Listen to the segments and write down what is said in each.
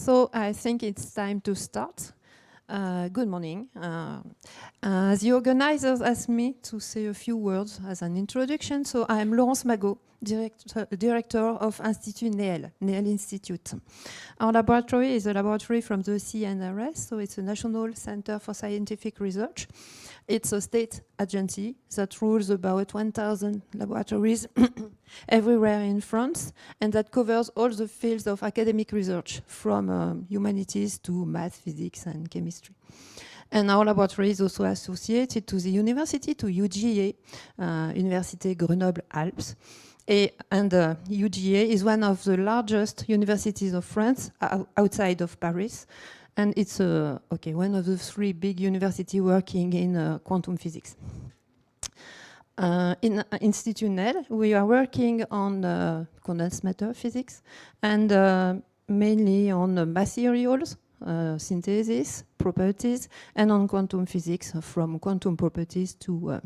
So I think it's time to start. Good morning. The organizers asked me to say a few words as an introduction, so I'm Laurence Magot, director of Institut NÉEL, NÉEL Institute. Our laboratory is a laboratory from the CNRS, so it's a National Center for Scientific Research. It's a state agency that rules about 1,000 laboratories everywhere in France, and that covers all the fields of academic research, from humanities to math, physics, and chemistry. And our laboratory is also associated to the university, to UGA, Université Grenoble Alpes. And UGA is one of the largest universities of France outside of Paris. And it's one of the three big universities working in quantum physics. In Institut NÉEL, we are working on condensed matter physics and mainly on materials, synthesis, properties, and on quantum physics, from quantum properties to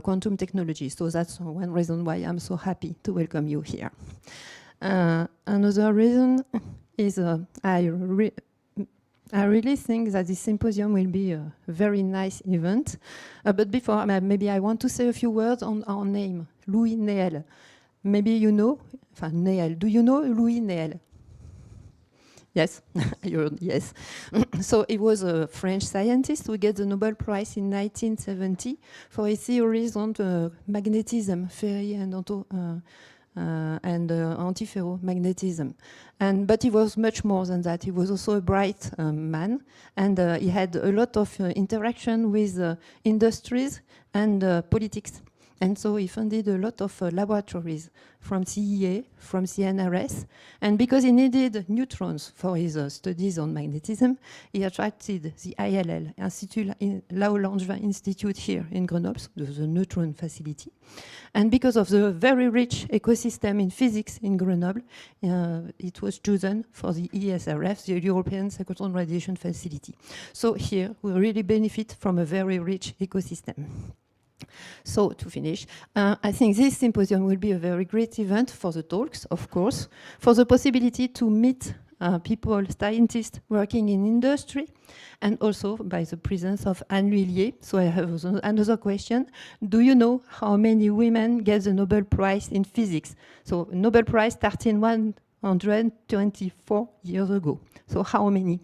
quantum technology. So that's one reason why I'm so happy to welcome you here. Another reason is I really think that this symposium will be a very nice event. But before, maybe I want to say a few words on our name, Louis NÉEL. Maybe you know, NÉEL. Do you know Louis NÉEL? Yes, yes. So he was a French scientist who got the Nobel Prize in 1970 for his theories on magnetism, ferri and antiferromagnetism. But he was much more than that. He was also a bright man, and he had a lot of interaction with industries and politics. And so he funded a lot of laboratories from CEA, from CNRS. And because he needed neutrons for his studies on magnetism, he attracted the ILL, Institut Langevin Institute here in Grenoble, so the neutron facility. And because of the very rich ecosystem in physics in Grenoble, it was chosen for the ESRF, the European Synchrotron Radiation Facility. So here we really benefit from a very rich ecosystem. So to finish, I think this symposium will be a very great event for the talks, of course, for the possibility to meet people, scientists working in industry, and also by the presence of Anne Lhuillier. So I have another question. Do you know how many women get the Nobel Prize in physics? So Nobel Prize started 124 years ago. So how many?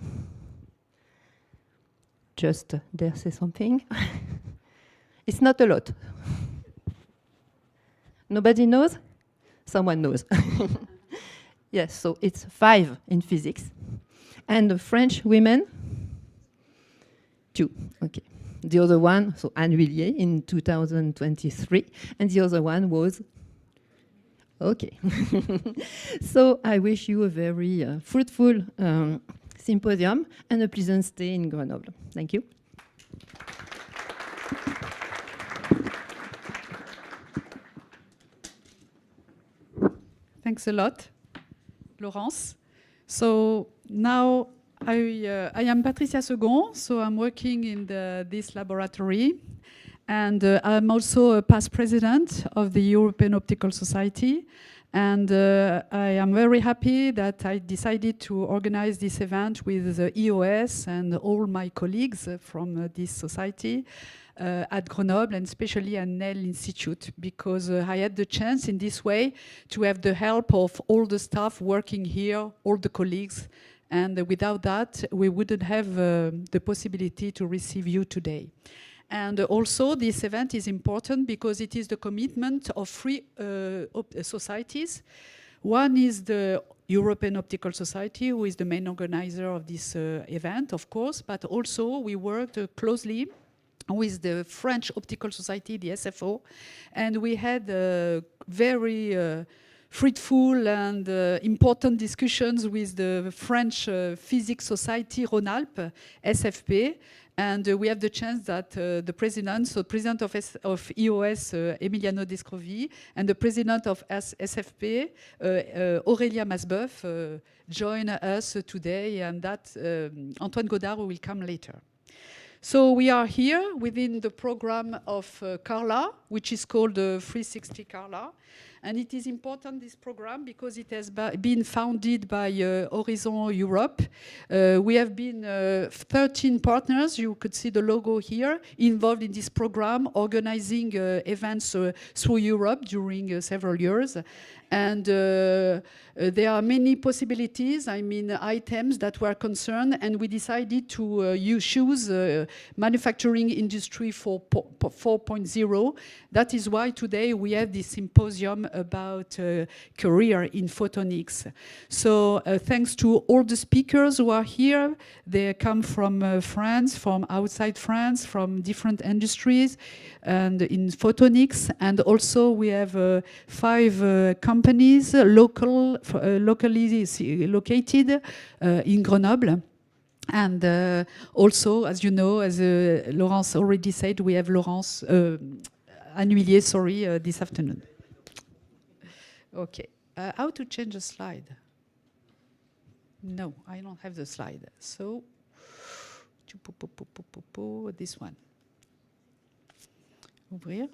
Just dare say something. It's not a lot. Nobody knows? Someone knows. Yes, so it's 5 in physics. And the French women? 2, okay. The other one, so Anne Lhuillier in 2023, and the other one was, okay. So I wish you a very fruitful symposium and a pleasant stay in Grenoble. Thank you. Thanks a lot, Laurence. So now I am Patricia Second, so I'm working in this laboratory, and I'm also a past president of the European Optical Society, and I am very happy that I decided to organize this event with the EOS and all my colleagues from this society at Grenoble, and especially at NÉEL Institute, because I had the chance in this way to have the help of all the staff working here, all the colleagues, and without that we wouldn't have the possibility to receive you today. And also this event is important because it is the commitment of 3 societies. One is the European Optical Society, who is the main organizer of this event, of course, but also we worked closely with the French Optical Society, the SFO, and we had very fruitful and important discussions with the French Physics Society, Rhône-Alpes, SFP, and we have the chance that the president, so president of EOS, Emiliano Descrovi, and the president of SFP, Aurélia Masbeuf, join us today, and that Antoine Godard will come later. So we are here within the program of Carla, which is called 360 Carla. And it is important, this program, because it has been founded by Horizon Europe. We have been 13 partners, you could see the logo here, involved in this program, organizing events through Europe during several years. And there are many possibilities, I mean, items that were concerned, and we decided to choose manufacturing industry 4.0. That is why today we have this symposium about career in photonics. So thanks to all the speakers who are here, they come from France, from outside France, from different industries, and in photonics. And also we have 5 companies locally located in Grenoble. And also, as you know, as Laurence already said, we have Laurence Annuillier, sorry, this afternoon. Okay, how to change a slide? No, I don't have the slide. So, this one. Ouvrir.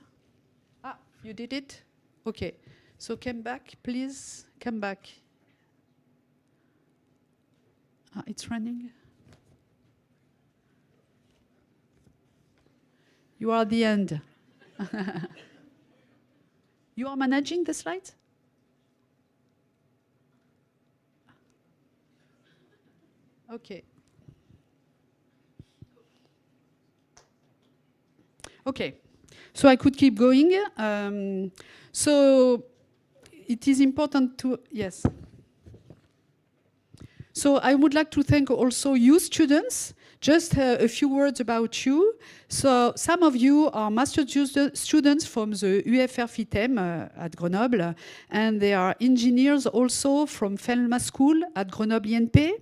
Ah, you did it? Okay. So come back, please. Come back. Ah, it's running. You are at the end. You are managing the slides? Okay. Okay. So I could keep going. So it is important to, yes. So I would like to thank also you students. Just a few words about you. So some of you are master students from the UFR FITEM at Grenoble, and they are engineers also from Felma School at Grenoble INP.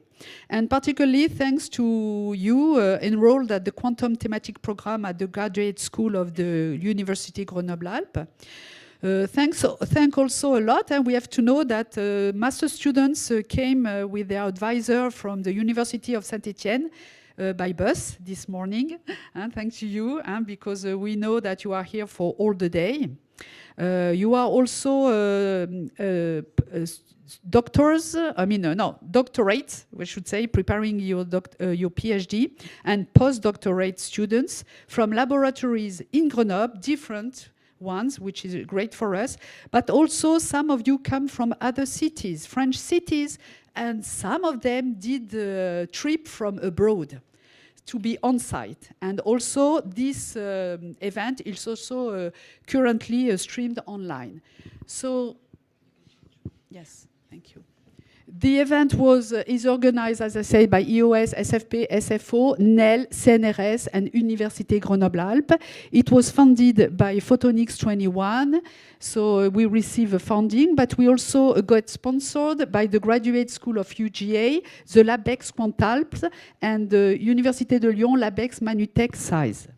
And particularly thanks to you enrolled at the Quantum Thematic Program at the Graduate School of the University Grenoble Alpes. Thank also a lot, and we have to know that master students came with their advisor from the University of Saint-Etienne by bus this morning. Thanks to you, because we know that you are here for all the day. You are also doctors, doctorates, we should say, preparing your PhD, and postdoctorate students from laboratories in Grenoble, different ones, which is great for us, but also some of you come from other cities, French cities, and some of them did the trip from abroad to be on site. And also this event is also currently streamed online. So, yes, thank you. The event is organized, as I said, by EOS, SFP, SFO, NÉEL, CNRS, and Université Grenoble-Alpes. It was funded by Photonics 21, so we receive funding, but we also got sponsored by the Graduate School of UGA, the LabEx Quantalps, and the Université de Lyon LabEx Manutech SAIS.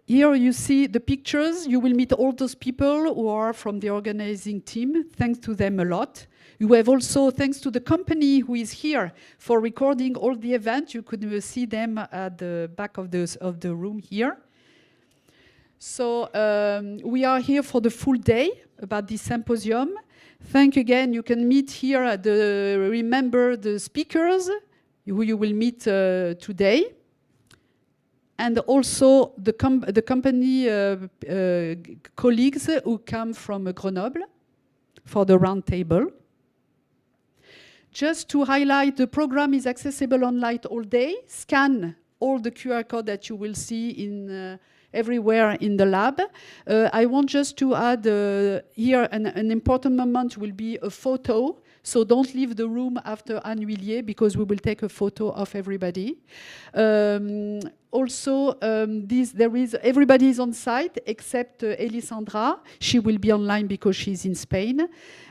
Here you see the pictures. You will meet all those people who are from the organizing team. Thanks to them a lot. You have also, thanks to the company who is here for recording all the events. You could see them at the back of the room here. So we are here for the full day about this symposium. Thank again. You can meet here remember the speakers who you will meet today. And also the company colleagues who come from Grenoble for the round table. Just to highlight, the program is accessible online all day. Scan all the QR code that you will see in everywhere in the lab. I want just to add here an important moment will be a photo. So don't leave the room after Annuillier because we will take a photo of everybody. Also, everybody is on site except Elisandra. She will be online because she's in Spain.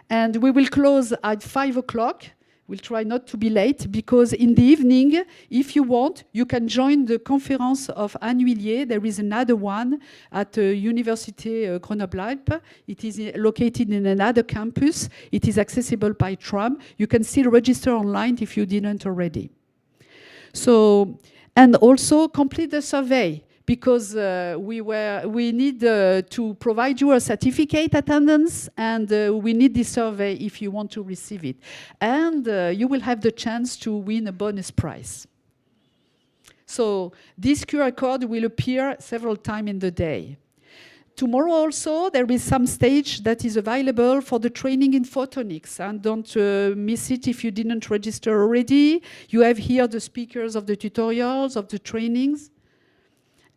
And we will close at 5 o'clock. We'll try not to be late because in the evening, if you want, you can join the conference of Annuillier. There is another one at Université Grenoble-Alpes. It is located in another campus. It is accessible by tram. You can still register online if you didn't already. So, and also complete the survey because we need to provide you a certificate attendance, and we need this survey if you want to receive it. And you will have the chance to win a bonus prize. So this QR code will appear several times in the day. Tomorrow also, there is some stage that is available for the training in photonics. And don't miss it if you didn't register already. You have here the speakers of the tutorials, of the trainings.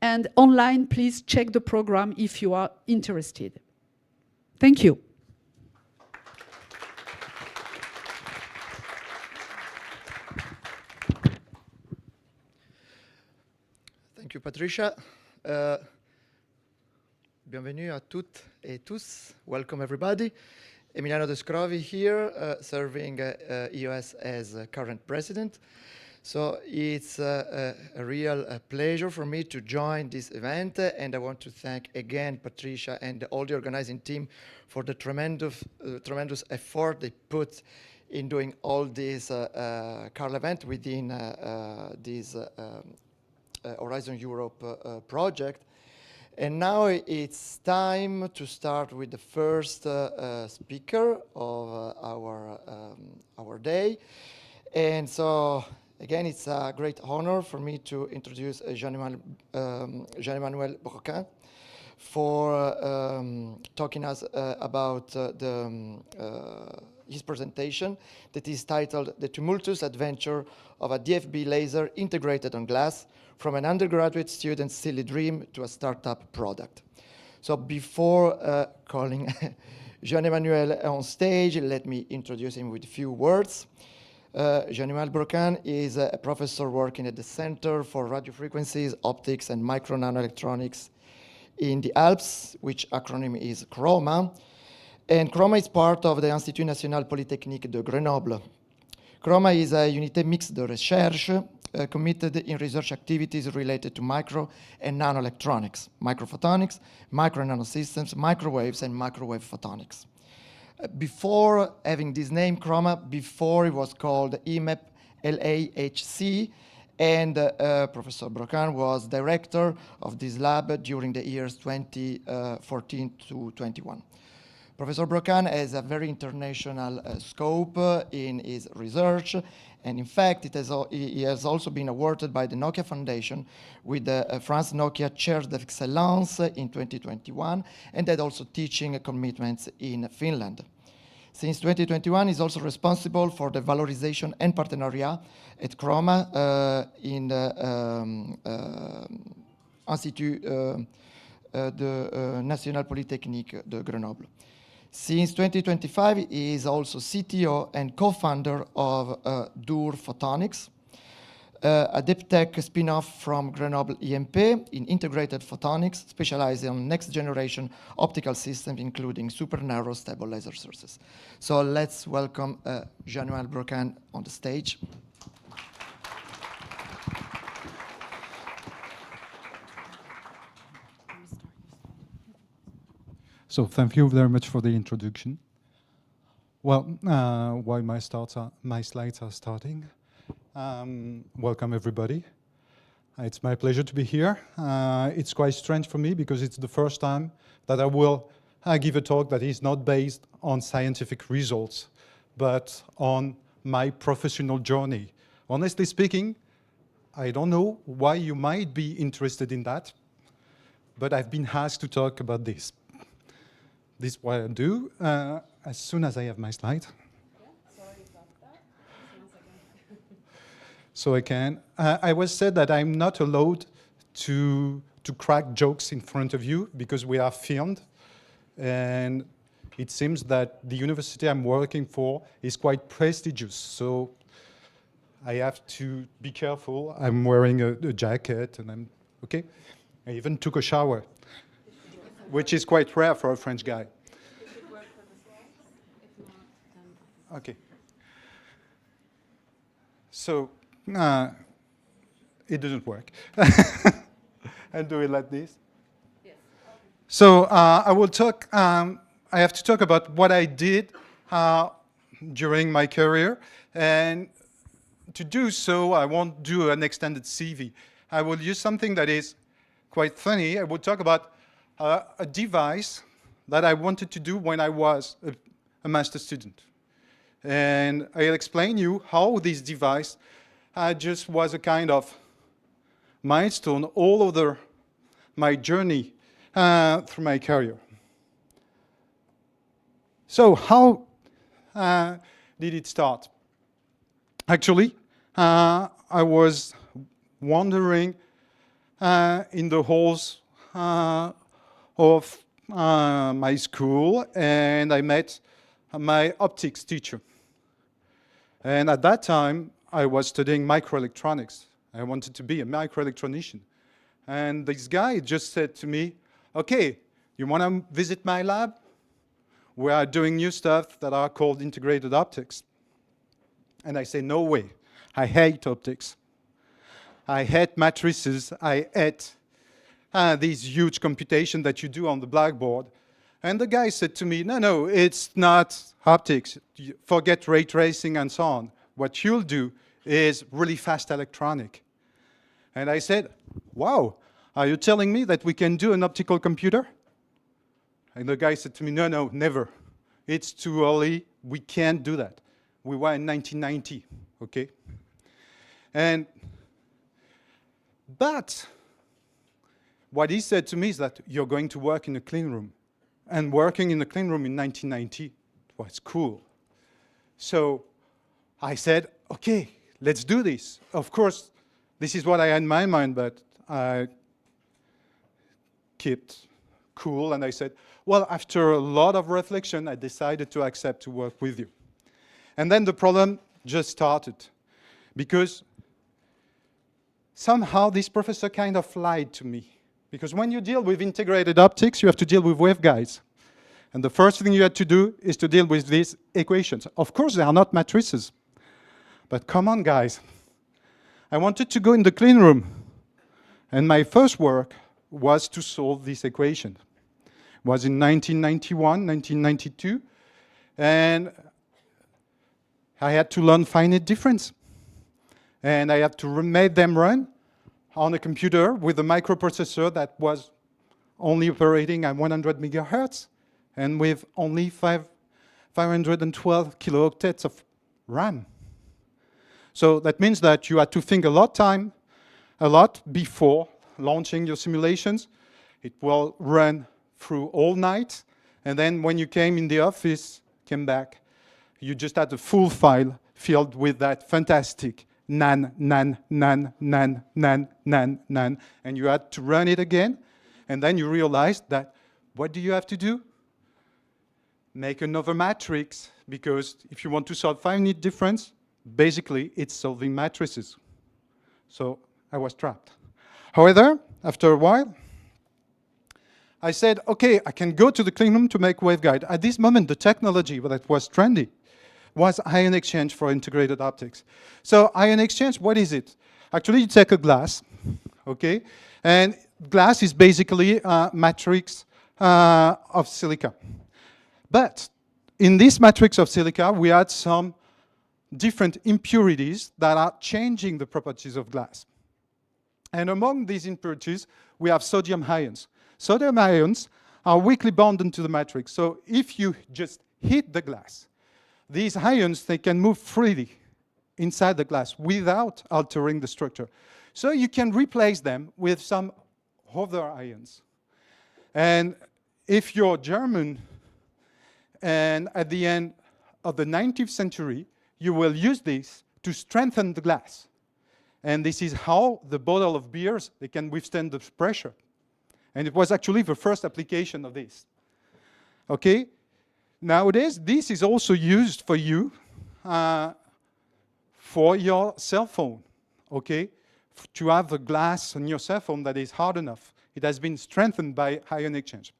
And online, please check the program if you are interested. Thank you. Thank you, Patricia. Bienvenue à toutes et tous. Welcome, everybody. Emiliano De Scrovi here, serving EOS as current president. So it's a real pleasure for me to join this event, and I want to thank again Patricia and all the organizing team for the tremendous effort they put in doing all this Carla event within this Horizon Europe project. And now it's time to start with the first speaker of our day. And so, again, it's a great honor for me to introduce Jean-Emmanuel Broquin for talking us about his presentation that is titled The Tumultuous Adventure of a DFB Laser Integrated on Glass, from an undergraduate student's silly dream to a startup product. So before calling Jean-Emmanuel on stage, let me introduce him with a few words. Jean-Emmanuel Broquin is a professor working at the Center for Radio Frequencies, Optics, and Micro-Nanoelectronics in the Alpes, which acronym is CHROMA. And CHROMA is part of the Institut National Polytechnique de Grenoble. CHROMA is a unité mixte de recherche committed in research activities related to micro and nanoelectronics, microphotonics, micro-nanosystems, microwaves, and microwave photonics. Before having this name, CHROMA, before it was called IMEP LAHC, and Professor Broquin was director of this lab during the years 2014 to 21. Professor Broquin has a very international scope in his research, and in fact, he has also been awarded by the Nokia Foundation with the France Nokia Chair d'Excellence in 2021, and had also teaching commitments in Finland. Since 2021, he's also responsible for the valorization and partenariat at CHROMA in the Institut National Polytechnique de Grenoble. Since 2025, he is also CTO and co-founder of DUR Photonics, a deep tech spin-off from Grenoble EMP in integrated photonics, specializing on next-generation optical systems, including super narrow stable laser sources. So let's welcome Jean-Emmanuel Broquin on the stage. So thank you very much for the introduction. Well, while my slides are starting, welcome everybody. It's my pleasure to be here. It's quite strange for me because it's the first time that I will give a talk that is not based on scientific results, but on my professional journey. Honestly speaking, I don't know why you might be interested in that, but I've been asked to talk about this. This is what I do as soon as I have my slide. Yeah, sorry about that. So I can. I was said that I'm not allowed to crack jokes in front of you because we are filmed. And it seems that the university I'm working for is quite prestigious. So I have to be careful. I'm wearing a jacket and I'm, okay? I even took a shower, which is quite rare for a French guy. Okay. So, it doesn't work. I'll do it like this. Yes. So, I will talk, I have to talk about what I did during my career. And to do so, I won't do an extended CV. I will use something that is quite funny. I would talk about a device that I wanted to do when I was a master student. And I'll explain you how this device just was a kind of milestone all over my journey through my career. So how did it start? Actually, I was wandering in the halls of my school, and I met my optics teacher. And at that time, I was studying microelectronics. I wanted to be a microelectronician. And this guy just said to me, okay, you want to visit my lab? We are doing new stuff that are called integrated optics. And I say, no way. I hate optics. I hate matrices. I hate these huge computation that you do on the blackboard. And the guy said to me, no, it's not optics. Forget ray tracing and so on. What you'll do is really fast electronic. And I said, wow, are you telling me that we can do an optical computer? And the guy said to me, no, never. It's too early. We can't do that. We were in 1990, okay? But what he said to me is that you're going to work in a clean room. And working in a clean room in 1990 was cool. So I said, okay, let's do this. Of course, this is what I had in my mind, but I kept cool, and I said, well, after a lot of reflection, I decided to accept to work with you. And then the problem just started, because somehow this professor kind of lied to me. Because when you deal with integrated optics, you have to deal with waveguides. And the first thing you had to do is to deal with these equations. Of course, they are not matrices. But come on, guys. I wanted to go in the clean room. And my first work was to solve this equation. It was in 1991, 1992. And I had to learn finite difference. And I had to make them run on a computer with a microprocessor that was only operating at 100 megahertz and with only 512 kilooctets of RAM. So that means that you had to think a lot before launching your simulations. It will run through all night, and then when you came in the office, came back, you just had a full file filled with that fantastic nan, and you had to run it again, and then you realized that, what do you have to do? Make another matrix, because if you want to solve finite difference, basically it's solving matrices. So I was trapped. However, after a while, I said, okay, I can go to the clean room to make waveguide. At this moment, the technology that was trendy was ion exchange for integrated optics. So ion exchange, what is it? Actually, you take a glass, okay? And glass is basically a matrix of silica. But in this matrix of silica, we had some different impurities that are changing the properties of glass. And among these impurities, we have sodium ions. Sodium ions are weakly bonded to the matrix. So if you just hit the glass, these ions, they can move freely inside the glass without altering the structure. So you can replace them with some other ions. And if you're German, and at the end of the 19th century, you will use this to strengthen the glass. And this is how the bottle of beers, they can withstand the pressure. And it was actually the first application of this. Okay? Nowadays, this is also used for you for your cell phone, okay? To have a glass on your cell phone that is hard enough. It has been strengthened by ion exchange.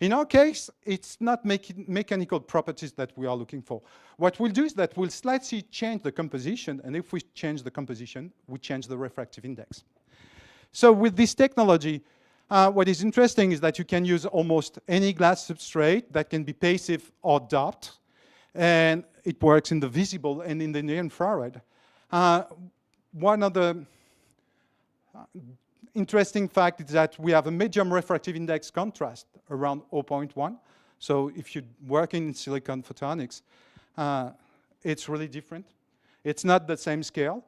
In our case, it's not mechanical properties that we are looking for. What we'll do is that we'll slightly change the composition, and if we change the composition, we change the refractive index. So with this technology, what is interesting is that you can use almost any glass substrate that can be passive or doped, and it works in the visible and in the near infrared. One of the interesting fact is that we have a medium refractive index contrast around 0.1. So if you're working in silicon photonics, it's really different. It's not the same scale.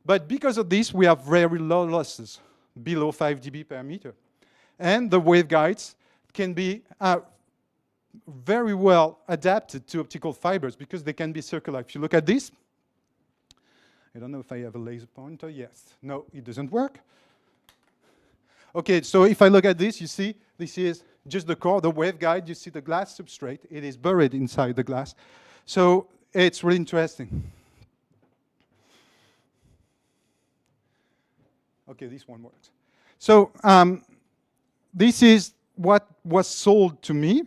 But because of this, we have very low losses, below 5 dB per meter. And the waveguides can be very well adapted to optical fibers because they can be circular. If you look at this, I don't know if I have a laser pointer. Yes. No, it doesn't work. Okay, so if I look at this, you see this is just the core, the waveguide. You see the glass substrate. It is buried inside the glass. So it's really interesting. Okay, this one works. So this is what was sold to me.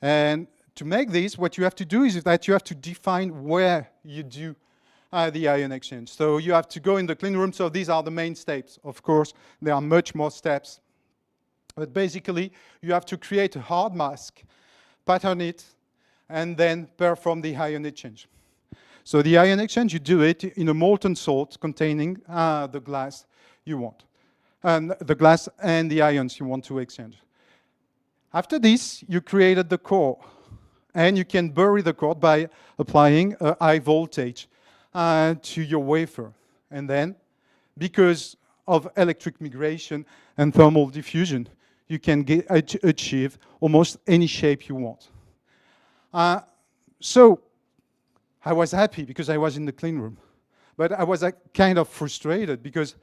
And to make this, what you have to do is that you have to define where you do the ion exchange. So you have to go in the clean room. So these are the main steps. Of course, there are much more steps. But basically, you have to create a hard mask, pattern it, and then perform the ion exchange. So the ion exchange, you do it in a molten salt containing the glass you want, and the glass and the ions you want to exchange. After this, you created the core, and you can bury the core by applying a high voltage to your wafer. And then, because of electric migration and thermal diffusion, you can achieve almost any shape you want. So I was happy because I was in the clean room. But I was kind of frustrated because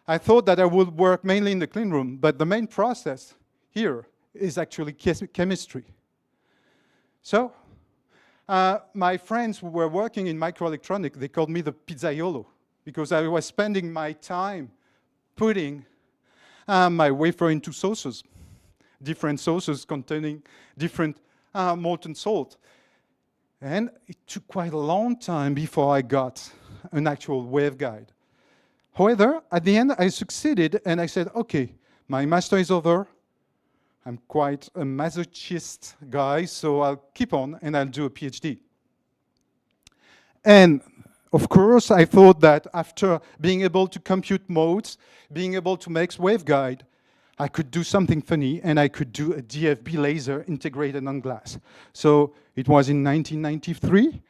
I thought that I would work mainly in the clean room, but the main process here is actually chemistry. So my friends who were working in microelectronics, they called me the pizzaiolo because I was spending my time putting my wafer into saucers, different saucers containing different molten salt. And it took quite a long time before I got an actual waveguide. However, at the end, I succeeded, and I said, okay, my master is over. I'm quite a masochist guy, so I'll keep on, and I'll do a PhD. And of course, I thought that after being able to compute modes, being able to make waveguide, I could do something funny, and I could do a DFB laser integrated on glass. So it was in 1993,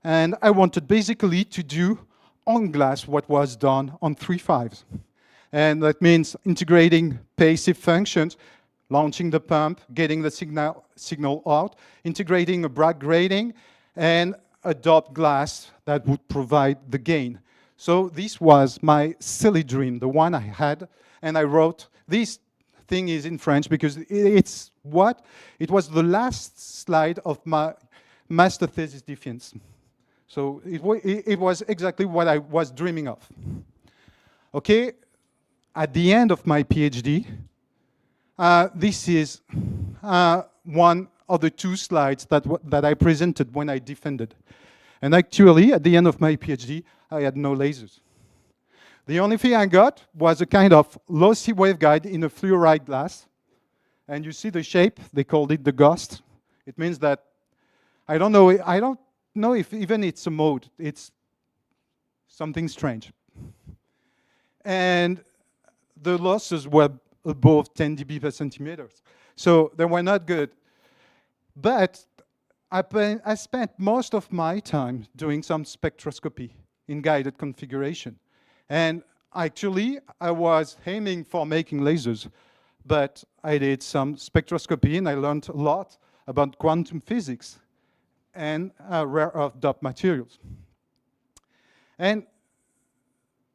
and I wanted basically to do on glass what was done on 3.5s. And that means integrating passive functions, launching the pump, getting the signal out, integrating a Bragg grating, and a doped glass that would provide the gain. So this was my silly dream, the one I had, and I wrote this thing is in French because it was the last slide of my master thesis defense. So it was exactly what I was dreaming of. Okay, at the end of my PhD, this is one of the two slides that I presented when I defended. And actually, at the end of my PhD, I had no lasers. The only thing I got was a kind of lossy waveguide in a fluoride glass. And you see the shape, they called it the ghost. It means that, I don't know if even it's a mode, it's something strange. And the losses were above 10 dB per centimeter. So they were not good. But I spent most of my time doing some spectroscopy in guided configuration. And actually, I was aiming for making lasers, but I did some spectroscopy and I learned a lot about quantum physics and rare earth doped materials. And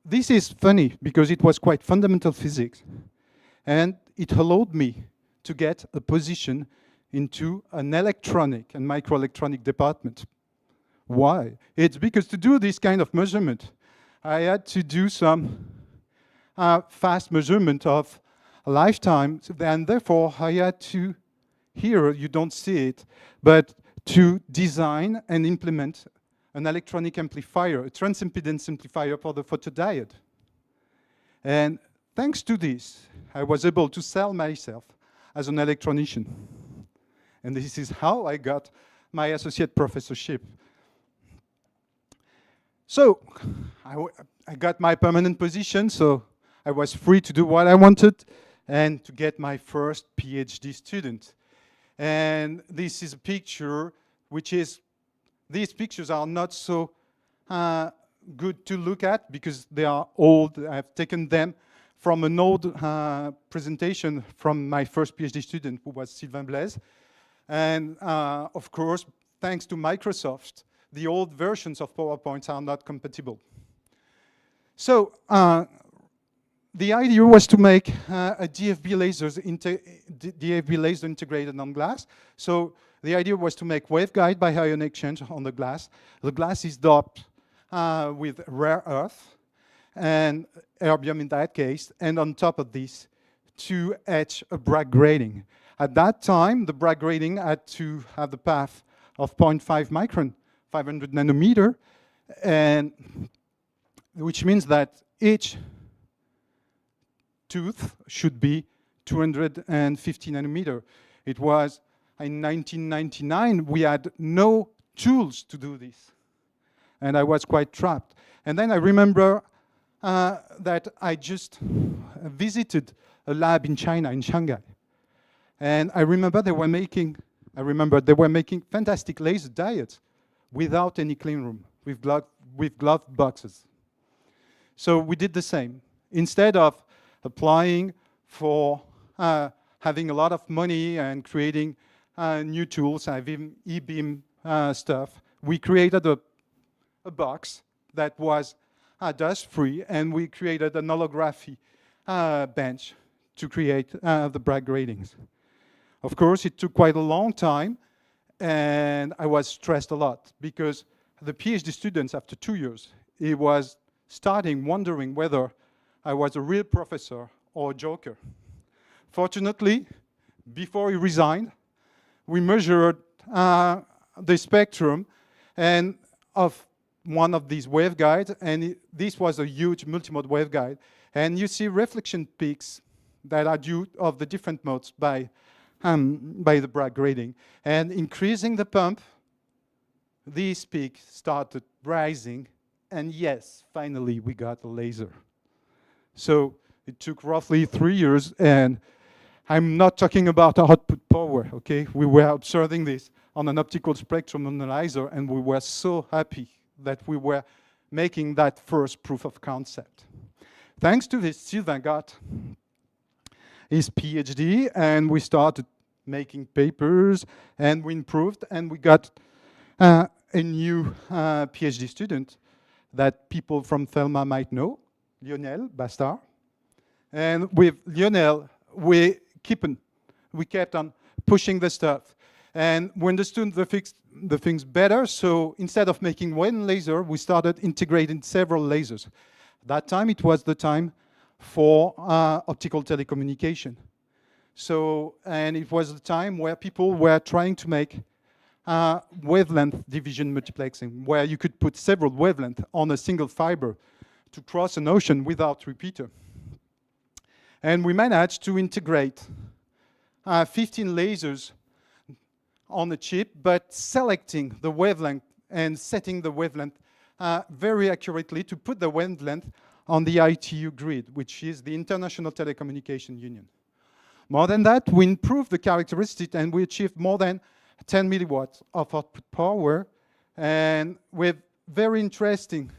this is funny because it was quite fundamental physics. And it allowed me to get a position into an electronic and microelectronic department. Why? It's because to do this kind of measurement, I had to do some fast measurement of lifetime, and therefore I had to, here you don't see it, but to design and implement an electronic amplifier, a transimpedance amplifier for the photodiode. And thanks to this, I was able to sell myself as an electronician. And this is how I got my associate professorship. So I got my permanent position, so I was free to do what I wanted and to get my first PhD student. And this is a picture which is, these pictures are not so good to look at because they are old. I've taken them from an old presentation from my first PhD student, who was Sylvain Blaise. And of course, thanks to Microsoft, the old versions of PowerPoint are not compatible. So the idea was to make a DFB laser integrated on glass. So the idea was to make waveguide by ion exchange on the glass. The glass is doped with rare earth and erbium in that case, and on top of this, to etch a Bragg grating. At that time, the Bragg grating had to have the path of 0.5 micron, 500 nanometer, and which means that each tooth should be 250 nanometer. It was in 1999, we had no tools to do this. And I was quite trapped. And then I remember that I just visited a lab in China, in Shanghai. And I remember they were making fantastic laser diodes without any clean room, with glove boxes. So we did the same. Instead of applying for having a lot of money and creating new tools, e-beam stuff, we created a box that was dust-free, and we created an holography bench to create the Bragg gratings. Of course, it took quite a long time, and I was stressed a lot because the PhD students, after 2 years, he was starting wondering whether I was a real professor or a joker. Fortunately, before he resigned, we measured the spectrum and of one of these waveguides, and this was a huge multimode waveguide. And you see reflection peaks that are due of the different modes by the Bragg grating. And increasing the pump, these peaks started rising, and yes, finally we got a laser. So it took roughly 3 years, and I'm not talking about output power, okay? We were observing this on an optical spectrum analyzer, and we were so happy that we were making that first proof of concept. Thanks to this, Sylvain got his PhD, and we started making papers, and we improved, and we got a new PhD student that people from Thelma might know, Lionel Bastard. And with Lionel, we kept on pushing the stuff. And we understood the things better, so instead of making one laser, we started integrating several lasers. That time, it was the time for optical telecommunication. So, and it was the time where people were trying to make wavelength division multiplexing, where you could put several wavelengths on a single fiber to cross an ocean without repeater. And we managed to integrate 15 lasers on the chip, but selecting the wavelength and setting the wavelength very accurately to put the wavelength on the ITU grid, which is the International Telecommunication Union. More than that, we improved the characteristics, and we achieved more than 10 milliwatts of output power, and with very interesting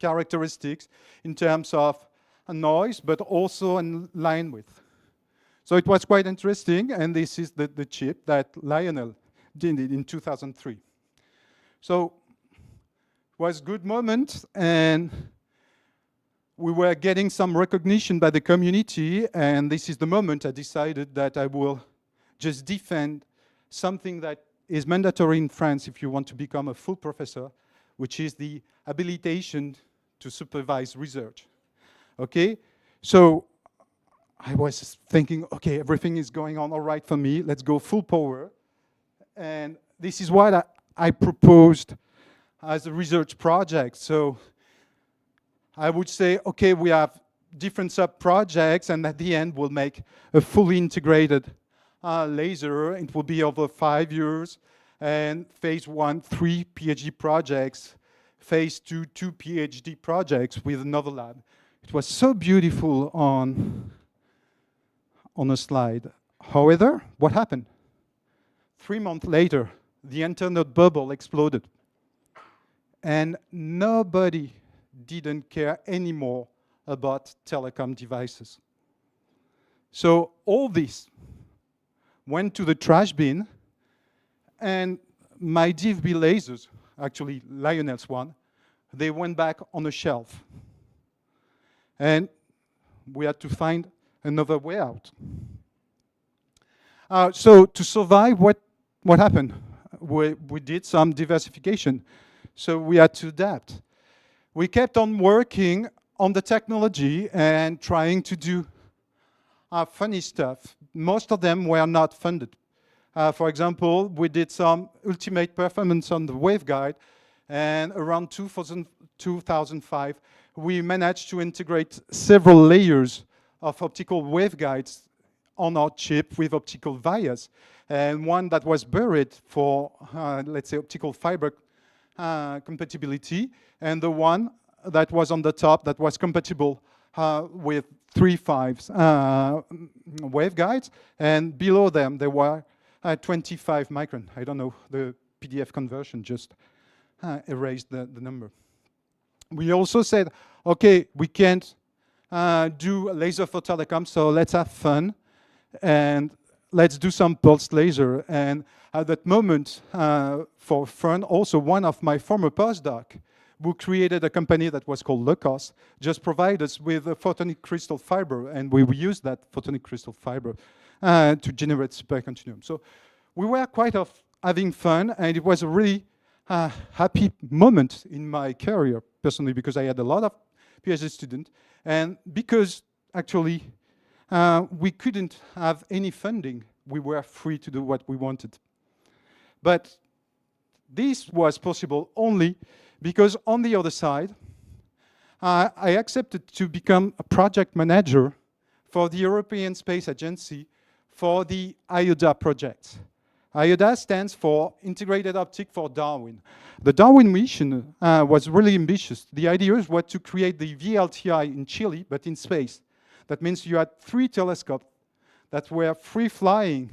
characteristics in terms of noise, but also in line width. So it was quite interesting, and this is the chip that Lionel did in 2003. So it was a good moment, and we were getting some recognition by the community, and this is the moment I decided that I will just defend something that is mandatory in France if you want to become a full professor, which is the habilitation to supervise research. Okay, so I was thinking, okay, everything is going on all right for me, let's go full power. And this is what I proposed as a research project. So I would say, okay, we have different sub-projects, and at the end we'll make a fully integrated laser. It will be over 5 years, and phase 1, 3 PhD projects, phase 2, 2 PhD projects with another lab. It was so beautiful on a slide. However, what happened? 3 months later, the internet bubble exploded. And nobody didn't care anymore about telecom devices. So all this went to the trash bin, and my DFB lasers, actually Lionel's one, they went back on a shelf. And we had to find another way out. So to survive, what happened? We did some diversification. So we had to adapt. We kept on working on the technology and trying to do funny stuff. Most of them were not funded. For example, we did some ultimate performance on the waveguide, and around 2005, we managed to integrate several layers of optical waveguides on our chip with optical vias, and one that was buried for, let's say, optical fiber compatibility, and the one that was on the top that was compatible with 3.5 waveguides, and below them there were 25 micron. I don't know, the PDF conversion just erased the number. We also said, okay, we can't do laser for telecom, so let's have fun and let's do some pulsed laser. And at that moment, for fun, also one of my former postdoc who created a company that was called Locos just provided us with a photonic crystal fiber, and we used that photonic crystal fiber to generate supercontinuum. So we were quite having fun, and it was a really happy moment in my career, personally, because I had a lot of PhD students, and because actually we couldn't have any funding, we were free to do what we wanted. But this was possible only because on the other side, I accepted to become a project manager for the European Space Agency for the IODA project. IODA stands for Integrated Optic for Darwin. The Darwin mission was really ambitious. The idea was to create the VLTI in Chile, but in space. That means you had 3 telescopes that were free-flying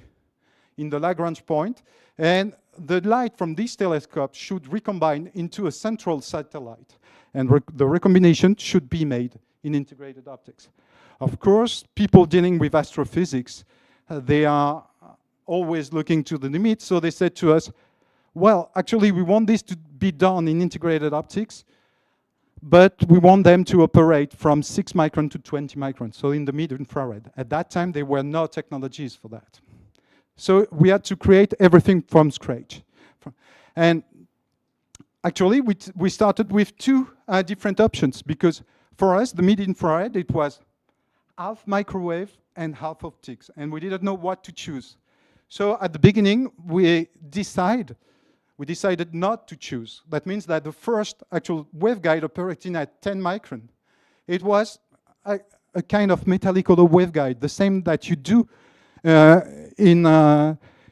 in the Lagrange point, and the light from these telescopes should recombine into a central satellite, and the recombination should be made in integrated optics. Of course, people dealing with astrophysics, they are always looking to the limit, so they said to us, well, actually, we want this to be done in integrated optics, but we want them to operate from 6 micron to 20 micron, so in the mid-infrared. At that time, there were no technologies for that. So we had to create everything from scratch. And actually, we started with 2 different options, because for us, the mid-infrared, it was half microwave and half optics, and we didn't know what to choose. So at the beginning, we decided not to choose. That means that the first actual waveguide operating at 10 micron, it was a kind of metallic hollow waveguide, the same that you do in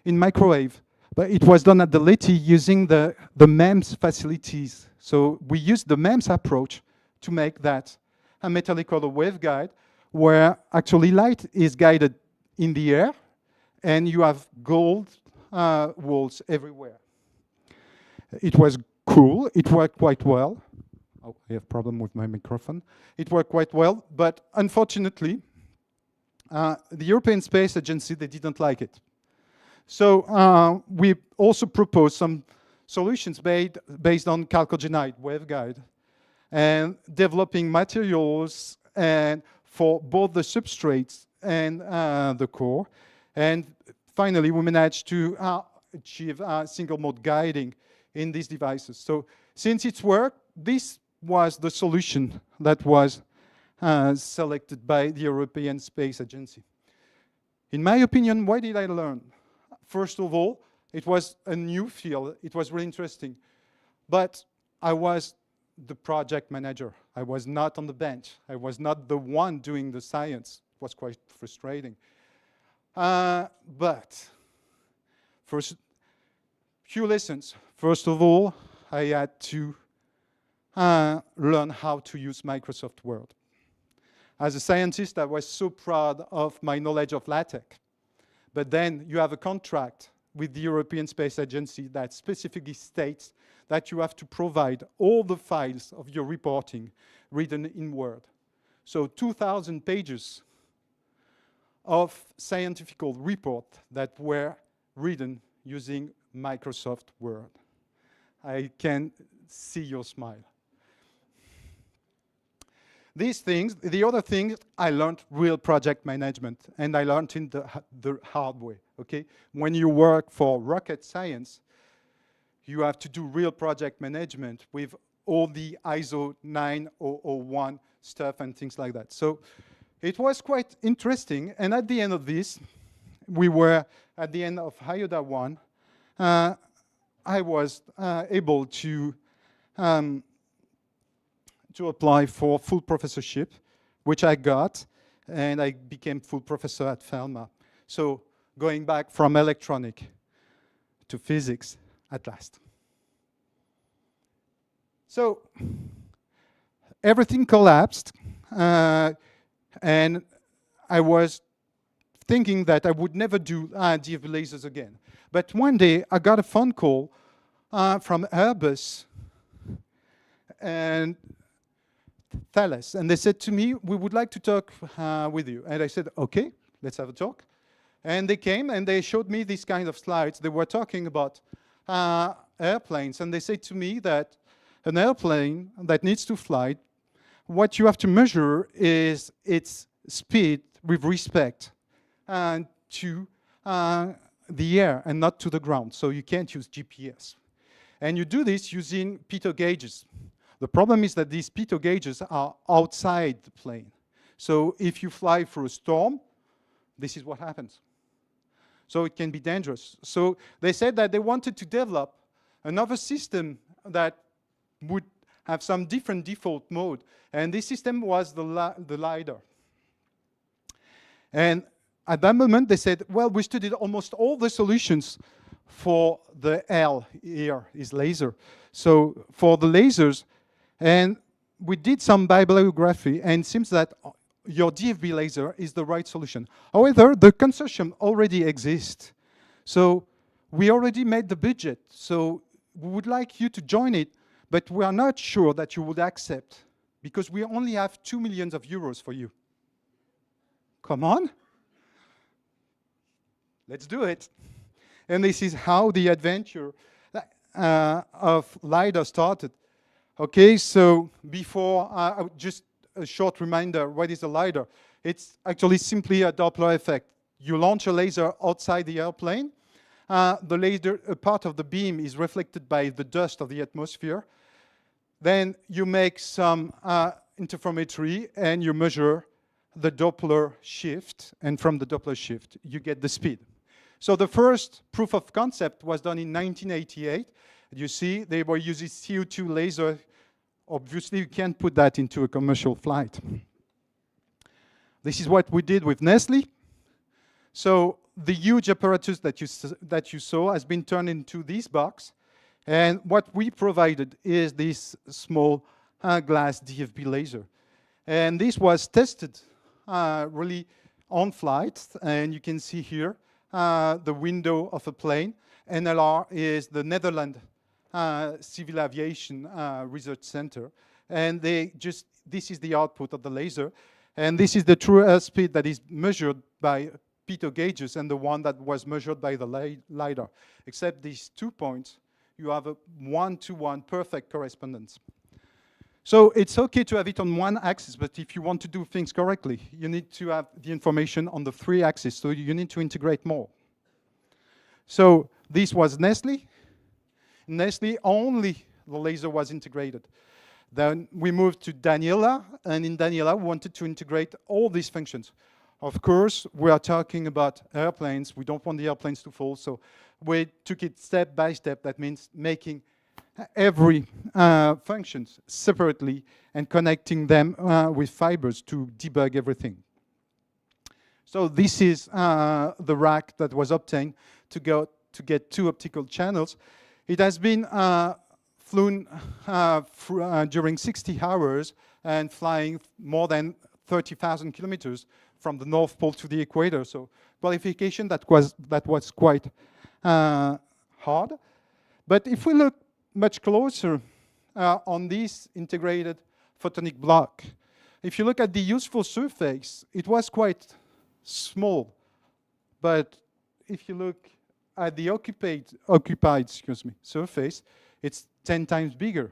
microwave. But it was done at the LETI using the MEMS facilities. So we used the MEMS approach to make that a metallic hollow waveguide, where actually light is guided in the air, and you have gold walls everywhere. It was cool. It worked quite well. Oh, I have a problem with my microphone. It worked quite well, but unfortunately, the European Space Agency, they didn't like it. So we also proposed some solutions based on chalcogenide waveguide, and developing materials and for both the substrates and the core. And finally, we managed to achieve single mode guiding in these devices. So since it's worked, this was the solution that was selected by the European Space Agency. In my opinion, why did I learn? First of all, it was a new field. It was really interesting. But I was the project manager. I was not on the bench. I was not the one doing the science. It was quite frustrating. But first, few lessons. First of all, I had to learn how to use Microsoft Word. As a scientist, I was so proud of my knowledge of LaTeX. But then you have a contract with the European Space Agency that specifically states that you have to provide all the files of your reporting written in Word. So 2,000 pages of scientific report that were written using Microsoft Word. I can see your smile. These things, the other thing, I learned real project management, and I learned in the hard way, okay? When you work for rocket science, you have to do real project management with all the ISO 9001 stuff and things like that. So it was quite interesting, and at the end of this, we were at the end of IODA 1, I was able to apply for full professorship, which I got, and I became full professor at FELMA. So going back from electronic to physics at last. So everything collapsed, and I was thinking that I would never do DFB lasers again. But one day I got a phone call from Airbus and Thales, and they said to me, we would like to talk with you. And I said, okay, let's have a talk. And they came and they showed me these kind of slides. They were talking about airplanes, and they said to me that an airplane that needs to fly, what you have to measure is its speed with respect to the air and not to the ground. So you can't use GPS. And you do this using pitot gauges. The problem is that these pitot gauges are outside the plane. So if you fly through a storm, this is what happens. So it can be dangerous. So they said that they wanted to develop another system that would have some different default mode. And this system was the LiDAR. And at that moment, they said, well, we studied almost all the solutions for the L here is laser. So for the lasers, and we did some bibliography, and it seems that your DFB laser is the right solution. However, the consortium already exists. So we already made the budget. So we would like you to join it, but we are not sure that you would accept, because we only have 2 million euros for you. Come on. Let's do it. And this is how the adventure of LiDAR started. Okay, so before, just a short reminder, what is a LiDAR? It's actually simply a Doppler effect. You launch a laser outside the airplane. The laser, a part of the beam is reflected by the dust of the atmosphere. Then you make some interferometry and you measure the Doppler shift, and from the Doppler shift, you get the speed. So the first proof of concept was done in 1988. You see, they were using CO2 laser. Obviously, you can't put that into a commercial flight. This is what we did with Nestle. So the huge apparatus that you saw has been turned into this box. And what we provided is this small glass DFB laser. And this was tested really on flight. And you can see here the window of a plane. NLR is the Netherlands Civil Aviation Research Center. And this is the output of the laser. And this is the true airspeed that is measured by pitot gauges and the one that was measured by the LiDAR. Except these 2 points, you have a one-to-one perfect correspondence. So it's okay to have it on one axis, but if you want to do things correctly, you need to have the information on the 3 axes, so you need to integrate more. So this was Nestle. Nestle, only the laser was integrated. Then we moved to Daniela, and in Daniela, we wanted to integrate all these functions. Of course, we are talking about airplanes. We don't want the airplanes to fall, so we took it step by step. That means making every functions separately and connecting them with fibers to debug everything. So this is the rack that was obtained to get 2 optical channels. It has been flown during 60 hours and flying more than 30,000 kilometers from the North Pole to the equator. So qualification that was quite hard. But if we look much closer on this integrated photonic block, if you look at the useful surface, it was quite small. But if you look at the occupied surface, it's 10 times bigger.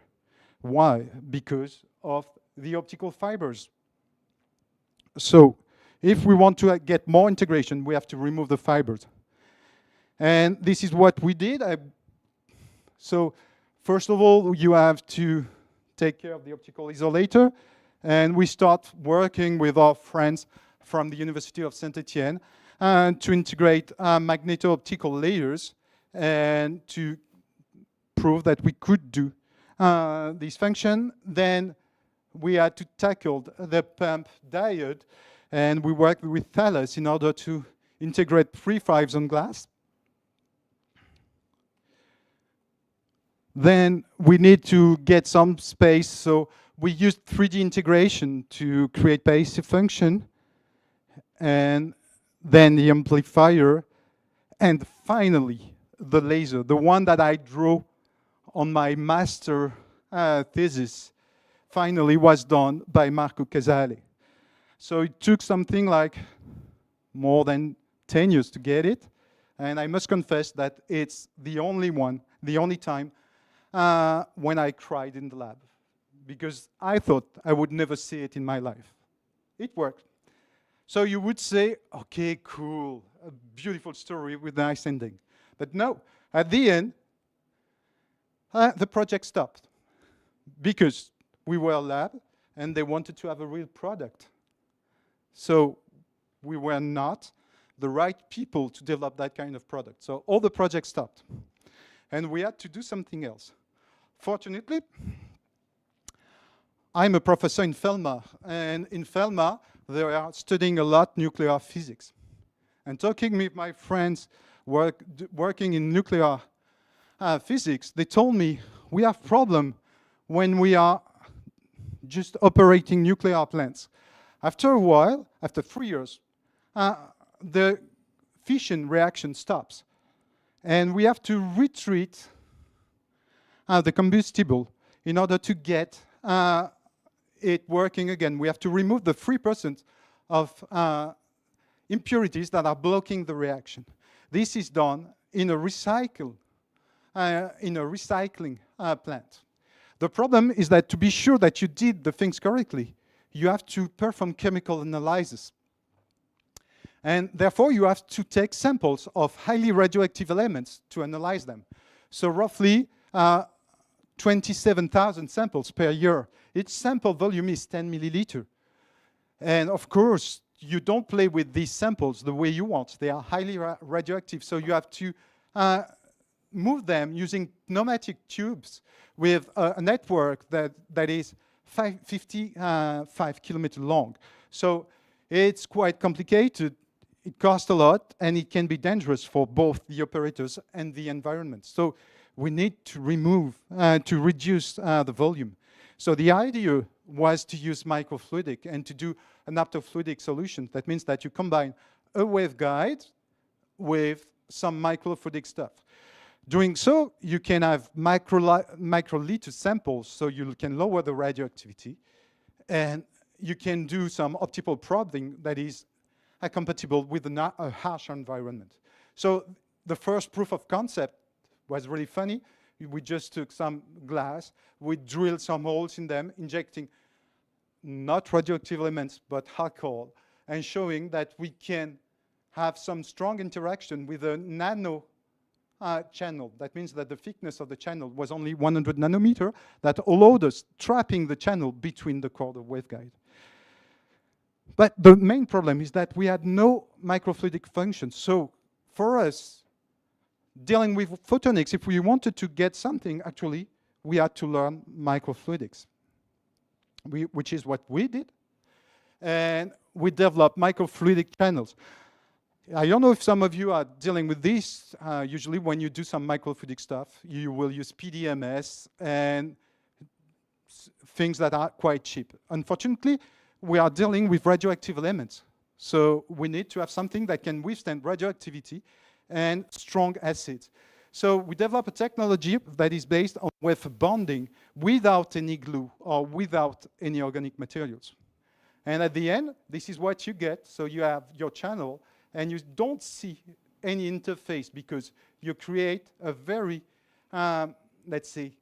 Why? Because of the optical fibers. So if we want to get more integration, we have to remove the fibers. And this is what we did. So first of all, you have to take care of the optical isolator. And we start working with our friends from the University of Saint-Étienne to integrate magneto-optical layers and to prove that we could do this function. Then we had to tackle the pump diode, and we worked with Thales in order to integrate 3 fives on glass. Then we need to get some space, so we used 3D integration to create basic function, and then the amplifier, and finally the laser, the one that I drew on my master thesis, finally was done by Marco Casale. So it took something like more than 10 years to get it, and I must confess that it's the only time when I cried in the lab, because I thought I would never see it in my life. It worked. So you would say, okay, cool, a beautiful story with a nice ending. But no, at the end, the project stopped because we were a lab and they wanted to have a real product. So we were not the right people to develop that kind of product. So all the projects stopped. And we had to do something else. Fortunately, I'm a professor in Felma, and in Felma, they are studying a lot nuclear physics. And talking with my friends working in nuclear physics, they told me, we have problem when we are just operating nuclear plants. After a while, after 3 years, the fission reaction stops. And we have to retreat the combustible in order to get it working again. We have to remove the 3% of impurities that are blocking the reaction. This is done in a recycling plant. The problem is that to be sure that you did the things correctly, you have to perform chemical analysis. And therefore, you have to take samples of highly radioactive elements to analyze them. So roughly 27,000 samples per year. Each sample volume is 10 milliliter. And of course, you don't play with these samples the way you want. They are highly radioactive, so you have to move them using pneumatic tubes with a network that is 55 kilometers long. So it's quite complicated. It costs a lot, and it can be dangerous for both the operators and the environment. So we need to reduce the volume. So the idea was to use microfluidic and to do an optofluidic solution. That means that you combine a waveguide with some microfluidic stuff. Doing so, you can have microliter samples, so you can lower the radioactivity, and you can do some optical probing that is compatible with a harsh environment. So the first proof of concept was really funny. We just took some glass, we drilled some holes in them, injecting not radioactive elements, but alcohol, and showing that we can have some strong interaction with a nano channel. That means that the thickness of the channel was only 100 nanometer. That allowed us trapping the channel between the core of waveguide. But the main problem is that we had no microfluidic function. So for us, dealing with photonics, if we wanted to get something, actually, we had to learn microfluidics, which is what we did. And we developed microfluidic channels. I don't know if some of you are dealing with this. Usually when you do some microfluidic stuff, you will use PDMS and things that are quite cheap. Unfortunately, we are dealing with radioactive elements. So we need to have something that can withstand radioactivity and strong acids. So we develop a technology that is based on wafer bonding without any glue or without any organic materials. And at the end, this is what you get. So you have your channel, and you don't see any interface because you create a very, let's say,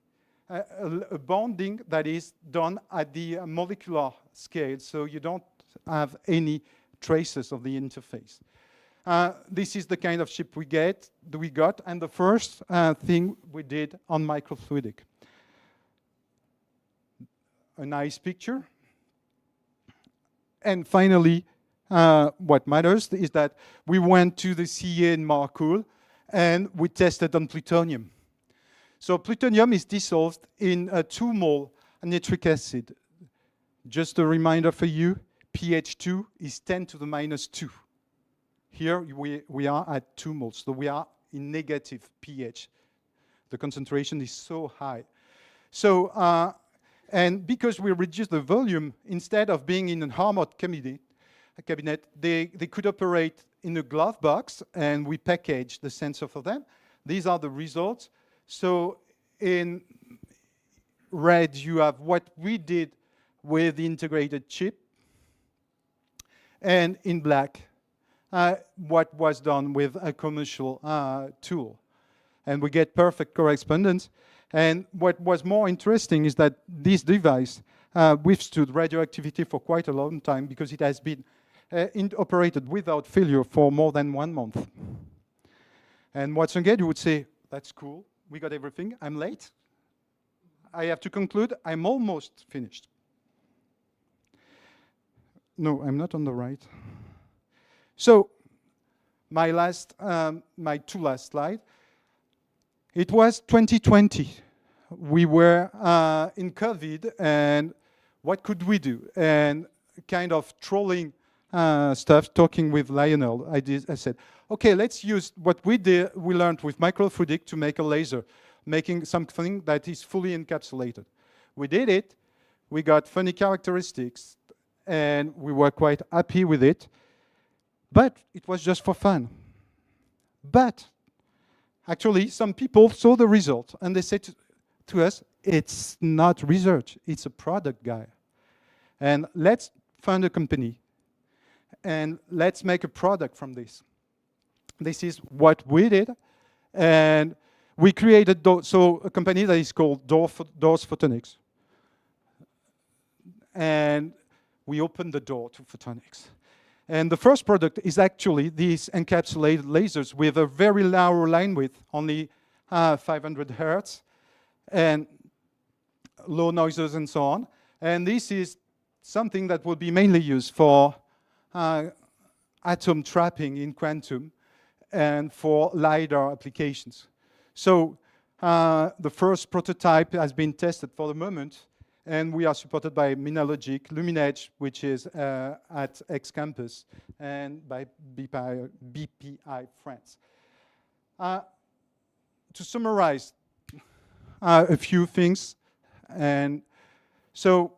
a bonding that is done at the molecular scale. So you don't have any traces of the interface. This is the kind of chip we got, and the first thing we did on microfluidic. A nice picture. And finally, what matters is that we went to the CEA in Marcoule, and we tested on plutonium. So plutonium is dissolved in 2 mole nitric acid. Just a reminder for you, pH 2 is 10 to the minus 2. Here we are at 2 moles, so we are in negative pH. The concentration is so high. So, and because we reduced the volume, instead of being in an armored cabinet, they could operate in a glove box, and we packaged the sensor for them. These are the results. So in red, you have what we did with the integrated chip, and in black, what was done with a commercial tool. And we get perfect correspondence. And what was more interesting is that this device withstood radioactivity for quite a long time because it has been operated without failure for more than 1 month. And once again, you would say, that's cool, we got everything, I'm late. I have to conclude, I'm almost finished. No, I'm not on the right. So, my 2 last slide. It was 2020. We were in COVID, and what could we do? And kind of trolling stuff, talking with Lionel, I said, okay, let's use what we learned with microfluidic to make a laser, making something that is fully encapsulated. We did it, we got funny characteristics, and we were quite happy with it, but it was just for fun. But actually, some people saw the result, and they said to us, it's not research, it's a product, guy. And let's find a company, and let's make a product from this. This is what we did, and we created a company that is called Doors Photonics. And we opened the door to photonics. And the first product is actually these encapsulated lasers with a very narrow line width, only 500 hertz, and low noises and so on. And this is something that will be mainly used for atom trapping in quantum and for LiDAR applications. So the first prototype has been tested for the moment, and we are supported by Minalogic, Luminedge, which is at X-Campus, and by BPI France. To summarize a few things, and so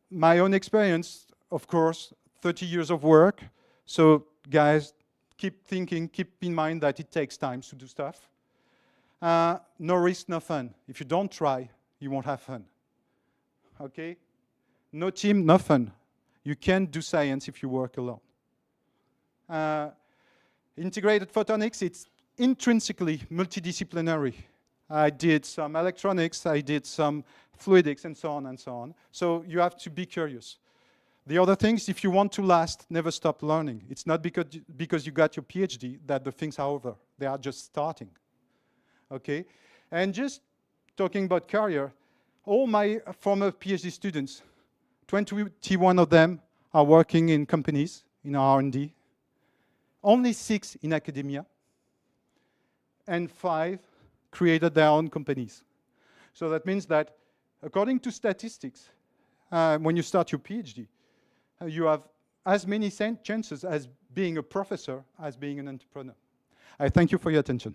my own experience, of course, 30 years of work. So guys, keep thinking, keep in mind that it takes time to do stuff. No risk, no fun. If you don't try, you won't have fun. Okay? No team, no fun. You can't do science if you work alone. Integrated photonics, it's intrinsically multidisciplinary. I did some electronics, I did some fluidics, and so on and so on. So you have to be curious. The other things, if you want to last, never stop learning. It's not because you got your PhD that the things are over. They are just starting. Okay? And just talking about career, all my former PhD students, 21 of them are working in companies, in R&D. Only 6 in academia. And 5 created their own companies. So that means that, according to statistics, when you start your PhD, you have as many chances as being a professor as being an entrepreneur. I thank you for your attention.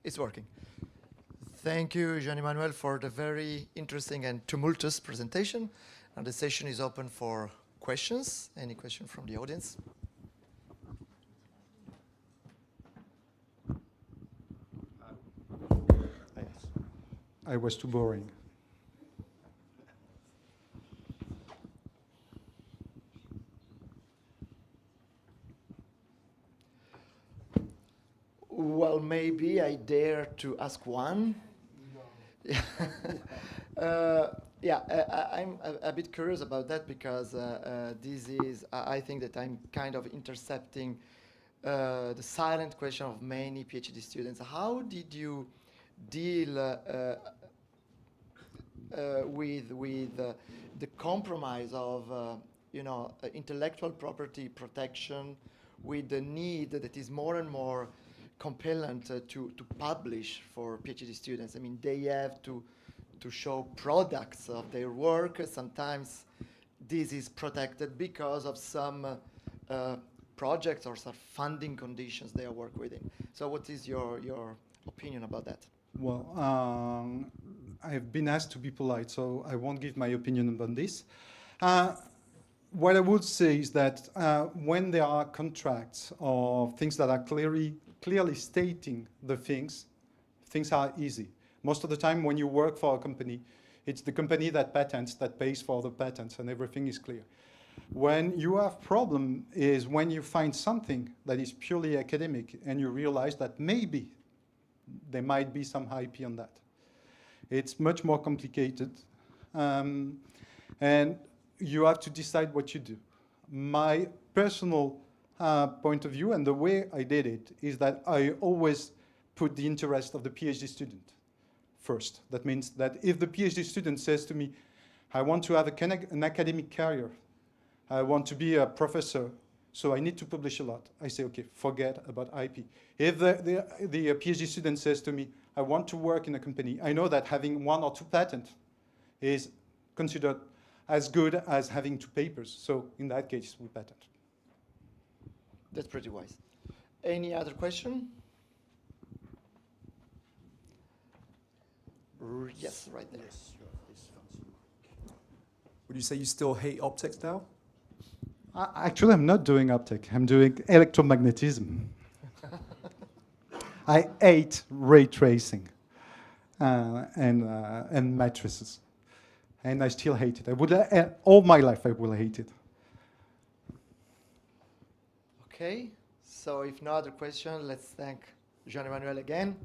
It's working. Thank you, Jean-Emmanuel, for the very interesting and tumultuous presentation. And the session is open for questions. Any question from the audience? I was too boring. Well, maybe I dare to ask one. I'm a bit curious about that because this is, I think that I'm kind of intercepting the silent question of many PhD students. How did you deal with the compromise of intellectual property protection with the need that is more and more compellent to publish for PhD students? I mean, they have to show products of their work. Sometimes this is protected because of some projects or some funding conditions they are working within. So what is your opinion about that? Well, I've been asked to be polite, so I won't give my opinion about this. What I would say is that when there are contracts or things that are clearly stating the things are easy. Most of the time when you work for a company, it's the company that patents, that pays for the patents, and everything is clear. When you have problem is when you find something that is purely academic and you realize that maybe there might be some IP on that. It's much more complicated. And you have to decide what you do. My personal point of view and the way I did it is that I always put the interest of the PhD student first. That means that if the PhD student says to me, I want to have an academic career, I want to be a professor, so I need to publish a lot, I say, okay, forget about IP. If the PhD student says to me, I want to work in a company, I know that having 1 or 2 patents is considered as good as having 2 papers. So in that case, we patent. That's pretty wise. Any other question? Yes, right there. Yes, sure. This fancy mic. Would you say you still hate optics now? Actually, I'm not doing optic. I'm doing electromagnetism. I hate ray tracing and matrices. And I still hate it. I would all my life I will hate it. Okay, so if no other question, let's thank Jean-Emmanuel again.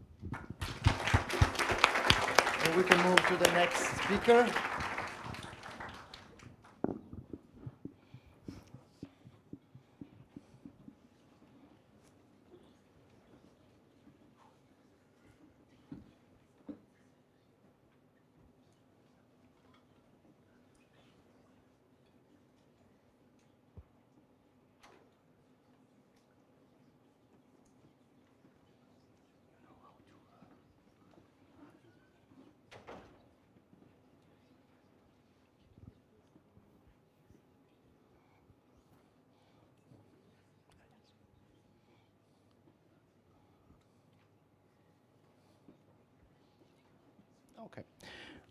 And we can move to the next speaker.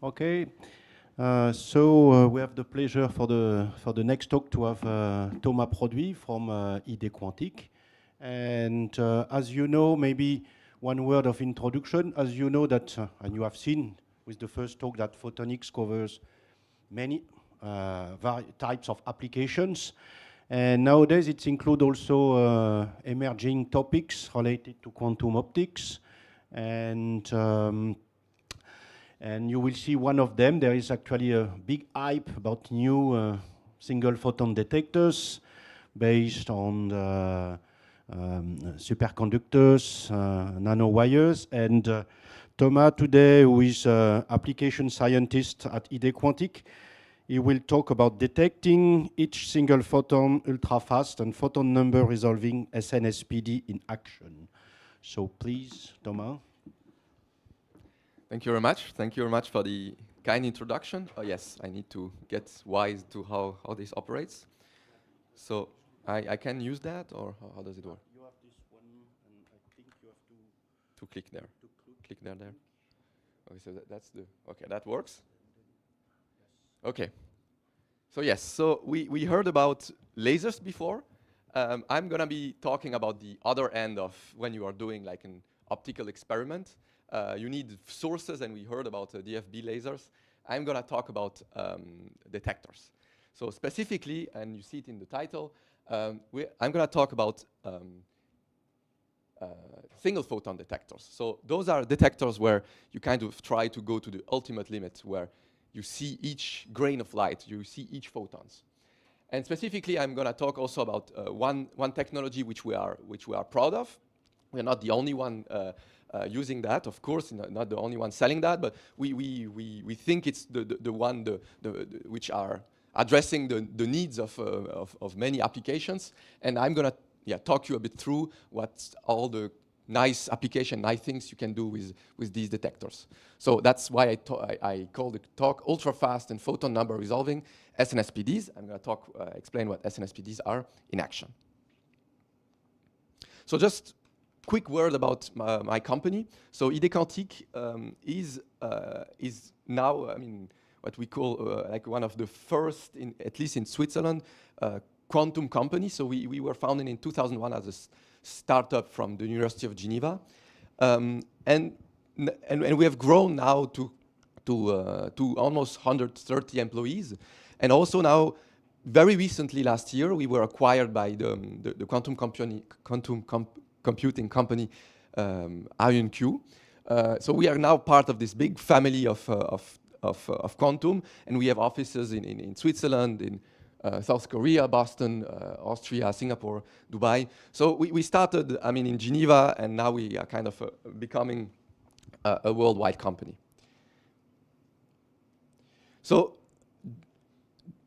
Okay. So we have the pleasure for the next talk to have Thomas Produit from ID Quantique. And as you know, maybe one word of introduction. As you know that, and you have seen with the first talk that photonics covers many types of applications. And nowadays it includes also emerging topics related to quantum optics. And you will see one of them. There is actually a big hype about new single photon detectors based on superconductors, nanowires. And Thomas today, who is application scientist at ID Quantique, he will talk about detecting each single photon ultra-fast and photon number resolving SNSPD in action. So please, Thomas. Thank you very much. Thank you very much for the kind introduction. Oh yes, I need to get wise to how this operates. So I can use that, or how does it work? You have this one, and I think you have to click there. to click click there. Okay, so that's the, okay, that works. Okay. So yes, so we heard about lasers before. I'm gonna be talking about the other end of when you are doing like an optical experiment. You need sources, and we heard about DFB lasers. I'm gonna talk about detectors. So specifically, and you see it in the title, I'm gonna talk about single photon detectors. So those are detectors where you kind of try to go to the ultimate limit, where you see each grain of light, you see each photons. And specifically, I'm gonna talk also about one technology which we are proud of. We're not the only one using that, of course, not the only one selling that, but we think it's the one which are addressing the needs of many applications. And I'm gonna talk you a bit through what's all the nice application, nice things you can do with these detectors. So that's why I call the talk ultra fast and photon number resolving SNSPDs. I'm going to explain what SNSPDs are in action. So just quick word about my company. So ID Quantique is now, I mean, what we call like one of the first, at least in Switzerland, quantum company. So we were founded in 2001 as a startup from the University of Geneva, and we have grown now to almost 130 employees, and also now very recently last year we were acquired by the quantum computing company IonQ. So we are now part of this big family of quantum, and we have offices in Switzerland, in South Korea, Boston, Austria, Singapore, Dubai. So we started, I mean, in Geneva, and now we are kind of becoming a worldwide company. So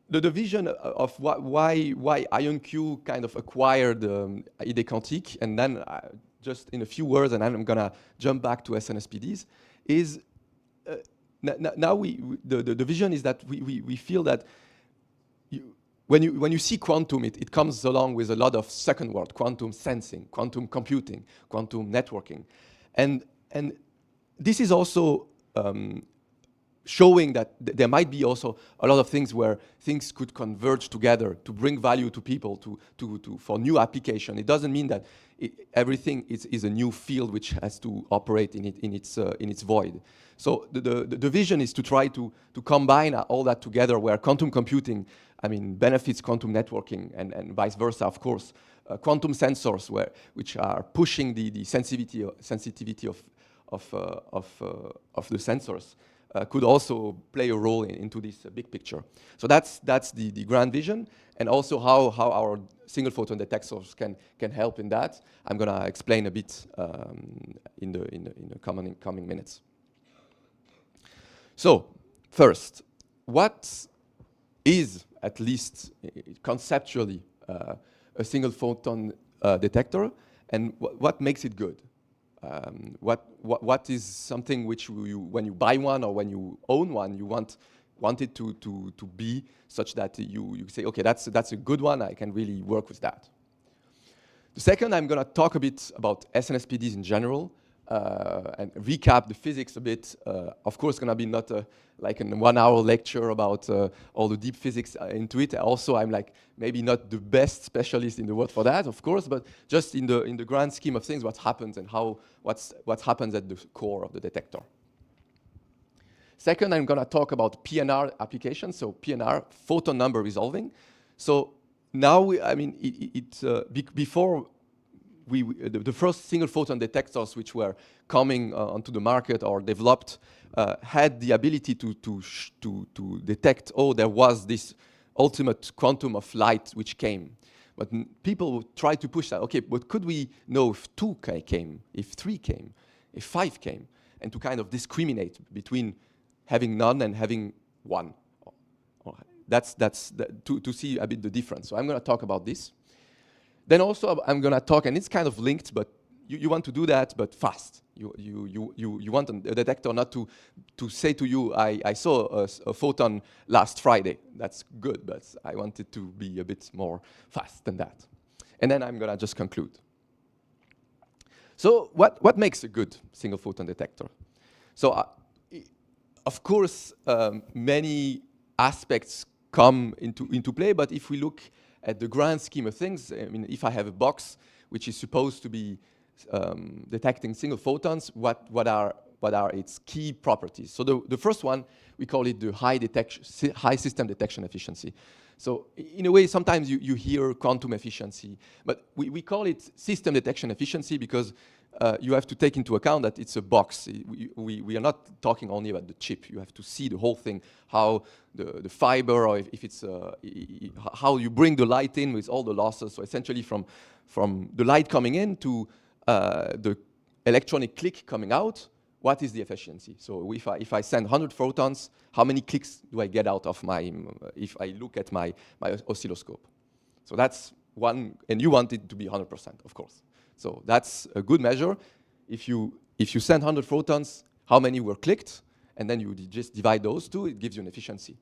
the vision of why IonQ kind of acquired ID Quantique, and then just in a few words, and then I'm gonna jump back to SNSPDs, is now the vision is that we feel that when you see quantum, it comes along with a lot of second word: quantum sensing, quantum computing, quantum networking, and this is also showing that there might be also a lot of things where things could converge together to bring value to people, for new application. It doesn't mean that everything is a new field which has to operate in its void. So the vision is to try to combine all that together, where quantum computing, I mean, benefits quantum networking, and vice versa, of course. Quantum sensors, which are pushing the sensitivity of the sensors, could also play a role into this big picture. So that's the grand vision, and also how our single photon detectors can help in that. I'm gonna explain a bit in the coming minutes. So first, what is, at least conceptually, a single photon detector, and what makes it good? What is something which when you buy one or when you own one, you want it to be such that you say, okay, that's a good one, I can really work with that. The second, I'm gonna talk a bit about SNSPDs in general, and recap the physics a bit. Of course, gonna be not like a 1 hour lecture about all the deep physics into it. Also, I'm like maybe not the best specialist in the world for that, of course, but just in the grand scheme of things, what happens and what happens at the core of the detector. Second, I'm gonna talk about PNR applications. So PNR, photon number resolving. So now, before the first single photon detectors which were coming onto the market or developed had the ability to detect, oh, there was this ultimate quantum of light which came. But people try to push that. Okay, but could we know if 2 came, if 3 came, if 5 came, and to kind of discriminate between having none and having 1? That's to see a bit the difference. So I'm going to talk about this. Then also I'm going to talk, and it's kind of linked, but you want to do that, but fast. You want a detector not to say to you, I saw a photon last Friday. That's good, but I want it to be a bit more fast than that. And then I'm going to just conclude. So what makes a good single photon detector? So of course, many aspects come into play, but if we look at the grand scheme of things, I mean, if I have a box which is supposed to be detecting single photons, what are its key properties? So the first one, we call it the high system detection efficiency. So in a way, sometimes you hear quantum efficiency, but we call it system detection efficiency because you have to take into account that it's a box. We are not talking only about the chip. You have to see the whole thing, how the fiber, or if it's how you bring the light in with all the losses. So essentially from the light coming in to the electronic click coming out, what is the efficiency? So if I send 100 photons, how many clicks do I get out of if I look at my oscilloscope? So that's one, and you want it to be 100%, of course. So that's a good measure. If you send 100 photons, how many were clicked? And then you just divide those two, it gives you an efficiency.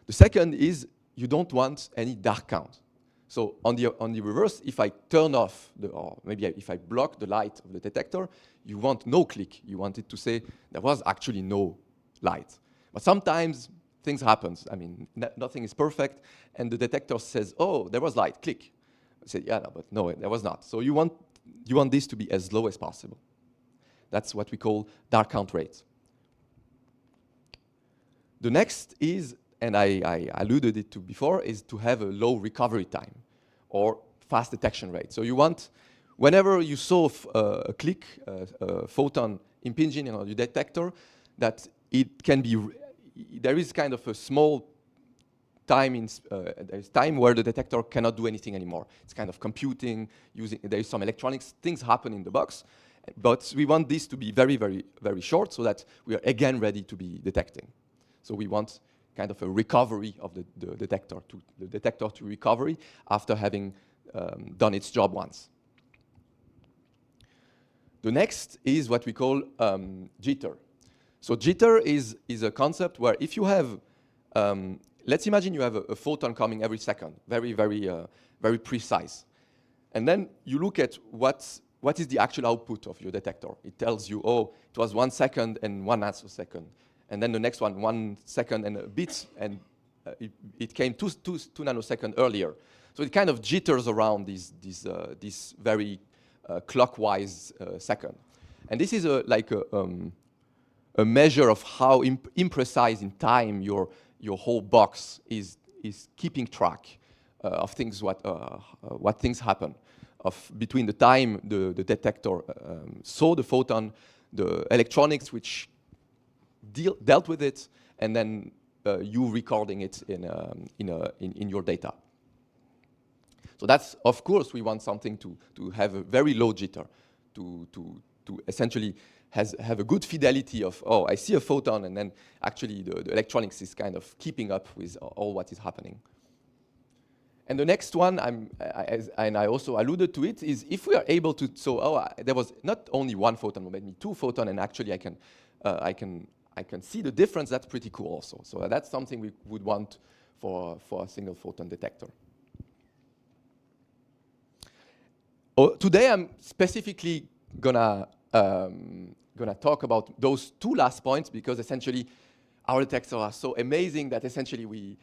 The second is you don't want any dark count. So on the reverse, if I turn off, or maybe if I block the light of the detector, you want no click. You want it to say there was actually no light. But sometimes things happen. I mean, nothing is perfect, and the detector says, oh, there was light, click. I say, yeah, no, but no, there was not. So you want this to be as low as possible. That's what we call dark count rate. The next is, and I alluded it to before, is to have a low recovery time or fast detection rate. So you want, whenever you saw a click, a photon impinging on your detector, that it can be, there is kind of a small time there's time where the detector cannot do anything anymore. It's kind of computing, there is some electronics, things happen in the box, but we want this to be very, very, very short so that we are again ready to be detecting. So we want kind of a recovery of the detector to recovery after having done its job once. The next is what we call jitter. So jitter is a concept where if you have, let's imagine you have a photon coming every second, very, very, very precise. And then you look at what is the actual output of your detector. It tells you, oh, it was 1 second and 1 nanosecond. And then the next one, 1 second and a bit, and it came two nanoseconds earlier. So it kind of jitters around this very clockwise second. And this is like a measure of how imprecise in time your whole box is keeping track of things, what things happen between the time the detector saw the photon, the electronics which dealt with it, and then you recording it in your data. So that's, of course, we want something to have a very low jitter, to essentially have a good fidelity of, oh, I see a photon, and then actually the electronics is kind of keeping up with all what is happening. And the next one, and I also alluded to it, is if we are able to, there was not only one photon, but maybe 2 photons, and actually I can see the difference. That's pretty cool also. So that's something we would want for a single photon detector. Today I'm specifically gonna talk about those 2 last points because essentially our detectors are so amazing that essentially we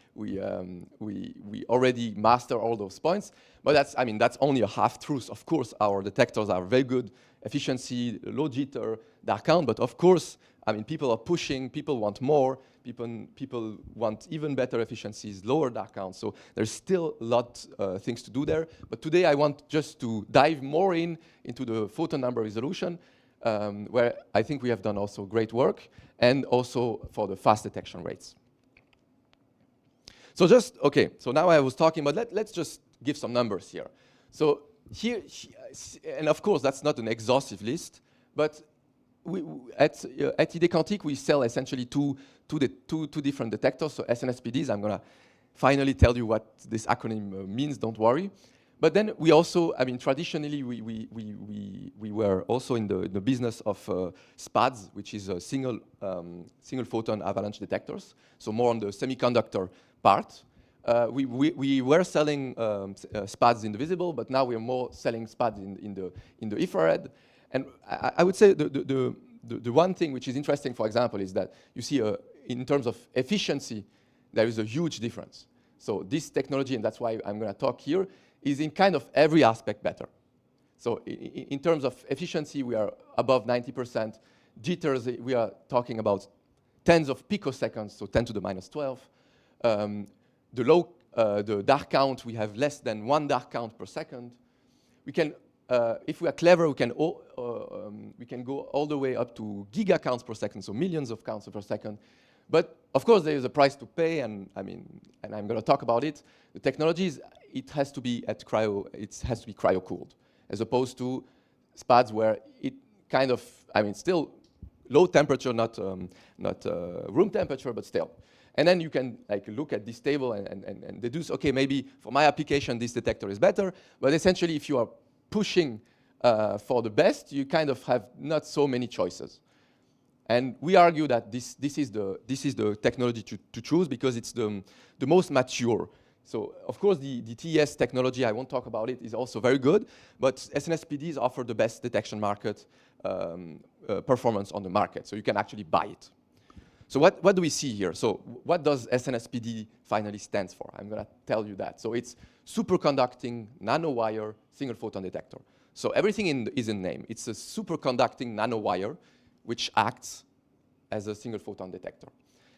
already master all those points. But that's only a half truth. Of course, our detectors are very good efficiency, low jitter, dark count. But of course, people are pushing. People want more. People want even better efficiencies, lower dark count. So there's still a lot things to do there. But today I want just to dive more into the photon number resolution, where I think we have done also great work, and also for the fast detection rates. So so now I was talking, but let's just give some numbers here. So here, and of course that's not an exhaustive list, but at ID Quantique we sell essentially two different detectors, so SNSPDs. I'm gonna finally tell you what this acronym means, don't worry. But then we also, traditionally we were also in the business of SPADs, which is a single photon avalanche detectors. So more on the semiconductor part. We were selling SPADs in the visible, but now we're more selling SPADs in the infrared. And I would say the one thing which is interesting, for example, is that you see in terms of efficiency, there is a huge difference. So this technology, and that's why I'm going to talk here, is in kind of every aspect better. So in terms of efficiency, we are above 90%. Jitters, we are talking about tens of picoseconds, so 10 to the minus 12. The dark count, we have less than 1 dark count per second. We can, if we are clever, we can go all the way up to giga counts per second, so millions of counts per second. But of course, there is a price to pay, and I'm going to talk about it. The technologies, it has to be cryo cooled, as opposed to SPADs where it kind of, still low temperature, not room temperature, but still. And then you can look at this table and deduce, okay, maybe for my application, this detector is better. But essentially, if you are pushing for the best, you kind of have not so many choices. And we argue that this is the technology to choose because it's the most mature. So, of course, the TES technology, I won't talk about it, is also very good. But SNSPDs offer the best detection market performance on the market. So you can actually buy it. So what do we see here? So what does SNSPD finally stands for? I'm going to tell you that. So it's superconducting nanowire single photon detector. So everything is in name. It's a superconducting nanowire which acts as a single photon detector.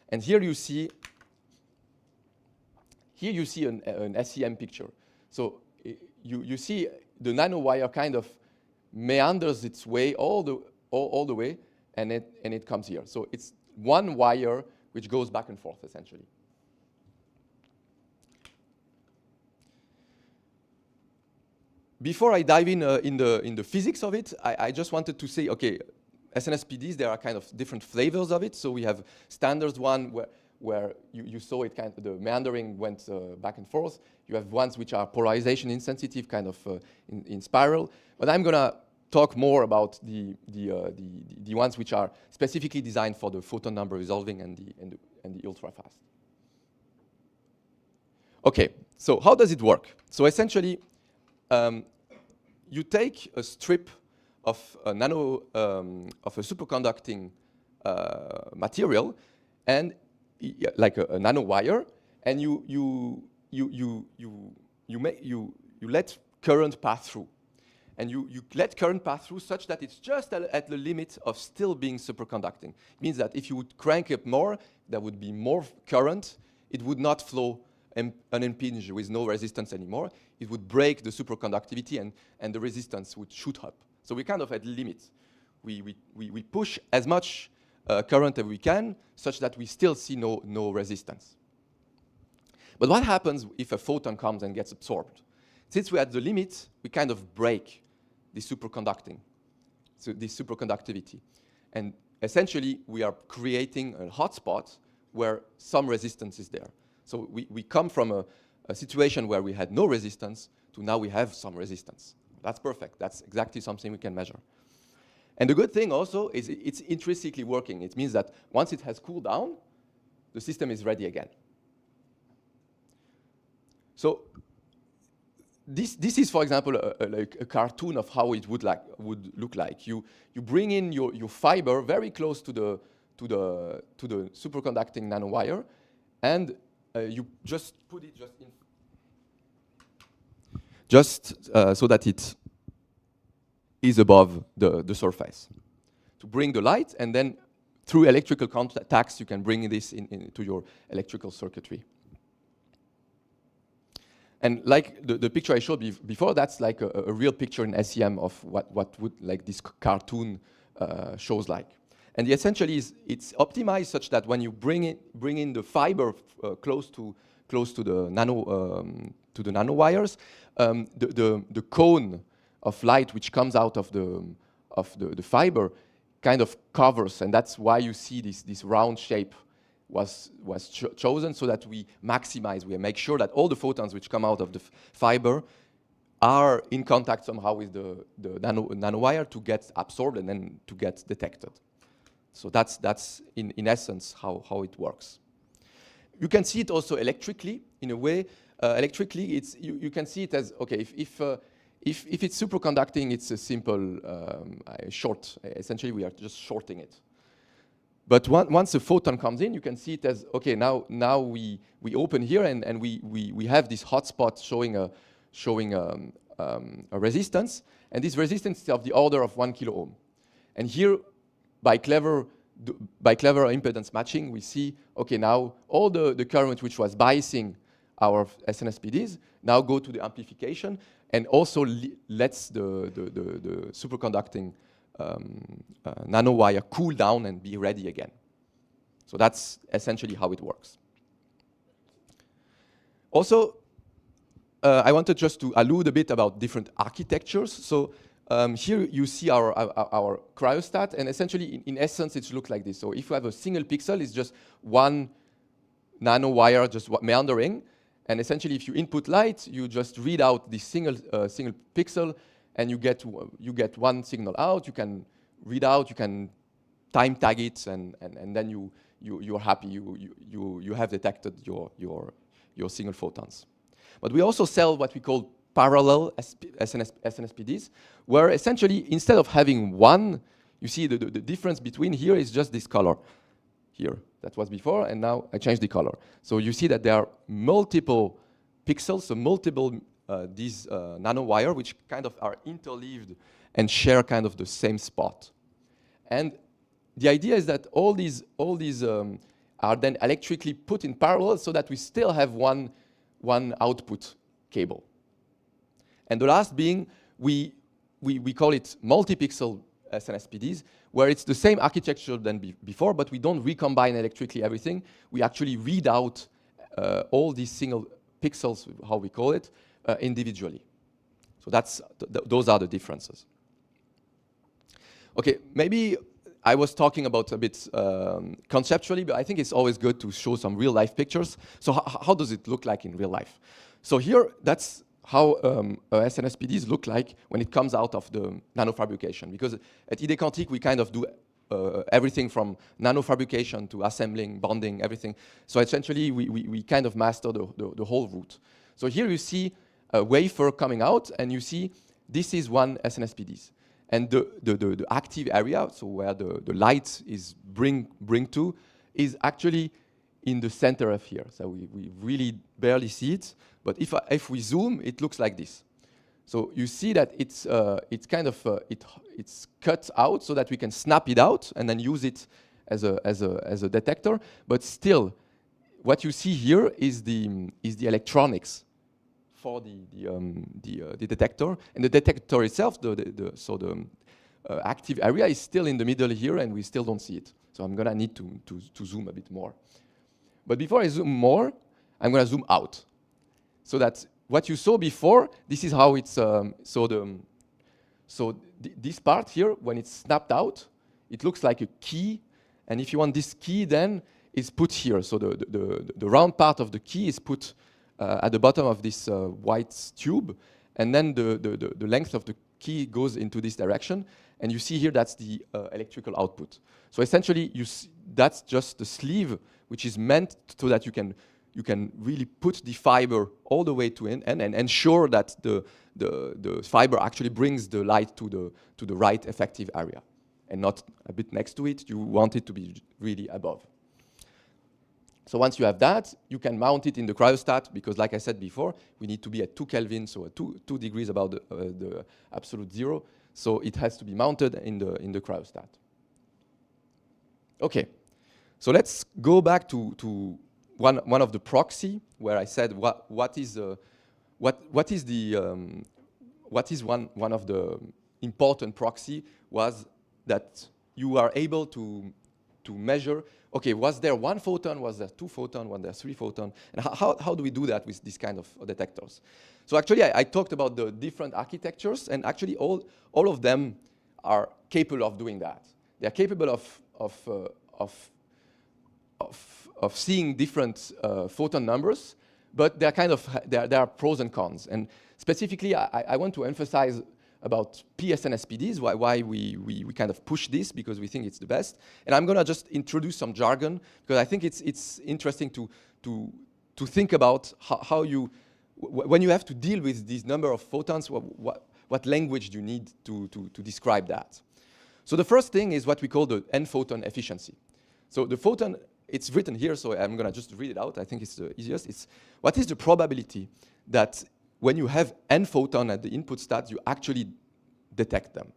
And here you see an SEM picture. So you see the nanowire kind of meanders its way all the way, and it comes here. So it's one wire which goes back and forth, essentially. Before I dive in the physics of it, I just wanted to say, okay, SNSPDs, there are kind of different flavors of it. So we have standards one where you saw it kind of, the meandering went back and forth. You have ones which are polarization insensitive, kind of in spiral. But I'm going to talk more about the ones which are specifically designed for the photon number resolving and the ultra fast. Okay, so how does it work? So essentially, you take a strip of a of a superconducting material, and like a nanowire, and you let current pass through. And you let current pass through such that it's just at the limit of still being superconducting. It means that if you would crank up more, there would be more current. It would not flow unimpinged with no resistance anymore. It would break the superconductivity and the resistance would shoot up. So we're kind of at the limit. We push as much current as we can such that we still see no resistance. But what happens if a photon comes and gets absorbed? Since we're at the limit, we kind of break the superconducting, so the superconductivity. And essentially, we are creating a hotspot where some resistance is there. So we come from a situation where we had no resistance to now we have some resistance. That's perfect. That's exactly something we can measure. And the good thing also is it's intrinsically working. It means that once it has cooled down, the system is ready again. So this is, for example, like a cartoon of how it would look like. You bring in your fiber very close to the superconducting nanowire, and you just put it so that it is above the surface to bring the light, and then through electrical contacts you can bring this into your electrical circuitry. And like the picture I showed before, that's like a real picture in SEM of what would like this cartoon shows like. And essentially it's optimized such that when you bring in the fiber close to the nanowires, the cone of light which comes out of the fiber kind of covers, and that's why you see this round shape was chosen, so that we make sure that all the photons which come out of the fiber are in contact somehow with the nanowire to get absorbed and then to get detected. So that's in essence how it works. You can see it also electrically. in a way, electrically, you can see it as, okay, if it's superconducting, it's a simple short. Essentially, we are just shorting it. But once a photon comes in, you can see it as, okay, now we open here and we have this hotspot showing a resistance, and this resistance is of the order of 1 kilo ohm. And here, by clever impedance matching, we see, okay, now all the current which was biasing our SNSPDs now go to the amplification and also lets the superconducting nanowire cool down and be ready again. So that's essentially how it works. Also, I wanted just to allude a bit about different architectures. So here you see our cryostat, and essentially, in essence, it looks like this. So if you have a single pixel, it's just one nanowire just meandering. And essentially, if you input light, you just read out this single pixel, and you get one signal out. You can read out, you can time tag it, and then you're happy. You have detected your single photons. But we also sell what we call parallel SNSPDs, where essentially, instead of having one, you see the difference between here is just this color here. That was before, and now I changed the color. So you see that there are multiple pixels, so multiple these nanowire, which kind of are interleaved and share kind of the same spot. And the idea is that all these are then electrically put in parallel so that we still have one output cable. And the last being, we call it multi-pixel SNSPDs, where it's the same architecture than before, but we don't recombine electrically everything. We actually read out all these single pixels, how we call it, individually. So those are the differences. Okay, maybe I was talking about a bit conceptually, but I think it's always good to show some real-life pictures. So how does it look like in real life? So here, that's how SNSPDs look like when it comes out of the nanofabrication. Because at ID Quantique, we kind of do everything from nanofabrication to assembling, bonding, everything. So essentially, we kind of master the whole route. So here you see a wafer coming out, and you see this is one SNSPDs. And the active area, so where the light is bring to, is actually in the center of here. So we really barely see it. But if we zoom, it looks like this. So you see that it's kind of it's cut out so that we can snap it out and then use it as a detector. But still, what you see here is the electronics for the detector, and the detector itself, the active area is still in the middle here, and we still don't see it. So I'm gonna need to zoom a bit more. But before I zoom more, I'm gonna zoom out, so that what you saw before, this is how it's this part here, when it's snapped out, it looks like a key, and if you want this key, then it's put here. So the round part of the key is put at the bottom of this white tube, and then the length of the key goes into this direction, and you see here that's the electrical output. So essentially, that's just the sleeve, which is meant so that you can really put the fiber all the way to end and ensure that the fiber actually brings the light to the right effective area, and not a bit next to it. You want it to be really above. So once you have that, you can mount it in the cryostat, because like I said before, we need to be at 2 Kelvin, so at 2 degrees above the absolute zero. So it has to be mounted in the cryostat. Okay, so let's go back to one of the proxy, where I said what is one of the important proxy was that you are able to measure, okay, was there one photon, was there 2 photons, was there 3 photons, and how do we do that with this kind of detectors? So actually, I talked about the different architectures, and actually all of them are capable of doing that. They are capable of seeing different photon numbers, but there are pros and cons. And specifically, I want to emphasize about PSNSPDs, why we kind of push this, because we think it's the best. And I'm gonna just introduce some jargon, because I think it's interesting to to think about how you, when you have to deal with this number of photons, what language do you need to describe that? So the first thing is what we call the n-photon efficiency. So the photon, it's written here, so I'm going to just read it out. I think it's the easiest. It's what is the probability that when you have n photon at the input stat, you actually detect them?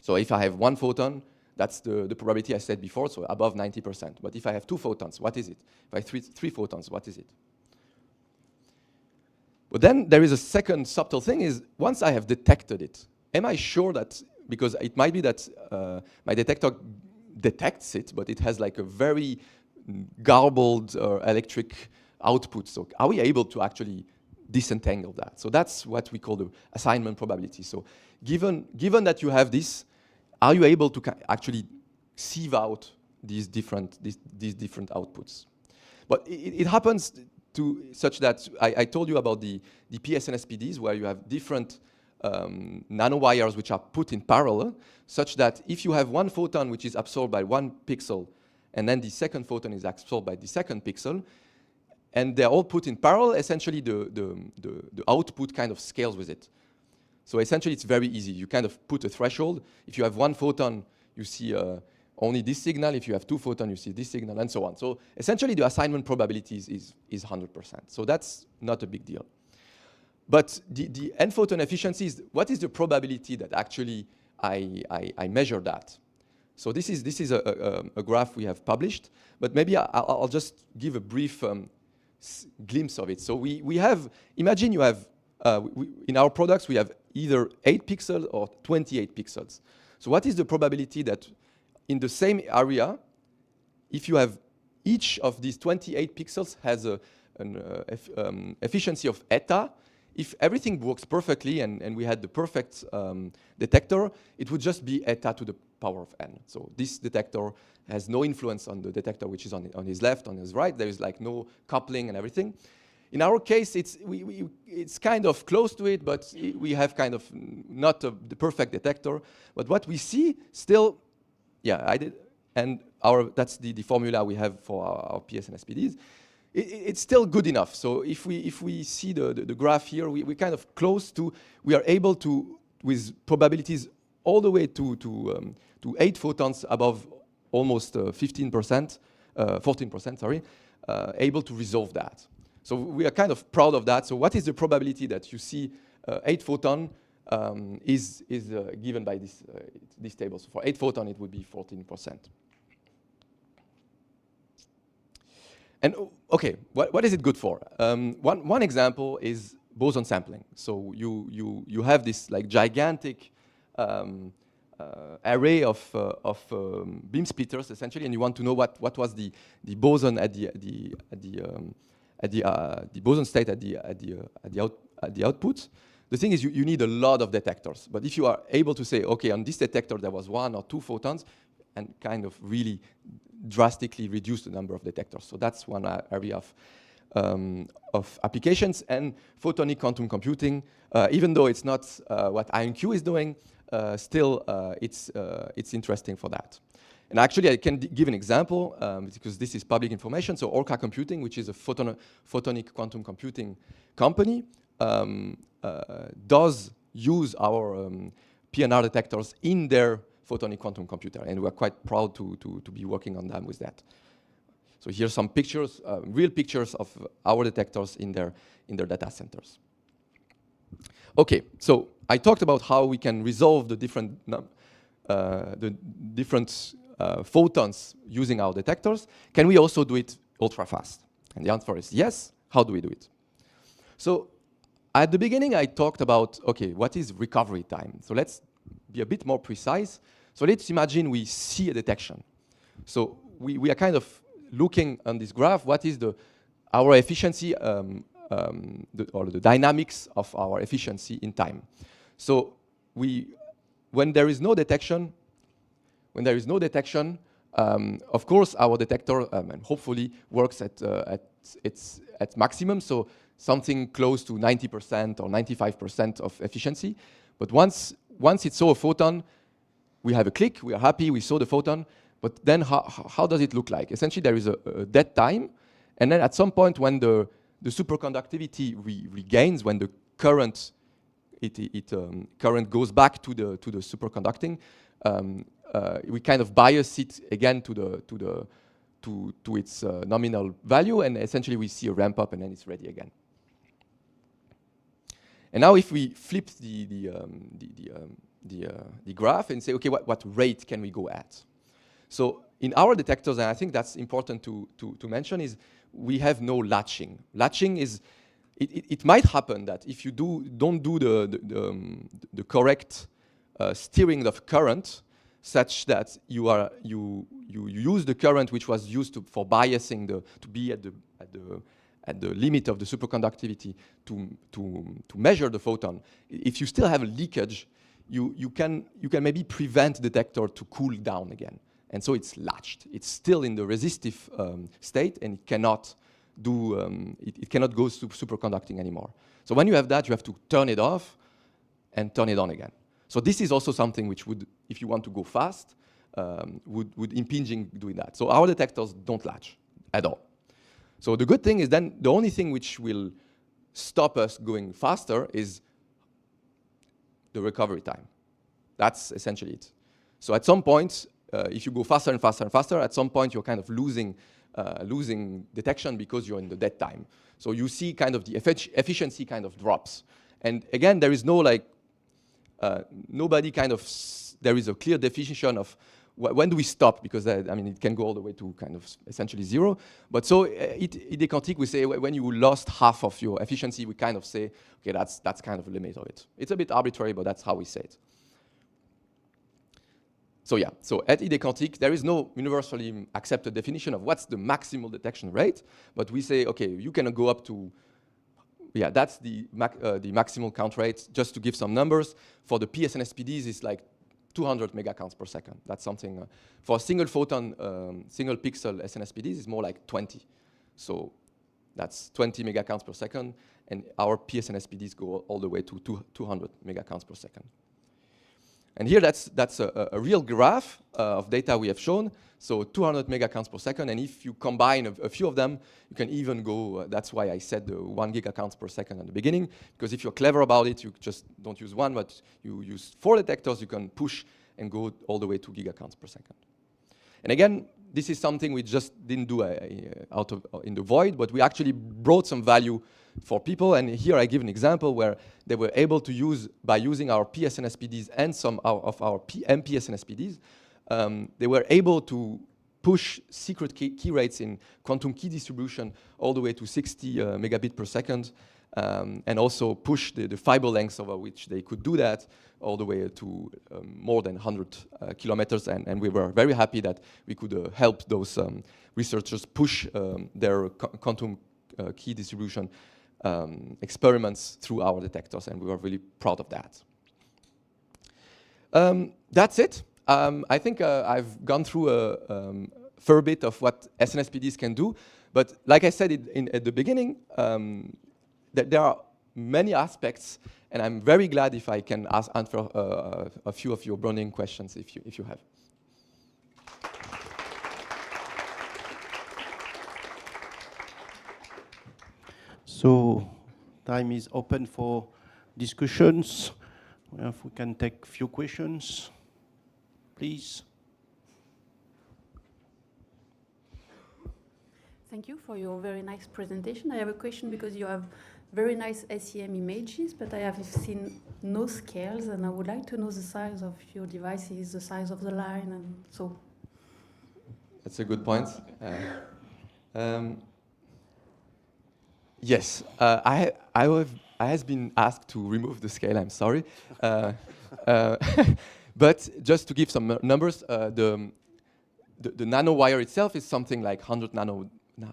So if I have one photon, that's the probability I said before, so above 90%. But if I have two photons, what is it? If I have three photons, what is it? But then there is a second subtle thing is, once I have detected it, am I sure that, because it might be that my detector detects it, but it has like a very garbled electric output. So are we able to actually disentangle that? So that's what we call the assignment probability. So given that you have this, are you able to actually sieve out these different outputs? But it happens to such that I told you about the PSNSPDs, where you have different nanowires which are put in parallel, such that if you have one photon which is absorbed by one pixel, and then the second photon is absorbed by the second pixel, and they're all put in parallel, essentially the output kind of scales with it. So essentially it's very easy. You kind of put a threshold. If you have one photon, you see only this signal. If you have two photons, you see this signal, and so on. So essentially the assignment probability is 100%. So that's not a big deal. But the n-photon efficiency is, what is the probability that actually I measure that? So this is a graph we have published, but maybe I'll just give a brief glimpse of it. So we have, imagine you have, in our products we have either 8 pixels or 28 pixels. So what is the probability that in the same area, if you have each of these 28 pixels has an efficiency of eta, if everything works perfectly and we had the perfect detector, it would just be eta to the power of n. So this detector has no influence on the detector which is on his left, on his right. There is like no coupling and everything. In our case, it's kind of close to it, but we have kind of not the perfect detector. But what we see still, yeah, I did, and that's the formula we have for our PSNSPDs. It's still good enough. So if we see the graph here, we kind of close to, we are able to, with probabilities all the way to 8 photons above almost 15%, 14%, sorry, able to resolve that. So we are kind of proud of that. So what is the probability that you see 8 photon is given by this table? So for 8 photon, it would be 14%. And okay, what is it good for? One example is boson sampling. So you have this like gigantic array of beam splitters essentially, and you want to know what was the boson at the boson state at the output. The thing is, you need a lot of detectors. But if you are able to say, okay, on this detector there was 1 or 2 photons, and kind of really drastically reduce the number of detectors. So that's one area of applications. And photonic quantum computing, even though it's not what IonQ is doing, still it's interesting for that. And actually, I can give an example, because this is public information. So Orca Computing, which is a photonic quantum computing company, does use our PNR detectors in their photonic quantum computer, and we're quite proud to be working on them with that. So here's some pictures, real pictures of our detectors in their data centers. Okay, so I talked about how we can resolve the different photons using our detectors. Can we also do it ultra fast? And the answer is yes. How do we do it? So at the beginning, I talked about, okay, what is recovery time? So let's be a bit more precise. So let's imagine we see a detection. So we are kind of looking on this graph, what is our efficiency, or the dynamics of our efficiency in time. So when there is no detection, of course our detector and hopefully works at maximum, so something close to 90% or 95% of efficiency. But once it saw a photon, we have a click, we are happy, we saw the photon, but then how does it look like? Essentially, there is a dead time, And then at some point when the superconductivity regains, when the current current goes back to the superconducting, we kind of bias it again to its nominal value, and essentially we see a ramp up, and then it's ready again. And now if we flip the graph and say, okay, what rate can we go at? So in our detectors, and I think that's important to mention, is we have no latching. Latching is, it might happen that if you don't do the correct steering of current, such that you use the current which was used for biasing to be at the limit of the superconductivity to measure the photon. If you still have a leakage, you can maybe prevent the detector to cool down again. And so it's latched. It's still in the resistive state, and it cannot do it cannot go superconducting anymore. So when you have that, you have to turn it off and turn it on again. So this is also something which would, if you want to go fast, would impinging doing that. So our detectors don't latch at all. So the good thing is then the only thing which will stop us going faster is the recovery time. That's essentially it. So at some point, if you go faster and faster and faster, at some point you're kind of losing detection because you're in the dead time. So you see kind of the efficiency kind of drops. And again, there is no like, nobody kind of, there is a clear definition of when do we stop, because I mean, it can go all the way to kind of essentially zero. But so idée quantique, we say when you lost half of your efficiency, we kind of say, okay, that's kind of a limit of it. It's a bit arbitrary, but that's how we say it. So yeah, so at idée quantique, there is no universally accepted definition of what's the maximal detection rate, but we say, okay, you can go up to, yeah, that's the maximal count rate. Just to give some numbers, for the PSNSPDs, it's like 200 megacounts per second. That's something, for a single photon, single pixel SNSPDs, is more like 20. So that's 20 megacounts per second, and our PSNSPDs go all the way to 200 megacounts per second. And here, that's a real graph of data we have shown. So 200 megacounts per second, and if you combine a few of them, you can even go, that's why I said the 1 gigacounts per second at the beginning, because if you're clever about it, you just don't use one, but you use 4 detectors, you can push and go all the way to gigacounts per second. And again, this is something we just didn't do in the void, but we actually brought some value for people. And here I give an example where they were able to use, by using our PSNSPDs and some of our MPSNSPDs, they were able to push secret key rates in quantum key distribution all the way to 60 megabit per second, and also push the fiber lengths over which they could do that all the way to more than 100 kilometers. And we were very happy that we could help those researchers push their quantum key distribution experiments through our detectors, and we were really proud of that. That's it. I think I've gone through a fair bit of what SNSPDs can do, but like I said at the beginning, that there are many aspects, and I'm very glad if I can answer a few of your burning questions if you have. So time is open for discussions. If we can take a few questions, please. Thank you for your very nice presentation. I have a question because you have very nice SEM images, but I have seen no scales, and I would like to know the size of your devices, the size of the line, and so. That's a good point. Yes, I has been asked to remove the scale. I'm sorry, but just to give some numbers, the nanowire itself is something like 100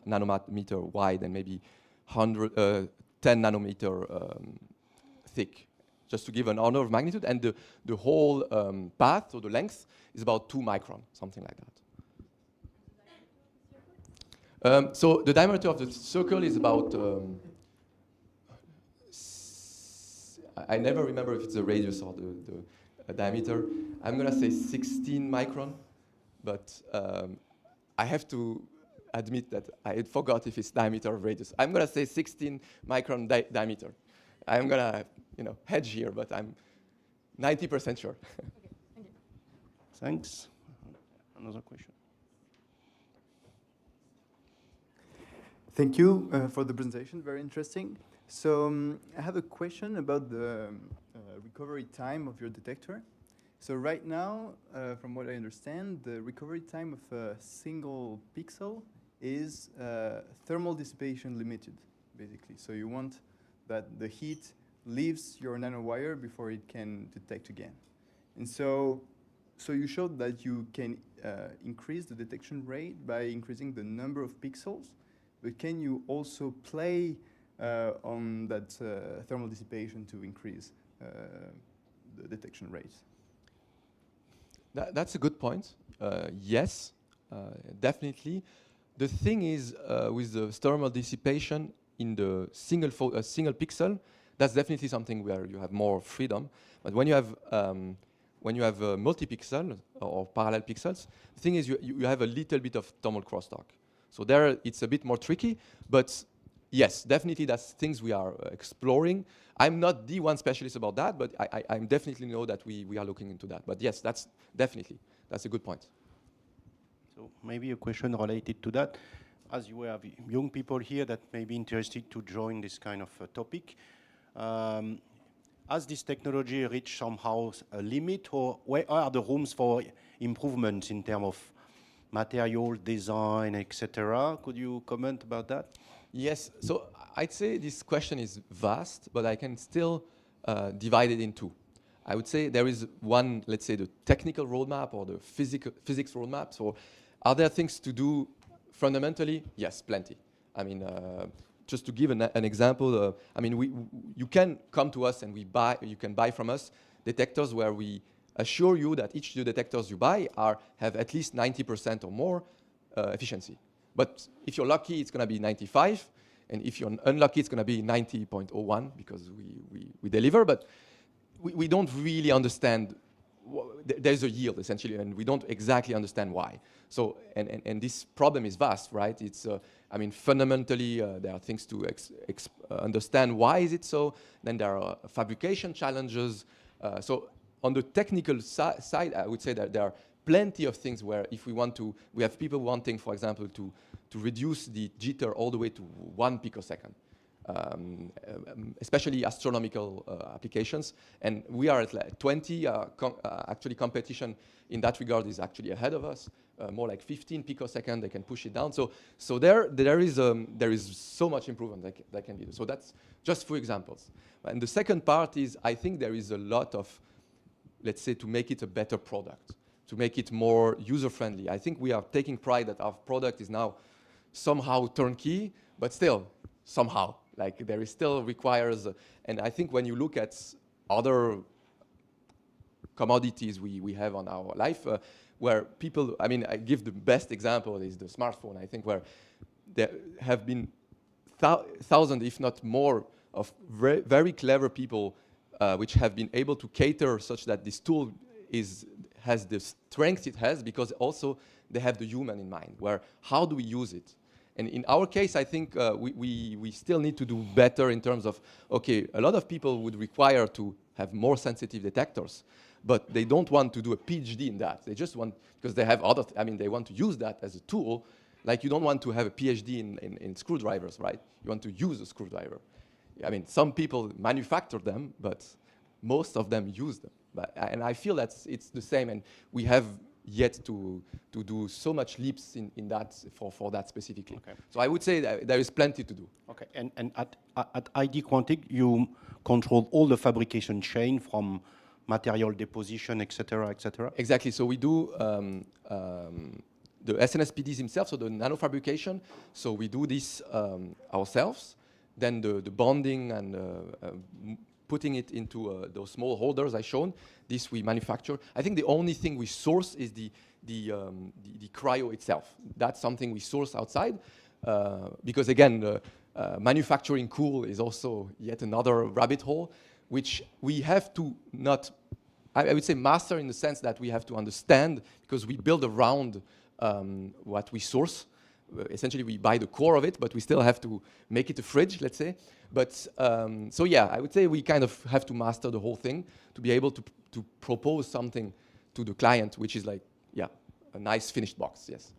nanometer wide and maybe 10 nanometer thick, just to give an order of magnitude. And the whole path, or the length, is about 2 micron, something like that. So the diameter of the circle is about, I never remember if it's the radius or the diameter. I'm going to say 16 micron, but I have to admit that I forgot if it's diameter or radius. I'm going to say 16 micron diameter. I'm going to hedge here, but I'm 90% sure. Okay, thank you. Thanks. Another question. Thank you for the presentation, very interesting. So I have a question about the recovery time of your detector. So right now, from what I understand, the recovery time of a single pixel is thermal dissipation limited, basically. So you want that the heat leaves your nanowire before it can detect again. And so you showed that you can increase the detection rate by increasing the number of pixels, but can you also play on that thermal dissipation to increase the detection rate? That's a good point. Yes, definitely. The thing is, with the thermal dissipation in the single pixel, that's definitely something where you have more freedom. But when you have multi-pixel or parallel pixels, the thing is you have a little bit of thermal crosstalk. So there it's a bit more tricky, but yes, definitely that's things we are exploring. I'm not the one specialist about that, but I definitely know that we are looking into that. But yes, that's a good point. So maybe a question related to that. As you have young people here that may be interested to join this kind of topic, has this technology reached somehow a limit, or where are the rooms for improvements in terms of material design, etc.? Could you comment about that? Yes, so I'd say this question is vast, but I can still divide it in two. I would say there is one, let's say, the technical roadmap or the physics roadmap. So are there things to do fundamentally? Yes, plenty. I mean, just to give an example, I mean, you can come to us and you can buy from us detectors where we assure you that each of the detectors you buy have at least 90% or more efficiency. But if you're lucky, it's going to be 95. And if you're unlucky, it's going to be 90.01 because we deliver. But we don't really understand. There's a yield, essentially, and we don't exactly understand why. So, and this problem is vast, right? It's, I mean, fundamentally, there are things to understand why is it so. Then there are fabrication challenges. So on the technical side, I would say that there are plenty of things where if we have people wanting, for example, to reduce the jitter all the way to 1 picosecond, especially astronomical applications. And we are at like 20, actually competition in that regard is actually ahead of us, more like 15 picosecond, they can push it down. So there is so much improvement that can be done. So that's just 2 examples. And the second part is, I think there is a lot of, let's say, to make it a better product, to make it more user-friendly. I think we are taking pride that our product is now somehow turnkey, but still somehow, like there is still requires, and I think when you look at other commodities we have on our life, where people, I mean, I give the best example is the smartphone, I think, where there have been thousands, if not more, of very clever people which have been able to cater such that this tool has the strength it has, because also they have the human in mind, where how do we use it? And in our case, I think we still need to do better in terms of, okay, a lot of people would require to have more sensitive detectors, but they don't want to do a PhD in that. They just want, because they have other, I mean, they want to use that as a tool. Like you don't want to have a PhD in screwdrivers, right? You want to use a screwdriver. I mean, some people manufacture them, but most of them use them. And I feel that it's the same, and we have yet to do so much leaps in that for that specifically. Okay. So I would say that there is plenty to do. Okay, and at ID Quantic, you control all the fabrication chain from material deposition, et cetera, et cetera? Exactly. So we do the SNSPDs himself, so the nanofabrication. So we do this ourselves. Then the bonding and putting it into those small holders I shown, this we manufacture. I think the only thing we source is the cryo itself. That's something we source outside, because again, manufacturing cool is also yet another rabbit hole, which we have to not, I would say master in the sense that we have to understand, because we build around what we source. essentially we buy the core of it, but we still have to make it a fridge, let's say. But so yeah, I would say we kind of have to master the whole thing to be able to propose something to the client, which is like, yeah, a nice finished box, yes.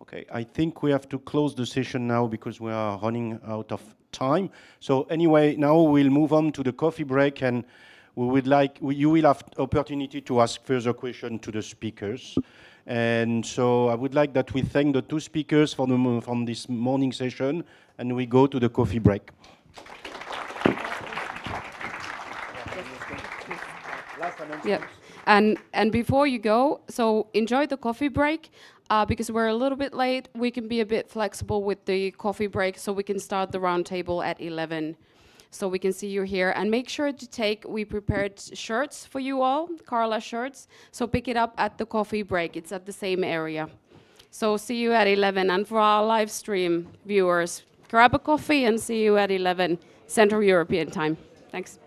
Okay, I think we have to close the session now because we are running out of time. So anyway, now we'll move on to the coffee break, and you will have opportunity to ask further questions to the speakers. And so I would like that we thank the two speakers from this morning session, and we go to the coffee break. Yeah, and before you go, so enjoy the coffee break. Because we're a little bit late, we can be a bit flexible with the coffee break, so we can start the round table at 11. So we can see you here. And make sure to we prepared shirts for you all, Carla shirts. So pick it up at the coffee break. It's at the same area. So see you at 11. And for our live stream viewers, grab a coffee and see you at 11 Central European time. Thanks.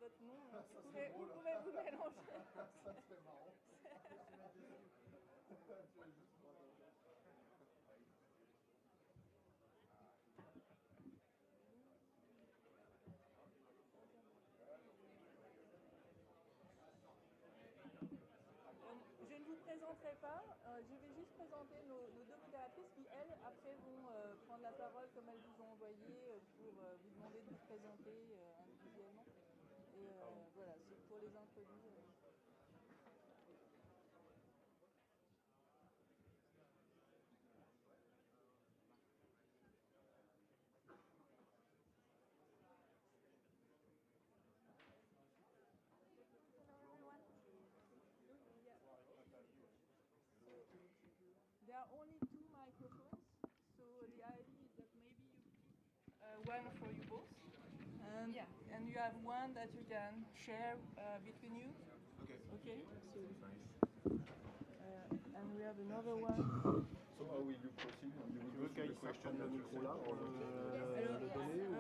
votre nom. Vous pouvez vous mélanger. Je ne vous présenterai pas, je vais juste présenter nos deux modératrices qui, elles, après vont prendre la parole comme elles vous ont envoyé pour vous demander de vous présenter individuellement. Et voilà, c'est pour les introduire. There are only two microphones, so the idea is that maybe you pick one for you both, and you have one that you can share between you. Okay. Okay. So and we have another one. So how will you proceed? You will go through the question le micro là pour le donner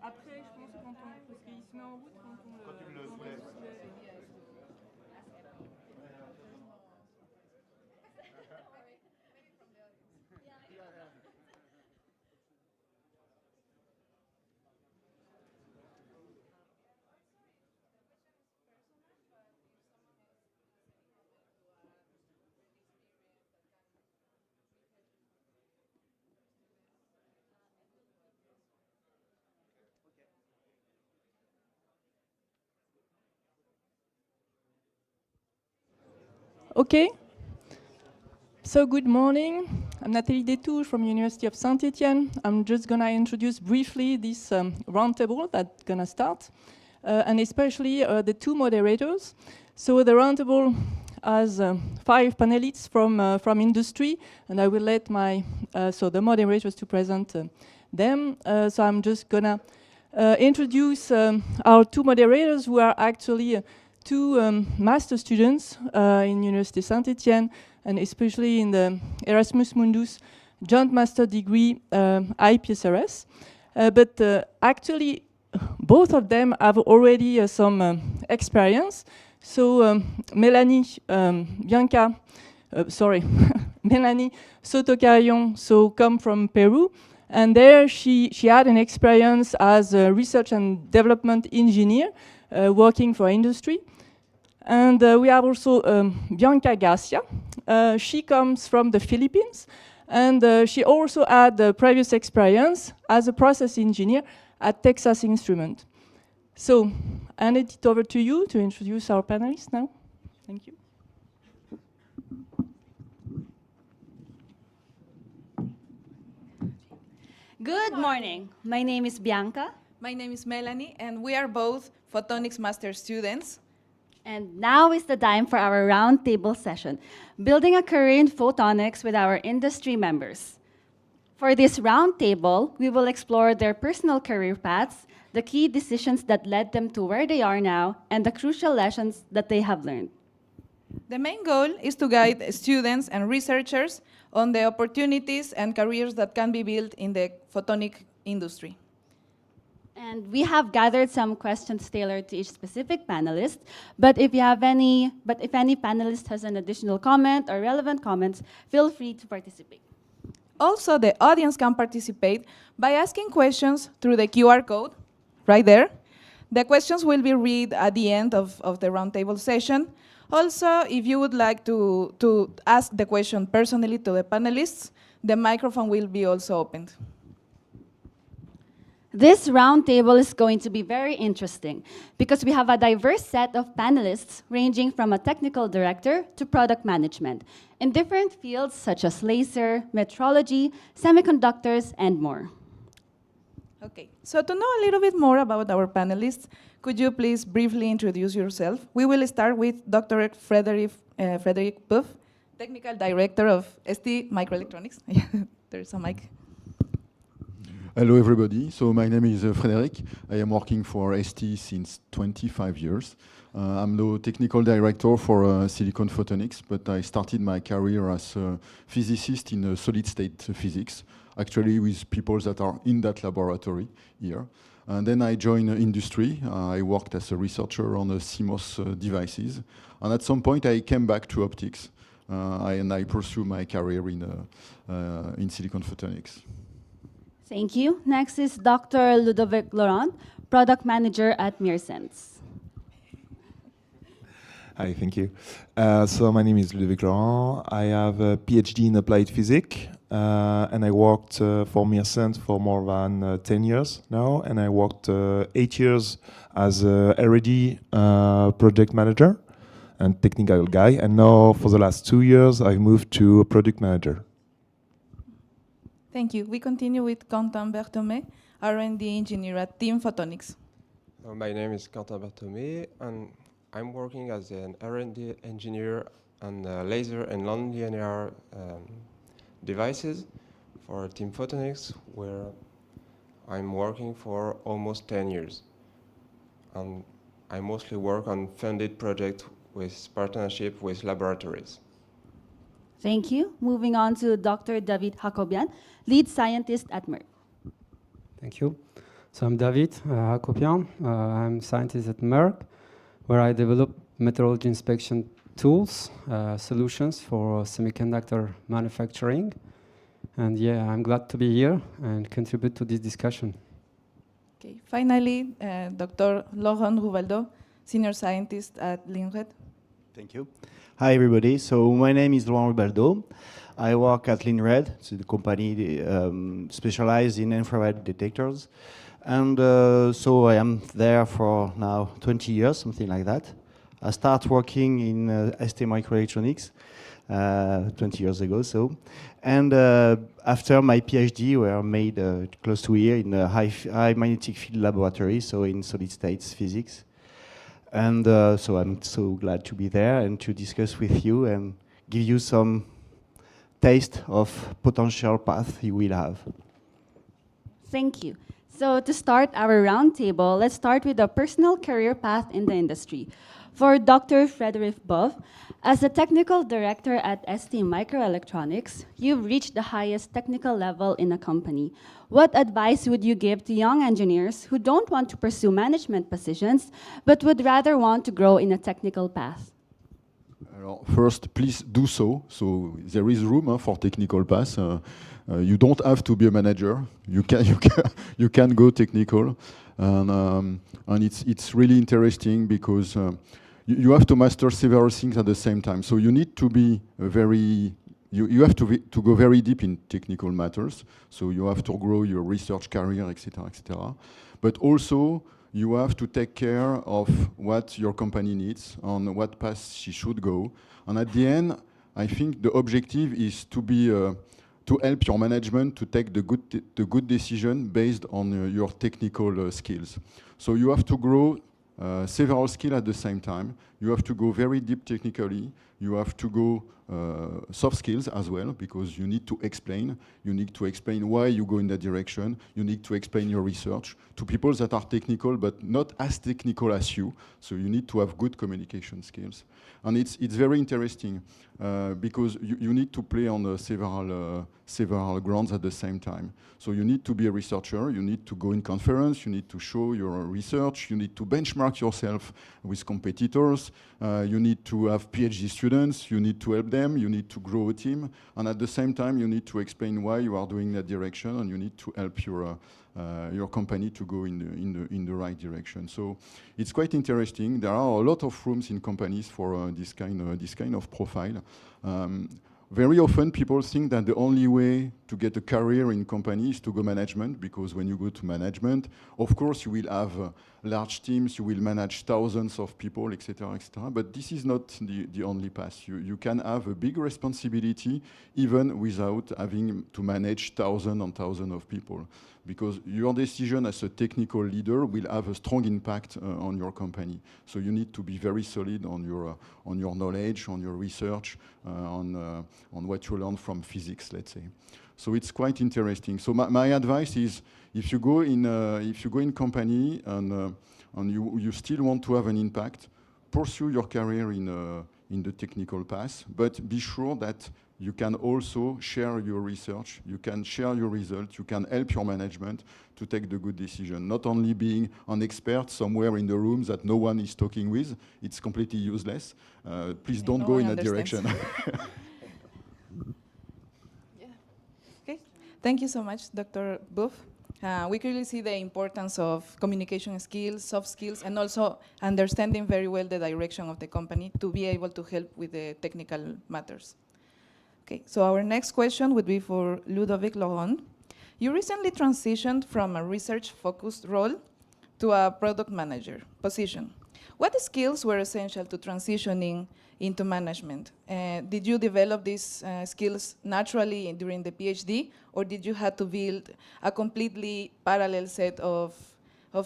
Après, je pense quand on, parce qu'il se met en route quand on quand tu le soulèves. Okay. So good morning. I'm Nathalie Détouche from University of Saint-Étienne. I'm just going to introduce briefly this roundtable that's going to start, and especially the two moderators. So the roundtable has 5 panelists from industry, and I will let the moderators to present them. So I'm just going to introduce our two moderators who are actually two master students in University Saint-Étienne, and especially in the Erasmus Mundus joint master degree IPSRS. But actually, both of them have already some experience. So Melanie Sotocarrion, come from Peru, and there she had an experience as a research and development engineer working for industry. And we have also Bianca Garcia. She comes from the Philippines, and she also had previous experience as a process engineer at Texas Instruments. So, I hand it over to you to introduce our panelists now. Thank you. Good morning. My name is Bianca. My name is Melanie, and we are both Photonics master students. And now is the time for our roundtable session, building a career in photonics with our industry members. For this roundtable, we will explore their personal career paths, the key decisions that led them to where they are now, and the crucial lessons that they have learned. The main goal is to guide students and researchers on the opportunities and careers that can be built in the photonic industry. And we have gathered some questions tailored to each specific panelist. But if any panelist has an additional comment or relevant comments, feel free to participate. Also, the audience can participate by asking questions through the QR code right there. The questions will be read at the end of the roundtable session. Also, if you would like to ask the question personally to the panelists, the microphone will be also opened. This roundtable is going to be very interesting because we have a diverse set of panelists ranging from a technical director to product management in different fields such as laser, metrology, semiconductors, and more. Okay, so to know a little bit more about our panelists, could you please briefly introduce yourself? We will start with Dr. Frederick Puff, Technical Director of ST Microelectronics. There's a mic. Hello everybody, so my name is Frederick. I am working for ST since 25 years. I'm the technical director for Silicon Photonics, but I started my career as a physicist in solid-state physics. actually with people that are in that laboratory here. And then I joined industry. I worked as a researcher on CMOS devices. And at some point, I came back to optics. And I pursued my career in silicon photonics. Thank you. Next is Dr. Ludovic Laurent, Product Manager at Mearsense. Hi, thank you. So my name is Ludovic Laurent. I have a PhD in applied physics, and I worked for Mearsense for more than 10 years now, and I worked 8 years as a R&D project manager and technical guy, and now for the last 2 years I've moved to a product manager. Thank you. We continue with Quentin Berthomé, R&D engineer at Team Photonics. My name is Quentin Berthomé, and I'm working as an R&D engineer on laser and nonlinear devices for Team Photonics, where I'm working for almost 10 years. And I mostly work on funded projects with partnership with laboratories. Thank you. Moving on to Dr. David Hakobian, lead scientist at Merck. Thank you. So I'm David Hakobian. I'm scientist at Merck, where I develop metrology inspection tools, solutions for semiconductor manufacturing. And yeah, I'm glad to be here and contribute to this discussion. Okay. Finally, Dr. Laurent Rouvaldo, senior scientist at Linred. Thank you. Hi, everybody. So my name is Laurent Rouvaldo. I work at Linred. It's the company specialized in infrared detectors. And so I am there for now 20 years, something like that. I started working in ST Microelectronics 20 years ago. And after my PhD, were made close to here in a high magnetic field laboratory, so in solid states physics. And so I'm so glad to be there and to discuss with you and give you some taste of potential path you will have. Thank you. So to start our roundtable, let's start with a personal career path in the industry. For Dr. Frederic Bove, as a technical director at ST Microelectronics, you've reached the highest technical level in a company. What advice would you give to young engineers who don't want to pursue management positions, but would rather want to grow in a technical path? First, please do so. So there is room for technical paths. You don't have to be a manager. You can go technical, and it's really interesting because you have to master several things at the same time. So you need to be you have to go very deep in technical matters. So you have to grow your research career, etc., etc. But also you have to take care of what your company needs, on what path she should go. And at the end, I think the objective is to be to help your management to take the good decision based on your technical skills. So you have to grow several skills at the same time. You have to go very deep technically. You have to go soft skills as well, because you need to explain. You need to explain why you go in that direction. You need to explain your research to people that are technical, but not as technical as you. So you need to have good communication skills. And it's very interesting because you need to play on several grounds at the same time. So you need to be a researcher. You need to go in conference. You need to show your research. You need to benchmark yourself with competitors. You need to have PhD students. You need to help them. You need to grow a team. And at the same time, you need to explain why you are doing that direction, and you need to help your company to go in the right direction. So it's quite interesting. There are a lot of rooms in companies for this kind of profile. Very often people think that the only way to get a career in company is to go management, because when you go to management, of course you will have large teams, you will manage thousands of people, etc., etc. But this is not the only path. You can have a big responsibility even without having to manage thousands and thousands of people, because your decision as a technical leader will have a strong impact on your company. So you need to be very solid on your knowledge, on your research, on what you learn from physics, let's say. So it's quite interesting. So my advice is, if you go in company and you still want to have an impact, pursue your career in the technical path, but be sure that you can also share your research, you can share your results, you can help your management to take the good decision. Not only being an expert somewhere in the room that no one is talking with, it's completely useless. Please don't go in that direction. Okay, thank you so much, Dr. Buff. We clearly see the importance of communication skills, soft skills, and also understanding very well the direction of the company to be able to help with the technical matters. Okay, so our next question would be for Ludovic Laurent. You recently transitioned from a research-focused role to a product manager position. What skills were essential to transitioning into management? Did you develop these skills naturally during the PhD, or did you have to build a completely parallel set of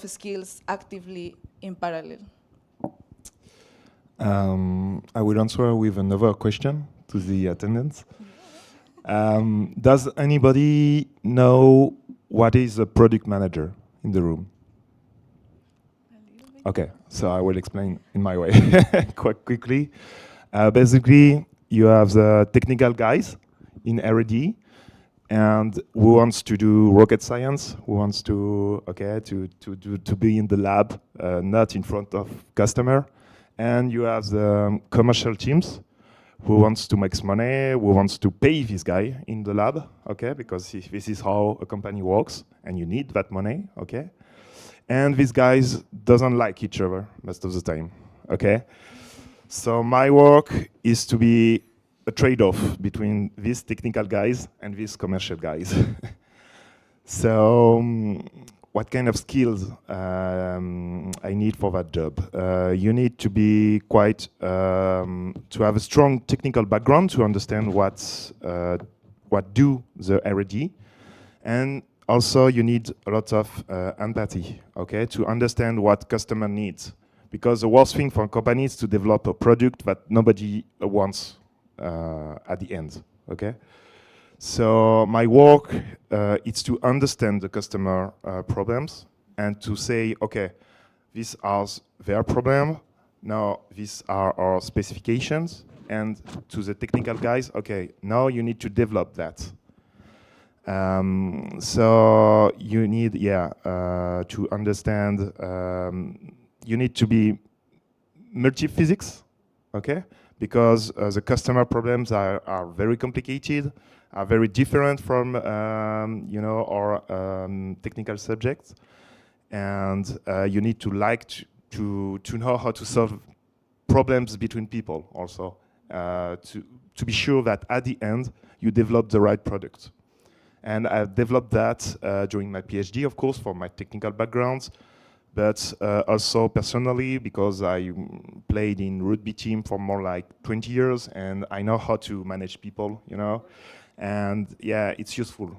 skills actively in parallel? I will answer with another question to the attendants. Does anybody know what is a product manager in the room? Okay, so I will explain in my way quite quickly. Basically, you have the technical guys in R&D, and who wants to do rocket science, who wants to be in the lab, not in front of customer. And you have the commercial teams who wants to make money, who wants to pay this guy in the lab, okay, because this is how a company works, and you need that money, okay. And these guys doesn't like each other most of the time, okay? So my work is to be a trade-off between these technical guys and these commercial guys. So what kind of skills I need for that job? You need to be quite, to have a strong technical background to understand what do the R&D, and also you need a lot of empathy, okay, to understand what customer needs. Because the worst thing for a company is to develop a product that nobody wants at the end, okay? So my work is to understand the customer problems and to say, okay, these are their problem, now these are our specifications, and to the technical guys, okay, now you need to develop that. So you need, to understand, you need to be multi-physics, okay? Because the customer problems are very complicated, are very different from, our technical subjects. And you need to to know how to solve problems between people also, to be sure that at the end, you develop the right product. And I've developed that during my PhD, of course, for my technical backgrounds, but also personally, because I played in rugby team for more like 20 years, and I know how to manage people, and yeah, it's useful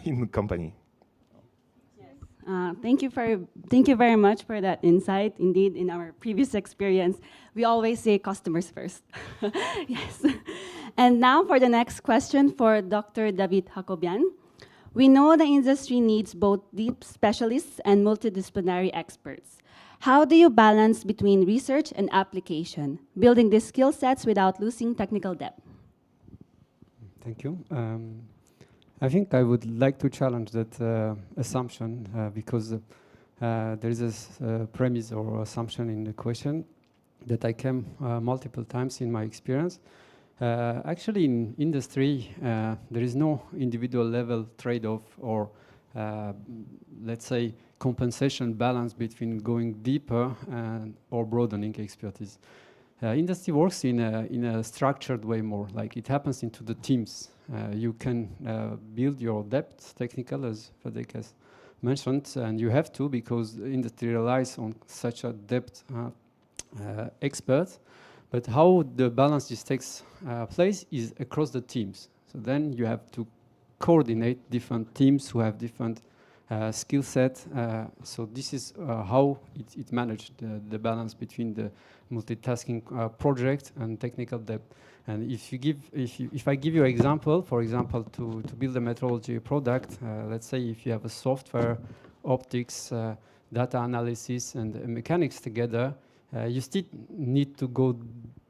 in the company. Thank you very much for that insight. Indeed, in our previous experience, we always say customers first. Yes. And now for the next question for Dr. David Hakobian. We know the industry needs both deep specialists and multidisciplinary experts. How do you balance between research and application, building these skill sets without losing technical depth? Thank you. I think I would like to challenge that assumption because there is a premise or assumption in the question that I came multiple times in my experience. Actually, in industry, there is no individual level trade-off or, let's say, compensation balance between going deeper or broadening expertise. Industry works in a structured way more, like it happens into the teams. You can build your depth, technical, as Frederic has mentioned, and you have to because industry relies on such a depth expert. But how the balance just takes place is across the teams. So then you have to coordinate different teams who have different skill set. So this is how it managed the balance between the multitasking project and technical depth. And if I give you an example, for example, to build a metrology product, let's say if you have a software, optics, data analysis, and mechanics together, You still need to go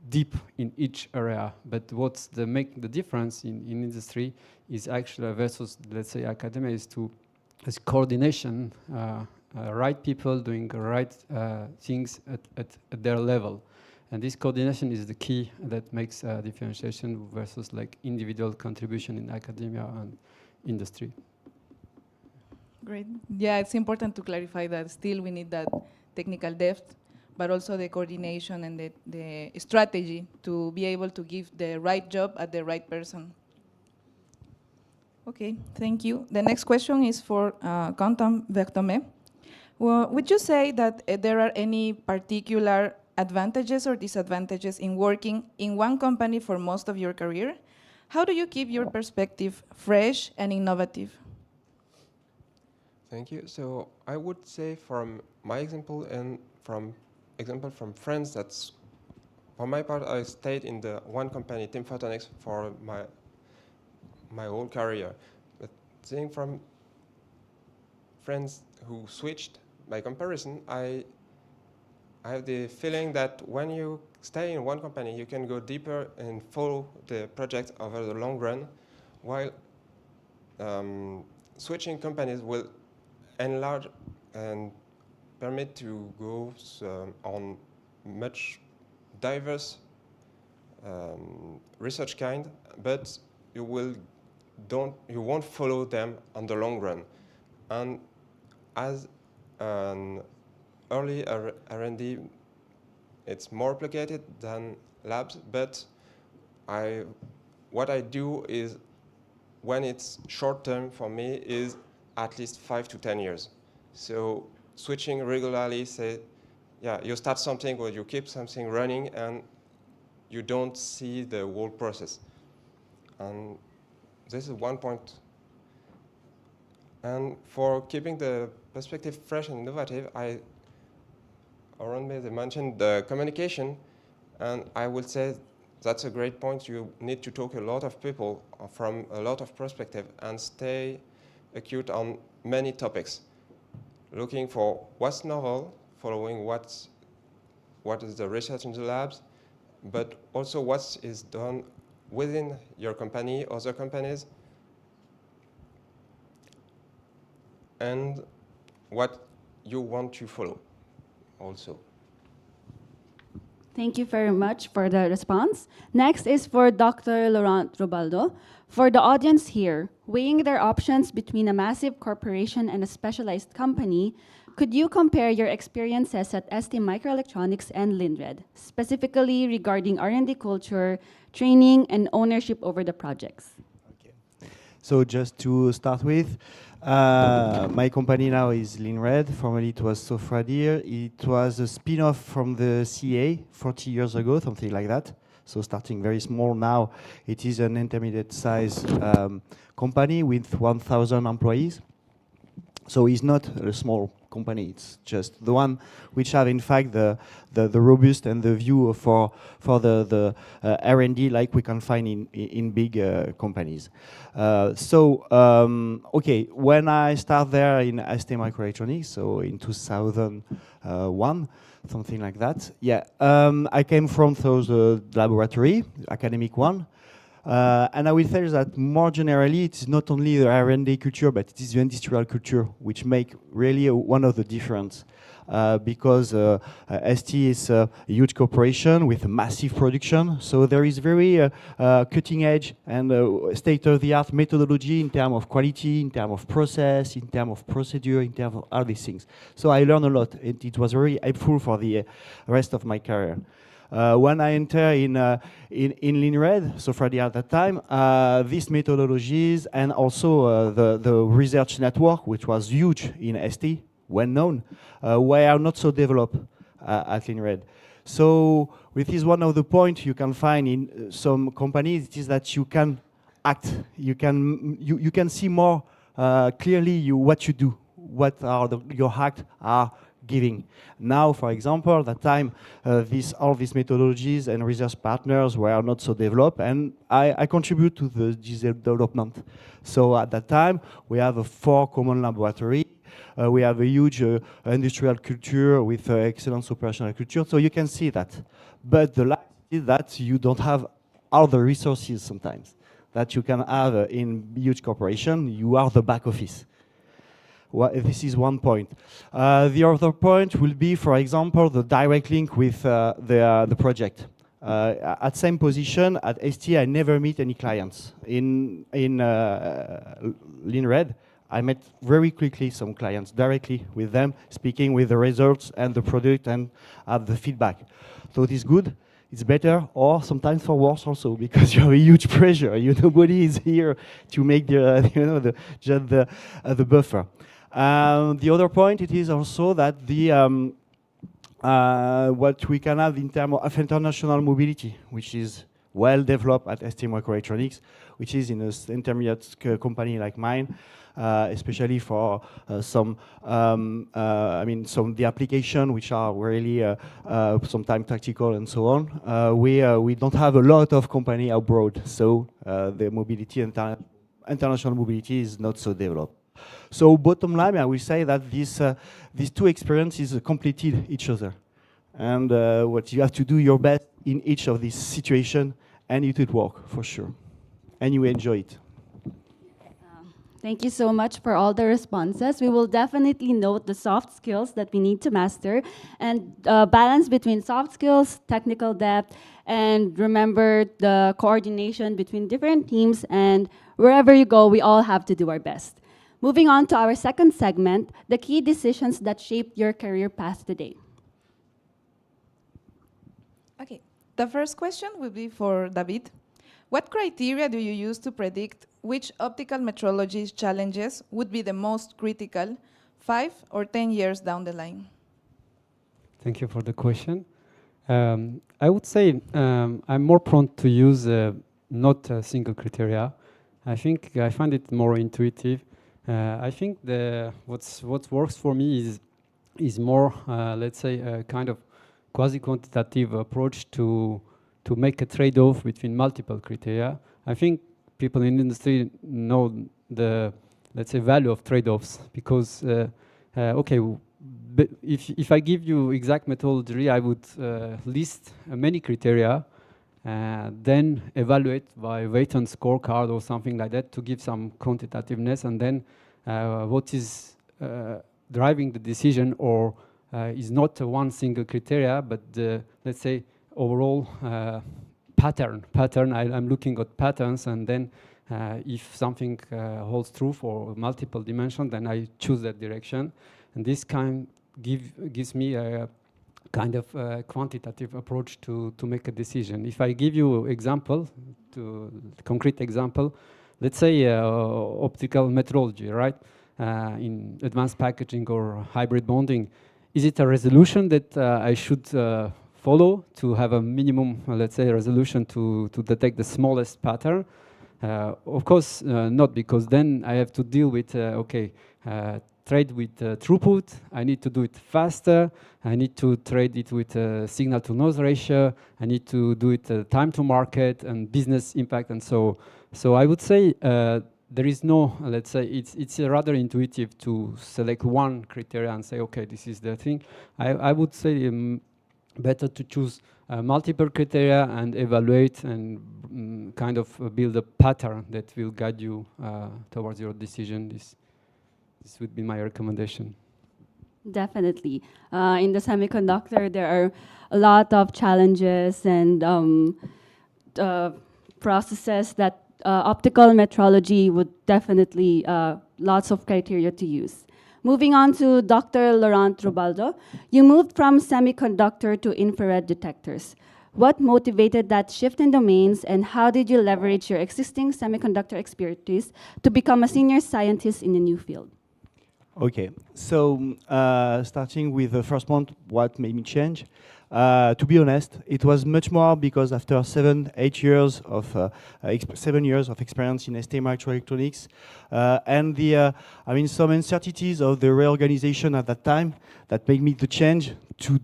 deep in each area, but what's make the difference in industry is actually versus, let's say, academia is coordination, right people doing the right things at their level. And this coordination is the key that makes differentiation versus like individual contribution in academia and industry. Great. Yeah, it's important to clarify that still we need that technical depth, but also the coordination and the strategy to be able to give the right job at the right person. Okay, thank you. The next question is for Quentin Berthomé. Well, would you say that there are any particular advantages or disadvantages in working in one company for most of your career? How do you keep your perspective fresh and innovative? Thank you. So I would say from my example and from friends, that's for my part, I stayed in the one company, Team Photonics, for my whole career. But seeing from friends who switched, by comparison, I have the feeling that when you stay in one company, you can go deeper and follow the project over the long run, while switching companies will enlarge and permit to go on much diverse research kind, but you won't follow them on the long run. And as an early R&D, it's more complicated than labs, but what I do is, when it's short term for me, is at least 5 to 10 years. So switching regularly, say, yeah, you start something or you keep something running and you don't see the whole process. And this is one point. And for keeping the perspective fresh and innovative, around me they mentioned the communication, and I would say that's a great point. You need to talk to a lot of people from a lot of perspective and stay acute on many topics, looking for what's novel, following what is the research in the labs, but also what is done within your company, other companies, and what you want to follow also. Thank you very much for the response. Next is for Dr. Laurent Robaldo. For the audience here, weighing their options between a massive corporation and a specialized company, could you compare your experiences at ST Microelectronics and Lindred, specifically regarding R&D culture, training, and ownership over the projects? Okay. So just to start with, my company now is Lindred. Formerly it was Sofradir. It was a spin-off from the CA 40 years ago, something like that. So starting very small now, it is an intermediate size company with 1,000 employees. So it's not a small company, it's just the one which have in fact the robust and the view for the R&D like we can find in big companies. Okay, when I start there in ST Microelectronics, so in 2001, something like that. Yeah, I came from the laboratory, academic one. And I will tell you that more generally, it's not only the R&D culture, but it is the industrial culture which make really one of the difference. Because ST is a huge corporation with a massive production, so there is very cutting edge and state-of-the-art methodology in terms of quality, in terms of process, in terms of procedure, in terms of all these things. So I learned a lot, and it was very helpful for the rest of my career. When I enter in Lindred, so Friday at that time, these methodologies and also the research network, which was huge in ST, well known, were not so developed at Lindred. So with this one of the points you can find in some companies, it is that you can act, you can see more clearly what you do, what are your acts are giving. Now, for example, at that time, all these methodologies and research partners were not so developed, and I contribute to this development. So at that time, we have 4 common laboratories. we have a huge industrial culture with excellent operational culture, so you can see that. But the lie is that you don't have all the resources sometimes that you can have in huge corporation. You are the back office. This is one point. The other point will be, for example, the direct link with the project. At same position, at ST, I never meet any clients. In Lean-Red, I met very quickly some clients directly with them, speaking with the results and the product and have the feedback. So it is good. It's better, or sometimes for worse also, because you have a huge pressure. Nobody is here to make the buffer. The other point, it is also that what we can have in terms of international mobility, which is well developed at ST Microelectronics, which is in an intermediate company like mine, especially for some the application which are really sometimes tactical and so on. We don't have a lot of company abroad, so the mobility international mobility is not so developed. So bottom line, I will say that these two experiences completed each other, and what you have to do your best in each of these situations, and it will work for sure, and you enjoy it. Thank you so much for all the responses. We will definitely note the soft skills that we need to master and balance between soft skills, technical depth, and remember the coordination between different teams, and wherever you go, we all have to do our best. Moving on to our second segment, the key decisions that shaped your career path today. Okay, the first question will be for David. What criteria do you use to predict which optical metrology challenges would be the most critical 5 or 10 years down the line? Thank you for the question. I would say I'm more prone to use not a single criteria. I think I find it more intuitive. I think what works for me is more, let's say, a kind of quasi-quantitative approach to make a trade-off between multiple criteria. I think people in the industry know the, let's say, value of trade-offs, because, okay, if I give you exact methodology, I would list many criteria, then evaluate by weight and scorecard or something like that to give some quantitativeness, and then what is driving the decision or is not one single criteria, but let's say overall pattern. I'm looking at patterns, and then if something holds true for multiple dimensions, then I choose that direction, and this gives me a kind of quantitative approach to make a decision. If I give you concrete example, let's say optical metrology, right? In advanced packaging or hybrid bonding, is it a resolution that I should follow to have a minimum, let's say, resolution to detect the smallest pattern? Of course not, because then I have to deal with, trade with throughput, I need to do it faster, I need to trade it with signal-to-noise ratio, I need to do it time to market and business impact, and so I would say there is no, let's say, it's rather intuitive to select one criteria and say, okay, this is the thing. I would say better to choose multiple criteria and evaluate and kind of build a pattern that will guide you towards your decision. This would be my recommendation. Definitely. In the semiconductor, there are a lot of challenges and processes that optical metrology would definitely, lots of criteria to use. Moving on to Dr. Laurent Rubaldo, you moved from semiconductor to infrared detectors. What motivated that shift in domains, and how did you leverage your existing semiconductor expertise to become a senior scientist in the new field? Okay, so starting with the first point, what made me change? To be honest, it was much more because after 7 years of experience in ST Microelectronics, and some uncertainties of the reorganization at that time that made me to change to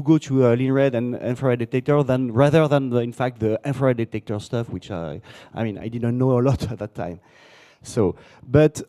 go to Lean-Red and infrared detector rather than in fact the infrared detector stuff, which I didn't know a lot at that time. So, but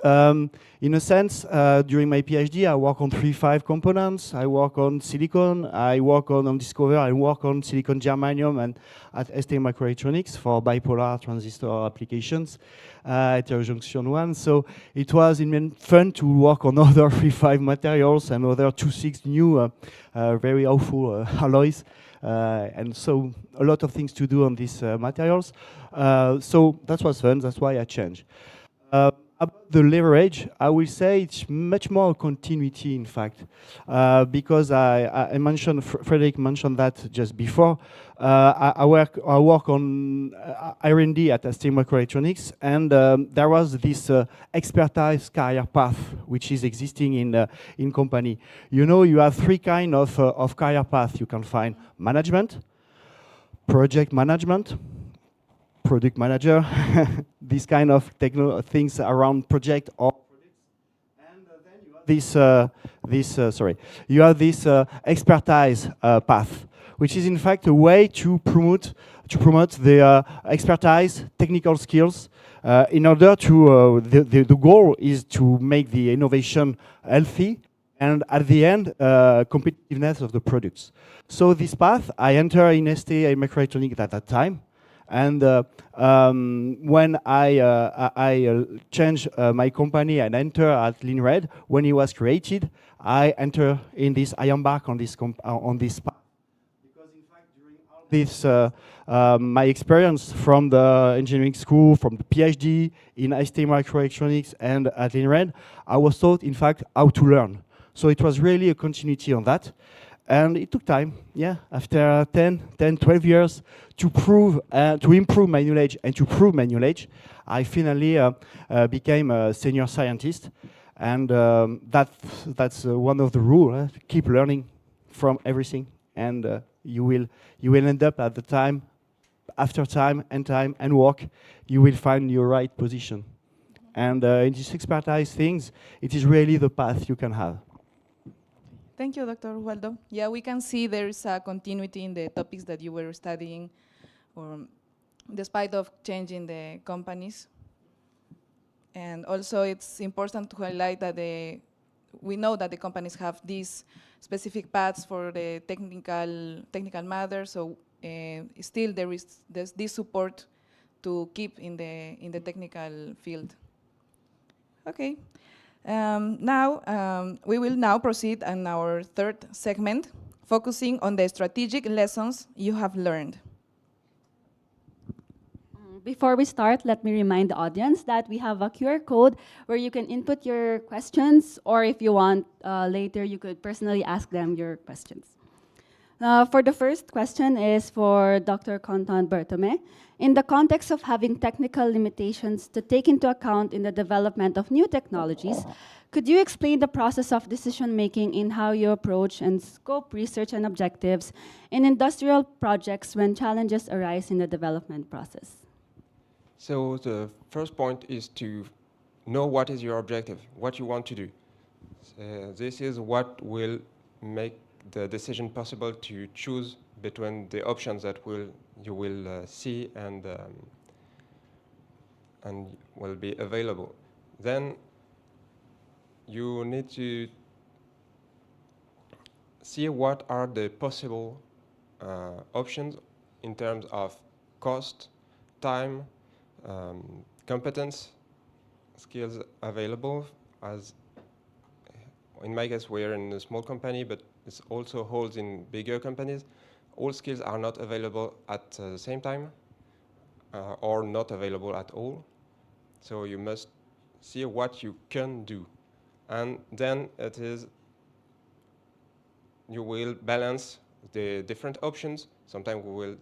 in a sense, during my PhD, I work on 3-5 components. I work on silicon, I work on Discover, I work on silicon germanium and at ST Microelectronics for bipolar transistor applications, heterojunction one. So it was fun to work on other 3-5 materials and other 2-6 new, very awful alloys. And so a lot of things to do on these materials. So that was fun, that's why I changed. About the leverage, I will say it's much more a continuity, in fact, because I mentioned, Frederick mentioned that just before. I work on R&D at ST Microelectronics, and there was this expertise career path which is existing in company. You know, you have 3 kind of career path you can find: management, project management, product manager, these kind of things around project or and then you have this expertise path, which is in fact a way to promote the expertise, technical skills, in order to the goal is to make the innovation healthy and at the end competitiveness of the products. So this path I enter in ST Microelectronics at that time. And when I changed my company and enter at Lean Red, when it was created, I embark on this path. Because in fact, during all this, my experience from the engineering school, from the PhD in ST Microelectronics and at Lean Red, I was taught, in fact, how to learn. So it was really a continuity on that. And it took time, yeah, after 12 years to improve my knowledge and to prove my knowledge, I finally became a senior scientist. And that's one of the rules, keep learning from everything. And you will end up at the time, after time and work, you will find your right position. And in these expertise things, it is really the path you can have. Thank you, Dr. Waldo. Yeah, we can see there is a continuity in the topics that you were studying, or despite of changing the companies. And also it's important to highlight that we know that the companies have these specific paths for the technical matters, so still there's this support to keep in the technical field. Okay. We will now proceed on our third segment, focusing on the strategic lessons you have learned. Before we start, let me remind the audience that we have a QR code where you can input your questions, or if you want later, you could personally ask them your questions. For the first question is for Dr. Quentin Berthomé. In the context of having technical limitations to take into account in the development of new technologies, could you explain the process of decision-making in how you approach and scope research and objectives in industrial projects when challenges arise in the development process? So the first point is to know what is your objective, what you want to do. This is what will make the decision possible to choose between the options that you will see and will be available. Then you need to see what are the possible options in terms of cost, time, competence, skills available. As in my case, we're in a small company, but it also holds in bigger companies. All skills are not available at the same time or not available at all. So you must see what you can do. And then you will balance the different options. Sometimes we will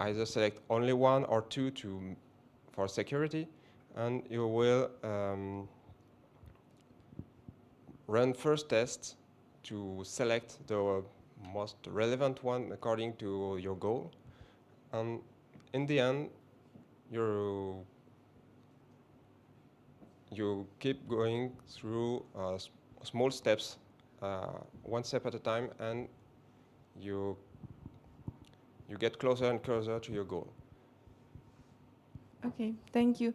either select only one or two for security, and you will run first tests to select the most relevant one according to your goal. And in the end, you keep going through small steps, one step at a time, and you get closer and closer to your goal. Okay, thank you.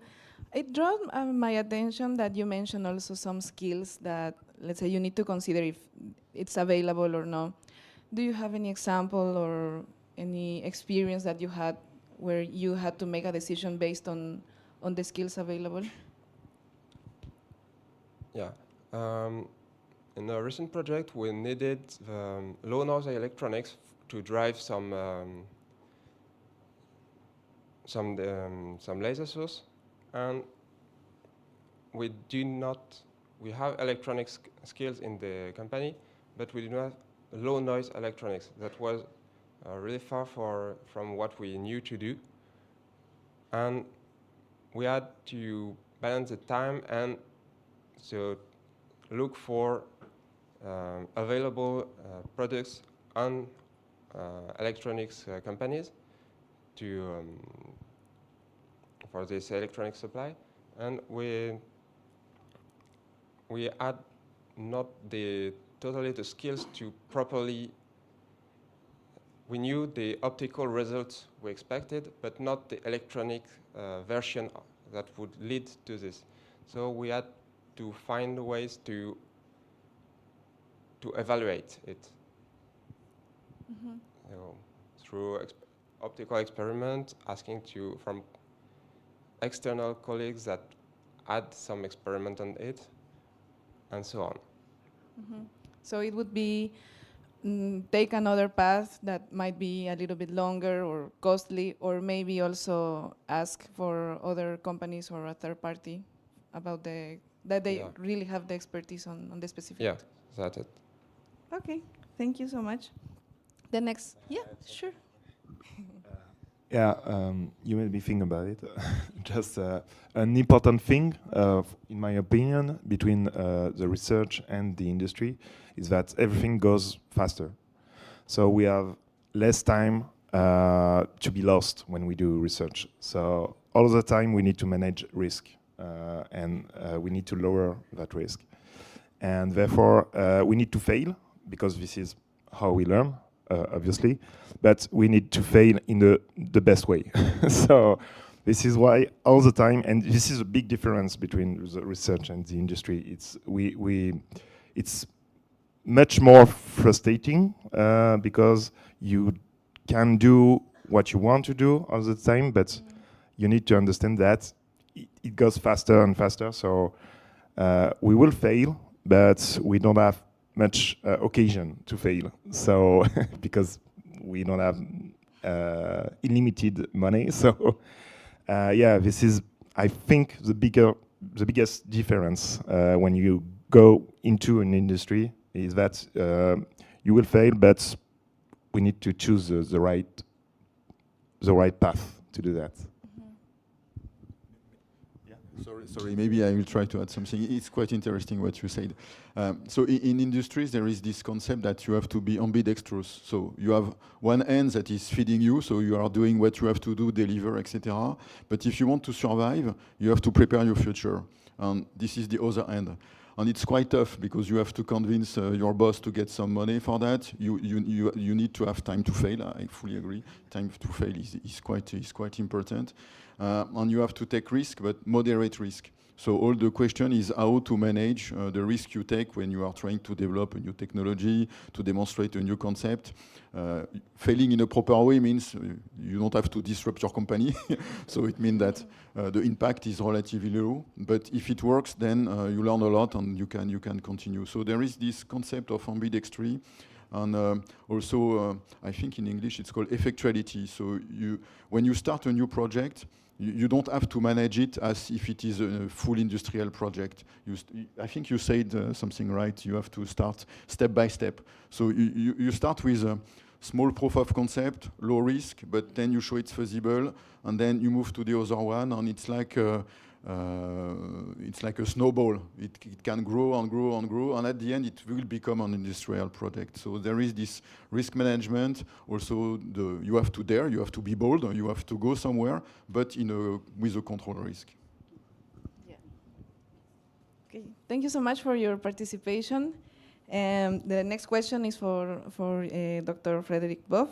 It drew my attention that you mentioned also some skills that, let's say, you need to consider if it's available or not. Do you have any example or any experience that you had where you had to make a decision based on the skills available? Yeah. In a recent project, we needed low noise electronics to drive some laser source, and we have electronics skills in the company, but we do not have low noise electronics. That was really far from what we knew to do, and we had to balance the time and so look for available products on electronics companies for this electronic supply, and we had not totally the skills to properly. We knew the optical results we expected, but not the electronic version that would lead to this. So we had to find ways to evaluate it. Mm-hmm. So through optical experiment, asking from external colleagues that had some experiment on it, and so on. Mm-hmm. So it would be take another path that might be a little bit longer or costly, or maybe also ask for other companies or a third party about that they really have the expertise on the specific. Yeah, that's it. Okay, thank you so much. The next, yeah, sure. Yeah, you made me think about it. Just an important thing, in my opinion, between the research and the industry is that everything goes faster. So we have less time to be lost when we do research. So all the time we need to manage risk, and we need to lower that risk. And therefore we need to fail, because this is how we learn. Obviously, but we need to fail in the best way. So this is why all the time, and this is a big difference between the research and the industry. It's much more frustrating because you can do what you want to do all the time, but you need to understand that it goes faster and faster. So we will fail, but we don't have much occasion to fail. So because we don't have unlimited money. So yeah, this is, I think, the biggest difference when you go into an industry is that you will fail, but we need to choose the right path to do that. Sorry, maybe I will try to add something. It's quite interesting what you said. So in industries, there is this concept that you have to be ambidextrous. So you have one hand that is feeding you, so you are doing what you have to do, deliver, etc. But if you want to survive, you have to prepare your future. And this is the other hand. And it's quite tough because you have to convince your boss to get some money for that. You need to have time to fail. I fully agree. Time to fail is quite important. And you have to take risk, but moderate risk. So all the question is how to manage the risk you take when you are trying to develop a new technology, to demonstrate a new concept. Failing in a proper way means you don't have to disrupt your company. So it means that the impact is relatively low. But if it works, then you learn a lot and you can continue. So there is this concept of ambidextry. And also, I think in English it's called effectuality. So when you start a new project, you don't have to manage it as if it is a full industrial project. I think you said something right. You have to start step by step. So you start with a small proof of concept, low risk, but then you show it's feasible, and then you move to the other one, and it's like a snowball. It can grow and grow and grow, and at the end it will become an industrial project. So there is this risk management. Also, you have to dare, you have to be bold, you have to go somewhere, but with a control risk. Yeah. Okay. Thank you so much for your participation. The next question is for Dr. Frederick Boeuf.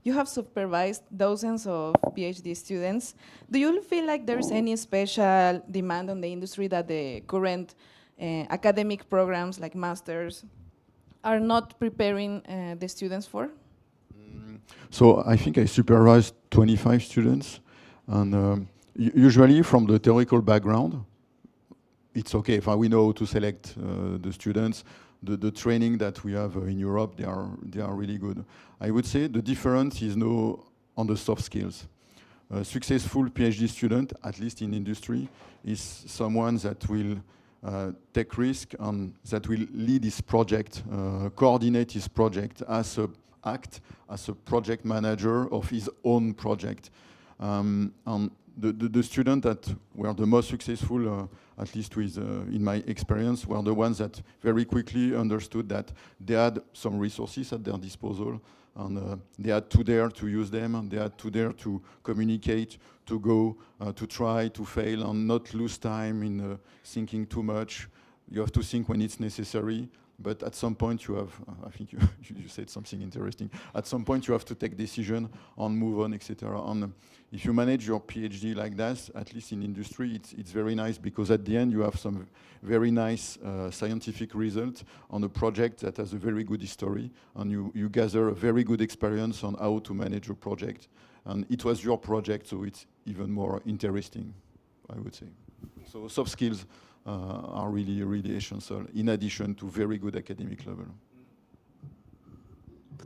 you have supervised dozens of PhD students. Do you feel like there's any special demand on the industry that the current academic programs like masters are not preparing the students for? So I think I supervised 25 students, and usually from the theoretical background, it's okay if we know to select the students. The training that we have in Europe, they are really good. I would say the difference is no on the soft skills. A successful PhD student, at least in industry, is someone that will take risk and that will lead his project, coordinate his project, act as a project manager of his own project. And the students that were the most successful, at least with, in my experience, were the ones that very quickly understood that they had some resources at their disposal, and they had to dare to use them, and they had to dare to communicate, to go, to try, to fail, and not lose time in thinking too much. You have to think when it's necessary. But at some point you have, I think you said something interesting. At some point you have to take decision on move on, etc. And if you manage your PhD like that, at least in industry, it's very nice, because at the end you have some very nice scientific result on a project that has a very good history, and you gather a very good experience on how to manage a project. And it was your project, so it's even more interesting, I would say. So soft skills are really, really essential, in addition to very good academic level.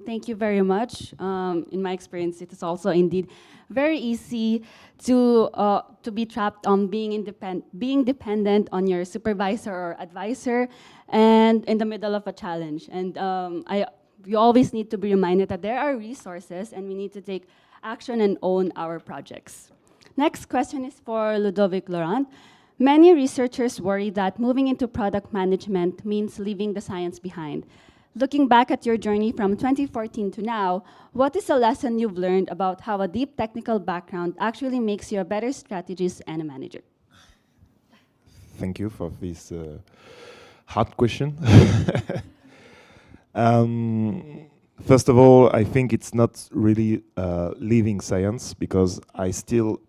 Thank you very much. In my experience, it is also indeed very easy to be trapped on being dependent on your supervisor or advisor, and in the middle of a challenge. And we always need to be reminded that there are resources, and we need to take action and own our projects. Next question is for Ludovic Laurent. Many researchers worry that moving into product management means leaving the science behind. Looking back at your journey from 2014 to now, what is a lesson you've learned about how a deep technical background actually makes you a better strategist and a manager? Thank you for this hard question. First of all, I think it's not really leaving science, because I still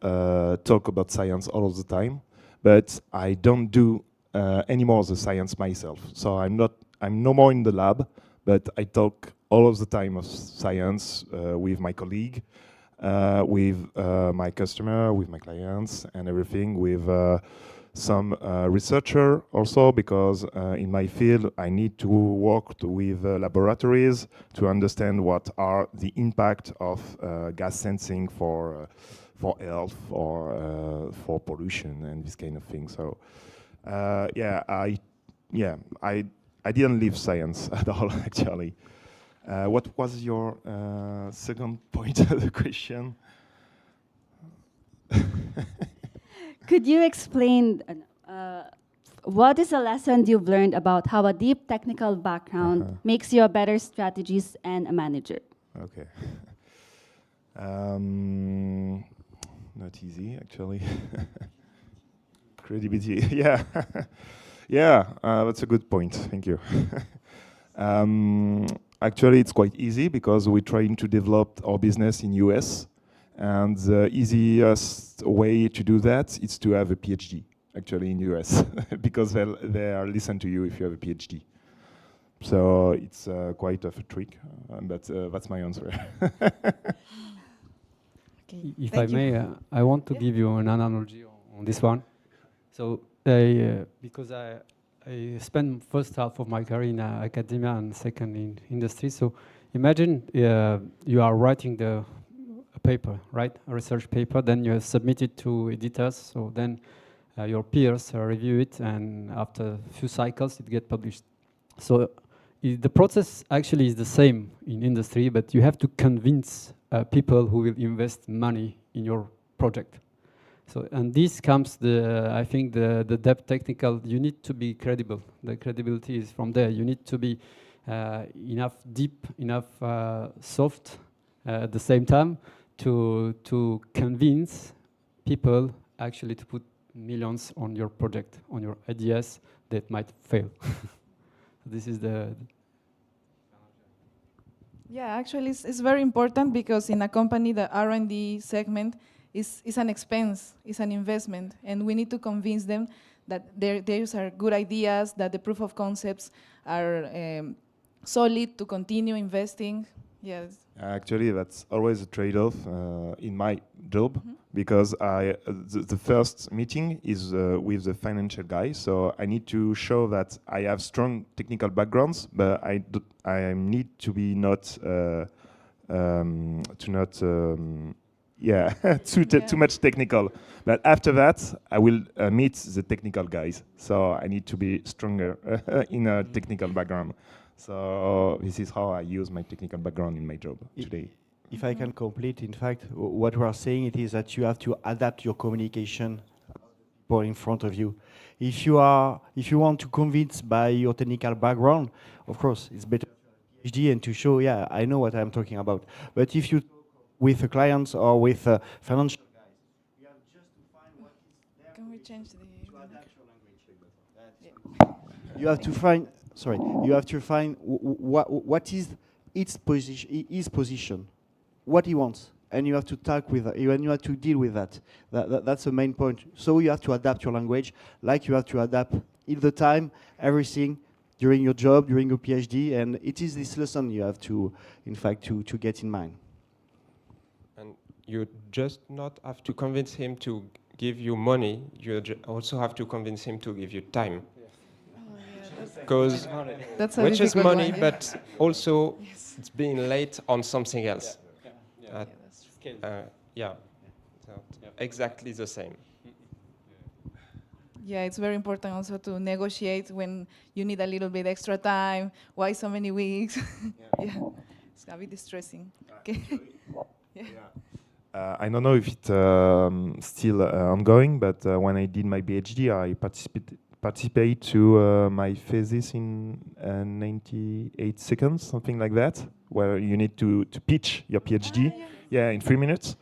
talk about science all of the time. But I don't do any more the science myself. So I'm no more in the lab, but I talk all of the time of science with my colleague, with my customer, with my clients, and everything, with some researcher also, because in my field I need to work with laboratories to understand what are the impact of gas sensing for health or for pollution and this kind of thing. So I didn't leave science at all, actually. What was your second point of the question? Could you explain what is a lesson you've learned about how a deep technical background makes you a better strategist and a manager? Okay. Not easy, actually. Credibility, yeah. Yeah, that's a good point, thank you. Actually, it's quite easy, because we're trying to develop our business in US, and the easiest way to do that is to have a PhD, actually, in US, because they'll listen to you if you have a PhD. So it's quite of a trick, but that's my answer. Okay. If I may, I want to give you an analogy on this one. So, because I spent first half of my career in academia and second in industry. So, imagine you are writing a paper, right? A research paper. Then you submit it to editors. So then your peers review it, and after a few cycles, it gets published. So the process actually is the same in industry, but you have to convince people who will invest money in your project. So, and this comes I think the depth technical, you need to be credible. The credibility is from there. You need to be enough deep, enough soft at the same time to convince people actually to put millions on your project, on your ideas that might fail. This is the Yeah, actually, it's very important because in a company, the R&D segment is an expense, is an investment, and we need to convince them that theirs are good ideas, that the proof of concepts are solid to continue investing. Yes. Actually, that's always a trade-off in my job because the first meeting is with the financial guy, so I need to show that I have strong technical backgrounds, but I need to be not too much technical. But after that, I will meet the technical guys, so I need to be stronger in a technical background. So this is how I use my technical background in my job today. If I can complete, in fact, what we are saying it is that you have to adapt your communication people in front of you. If you want to convince by your technical background, of course, it's better to have a PhD and to show, yeah, I know what I'm talking about. But if you with the clients or with financial guys, you have just to find what is there. Can we change the? To adapt your language. You have to find. Sorry, you have to find what is his position, what he wants, and you have to talk with, and you have to deal with that. That's the main point. So you have to adapt your language, like you have to adapt all the time, everything during your job, during your PhD, and it is this lesson you have to, in fact, to get in mind. And you just not have to convince him to give you money. You also have to convince him to give you time. Because which is money, one, yeah. but also it's being late on something else. Exactly the same. Yeah, it's very important also to negotiate when you need a little bit extra time. Why so many weeks? Yeah, it's gonna be distressing. Okay. I don't know if it's still ongoing, but when I did my PhD, I participate to my thesis in 98 seconds, something like that, where you need to pitch your PhD, in 3 minutes,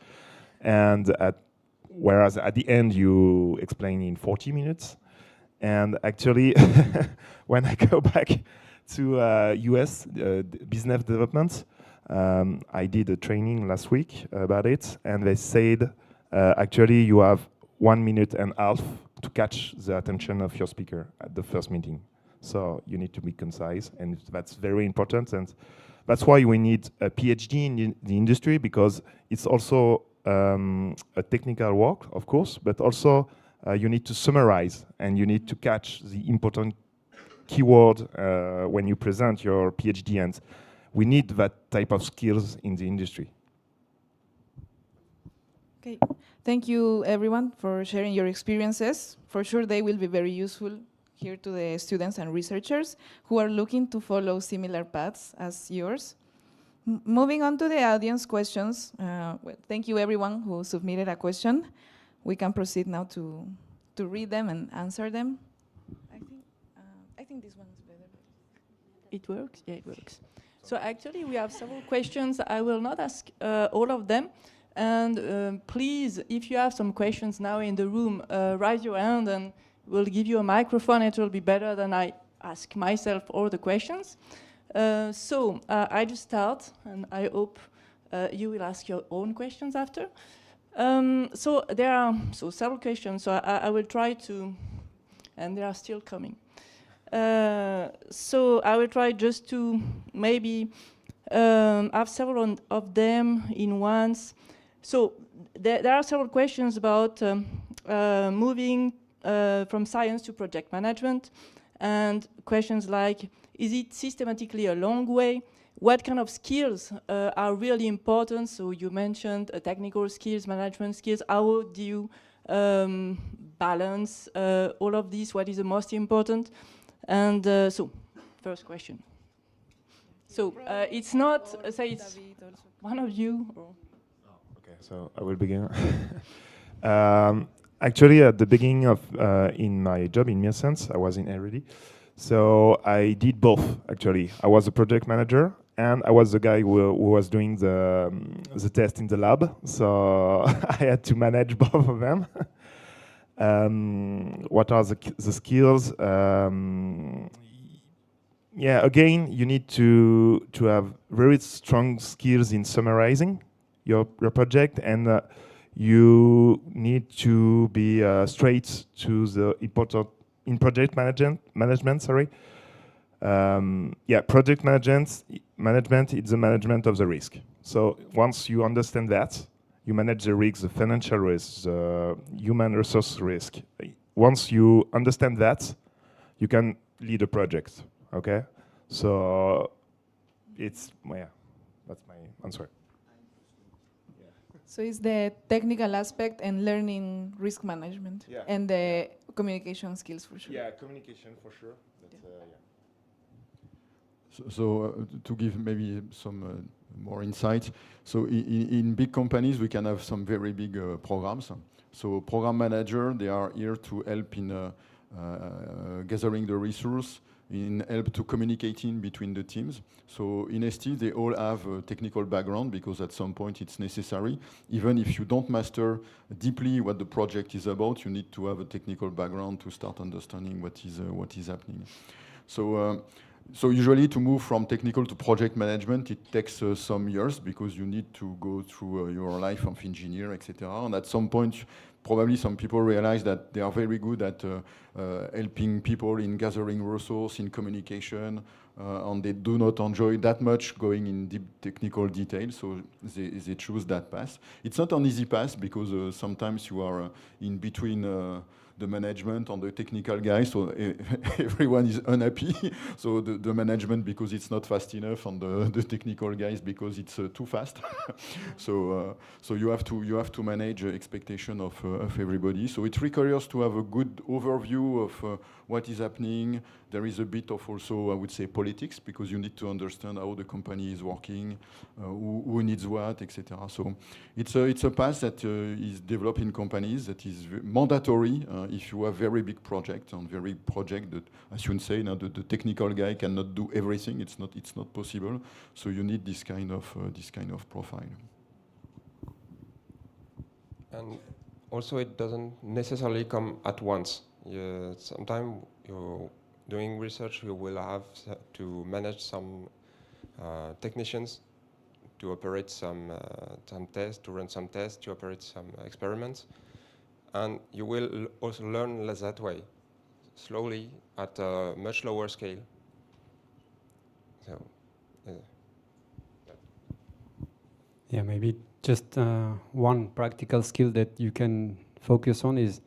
and whereas at the end you explain in 40 minutes. And actually, when I go back to US business development, I did a training last week about it, and they said actually you have 1.5 minutes to catch the attention of your speaker at the first meeting. So you need to be concise, and that's very important. And that's why we need a PhD in the industry, because it's also a technical work, of course, but also you need to summarize, and you need to catch the important keyword when you present your PhD. And we need that type of skills in the industry. Okay. Thank you, everyone, for sharing your experiences. For sure, they will be very useful here to the students and researchers who are looking to follow similar paths as yours. Moving on to the audience questions. Well, thank you, everyone who submitted a question. We can proceed now to read them and answer them. I think this one is better. It works? Yeah, it works. So actually, we have several questions. I will not ask all of them. And please, if you have some questions now in the room, raise your hand and we'll give you a microphone. It will be better than I ask myself all the questions. So I just start, and I hope you will ask your own questions after. So there are several questions, so I will try to, and they are still coming. So I will try just to maybe have several of them in once. So there are several questions about moving from science to project management, and questions like, is it systematically a long way? What kind of skills are really important? So you mentioned technical skills, management skills. How do you balance all of these? What is the most important? And so, first question. So it's not, say it's one of you. Or okay, so I will begin. Actually, at the beginning of in my job in Meersense, I was in R&D. So I did both, actually. I was a project manager, and I was the guy who was doing the test in the lab. So I had to manage both of them. What are the skills? yeah, again, you need to have very strong skills in summarizing your project, and you need to be straight to the important in project management. Sorry. Yeah, project management is the management of the risk. So once you understand that, you manage the risk, the financial risk, the human resource risk. Once you understand that, you can lead a project. Okay, so it's yeah, that's my answer. So it's the technical aspect and learning risk management, Yeah. and the communication skills for sure. Yeah, communication for sure. That's, yeah. So to give maybe some more insight, so in big companies we can have some very big programs. So program manager, they are here to help in gathering the resource, in help to communicating between the teams. So in ST, they all have a technical background because at some point it's necessary. Even if you don't master deeply what the project is about, you need to have a technical background to start understanding what is happening. So usually to move from technical to project management, it takes some years because you need to go through your life of engineer, etc. And at some point, probably some people realize that they are very good at helping people in gathering resource, in communication, and they do not enjoy that much going in deep technical detail, so they choose that path. It's not an easy path because sometimes you are in between the management and the technical guys, so everyone is unhappy. So the management because it's not fast enough, and the technical guys because it's too fast. So you have to manage expectation of everybody. So it requires to have a good overview of what is happening. There is a bit of also, I would say, politics, because you need to understand how the company is working, who needs what, etc. So it's a path that is developed in companies that is mandatory if you have very big project and very project that, as you say, now the technical guy cannot do everything. It's not possible. So you need this kind of profile. And also, it doesn't necessarily come at once. Sometimes you're doing research, you will have to manage some technicians to operate some tests, to run some tests, to operate some experiments. And you will also learn that way, slowly, at a much lower scale. So, yeah, maybe just one practical skill that you can focus on is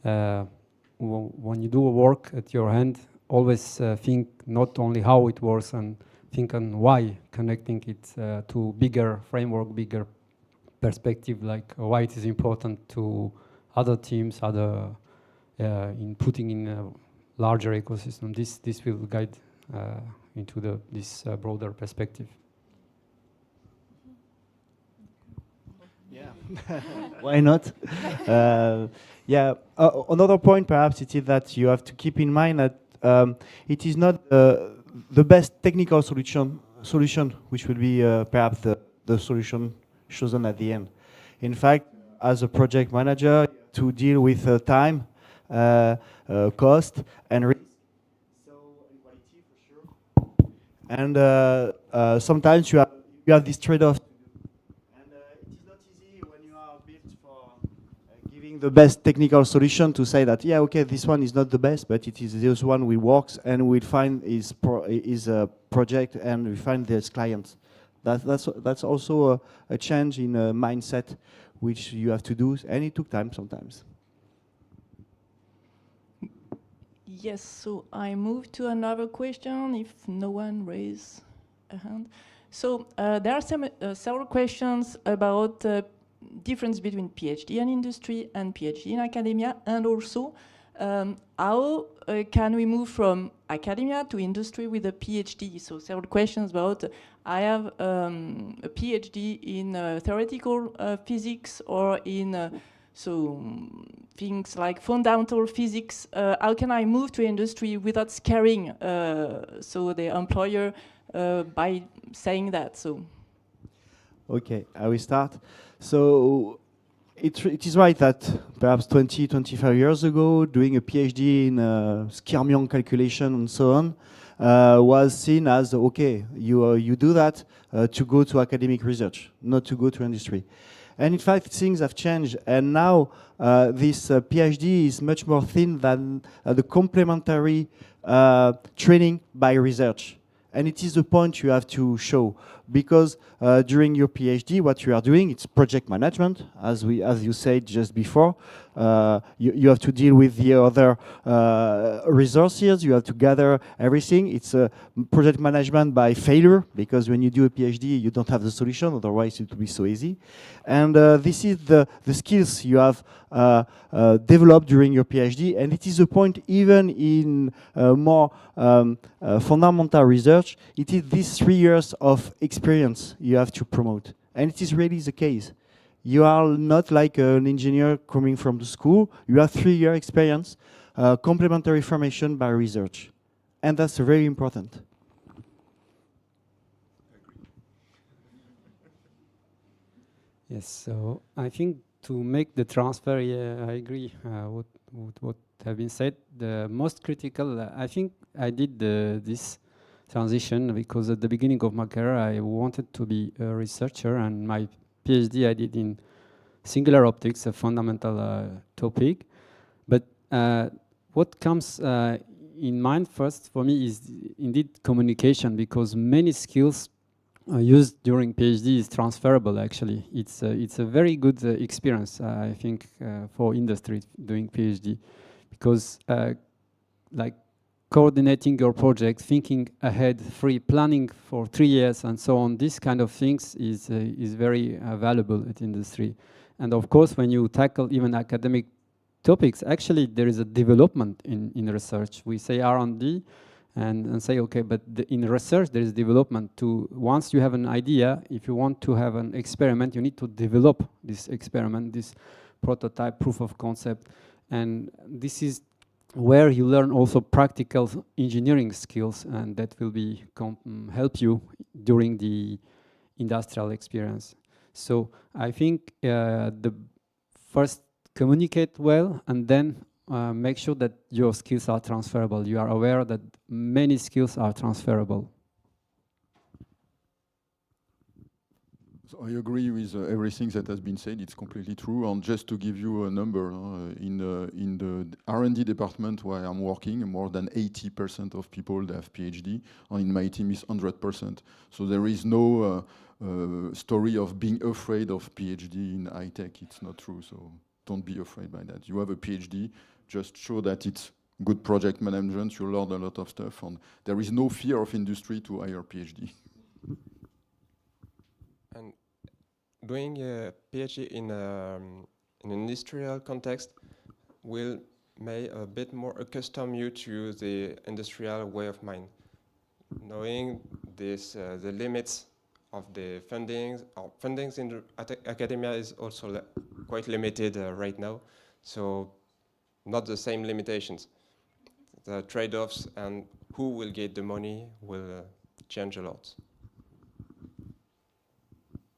when you do a work at your hand, always think not only how it works, and think on why, connecting it to bigger framework, bigger perspective, like why it is important to other teams, in putting in a larger ecosystem. This will guide into this broader perspective. Yeah, why not? Yeah, another point perhaps it is that you have to keep in mind that it is not the best technical solution which will be perhaps the solution chosen at the end. In fact, as a project manager, to deal with time, cost, and risk. So, and quality for sure. And sometimes you have this trade-off. And it is not easy when you are built for giving the best technical solution to say that, yeah, okay, this one is not the best, but it is this one we works and we find is a project and we find this client. That's also a change in mindset which you have to do, and it took time sometimes. Yes, so I move to another question if no one raises a hand. So there are several questions about difference between PhD and industry and PhD in academia, and also how can we move from academia to industry with a PhD? So several questions about, I have a PhD in theoretical physics or in things like fundamental physics. How can I move to industry without scaring so the employer by saying that? So, okay, I will start. So it is right that perhaps 20-25 years ago, doing a PhD in skyrmion calculation and so on was seen as, okay, you do that to go to academic research, not to go to industry. And in fact, things have changed, and now this PhD is much more thin than the complementary training by research. And it is the point you have to show, because during your PhD, what you are doing, it's project management, as you said just before. You have to deal with the other resources, you have to gather everything. It's project management by failure, because when you do a PhD, you don't have the solution, otherwise it would be so easy. And this is the skills you have developed during your PhD, and it is a point even in more fundamental research. It is these 3 years of experience you have to promote, and it is really the case. You are not like an engineer coming from the school. You have 3-year experience, complementary formation by research, and that's very important. Yes, so I think to make the transfer, yeah, I agree with what have been said. The most critical, I think I did this transition because at the beginning of my career I wanted to be a researcher, and my PhD I did in singular optics, a fundamental topic. But what comes in mind first for me is indeed communication, because many skills used during PhD is transferable. Actually, it's a very good experience, I think, for industry doing PhD, because like coordinating your project, thinking ahead, planning for 3 years, and so on. This kind of things is very valuable at industry. And of course, when you tackle even academic topics, actually there is a development in research. We say R&D. And say, okay, but in research there is development too. Once you have an idea, if you want to have an experiment, you need to develop this experiment, this prototype, proof of concept. And this is where you learn also practical engineering skills, and that will be help you during the industrial experience. So I think the first communicate well, and then make sure that your skills are transferable. You are aware that many skills are transferable. So I agree with everything that has been said. It's completely true. And just to give you a number, in the R&D department where I'm working, more than 80% of people that have PhD, and in my team is 100%. So there is no story of being afraid of PhD in high tech. It's not true. So don't be afraid by that. You have a PhD. Just show that it's good project management, you learn a lot of stuff, and there is no fear of industry to hire PhD. And doing a PhD in an industrial context will make a bit more accustom you to the industrial way of mind. Knowing this, the limits of the fundings, in academia is also quite limited right now. So not the same limitations. The trade-offs and who will get the money will change a lot.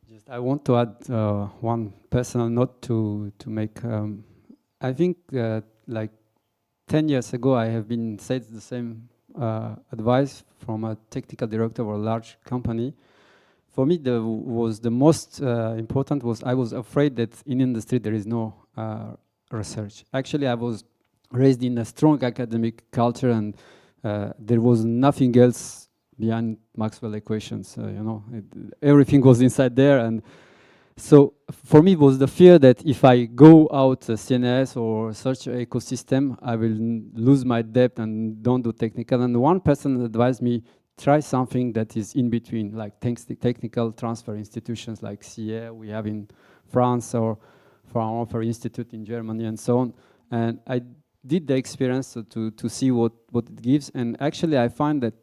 Just I want to add one personal note to make. I think like 10 years ago, I have been said the same advice from a technical director of a large company. For me, the most important was I was afraid that in industry there is no research. Actually, I was raised in a strong academic culture, and there was nothing else behind Maxwell equations. You know, everything was inside there, and so for me it was the fear that if I go out CNS or search ecosystem, I will lose my depth and don't do technical. And one person advised me, try something that is in between, like technical transfer institutions like CA we have in France, or for our Institut in Germany, and so on. And I did the experience to see what it gives. And actually I find that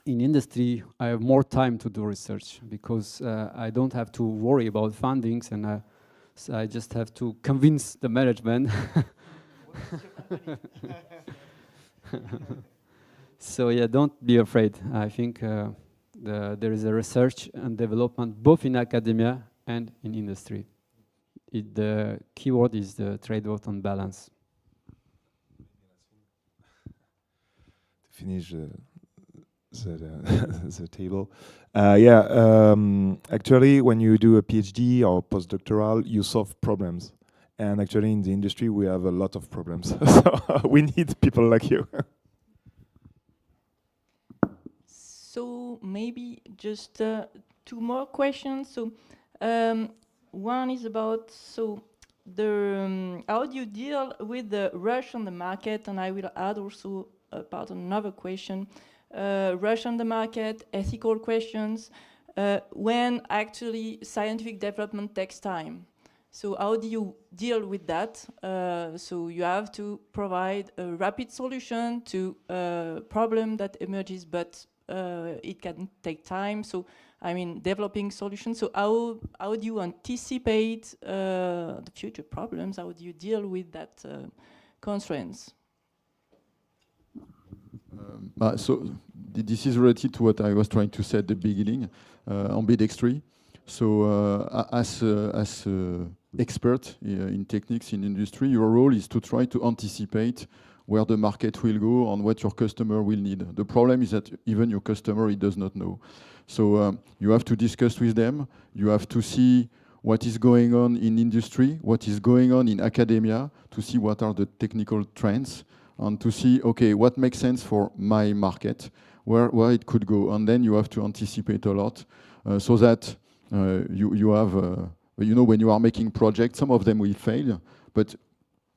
in industry I have more time to do research, because I don't have to worry about fundings, and so I just have to convince the management. So yeah, don't be afraid. I think there is a research and development both in academia and in industry. The keyword is the trade-off and balance. To finish the table. Yeah, actually, when you do a PhD or postdoctoral, you solve problems. And actually, in the industry, we have a lot of problems. So we need people like you. So maybe just 2 more questions. So one is about the how do you deal with the rush on the market? And I will add also about another question: rush on the market, ethical questions, when actually scientific development takes time. So how do you deal with that? So you have to provide a rapid solution to a problem that emerges, but it can take time. So, I mean, developing solutions. So how do you anticipate the future problems? How do you deal with that constraints? So this is related to what I was trying to say at the beginning, ambidextry. So as expert in techniques in industry, your role is to try to anticipate where the market will go and what your customer will need. The problem is that even your customer, he does not know. So you have to discuss with them. You have to see what is going on in industry, what is going on in academia, to see what are the technical trends, and to see, okay, what makes sense for my market, where it could go. And then you have to anticipate a lot so that you have, you know, when you are making projects, some of them will fail, but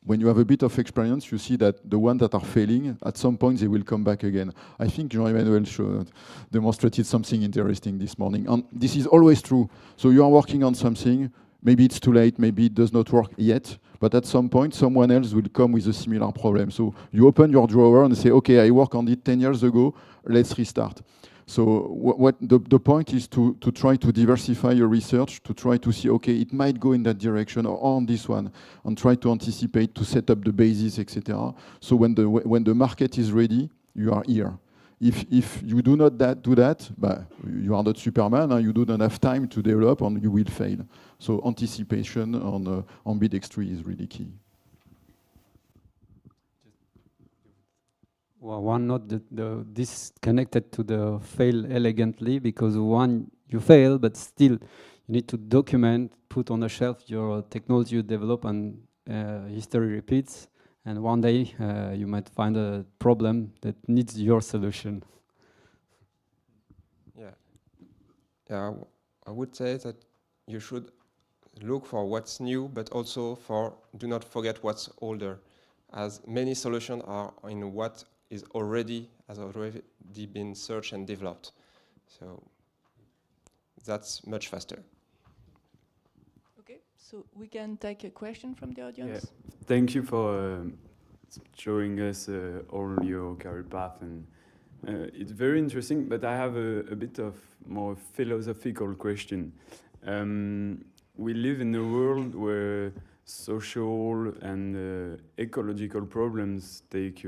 when you have a bit of experience, you see that the ones that are failing, at some point they will come back again. I think Jean-Emmanuel demonstrated something interesting this morning. And this is always true. So you are working on something, maybe it's too late, maybe it does not work yet, but at some point someone else will come with a similar problem. So you open your drawer and say, okay, I worked on it 10 years ago, let's restart. So what the point is to try to diversify your research, to try to see, okay, it might go in that direction or on this one, and try to anticipate, to set up the basis, etc. So when the market is ready, you are here. If you do not do that, you are not Superman, you do not have time to develop and you will fail. So anticipation on ambidextry is really key. Well, one note that this connected to the fail elegantly, because one, you fail, but still you need to document, put on a shelf your technology you develop, and history repeats. And one day you might find a problem that needs your solution. Yeah, I would say that you should look for what's new, but also do not forget what's older, as many solutions are in what has already been searched and developed. So that's much faster. Okay, so we can take a question from the audience. Yeah. Thank you for showing us all your career path, and it's very interesting, but I have a bit of more philosophical question. We live in a world where social and ecological problems take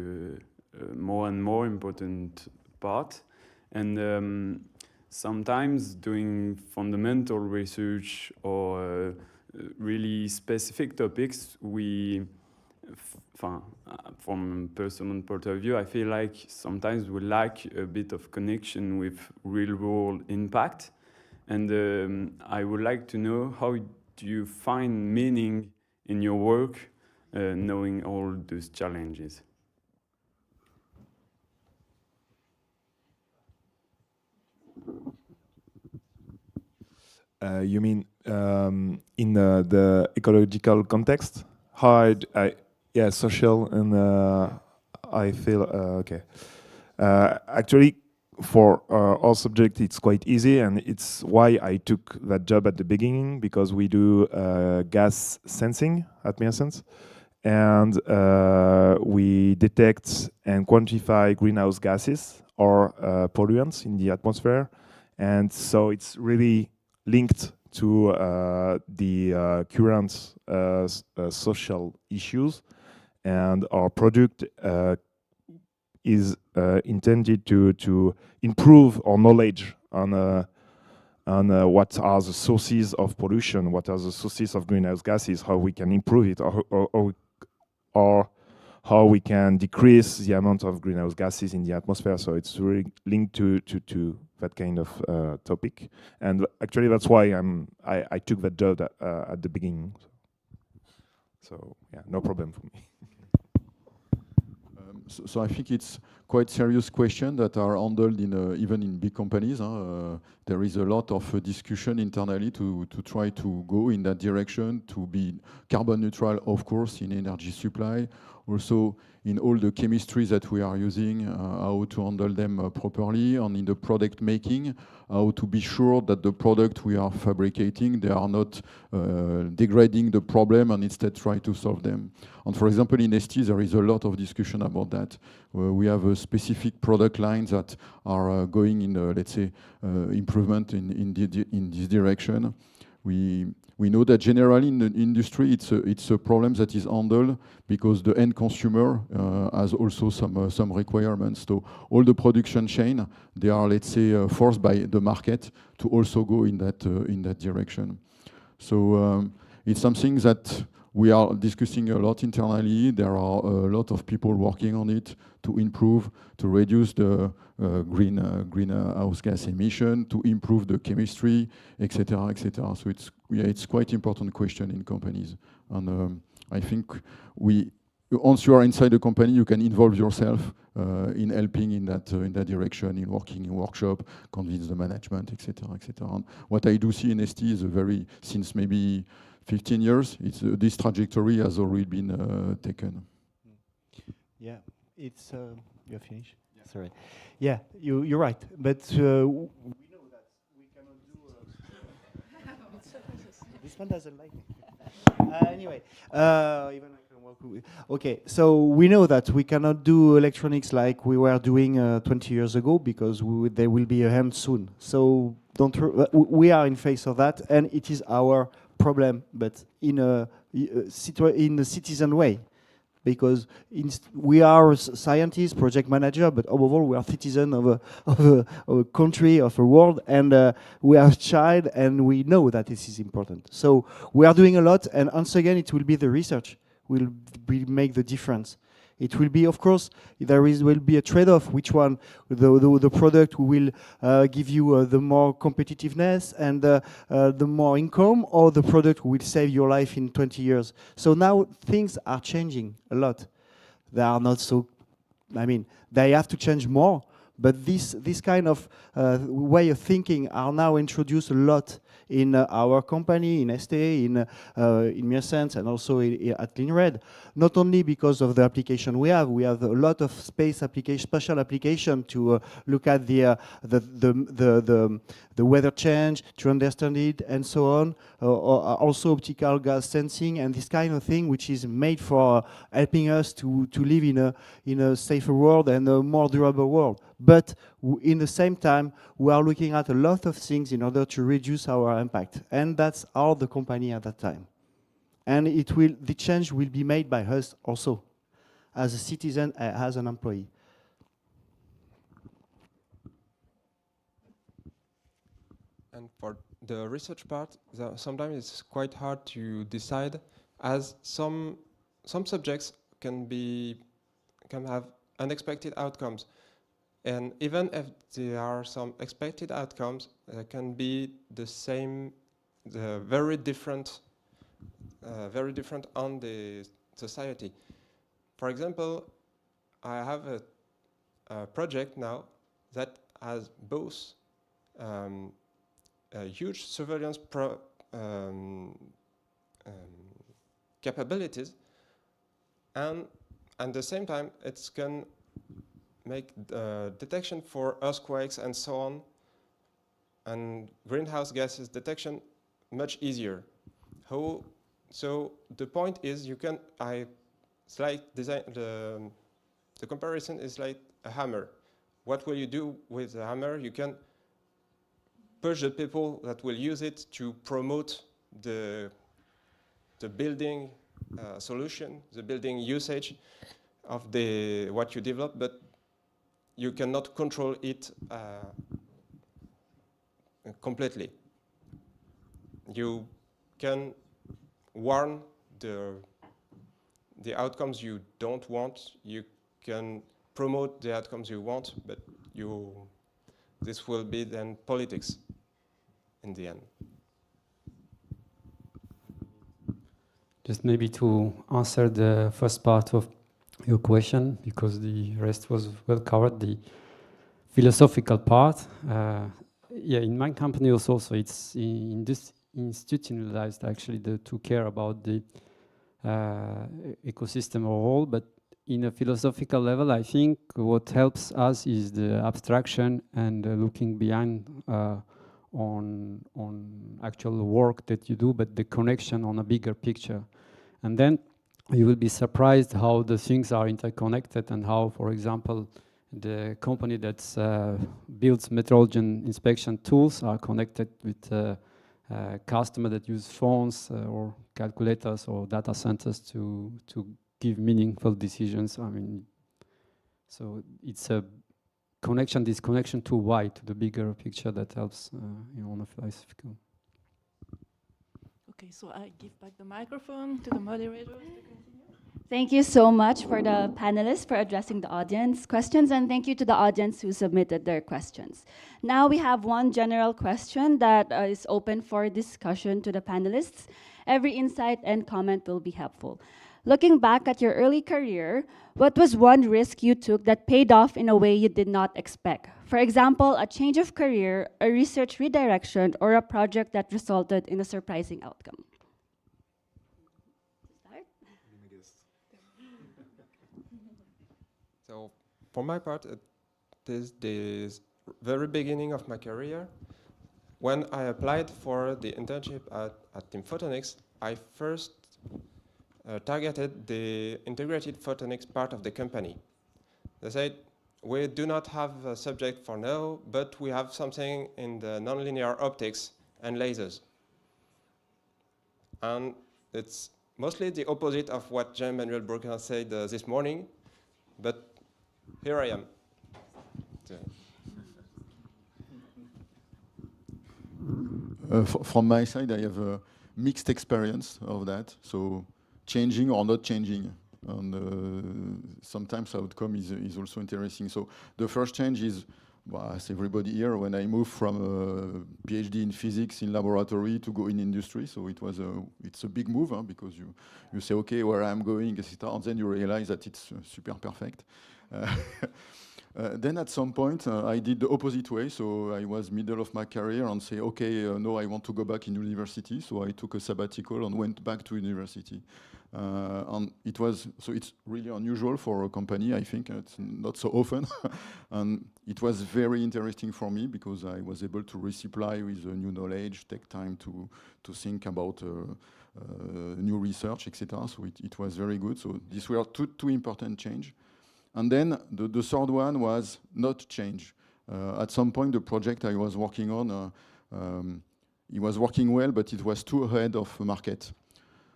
more and more important part, and sometimes doing fundamental research or really specific topics, from personal point of view, I feel like sometimes we lack a bit of connection with real world impact, and I would like to know, how do you find meaning in your work knowing all those challenges? You mean in the ecological context? How yeah, social, and I feel okay. Actually, for our subject, it's quite easy, and it's why I took that job at the beginning, because we do gas sensing at Mersens, and we detect and quantify greenhouse gases or pollutants in the atmosphere, and so it's really linked to the current social issues, and our product is intended to improve our knowledge on what are the sources of pollution, what are the sources of greenhouse gases, how we can improve it, or how we can decrease the amount of greenhouse gases in the atmosphere. So it's really linked to that kind of topic. And actually, that's why I took that job at the beginning. So yeah, no problem for me. So I think it's quite serious questions that are handled in even in big companies. There is a lot of discussion internally to try to go in that direction, to be carbon neutral, of course, in energy supply, also in all the chemistries that we are using, how to handle them properly, and in the product making, how to be sure that the product we are fabricating, they are not degrading the problem and instead try to solve them. And for example, in ST, there is a lot of discussion about that. We have a specific product lines that are going in, let's say, improvement in this direction. We know that generally in the industry, it's a problem that is handled because the end consumer has also some requirements. So all the production chain, they are, let's say, forced by the market to also go in that direction. So it's something that we are discussing a lot internally. There are a lot of people working on it to improve, to reduce the greenhouse gas emission, to improve the chemistry, etc., etc. So it's quite important question in companies. And I think once you are inside the company, you can involve yourself in helping in that direction, in working in workshop, convince the management, etc., etc. And what I do see in ST is since maybe 15 years, this trajectory has already been taken. Yeah, it's you're finished. Yeah. Sorry. Yeah, you're right. But we know that we cannot do. This one doesn't like it. Anyway, even I can work with. Okay, so we know that we cannot do electronics like we were doing 20 years ago because there will be a end soon. So we are in face of that, and it is our problem, but in a citizen way, because we are scientists, project manager, but above all we are citizens of a country, of a world, and we are a child, and we know that this is important. So we are doing a lot, and once again, it will be the research will make the difference. It will be, of course, will be a trade-off. Which one, the product will give you the more competitiveness and the more income, or the product will save your life in 20 years. So now things are changing a lot. They are not so, they have to change more. But this kind of way of thinking are now introduced a lot in our company, in ST, in Mersense, and also at CleanRed. Not only because of the application we have a lot of special application to look at the weather change, to understand it, and so on. Also optical gas sensing and this kind of thing, which is made for helping us to live in a safer world and a more durable world. But in the same time, we are looking at a lot of things in order to reduce our impact. And that's all the company at that time. And the change will be made by us also, as a citizen, as an employee. And for the research part, sometimes it's quite hard to decide, as some subjects can have unexpected outcomes. And even if there are some expected outcomes, can be very different on the society. For example, I have a project now that has both huge surveillance capabilities, and at the same time, it can make detection for earthquakes and so on, and greenhouse gases detection much easier. So the point is, it's like the comparison is like a hammer. What will you do with the hammer? You can push the people that will use it to promote the building solution, the building usage of what you develop, but you cannot control it completely. You can warn the outcomes you don't want, you can promote the outcomes you want, but this will be then politics in the end. Just maybe to answer the first part of your question, because the rest was well covered, the philosophical part. Yeah, in my company also, so it's institutionalized actually to care about the ecosystem overall, but in a philosophical level, I think what helps us is the abstraction and looking behind on actual work that you do, but the connection on a bigger picture. And then you will be surprised how the things are interconnected and how, for example, the company that builds metrology inspection tools are connected with customer that use phones or calculators or data centers to give meaningful decisions. I mean, so it's a connection, this connection to why, to the bigger picture that helps on a philosophical. Okay, so I give back the microphone to the moderator to continue. Thank you so much for the panelists for addressing the audience questions, and thank you to the audience who submitted their questions. Now we have one general question that is open for discussion to the panelists. Every insight and comment will be helpful. Looking back at your early career, what was one risk you took that paid off in a way you did not expect? For example, a change of career, a research redirection, or a project that resulted in a surprising outcome. So for my part, it is the very beginning of my career. When I applied for the internship at Team Photonics, I first targeted the integrated photonics part of the company. They said, we do not have a subject for now, but we have something in the nonlinear optics and lasers. And it's mostly the opposite of what Jean-Emmanuel Bourquin said this morning, but here I am. From my side, I have a mixed experience of that. So changing or not changing. And sometimes outcome is also interesting. So the first change is, well, as everybody here, when I moved from a PhD in physics in laboratory to go in industry. So it's a big move, because you say, okay, where I'm going, etc. And then you realize that it's super perfect. Then at some point, I did the opposite way. So I was middle of my career and say, okay, no, I want to go back in university. So I took a sabbatical and went back to university. And it's really unusual for a company, I think. It's not so often. And it was very interesting for me because I was able to resupply with new knowledge, take time to think about new research, etc. So it was very good. So these were two important changes. And then the third one was not change. At some point, the project I was working on, it was working well, but it was too ahead of the market.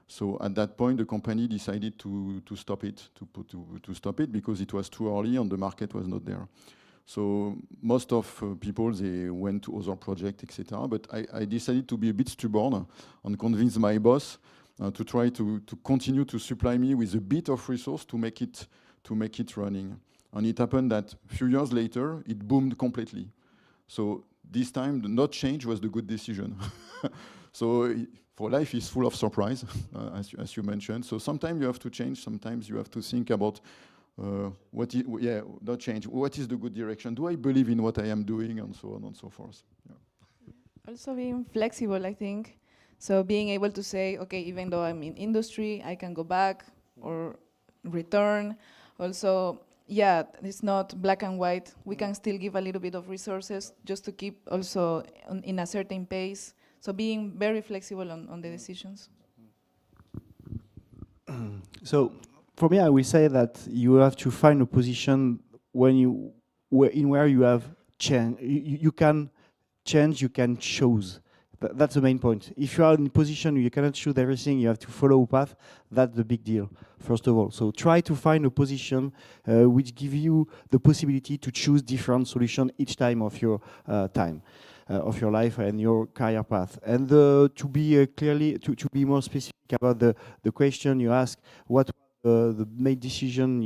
So at that point, the company decided to stop it, to stop it because it was too early and the market was not there. So most of people, they went to other projects, etc. But I decided to be a bit stubborn and convince my boss to try to continue to supply me with a bit of resource to make it running. And it happened that a few years later, it boomed completely. So this time, the not change was the good decision. So for life is full of surprise, as you mentioned. So sometimes you have to change. Sometimes you have to think about not change. What is the good direction? Do I believe in what I am doing, and so on and so forth. Yeah. Also being flexible, I think. So being able to say, okay, even though I'm in industry, I can go back or return. Also, yeah, it's not black and white. We can still give a little bit of resources just to keep also in a certain pace. So being very flexible on the decisions. So for me, I will say that you have to find a position where you have change. You can change, you can choose. That's the main point. If you are in a position where you cannot choose everything, you have to follow a path, that's the big deal, first of all. So try to find a position which gives you the possibility to choose different solutions each time of your time, of your life and your career path. And to be more specific about the question you asked, what the main decision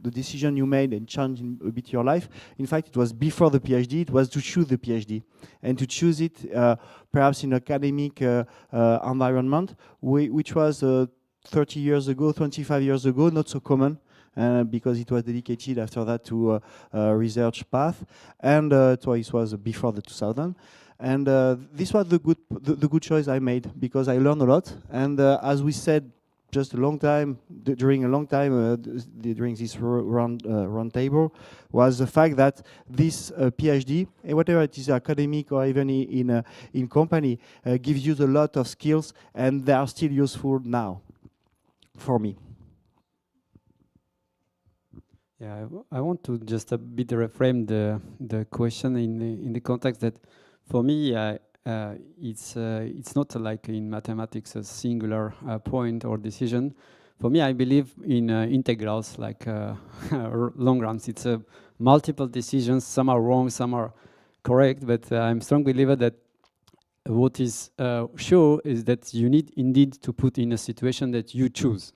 the decision you made and changed a bit your life. In fact, it was before the PhD. It was to choose the PhD and to choose it perhaps in academic environment, which was 30 years ago, 25 years ago, not so common. Because it was dedicated after that to a research path, and so it was before the 2000. And this was the good choice I made, because I learned a lot. And as we said, just a long time during this round table, was the fact that this PhD, whatever it is, academic or even in company, gives you a lot of skills, and they are still useful now for me. Yeah, I want to just a bit reframe the question in the context that, for me, it's not like in mathematics a singular point or decision. For me, I believe in integrals, like long runs. It's multiple decisions. Some are wrong, some are correct. But I'm a strong believer that what is sure is that you need indeed to put in a situation that you choose.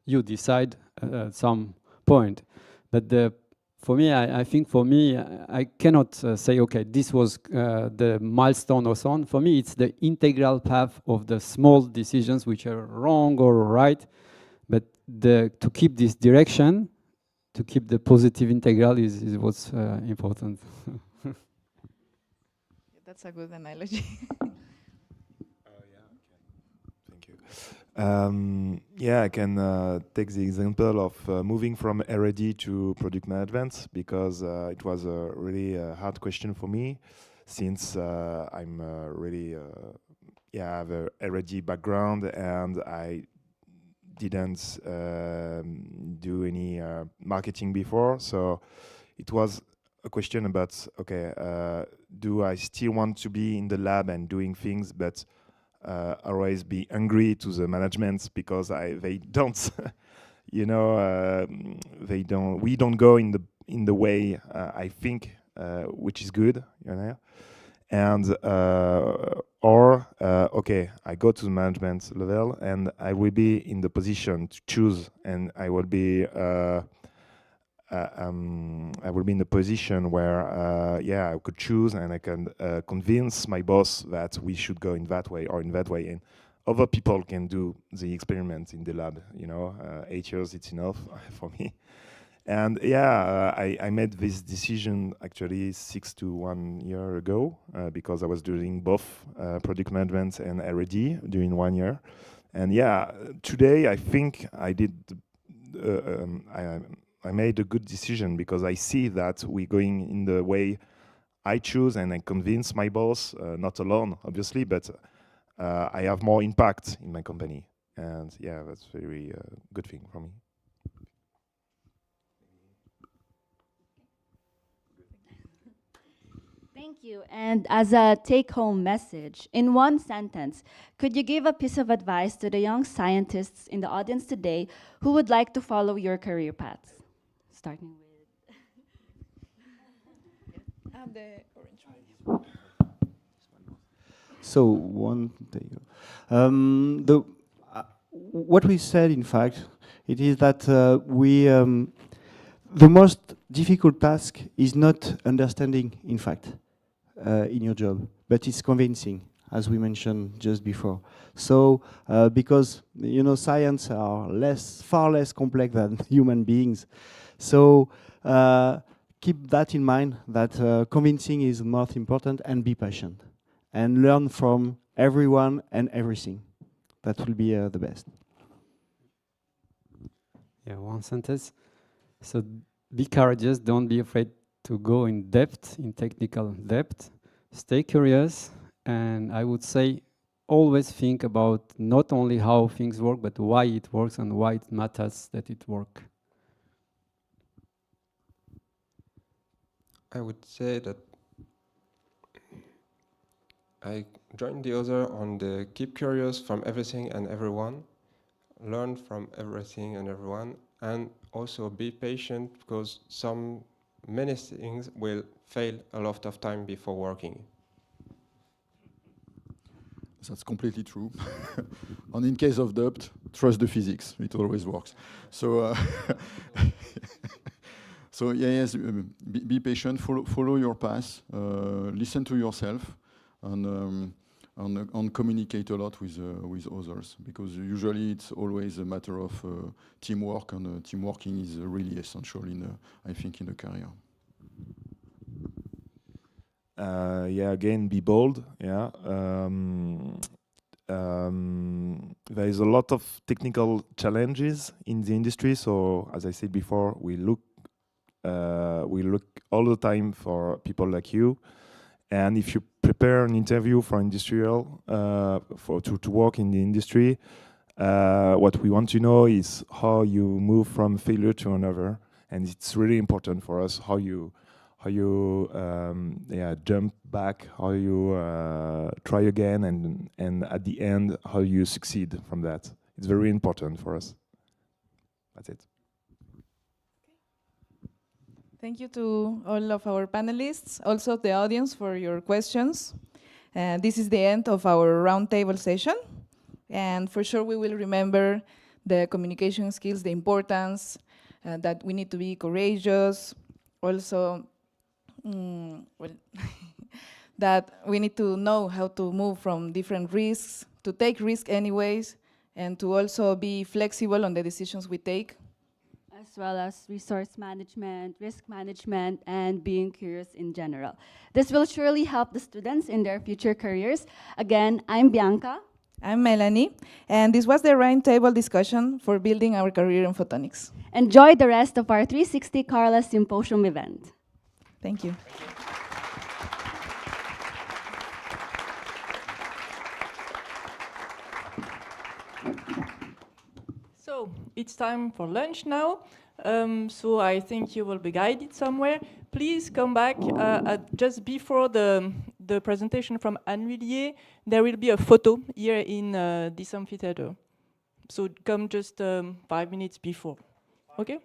You decide at some point. But for me, I think for me, I cannot say, okay, this was the milestone or so on. For me, it's the integral path of the small decisions which are wrong or right. But to keep this direction, to keep the positive integral is what's important. That's a good analogy. Yeah, I can take the example of moving from R&D to product management, because it was a really hard question for me, since I'm really have a R&D background, and I didn't do any marketing before. So it was a question about, okay, do I still want to be in the lab and doing things, but always be angry to the management because they don't, you know, we don't go in the way I think, which is good, you know, and okay, I go to the management level and I will be in the position to choose, and I will be in the position where, yeah, I could choose, and I can convince my boss that we should go in that way or in that way, and other people can do the experiment in the lab. You know, 8 years, it's enough for me. And yeah, I made this decision actually 6 to 1 year ago, because I was doing both product management and R&D during 1 year. And yeah, today I think I did. I made a good decision, because I see that we're going in the way I choose, and I convince my boss, not alone, obviously, but I have more impact in my company. And yeah, that's very good thing for me. Thank you. And as a take-home message, in one sentence, could you give a piece of advice to the young scientists in the audience today who would like to follow your career paths? Starting with... the orange one. So what we said, in fact, it is that the most difficult task is not understanding, in fact, in your job, but it's convincing, as we mentioned just before. So, because, you know, science are far less complex than human beings. So, keep that in mind, that convincing is most important, and be patient. And learn from everyone and everything. That will be the best. Yeah, one sentence. So be courageous, don't be afraid to go in depth, in technical depth. Stay curious, and I would say always think about not only how things work, but why it works and why it matters that it works. I would say that I joined the other on the keep curious from everything and everyone, learn from everything and everyone, and also be patient, because many things will fail a lot of time before working. That's completely true. And in case of doubt, trust the physics. It always works. So, so yeah, yes, be patient, follow your path, listen to yourself, and communicate a lot with others, because usually it's always a matter of teamwork, and teamworking is really essential I think, in a career. Yeah, again, be bold. Yeah. There is a lot of technical challenges in the industry. So, as I said before, we look all the time for people like you. And if you prepare an interview for industrial, to work in the industry, what we want to know is how you move from failure to another, and it's really important for us how you jump back, how you try again, and at the end how you succeed from that. It's very important for us. That's it. Thank you to all of our panelists, also the audience for your questions. This is the end of our roundtable session. And for sure we will remember the communication skills, the importance, that we need to be courageous. Also, that we need to know how to move from different risks, to take risk anyways, and to also be flexible on the decisions we take. As well as resource management, risk management, and being curious in general. This will surely help the students in their future careers. Again, I'm Bianca. I'm Melanie, and this was the roundtable discussion for building our career in photonics. Enjoy the rest of our 360 Carla Symposium event. Thank you. So it's time for lunch now. So I think you will be guided somewhere. Please come back just before the presentation from Anne Villiers. There will be a photo here in this amphitheater. So come just 5 minutes before. Okay?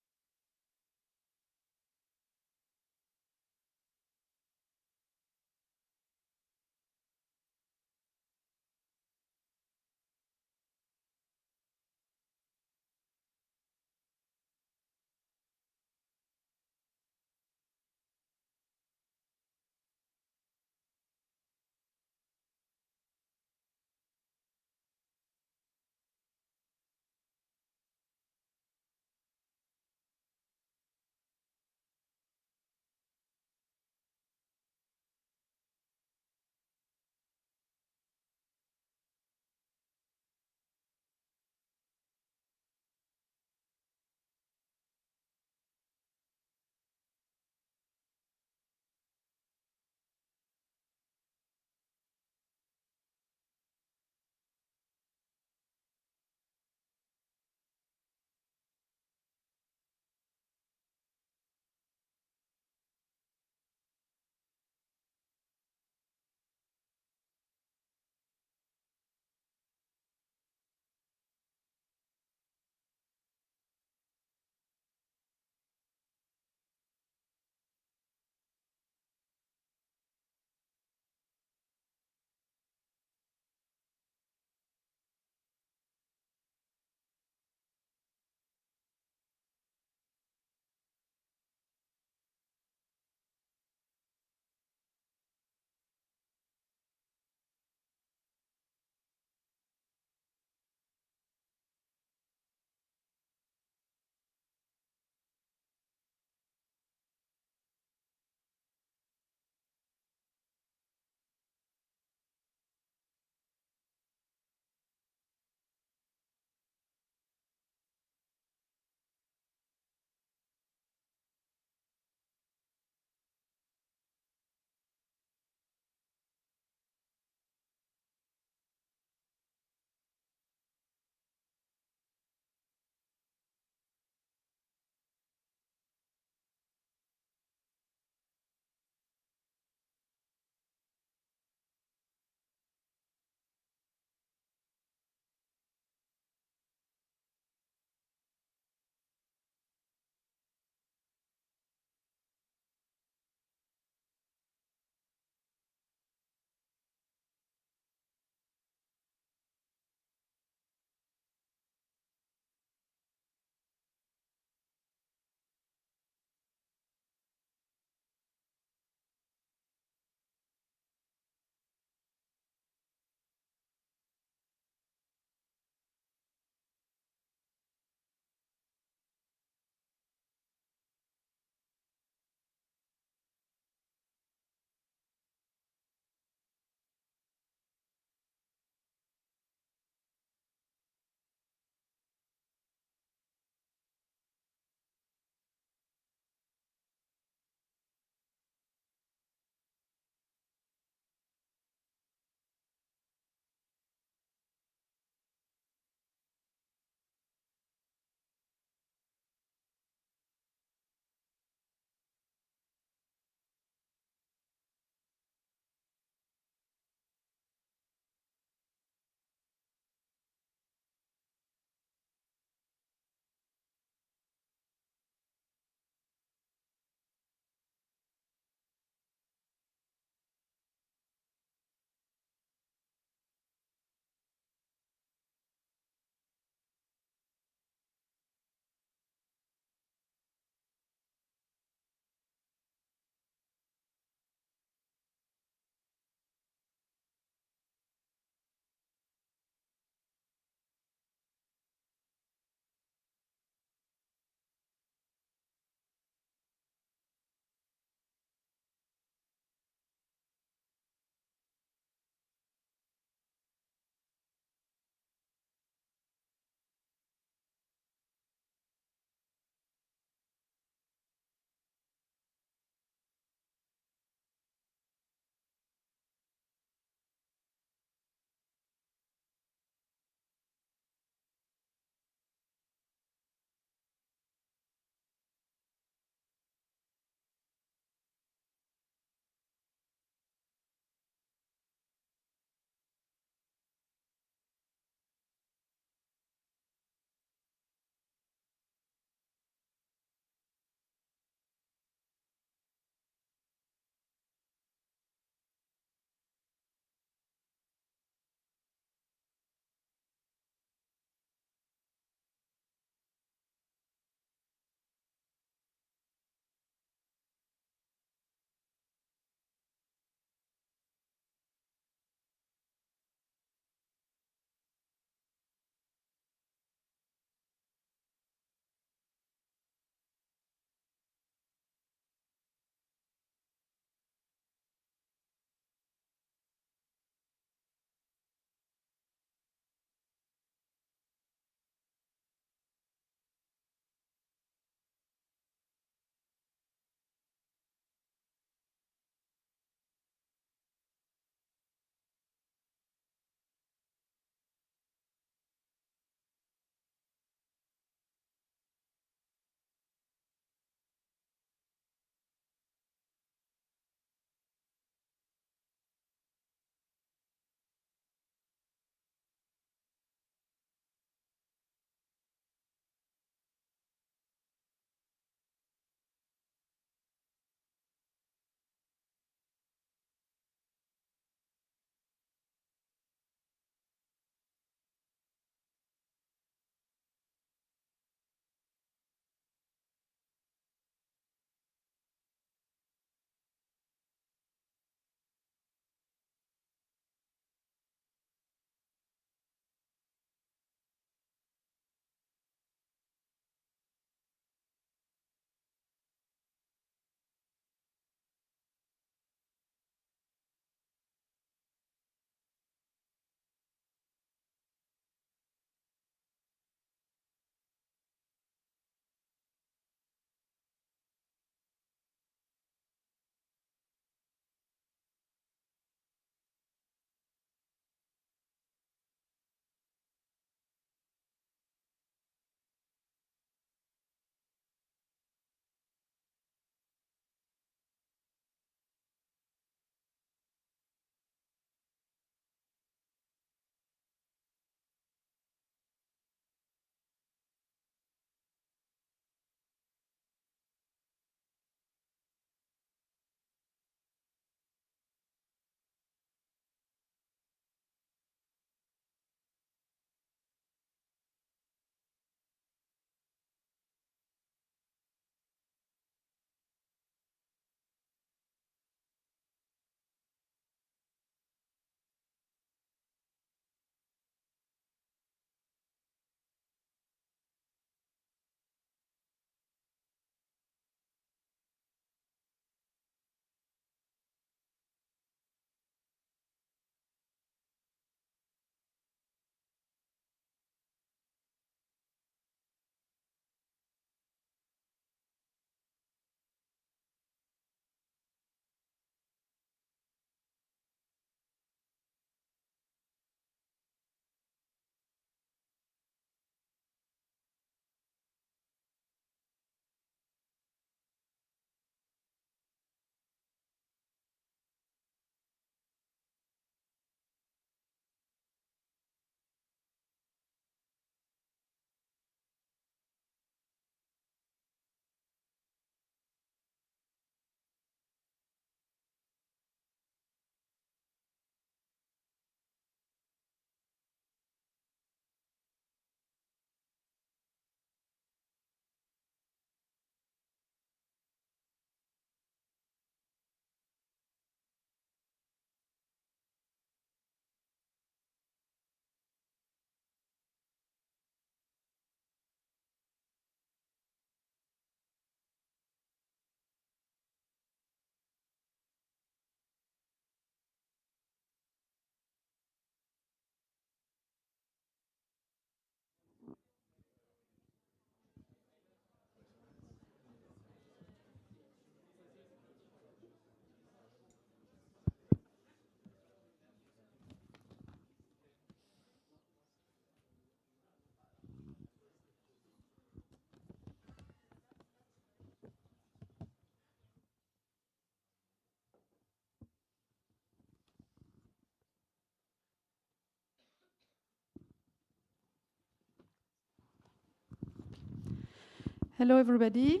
Hello, everybody.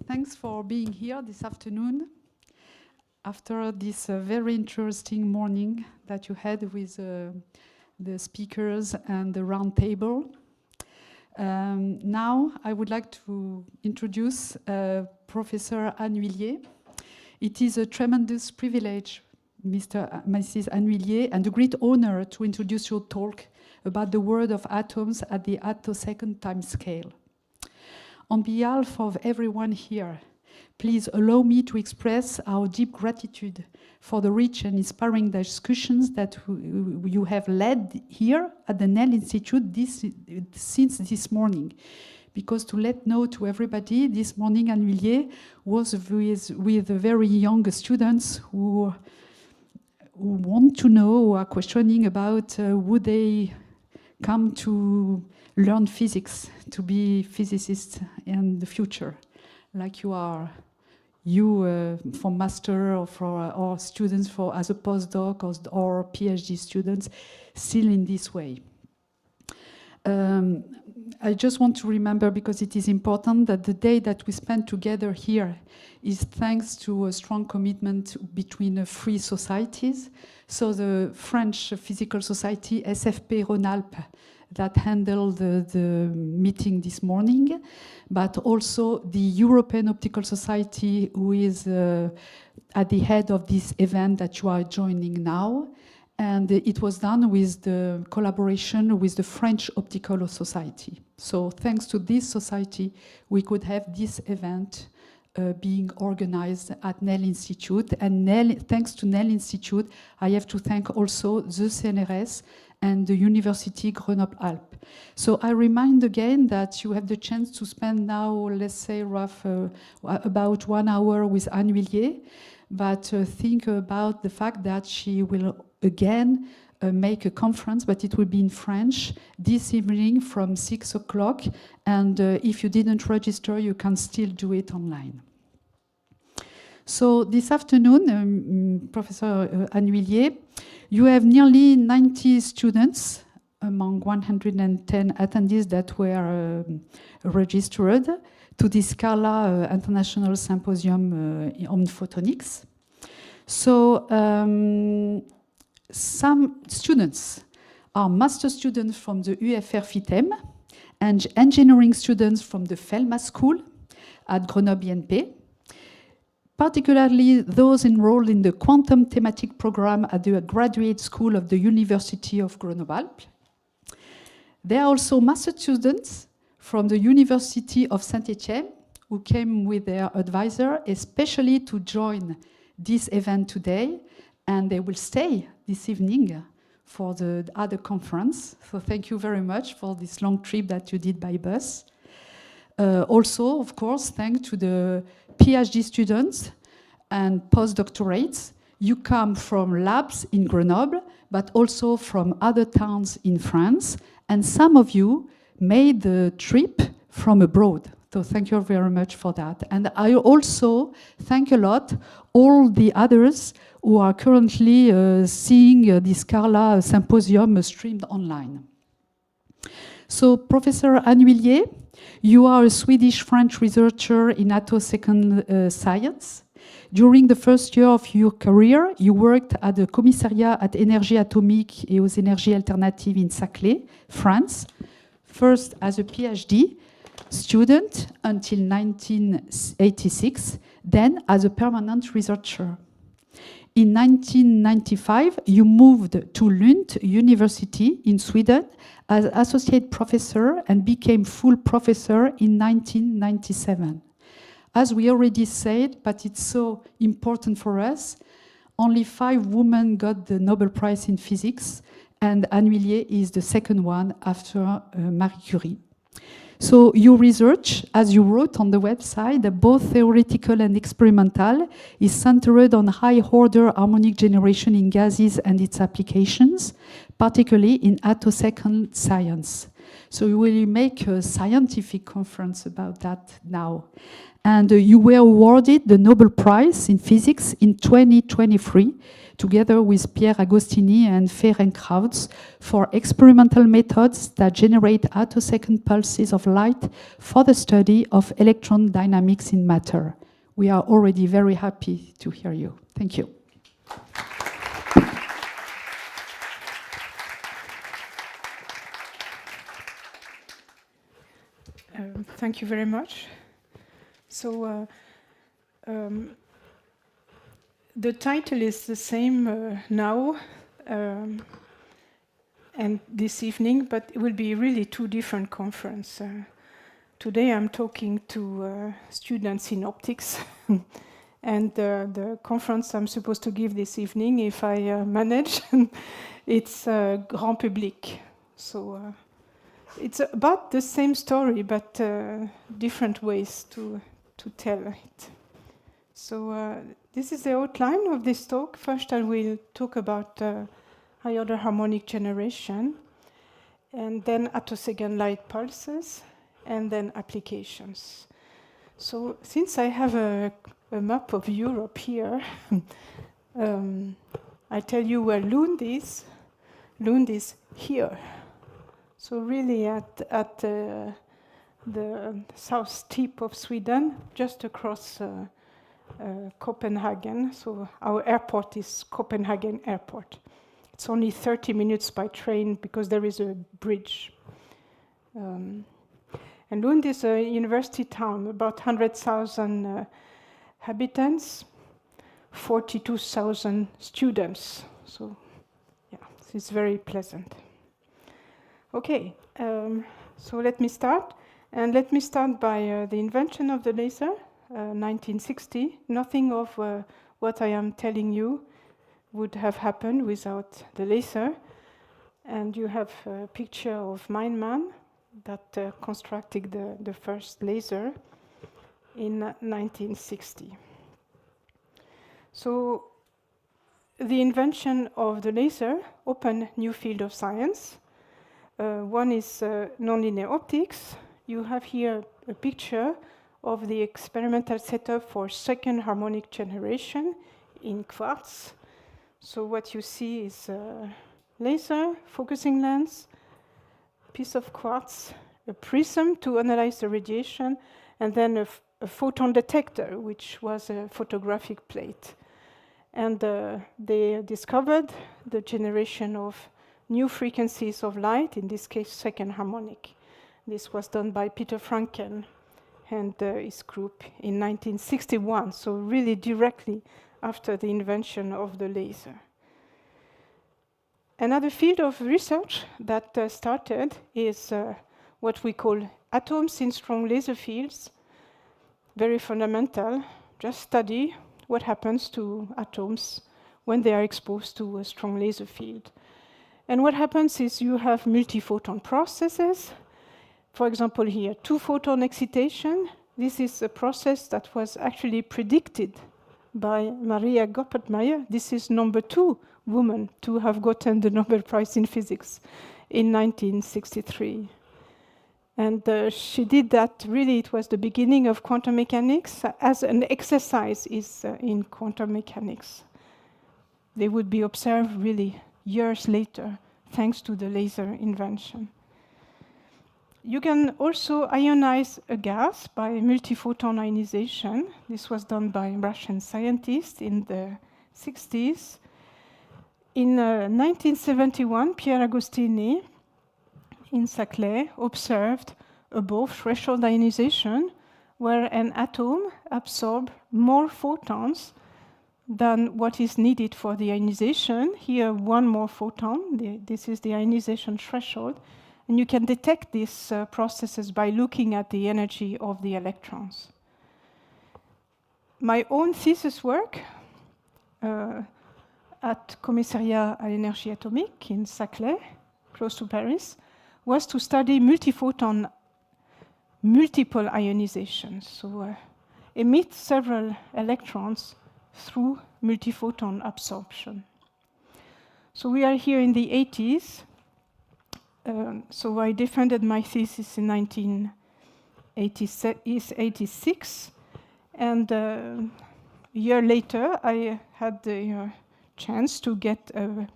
Thanks for being here this afternoon after this very interesting morning that you had with the speakers and the round table. Now, I would like to introduce Professor Anhuillier. It is a tremendous privilege, Mrs. Anhuillier, and a great honor to introduce your talk about the world of atoms at the attosecond time scale. On behalf of everyone here, please allow me to express our deep gratitude for the rich and inspiring discussions that you have led here at the NÉEL Institute since this morning. Because to let know to everybody, this morning Anhuillier was with very young students who want to know, who are questioning about would they come to learn physics, to be physicists in the future, like you are, for master or students as a postdoc or PhD students, still in this way. I just want to remember, because it is important, that the day that we spend together here is thanks to a strong commitment between free societies. So the French Physical Society, SFP Rhône-Alpes, that handled the meeting this morning, but also the European Optical Society, who is at the head of this event that you are joining now. And it was done with the collaboration with the French Optical Society. So thanks to this society, we could have this event being organized at NÉEL Institute. And thanks to NÉEL Institute, I have to thank also the CNRS and the University Grenoble Alpes. So I remind again that you have the chance to spend now, let's say, about 1 hour with Anhuillier, but think about the fact that she will again make a conference, but it will be in French this evening from 6 o'clock. And if you didn't register, you can still do it online. So this afternoon, Professor Anhuillier, you have nearly 90 students among 110 attendees that were registered to this Carla International Symposium on Photonics. So some students are master students from the UFR FITEM and engineering students from the FELMA School at Grenoble INP. Particularly those enrolled in the quantum thematic program at the graduate school of the University of Grenoble. There are also master students from the University of Saint-Étienne who came with their advisor, especially to join this event today, and they will stay this evening for the other conference. So thank you very much for this long trip that you did by bus. Also, of course, thanks to the PhD students and postdoctorates. You come from labs in Grenoble, but also from other towns in France. And some of you made the trip from abroad. So thank you very much for that. And I also thank a lot all the others who are currently seeing this Carla Symposium streamed online. So Professor Anhuillier, you are a Swedish-French researcher in attosecond science. During the first year of your career, you worked at the Commissariat at Énergie Atomique et aux Énergies Alternatives in Saclay, France, first as a PhD student until 1986, then as a permanent researcher. In 1995, you moved to Lund University in Sweden as associate professor and became full professor in 1997. As we already said, but it's so important for us, only 5 women got the Nobel Prize in Physics, and Anhuillier is the second one after Marie Curie. So your research, as you wrote on the website, both theoretical and experimental, is centered on high-order harmonic generation in gases and its applications, particularly in attosecond science. So we will make a scientific conference about that now. And you were awarded the Nobel Prize in Physics in 2023, together with Pierre Agostini and Ferenckrauts, for experimental methods that generate attosecond pulses of light for the study of electron dynamics in matter. We are already very happy to hear you. Thank you. Thank you very much. So the title is the same now and this evening, but it will be really two different conferences. Today I'm talking to students in optics, and the conference I'm supposed to give this evening, if I manage, it's grand public. So it's about the same story, but different ways to tell it. So this is the outline of this talk. First, I will talk about high-order harmonic generation, and then attosecond light pulses, and then applications. So since I have a map of Europe here, I tell you where Lund is. Lund is here. So really at the south tip of Sweden, just across Copenhagen. So our airport is Copenhagen Airport. It's only 30 minutes by train because there is a bridge. And Lund is a university town, about 100,000 inhabitants, 42,000 students. So yeah, it's very pleasant. Okay, so let me start. And let me start by the invention of the laser, 1960. Nothing of what I am telling you would have happened without the laser. And you have a picture of Meinmann that constructed the first laser in 1960. So the invention of the laser opened new field of science. One is nonlinear optics. You have here a picture of the experimental setup for second harmonic generation in quartz. So what you see is a laser, focusing lens, piece of quartz, a prism to analyze the radiation, and then a photon detector, which was a photographic plate. And they discovered the generation of new frequencies of light, in this case second harmonic. This was done by Peter Franken and his group in 1961, so really directly after the invention of the laser. Another field of research that started is what we call atoms in strong laser fields. Very fundamental. Just study what happens to atoms when they are exposed to a strong laser field. And what happens is you have multi-photon processes. For example here, two-photon excitation. This is a process that was actually predicted by Maria Goeppert-Mayer. This is number 2 woman to have gotten the Nobel Prize in Physics in 1963. And she did that, really, it was the beginning of quantum mechanics as an exercise is in quantum mechanics. They would be observed really years later, thanks to the laser invention. You can also ionize a gas by multi-photon ionization. This was done by Russian scientists in the 60s. In 1971, Pierre Agostini in Saclay observed above threshold ionization, where an atom absorbs more photons than what is needed for the ionization. Here, one more photon. This is the ionization threshold. And you can detect these processes by looking at the energy of the electrons. My own thesis work at Commissariat à l'énergie atomique in Saclay, close to Paris, was to study multi-photon multiple ionizations. So emit several electrons through multi-photon absorption. So we are here in the 80s, So I defended my thesis in 1986, and a year later I had the chance to get a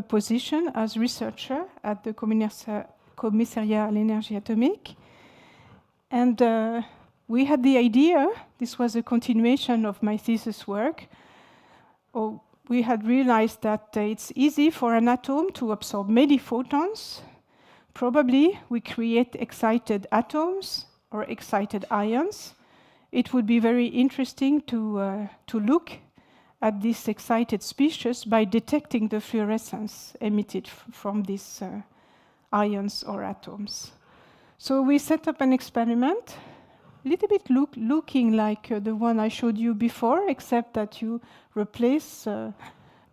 position as researcher at the Commissariat à l'énergie atomique. And we had the idea, this was a continuation of my thesis work, we had realized that it's easy for an atom to absorb many photons. Probably we create excited atoms or excited ions. It would be very interesting to look at this excited species by detecting the fluorescence emitted from these ions or atoms. So we set up an experiment, a little bit looking like the one I showed you before, except that you replace a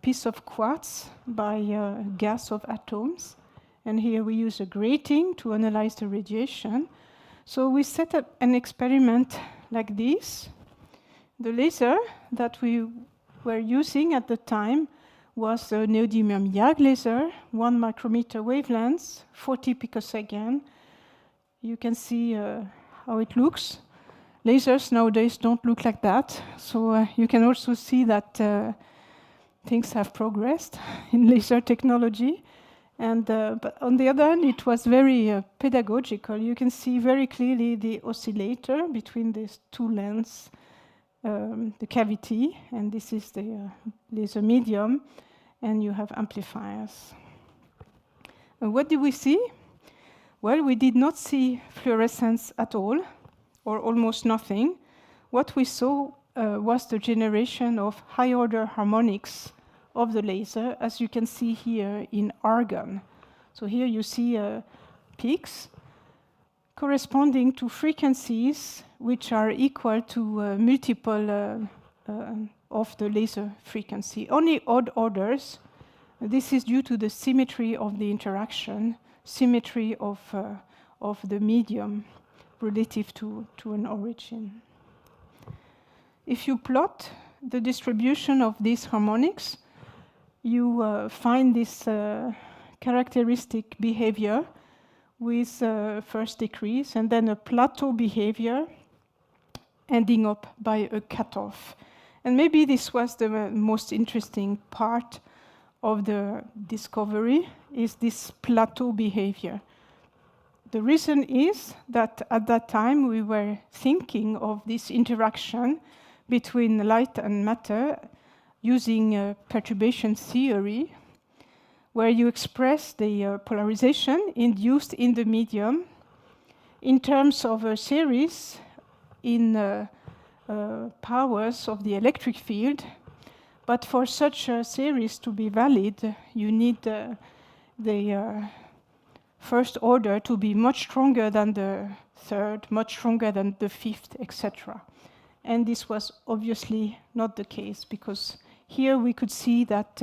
piece of quartz by a gas of atoms. And here we use a grating to analyze the radiation. So we set up an experiment like this. The laser that we were using at the time was a neodymium YAG laser, 1 micrometer wavelength, 40 picosecond. You can see how it looks. Lasers nowadays don't look like that. So you can also see that things have progressed in laser technology. And but on the other hand, it was very pedagogical. You can see very clearly the oscillator between these two lenses, the cavity, and this is the laser medium, and you have amplifiers. What do we see? Well, we did not see fluorescence at all, or almost nothing. What we saw was the generation of high-order harmonics of the laser, as you can see here in argon. So here you see peaks corresponding to frequencies which are equal to multiple of the laser frequency. Only odd orders. This is due to the symmetry of the interaction, symmetry of the medium relative to an origin. If you plot the distribution of these harmonics, you find this characteristic behavior with first decrease and then a plateau behavior ending up by a cutoff. And maybe this was the most interesting part of the discovery, is this plateau behavior. The reason is that at that time we were thinking of this interaction between light and matter using perturbation theory, where you express the polarization induced in the medium in terms of a series in powers of the electric field. But for such a series to be valid, you need the first order to be much stronger than the third, much stronger than the fifth, etc. And this was obviously not the case, because here we could see that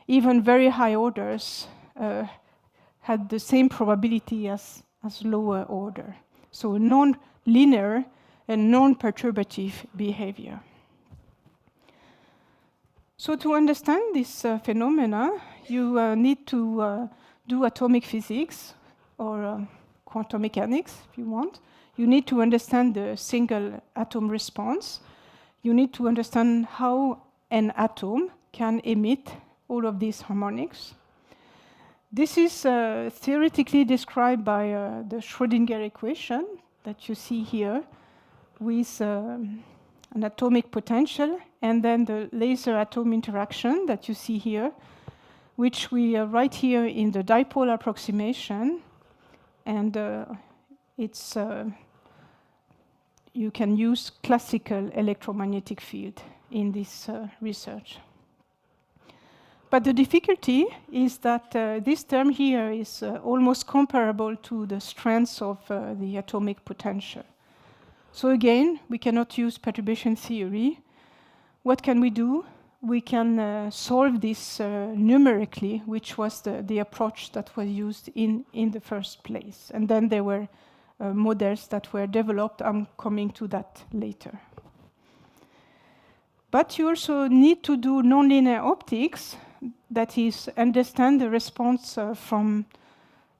even very high orders had the same probability as lower order. So non-linear and non-perturbative behavior. So to understand this phenomena, you need to do atomic physics or quantum mechanics, if you want. You need to understand the single atom response. You need to understand how an atom can emit all of these harmonics. This is theoretically described by the Schrödinger equation that you see here with an atomic potential and then the laser-atom interaction that you see here, which we write here in the dipole approximation. And it's you can use classical electromagnetic field in this research. But the difficulty is that this term here is almost comparable to the strengths of the atomic potential. So again, we cannot use perturbation theory. What can we do? We can solve this numerically, which was the approach that was used in the first place. And then there were models that were developed. I'm coming to that later. But you also need to do nonlinear optics, that is, understand the response from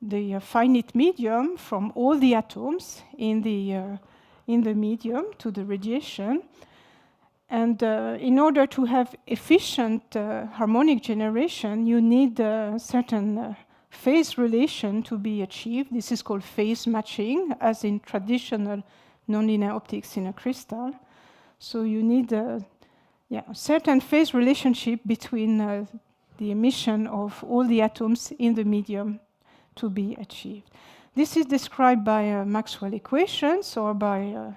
the finite medium from all the atoms in the medium to the radiation. And in order to have efficient harmonic generation, you need a certain phase relation to be achieved. This is called phase matching, as in traditional nonlinear optics in a crystal. So you need a certain phase relationship between the emission of all the atoms in the medium to be achieved. This is described by Maxwell equations or by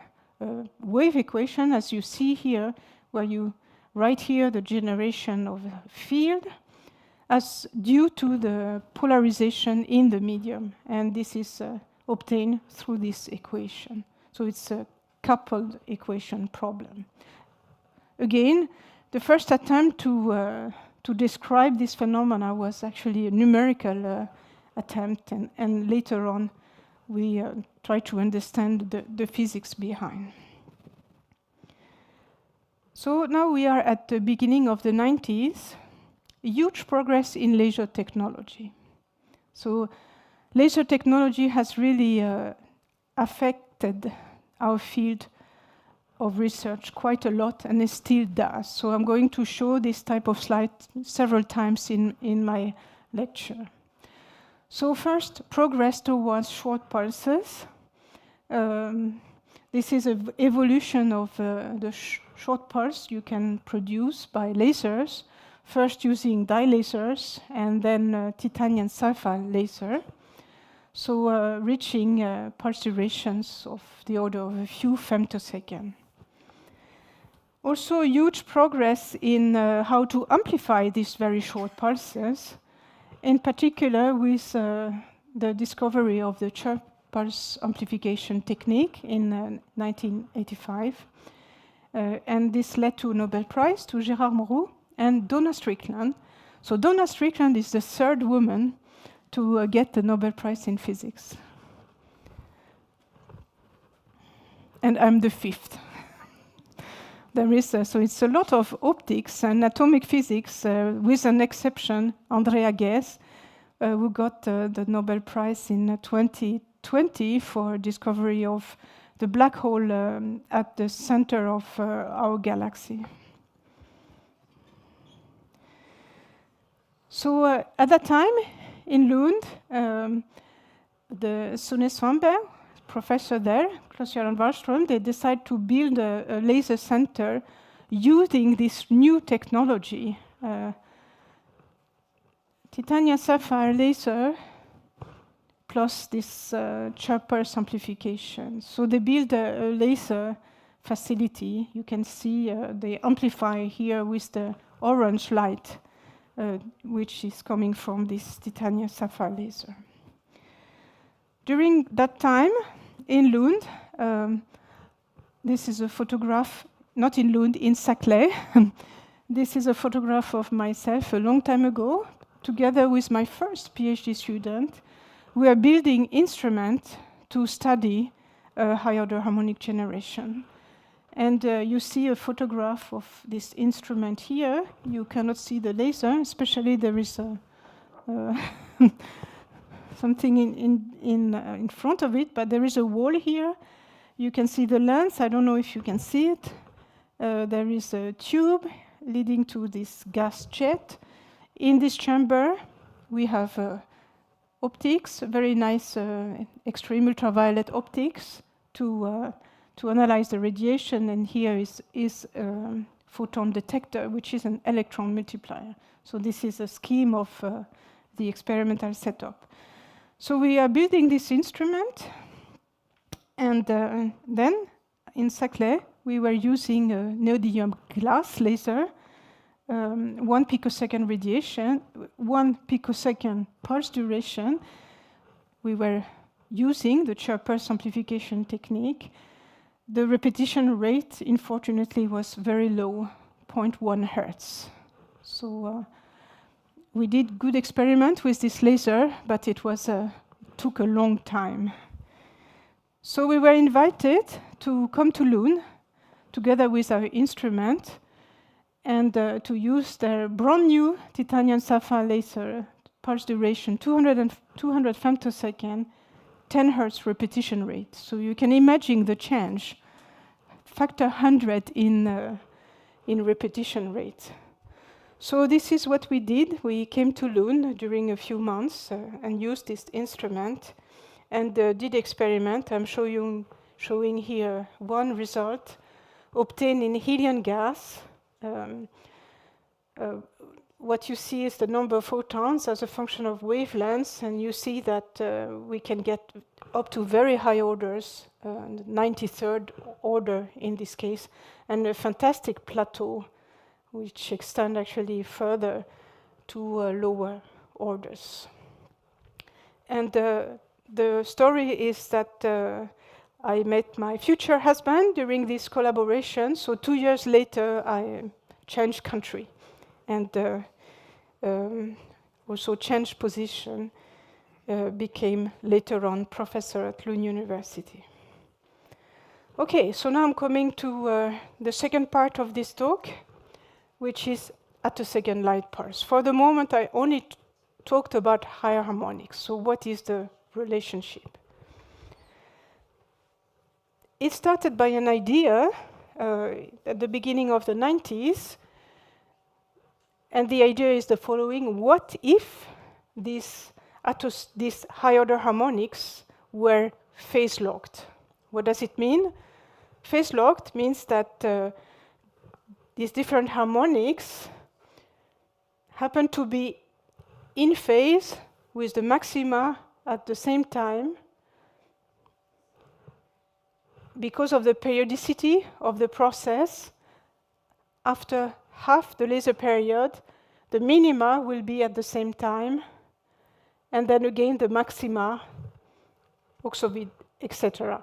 wave equation, as you see here, where you write here the generation of a field as due to the polarization in the medium. And this is obtained through this equation. So it's a coupled equation problem. Again, the first attempt to describe this phenomena was actually a numerical attempt, and later on we try to understand the physics behind. So now we are at the beginning of the 90s, huge progress in laser technology. So laser technology has really affected our field of research quite a lot, and it still does. So I'm going to show this type of slide several times in my lecture. So first, progress towards short pulses. This is an evolution of the short pulse you can produce by lasers, first using dye lasers and then titanium sapphire laser. So reaching pulse durations of the order of a few femtoseconds. Also huge progress in how to amplify these very short pulses, in particular with the discovery of the chirp pulse amplification technique in 1985. And this led to a Nobel Prize to Gérard Mourou and Donna Strickland. So Donna Strickland is the third woman to get the Nobel Prize in physics. And I'm the fifth. There is so it's a lot of optics and atomic physics, with an exception, Andrea Ghez, who got the Nobel Prize in 2020 for discovery of the black hole at the center of our galaxy. So at that time, in Lund, the Sune Svanberg, professor there, Klaus-Göran Wahlström, they decided to build a laser center using this new technology, titanium sapphire laser plus this chirp pulse amplification. So they built a laser facility. You can see they amplify here with the orange light, which is coming from this titanium sapphire laser. During that time, in Lund, this is a photograph, not in Lund, in Saclay. This is a photograph of myself a long time ago, together with my first PhD student. We are building instruments to study high-order harmonic generation. And you see a photograph of this instrument here. You cannot see the laser, especially there is a something in front of it, but there is a wall here. You can see the lens. I don't know if you can see it. There is a tube leading to this gas jet. In this chamber, we have optics, very nice extreme ultraviolet optics to analyze the radiation. And here is a photon detector, which is an electron multiplier. So this is a scheme of the experimental setup. So we are building this instrument, and then in Saclay we were using a neodymium glass laser, 1 picosecond radiation, 1 picosecond pulse duration. We were using the chirp pulse amplification technique. The repetition rate, unfortunately, was very low, 0.1 hertz. So we did good experiment with this laser, but it was took a long time. So we were invited to come to Lund together with our instrument and to use their brand new titanium sapphire laser pulse duration, 200 femtosecond, 10 hertz repetition rate. So you can imagine the change, factor 100 in repetition rate. So this is what we did. We came to Lund during a few months and used this instrument and did experiment. I'm showing here one result obtained in helium gas. What you see is the number of photons as a function of wavelengths, and you see that we can get up to very high orders, 93rd order in this case, and a fantastic plateau, which extend actually further to lower orders. And the story is that I met my future husband during this collaboration, so 2 years later I changed country and also changed position, became later on professor at Lund University. Okay, so now I'm coming to the second part of this talk, which is attosecond light pulse. For the moment, I only talked about higher harmonics. So what is the relationship? It started by an idea at the beginning of the 90s. And the idea is the following: what if these high order harmonics were phase locked? What does it mean? Phase locked means that these different harmonics happen to be in phase with the maxima at the same time because of the periodicity of the process. After half the laser period, the minima will be at the same time, and then again the maxima, also etc.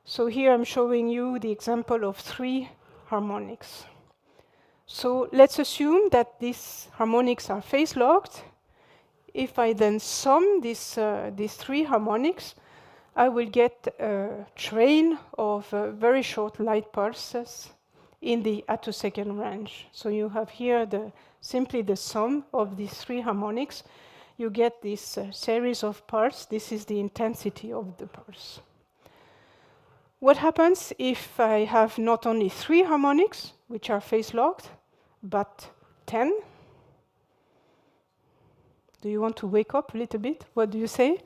So here I'm showing you the example of 3 harmonics. So let's assume that these harmonics are phase locked. If I then sum these 3 harmonics, I will get a train of very short light pulses in the attosecond range. So you have here simply the sum of these 3 harmonics. You get this series of pulses. This is the intensity of the pulse. What happens if I have not only 3 harmonics, which are phase locked, but 10? Do you want to wake up a little bit? What do you say?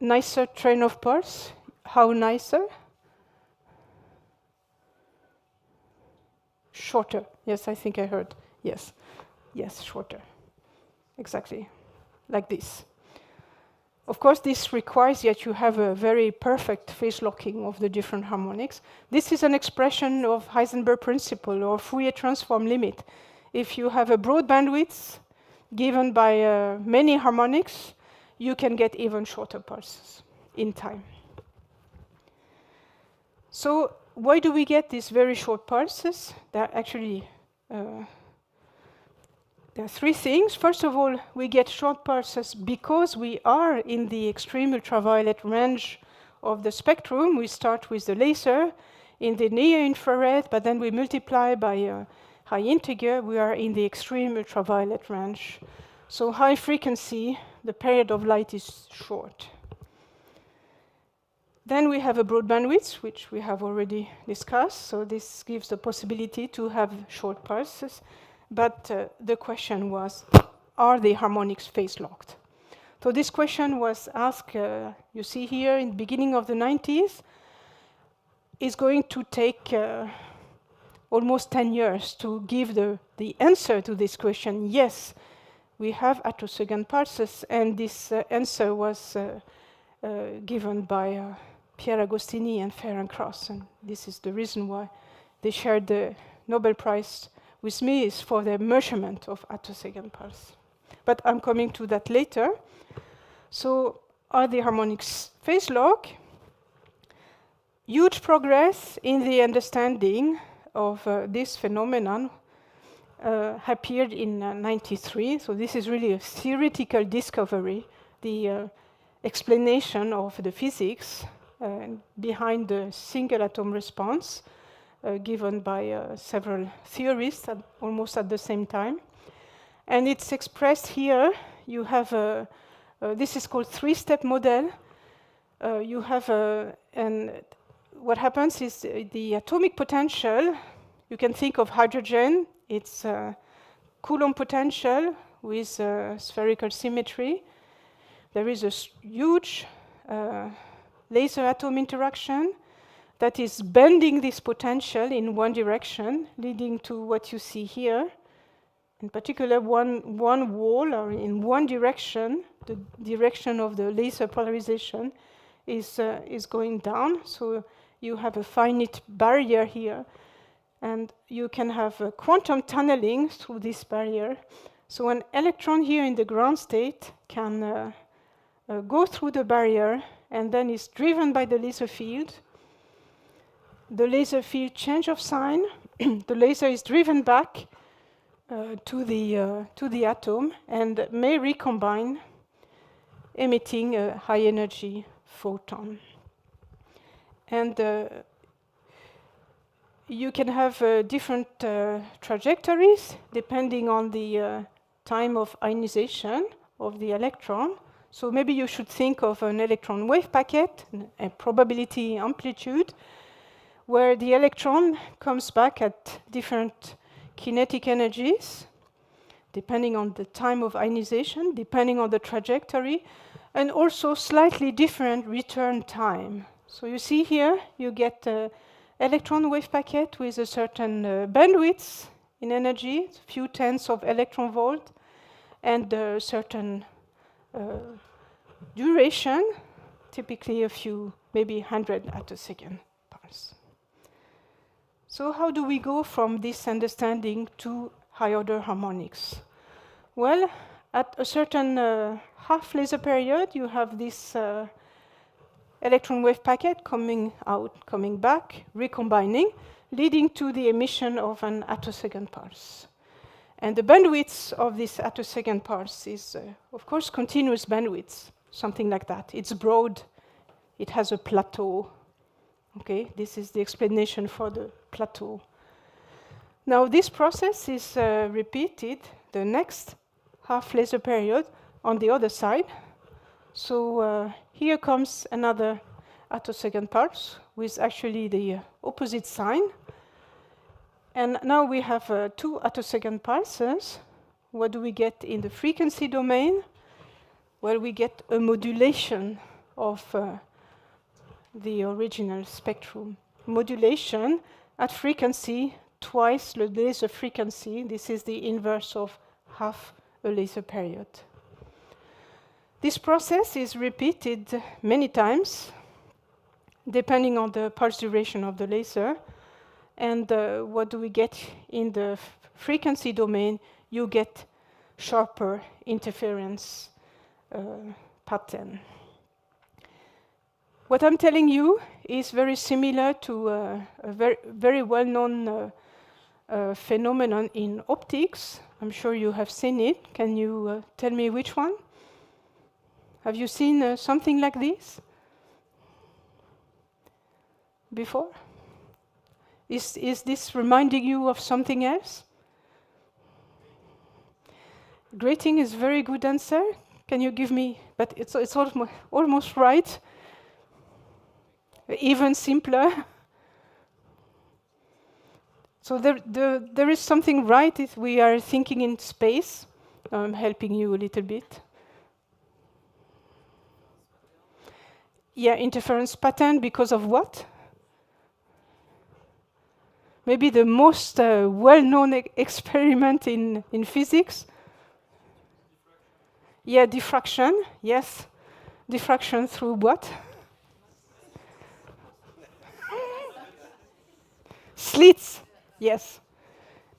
Nicer train of pulse. How nicer? Shorter. Yes, I think I heard. Yes. Yes, shorter. Exactly. Like this. Of course, this requires that you have a very perfect phase locking of the different harmonics. This is an expression of Heisenberg principle or Fourier transform limit. If you have a broad bandwidth given by many harmonics, you can get even shorter pulses in time. So why do we get these very short pulses? There are actually there are 3 things. First of all, we get short pulses because we are in the extreme ultraviolet range of the spectrum. We start with the laser in the near infrared, but then we multiply by a high integer. We are in the extreme ultraviolet range. So high frequency, the period of light is short. Then we have a broad bandwidth, which we have already discussed. So this gives the possibility to have short pulses. But the question was, are the harmonics phase locked? So this question was asked, you see here, in the beginning of the 90s. It's going to take almost 10 years to give the answer to this question. Yes, we have attosecond pulses, and this answer was given by Pierre Agostini and Ferencross, and this is the reason why they shared the Nobel Prize with me, is for the measurement of attosecond pulse. But I'm coming to that later. So are the harmonics phase lock? Huge progress in the understanding of this phenomenon appeared in 93. So this is really a theoretical discovery, the explanation of the physics behind the single atom response. given by several theorists almost at the same time. And it's expressed here. You have this is called three-step model. You have and what happens is the atomic potential. You can think of hydrogen. It's Coulomb potential with spherical symmetry. There is a huge laser atom interaction that is bending this potential in one direction, leading to what you see here. In particular, one wall, or in one direction, the direction of the laser polarization is going down. So you have a finite barrier here, and you can have quantum tunneling through this barrier. So an electron here in the ground state can go through the barrier and then is driven by the laser field. The laser field change of sign. The laser is driven back to the atom and may recombine, emitting a high energy photon. And you can have different trajectories depending on the time of ionization of the electron. So maybe you should think of an electron wave packet, a probability amplitude, where the electron comes back at different kinetic energies, depending on the time of ionization, depending on the trajectory, and also slightly different return time. So you see here, you get an electron wave packet with a certain bandwidth in energy, a few tenths of electron volt, and a certain duration, typically a few, maybe 100 attosecond pulse. So how do we go from this understanding to high-order harmonics? Well, at a certain half laser period, you have this electron wave packet coming out, coming back, recombining, leading to the emission of an attosecond pulse. And the bandwidth of this attosecond pulse is, of course, continuous bandwidth, something like that. It's broad. It has a plateau. Okay, this is the explanation for the plateau. Now, this process is repeated the next half laser period on the other side. So here comes another attosecond pulse with actually the opposite sign. And now we have 2 attosecond pulses. What do we get in the frequency domain? Well, we get a modulation of the original spectrum. Modulation at frequency twice the laser frequency. This is the inverse of half a laser period. This process is repeated many times, depending on the pulse duration of the laser. And what do we get in the frequency domain? You get sharper interference pattern. What I'm telling you is very similar to a very well-known phenomenon in optics. I'm sure you have seen it. Can you tell me which one? Have you seen something like this before? Is this reminding you of something else? Grating is a very good answer. Can you give me, but it's almost right. Even simpler. So there is something right if we are thinking in space. I'm helping you a little bit. Yeah, interference pattern because of what? Maybe the most well-known experiment in physics. Yeah, diffraction, yes. Diffraction through what? Slits, yes.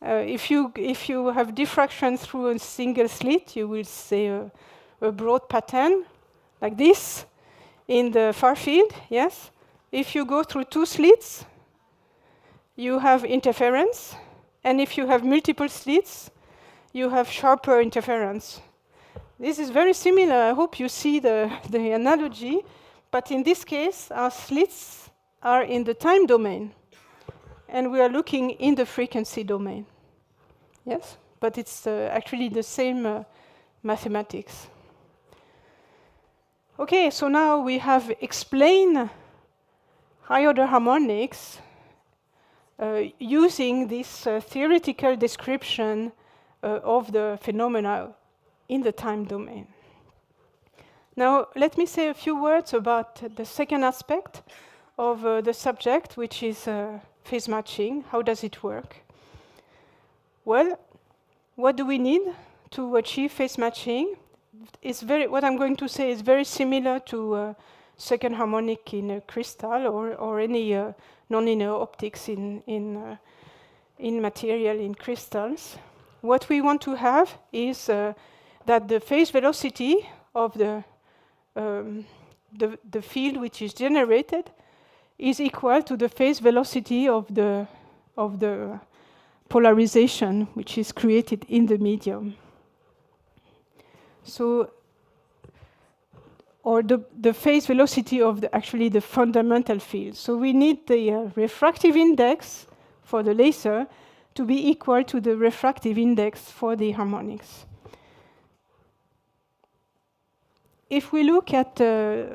If you have diffraction through a single slit, you will see a broad pattern like this in the far field, yes. If you go through 2 slits, you have interference. And if you have multiple slits, you have sharper interference. This is very similar. I hope you see the analogy. But in this case, our slits are in the time domain. and we are looking in the frequency domain. Yes, but it's actually the same mathematics. Okay, so now we have explained high-order harmonics using this theoretical description of the phenomena in the time domain. Now, let me say a few words about the second aspect of the subject, which is phase matching. How does it work? Well, what do we need to achieve phase matching? What I'm going to say is very similar to second harmonic in a crystal or any nonlinear optics in material, in crystals. What we want to have is that the phase velocity of the field which is generated is equal to the phase velocity of the polarization which is created in the medium. So, or the phase velocity of actually the fundamental field. So we need the refractive index for the laser to be equal to the refractive index for the harmonics. If we look at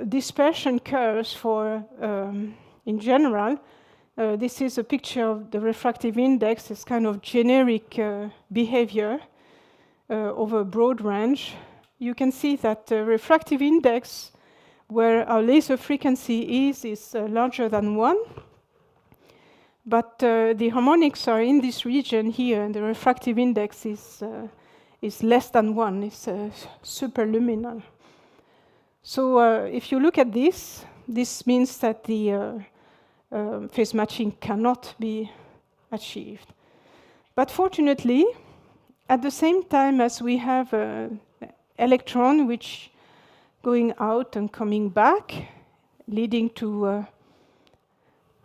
dispersion curves for, in general, this is a picture of the refractive index. It's kind of generic behavior over a broad range. You can see that the refractive index where our laser frequency is larger than 1. But the harmonics are in this region here, and the refractive index is less than 1. It's superluminal. So if you look at this, this means that the phase matching cannot be achieved. But fortunately, at the same time as we have an electron which going out and coming back, leading to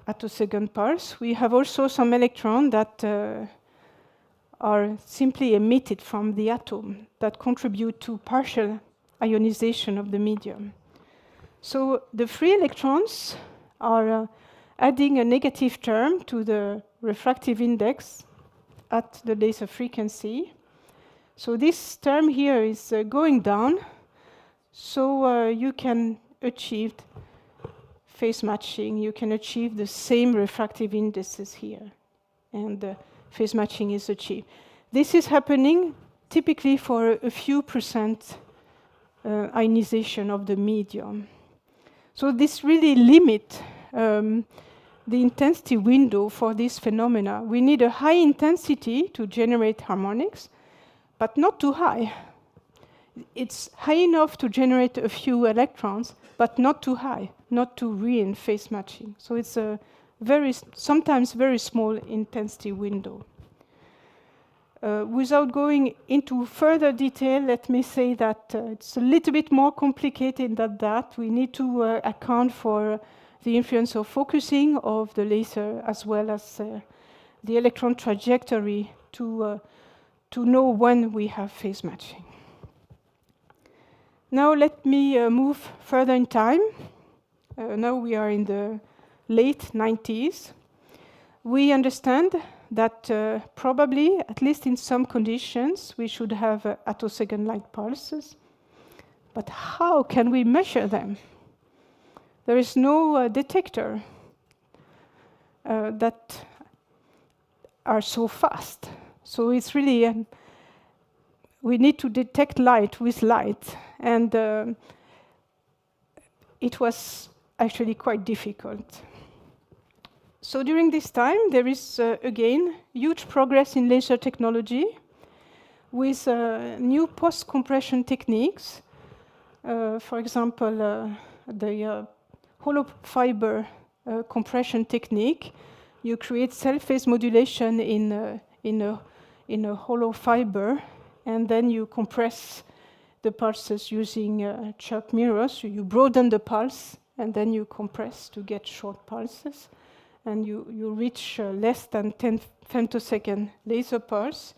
attosecond pulse, we have also some electrons that are simply emitted from the atom that contribute to partial ionization of the medium. So the free electrons are adding a negative term to the refractive index at the laser frequency. So this term here is going down, so you can achieve phase matching. You can achieve the same refractive indices here, and phase matching is achieved. This is happening typically for a few percent ionization of the medium. So this really limits the intensity window for this phenomena. We need a high intensity to generate harmonics, but not too high. It's high enough to generate a few electrons, but not too high, not to ruin phase matching. So it's a sometimes very small intensity window. Without going into further detail, let me say that it's a little bit more complicated than that. We need to account for the influence of focusing of the laser as well as the electron trajectory to know when we have phase matching. Now let me move further in time. Now we are in the late 90s. We understand that probably, at least in some conditions, we should have attosecond light pulses. But how can we measure them? There is no detector that are so fast. So it's really, we need to detect light with light. And it was actually quite difficult. So during this time, there is, again, huge progress in laser technology with new post-compression techniques. For example, the hollow fiber compression technique. You create cell phase modulation in a hollow fiber, and then you compress the pulses using chirp mirrors. So you broaden the pulse, and then you compress to get short pulses. And you reach less than 10 femtosecond laser pulse.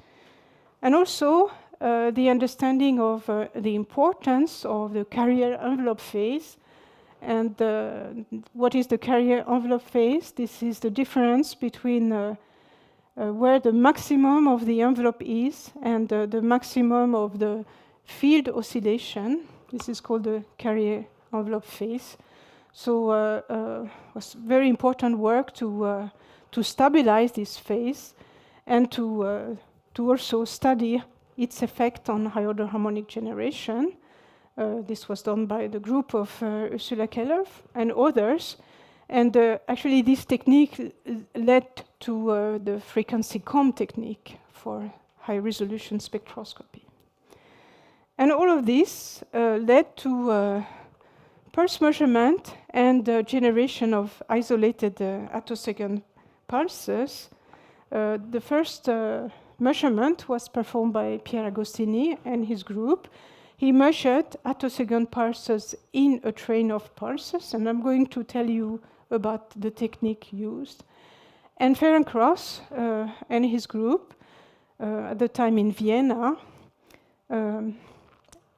And also the understanding of the importance of the carrier envelope phase And what is the carrier envelope phase? This is the difference between where the maximum of the envelope is and the maximum of the field oscillation. This is called the carrier envelope phase. So it was very important work to stabilize this phase and to also study its effect on high-order harmonic generation. This was done by the group of Ursula Keller and others. And actually, this technique led to the frequency comb technique for high-resolution spectroscopy. And all of this led to pulse measurement and generation of isolated attosecond pulses. The first measurement was performed by Pierre Agostini and his group. He measured attosecond pulses in a train of pulses, and I'm going to tell you about the technique used. And Ferencross and his group, at the time in Vienna,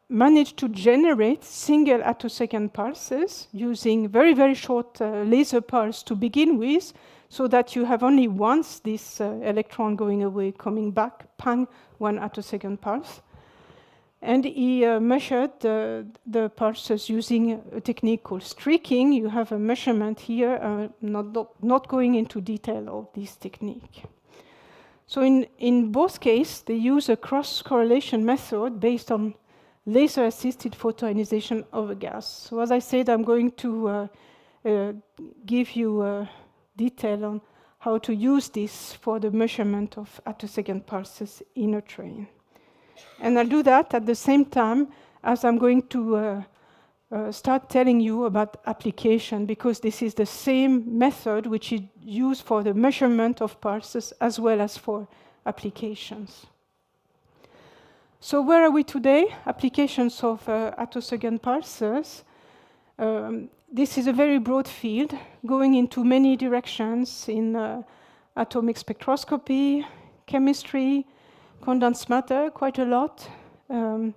managed to generate single attosecond pulses using very, very short laser pulse to begin with, so that you have only once this electron going away, coming back, pang, 1 attosecond pulse. And he measured the pulses using a technique called streaking. You have a measurement here, not going into detail of this technique. So in both cases, they use a cross-correlation method based on laser-assisted photoionization of a gas. So as I said, I'm going to give you detail on how to use this for the measurement of attosecond pulses in a train. And I'll do that at the same time as I'm going to start telling you about application, because this is the same method which is used for the measurement of pulses as well as for applications. So where are we today? Applications of attosecond pulses. This is a very broad field going into many directions in atomic spectroscopy, chemistry, condensed matter, quite a lot, a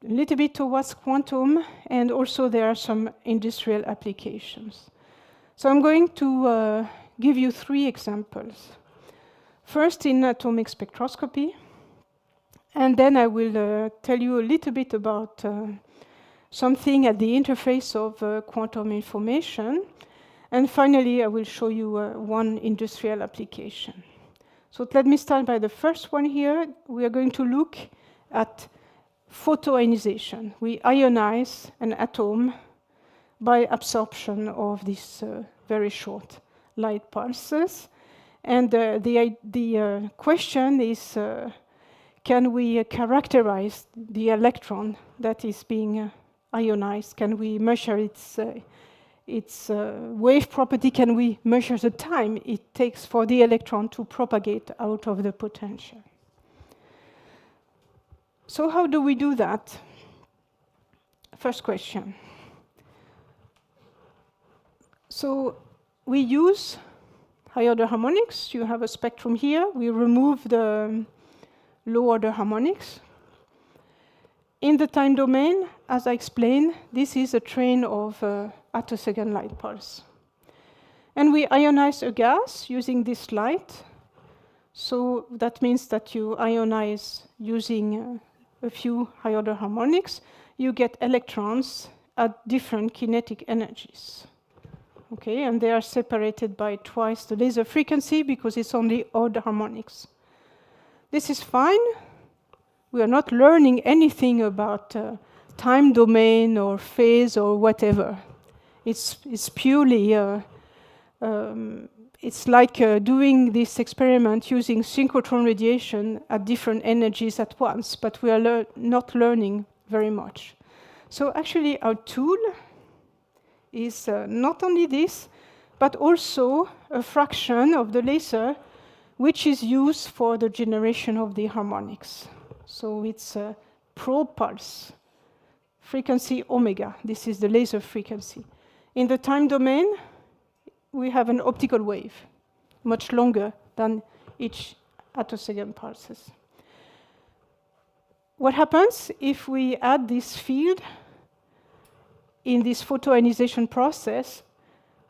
little bit towards quantum, and also there are some industrial applications. So I'm going to give you 3 examples. First in atomic spectroscopy, and then I will tell you a little bit about something at the interface of quantum information. And finally, I will show you one industrial application. So let me start by the first one here. We are going to look at photoionization. We ionize an atom by absorption of these very short light pulses. And the question is, can we characterize the electron that is being ionized? Can we measure its wave property? Can we measure the time it takes for the electron to propagate out of the potential? So how do we do that? First question. So we use high-order harmonics. You have a spectrum here. We remove the low-order harmonics. In the time domain, as I explained, this is a train of attosecond light pulse. And we ionize a gas using this light. So that means that you ionize using a few high-order harmonics. You get electrons at different kinetic energies. Okay, and they are separated by twice the laser frequency because it's only odd harmonics. This is fine. We are not learning anything about time domain or phase or whatever. It's purely, it's like doing this experiment using synchrotron radiation at different energies at once, but we are not learning very much. So actually our tool is not only this, but also a fraction of the laser which is used for the generation of the harmonics. So it's a probe pulse, frequency omega. This is the laser frequency. In the time domain, we have an optical wave, much longer than each attosecond pulses. What happens if we add this field in this photoionization process,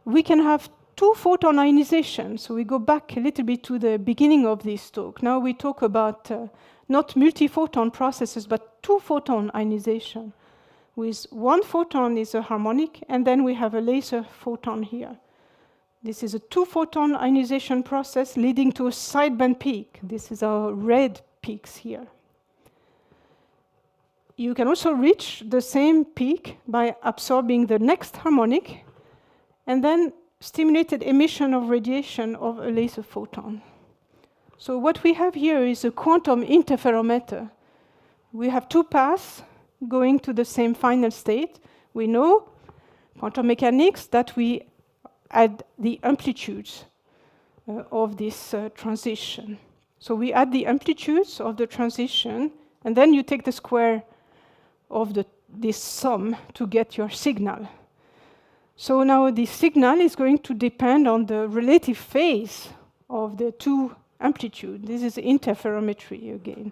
we can have two photon ionization. So we go back a little bit to the beginning of this talk. Now we talk about not multi-photon processes, but two photon ionization. With one photon is a harmonic, and then we have a laser photon here. This is a two photon ionization process leading to a sideband peak. This is our red peaks here. You can also reach the same peak by absorbing the next harmonic and then stimulated emission of radiation of a laser photon. So what we have here is a quantum interferometer. We have two paths going to the same final state. We know, quantum mechanics, that we add the amplitudes of this transition. So we add the amplitudes of the transition, and then you take the square of this sum to get your signal. So now the signal is going to depend on the relative phase of the two amplitudes. This is interferometry again.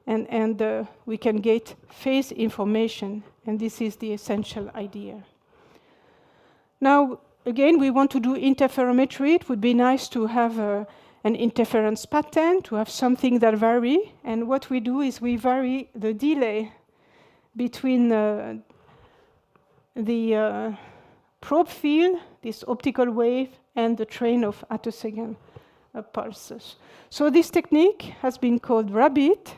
And we can get phase information, and this is the essential idea. Now, again, we want to do interferometry. It would be nice to have an interference pattern, to have something that vary. And what we do is we vary the delay between the probe field, this optical wave, and the train of attosecond pulses. So this technique has been called rabbit,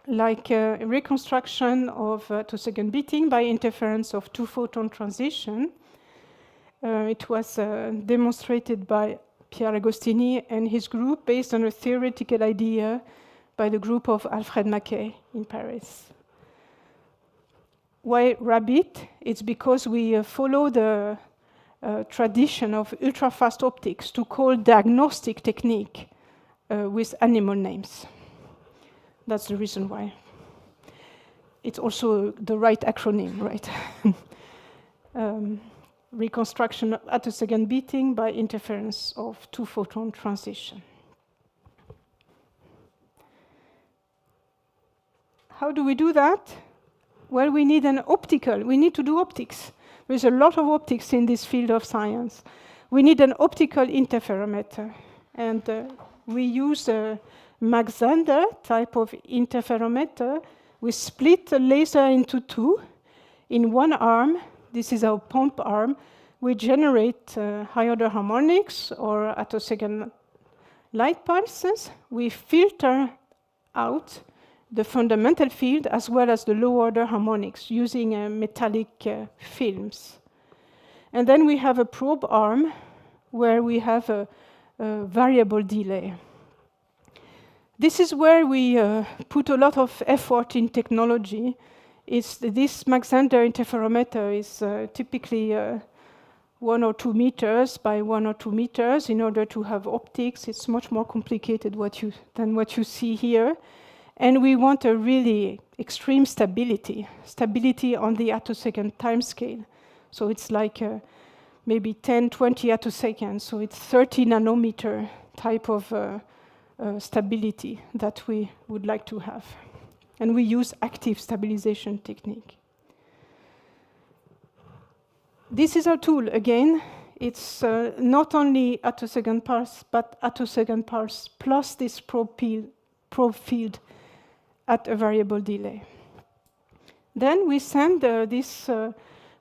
like a reconstruction of attosecond beating by interference of two photon transition. It was demonstrated by Pierre Agostini and his group based on a theoretical idea by the group of Alfred Mackay in Paris. Why rabbit? It's because we follow the tradition of ultra-fast optics to call diagnostic technique with animal names. That's the reason why. It's also the right acronym, right? Reconstruction of attosecond beating by interference of two photon transition. How do we do that? Well, we need we need to do optics. There's a lot of optics in this field of science. We need an optical interferometer. And we use a Mach-Zehnder type of interferometer. We split the laser into two. In one arm, this is our pump arm, we generate high-order harmonics or attosecond light pulses. We filter out the fundamental field as well as the low-order harmonics using metallic films. And then we have a probe arm where we have a variable delay. This is where we put a lot of effort in technology. This Mach-Zehnder interferometer is typically 1 or 2 meters by 1 or 2 meters. In order to have optics, it's much more complicated than what you see here. And we want a really extreme stability on the attosecond time scale. So it's like maybe 10, 20 attoseconds. So it's 30 nanometer type of stability that we would like to have. And we use active stabilization technique. This is our tool again. It's not only attosecond pulse, but attosecond pulse plus this probe field at a variable delay. Then we send this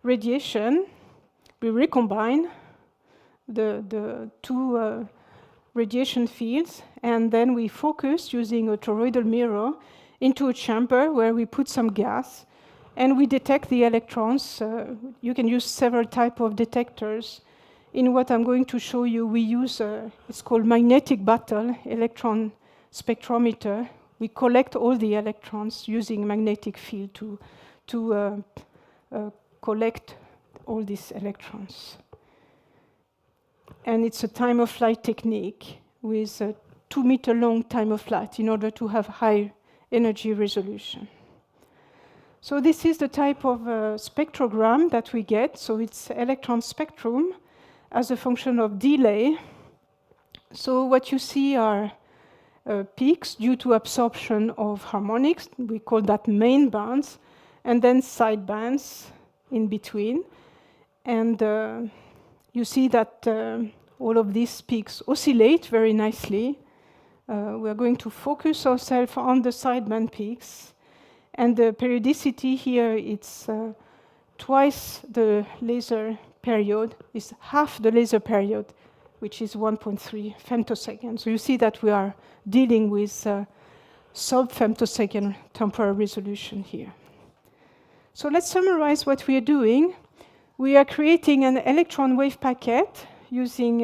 radiation, we recombine the two radiation fields, and then we focus using a toroidal mirror into a chamber where we put some gas, and we detect the electrons. You can use several types of detectors. In what I'm going to show you, we use, it's called magnetic battle electron spectrometer. We collect all the electrons using magnetic field to collect all these electrons. And it's a time-of-flight technique with a 2-meter long time of flight in order to have high energy resolution. So this is the type of spectrogram that we get. So it's electron spectrum as a function of delay. So what you see are peaks due to absorption of harmonics. We call that main bands, and then side bands in between. And you see that all of these peaks oscillate very nicely. We are going to focus ourselves on the sideband peaks. And the periodicity here, it's twice the laser period, is half the laser period, which is 1.3 femtoseconds. So you see that we are dealing with sub-femtosecond temporal resolution here. So let's summarize what we are doing. We are creating an electron wave packet using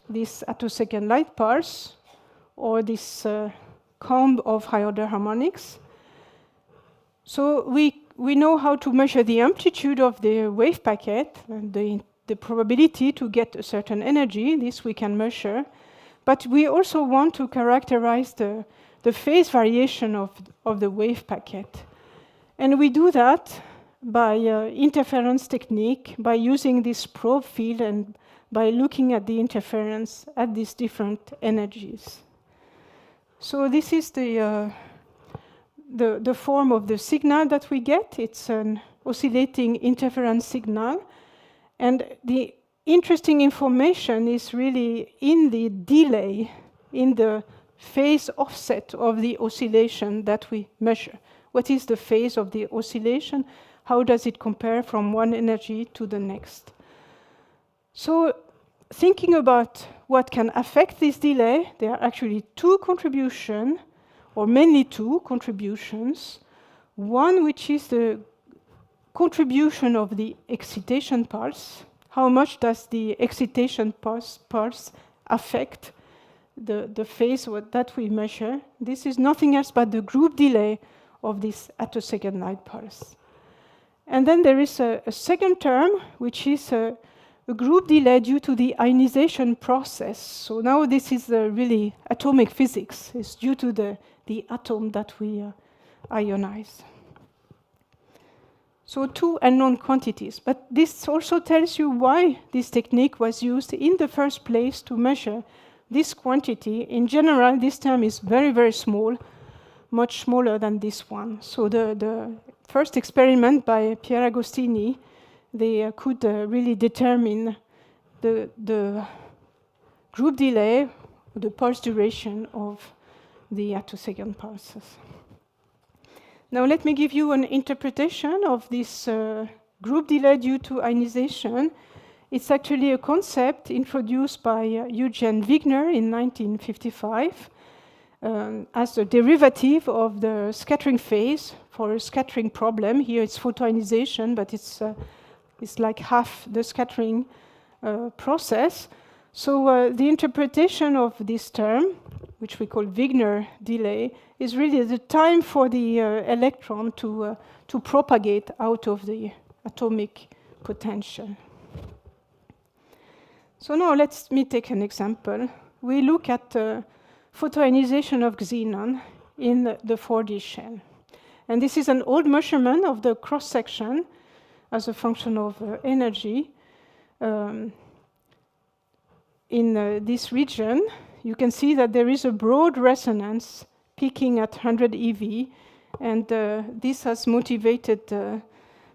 this attosecond light pulse, or this comb of high-order harmonics. So we know how to measure the amplitude of the wave packet and the probability to get a certain energy. This we can measure. But we also want to characterize the phase variation of the wave packet. And we do that by interference technique, by using this probe field and by looking at the interference at these different energies. So this is the form of the signal that we get. It's an oscillating interference signal. And the interesting information is really in the delay, in the phase offset of the oscillation that we measure. What is the phase of the oscillation? How does it compare from one energy to the next? So thinking about what can affect this delay, there are actually two contributions, or mainly two contributions. One, which is the contribution of the excitation pulse. How much does the excitation pulse affect the phase that we measure? This is nothing else but the group delay of this attosecond light pulse. And then there is a second term, which is a group delay due to the ionization process. So now this is really atomic physics. It's due to the atom that we ionize. So two unknown quantities. But this also tells you why this technique was used in the first place to measure this quantity. In general, this term is very, very small, much smaller than this one. So the first experiment by Pierre Agostini, they could really determine the group delay, the pulse duration of the attosecond pulses. Now let me give you an interpretation of this group delay due to ionization. It's actually a concept introduced by Eugen Wigner in 1955 as a derivative of the scattering phase for a scattering problem. Here it's photoionization, but it's like half the scattering process. So the interpretation of this term, which we call Wigner delay, is really the time for the electron to propagate out of the atomic potential. So now let me take an example. We look at photoionization of xenon in the 4D shell. And this is an old measurement of the cross-section as a function of energy. In this region, you can see that there is a broad resonance peaking at 100 eV, and this has motivated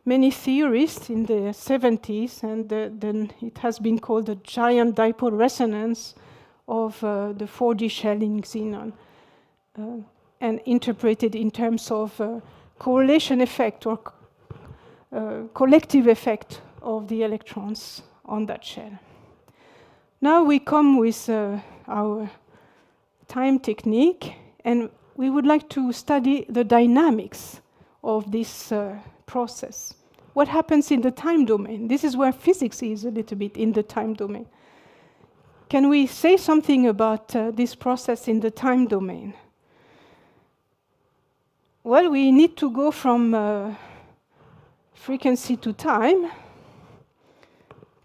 many theorists in the 70s, and then it has been called the giant dipole resonance of the 4D shell in xenon, and interpreted in terms of correlation effect or collective effect of the electrons on that shell. Now we come with our time technique, and we would like to study the dynamics of this process. What happens in the time domain? This is where physics is a little bit in the time domain. Can we say something about this process in the time domain? Well, we need to go from frequency to time.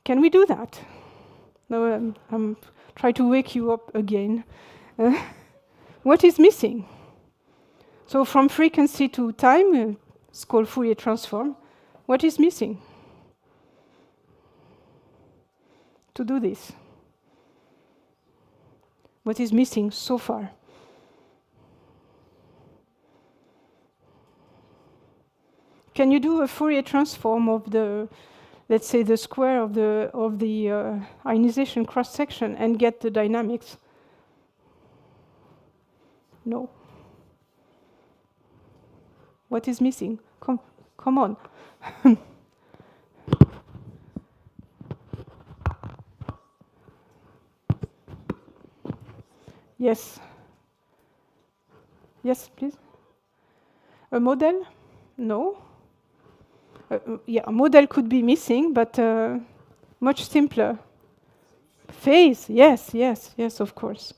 Can we do that? No, I'm trying to wake you up again. What is missing? So from frequency to time, it's called Fourier transform. What is missing to do this? What is missing so far? can you do a Fourier transform of the, let's say, the square of the ionization cross section and get the dynamics? No. What is missing? Come on. Yes. Yes, please. A model? No. Yeah, a model could be missing, but much simpler. Phase, yes, yes, yes, of course.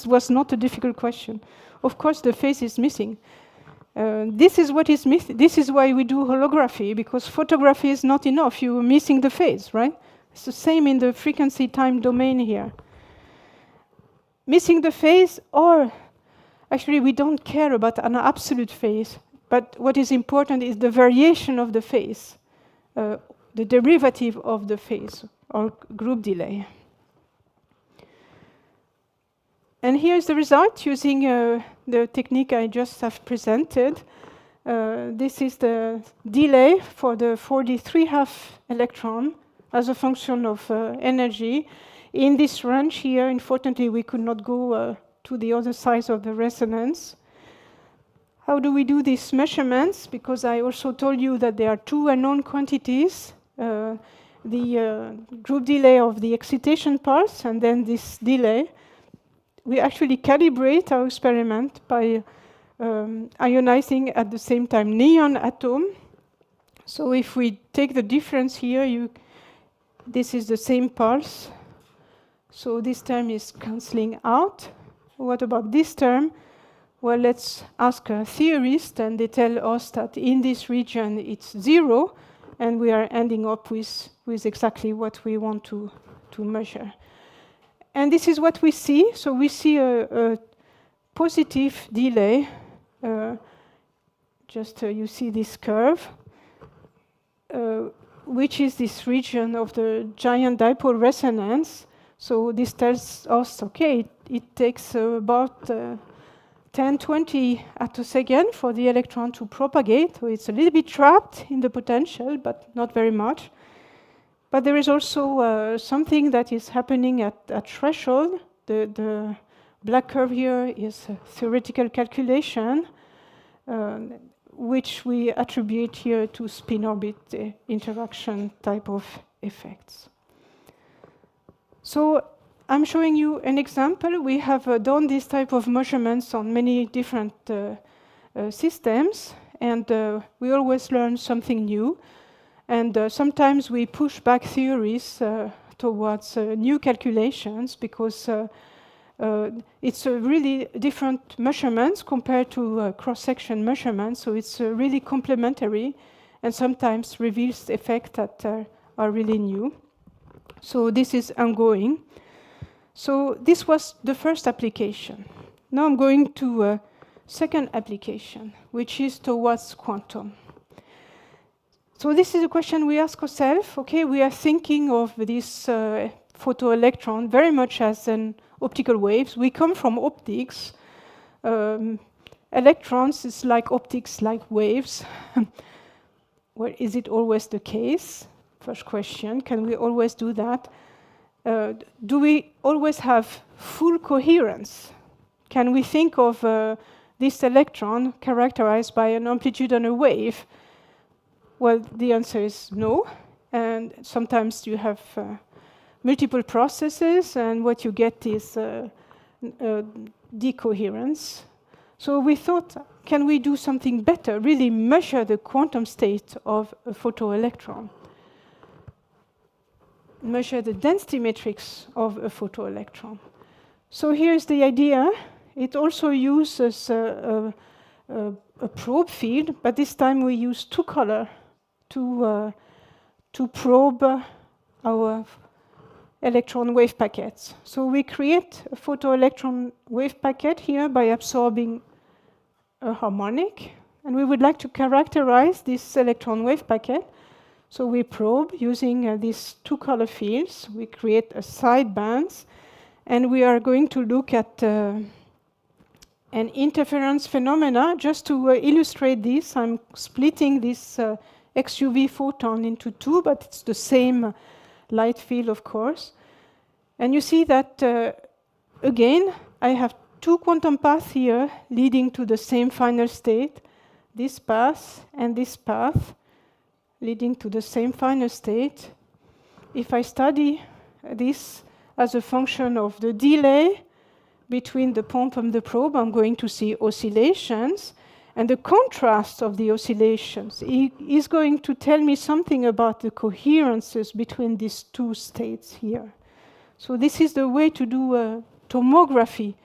Was not a difficult question. Of course, the phase is missing. This is what is missing. This is why we do holography, because photography is not enough. You're missing the phase, right? It's the same in the frequency time domain here. Missing the phase, or actually we don't care about an absolute phase, but what is important is the variation of the phase, the derivative of the phase, or group delay. And here's the result using the technique I just have presented. This is the delay for the 4d3½ electron as a function of energy. In this range here, unfortunately, we could not go to the other side of the resonance. How do we do these measurements? Because I also told you that there are two unknown quantities, the group delay of the excitation pulse and then this delay. We actually calibrate our experiment by ionizing at the same time neon atom. So if we take the difference here, this is the same pulse. So this term is cancelling out. What about this term? Well, let's ask a theorist, and they tell us that in this region it's 0, and we are ending up with exactly what we want to measure. And this is what we see. So we see a positive delay. You see this curve, which is this region of the giant dipole resonance. So this tells us, okay, it takes about 10, 20 attosecond for the electron to propagate. So it's a little bit trapped in the potential, but not very much. But there is also something that is happening at threshold. The black curve here is a theoretical calculation, which we attribute here to spin-orbit interaction type of effects. So I'm showing you an example. We have done this type of measurements on many different systems, and we always learn something new. And sometimes we push back theories towards new calculations because it's really different measurements compared to cross-section measurements. So it's really complementary and sometimes reveals effects that are really new. So this is ongoing. So this was the first application. Now I'm going to a second application, which is towards quantum. So this is a question we ask ourselves. Okay, we are thinking of this photoelectron very much as an optical waves. We come from optics. Electrons is like optics, like waves. Well, is it always the case? First question, can we always do that? Do we always have full coherence? Can we think of this electron characterized by an amplitude on a wave? Well, the answer is no. And sometimes you have multiple processes, and what you get is decoherence. So we thought, can we do something better, really measure the quantum state of a photoelectron? Measure the density matrix of a photoelectron. So here's the idea. It also uses a probe field, but this time we use two color to probe our electron wave packets. So we create a photoelectron wave packet here by absorbing a harmonic, and we would like to characterize this electron wave packet. So we probe using these two color fields. We create a side bands, and we are going to look at and interference phenomena. Just to illustrate this, I'm splitting this XUV photon into two, but it's the same light field, of course. And you see that, again, I have two quantum paths here leading to the same final state, this path and this path leading to the same final state. If I study this as a function of the delay between the pump and the probe, I'm going to see oscillations, and the contrast of the oscillations is going to tell me something about the coherences between these two states here. So this is the way to do a tomography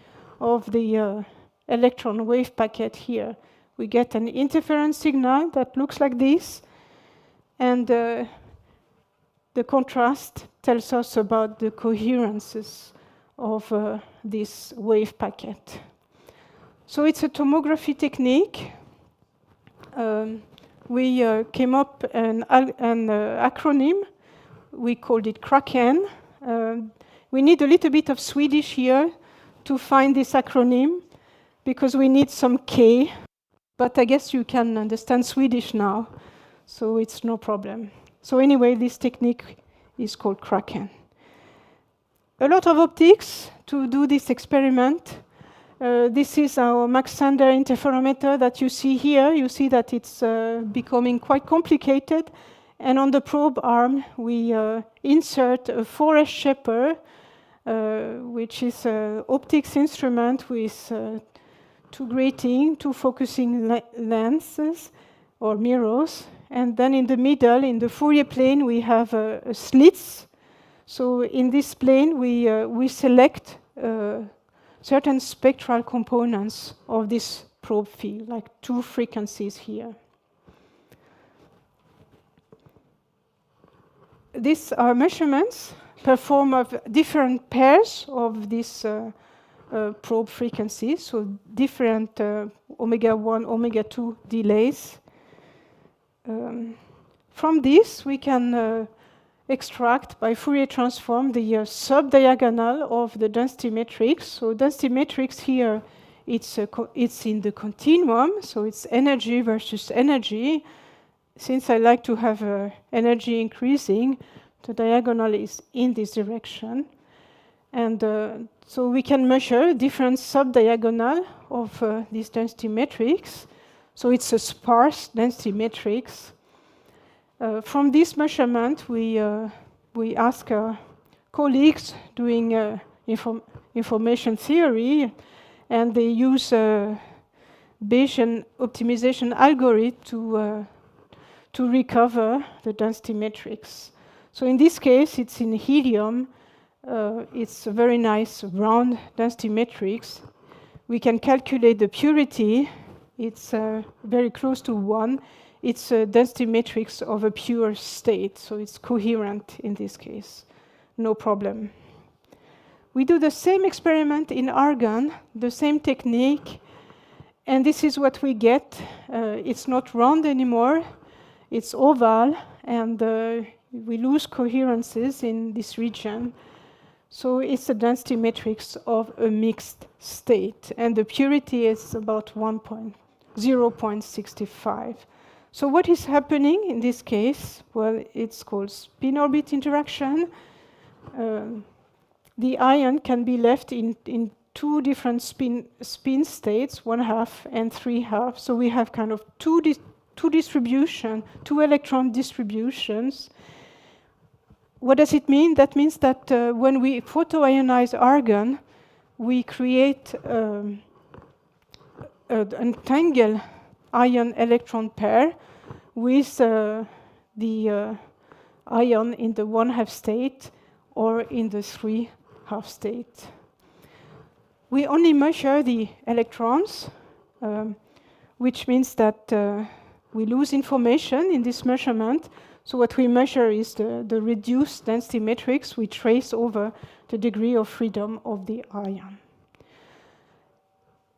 of the electron wave packet here. We get an interference signal that looks like this, and the contrast tells us about the coherences of this wave packet. So it's a tomography technique. We came up an acronym. We called it Kraken. We need a little bit of Swedish here to find this acronym, because we need some K. But I guess you can understand Swedish now, so it's no problem. So anyway, this technique is called Kraken. A lot of optics to do this experiment. This is our Mach-Sander interferometer that you see here. You see that it's becoming quite complicated. And on the probe arm, we insert a 4S shaper, which is an optics instrument with two grating, two focusing lenses or mirrors. And then in the middle, in the Fourier plane, we have slits. So in this plane, we select certain spectral components of this probe field, like two frequencies here. These are measurements performed of different pairs of these probe frequencies, so different omega 1, omega 2 delays. From this, we can extract by Fourier transform the subdiagonal of the density matrix. So density matrix here, it's in the continuum, so it's energy versus energy. Since I like to have energy increasing, the diagonal is in this direction. And so we can measure different subdiagonal of this density matrix. So it's a sparse density matrix. From this measurement, we ask colleagues doing information theory, and they use Bayesian optimization algorithm to recover the density matrix. So in this case, it's in helium. It's a very nice round density matrix. We can calculate the purity. It's very close to 1. It's a density matrix of a pure state, so it's coherent in this case. No problem. We do the same experiment in argon, the same technique, and this is what we get. It's not round anymore. It's oval, and we lose coherences in this region. So it's a density matrix of a mixed state, and the purity is about 0.65. So what is happening in this case? Well, it's called spin-orbit interaction. The ion can be left in two different spin states, 1/2 and 3/2. So we have kind of two electron distributions. What does it mean? That means that when we photoionize argon, we create an entangled ion-electron pair with the ion in the 1/2 state or in the 3/2 state. We only measure the electrons, which means that we lose information in this measurement. So what we measure is the reduced density matrix. We trace over the degree of freedom of the ion.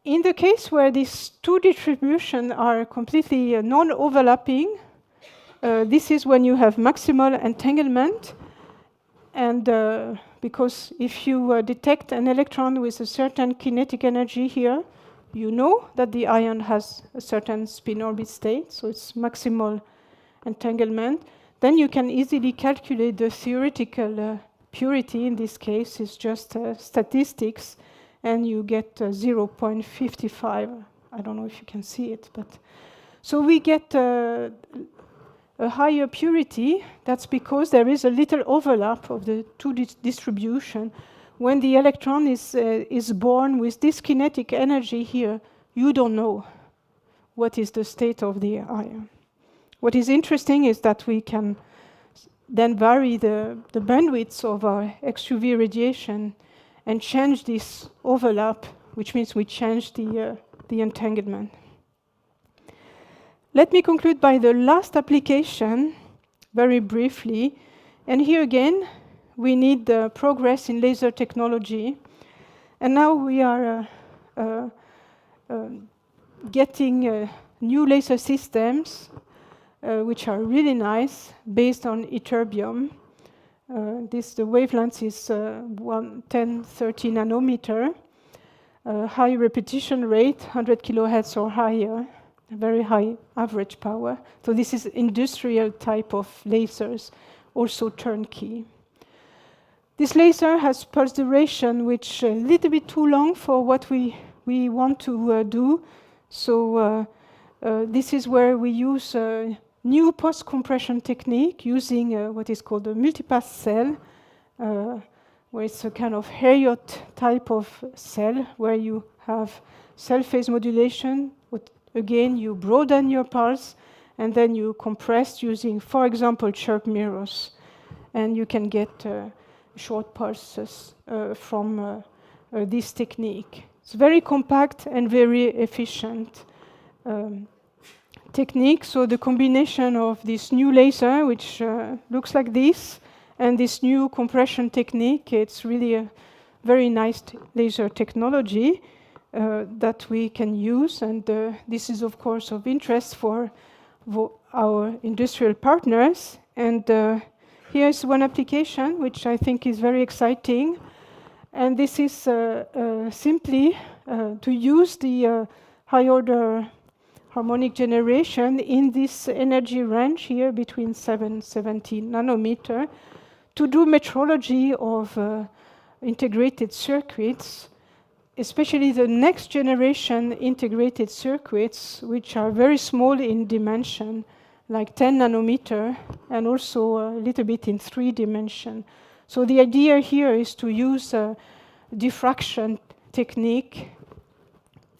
In the case where these two distributions are completely non-overlapping, this is when you have maximal entanglement. And because if you detect an electron with a certain kinetic energy here, you know that the ion has a certain spin-orbit state, so it's maximal entanglement. Then you can easily calculate the theoretical purity. In this case, it's just statistics, and you get 0.55. I don't know if you can see it, but so we get a higher purity. That's because there is a little overlap of the two distribution. When the electron is born with this kinetic energy here, you don't know what is the state of the ion. What is interesting is that we can then vary the bandwidth of our XUV radiation and change this overlap, which means we change the entanglement. Let me conclude by the last application, very briefly. And here again, we need progress in laser technology. And now we are getting new laser systems, which are really nice, based on ytterbium. The wavelength is 1030 nanometer, high repetition rate, 100 kilohertz or higher, very high average power. So this is industrial type of lasers, also turnkey. This laser has pulse duration which a little bit too long for what we want to do. So this is where we use a new post-compression technique using what is called a multipass cell, where it's a kind of Harriot type of cell where you have cell phase modulation. Again, you broaden your pulse, and then you compress using, for example, chirp mirrors. And you can get short pulses from this technique. It's very compact and very efficient technique. So the combination of this new laser, which looks like this, and this new compression technique, it's really a very nice laser technology that we can use. And this is, of course, of interest for our industrial partners. And here's one application which I think is very exciting. And this is simply to use the high-order harmonic generation in this energy range here between 717 nanometer to do metrology of integrated circuits, especially the next generation integrated circuits, which are very small in dimension, like 10 nanometer, and also a little bit in 3 dimension. So the idea here is to use a diffraction technique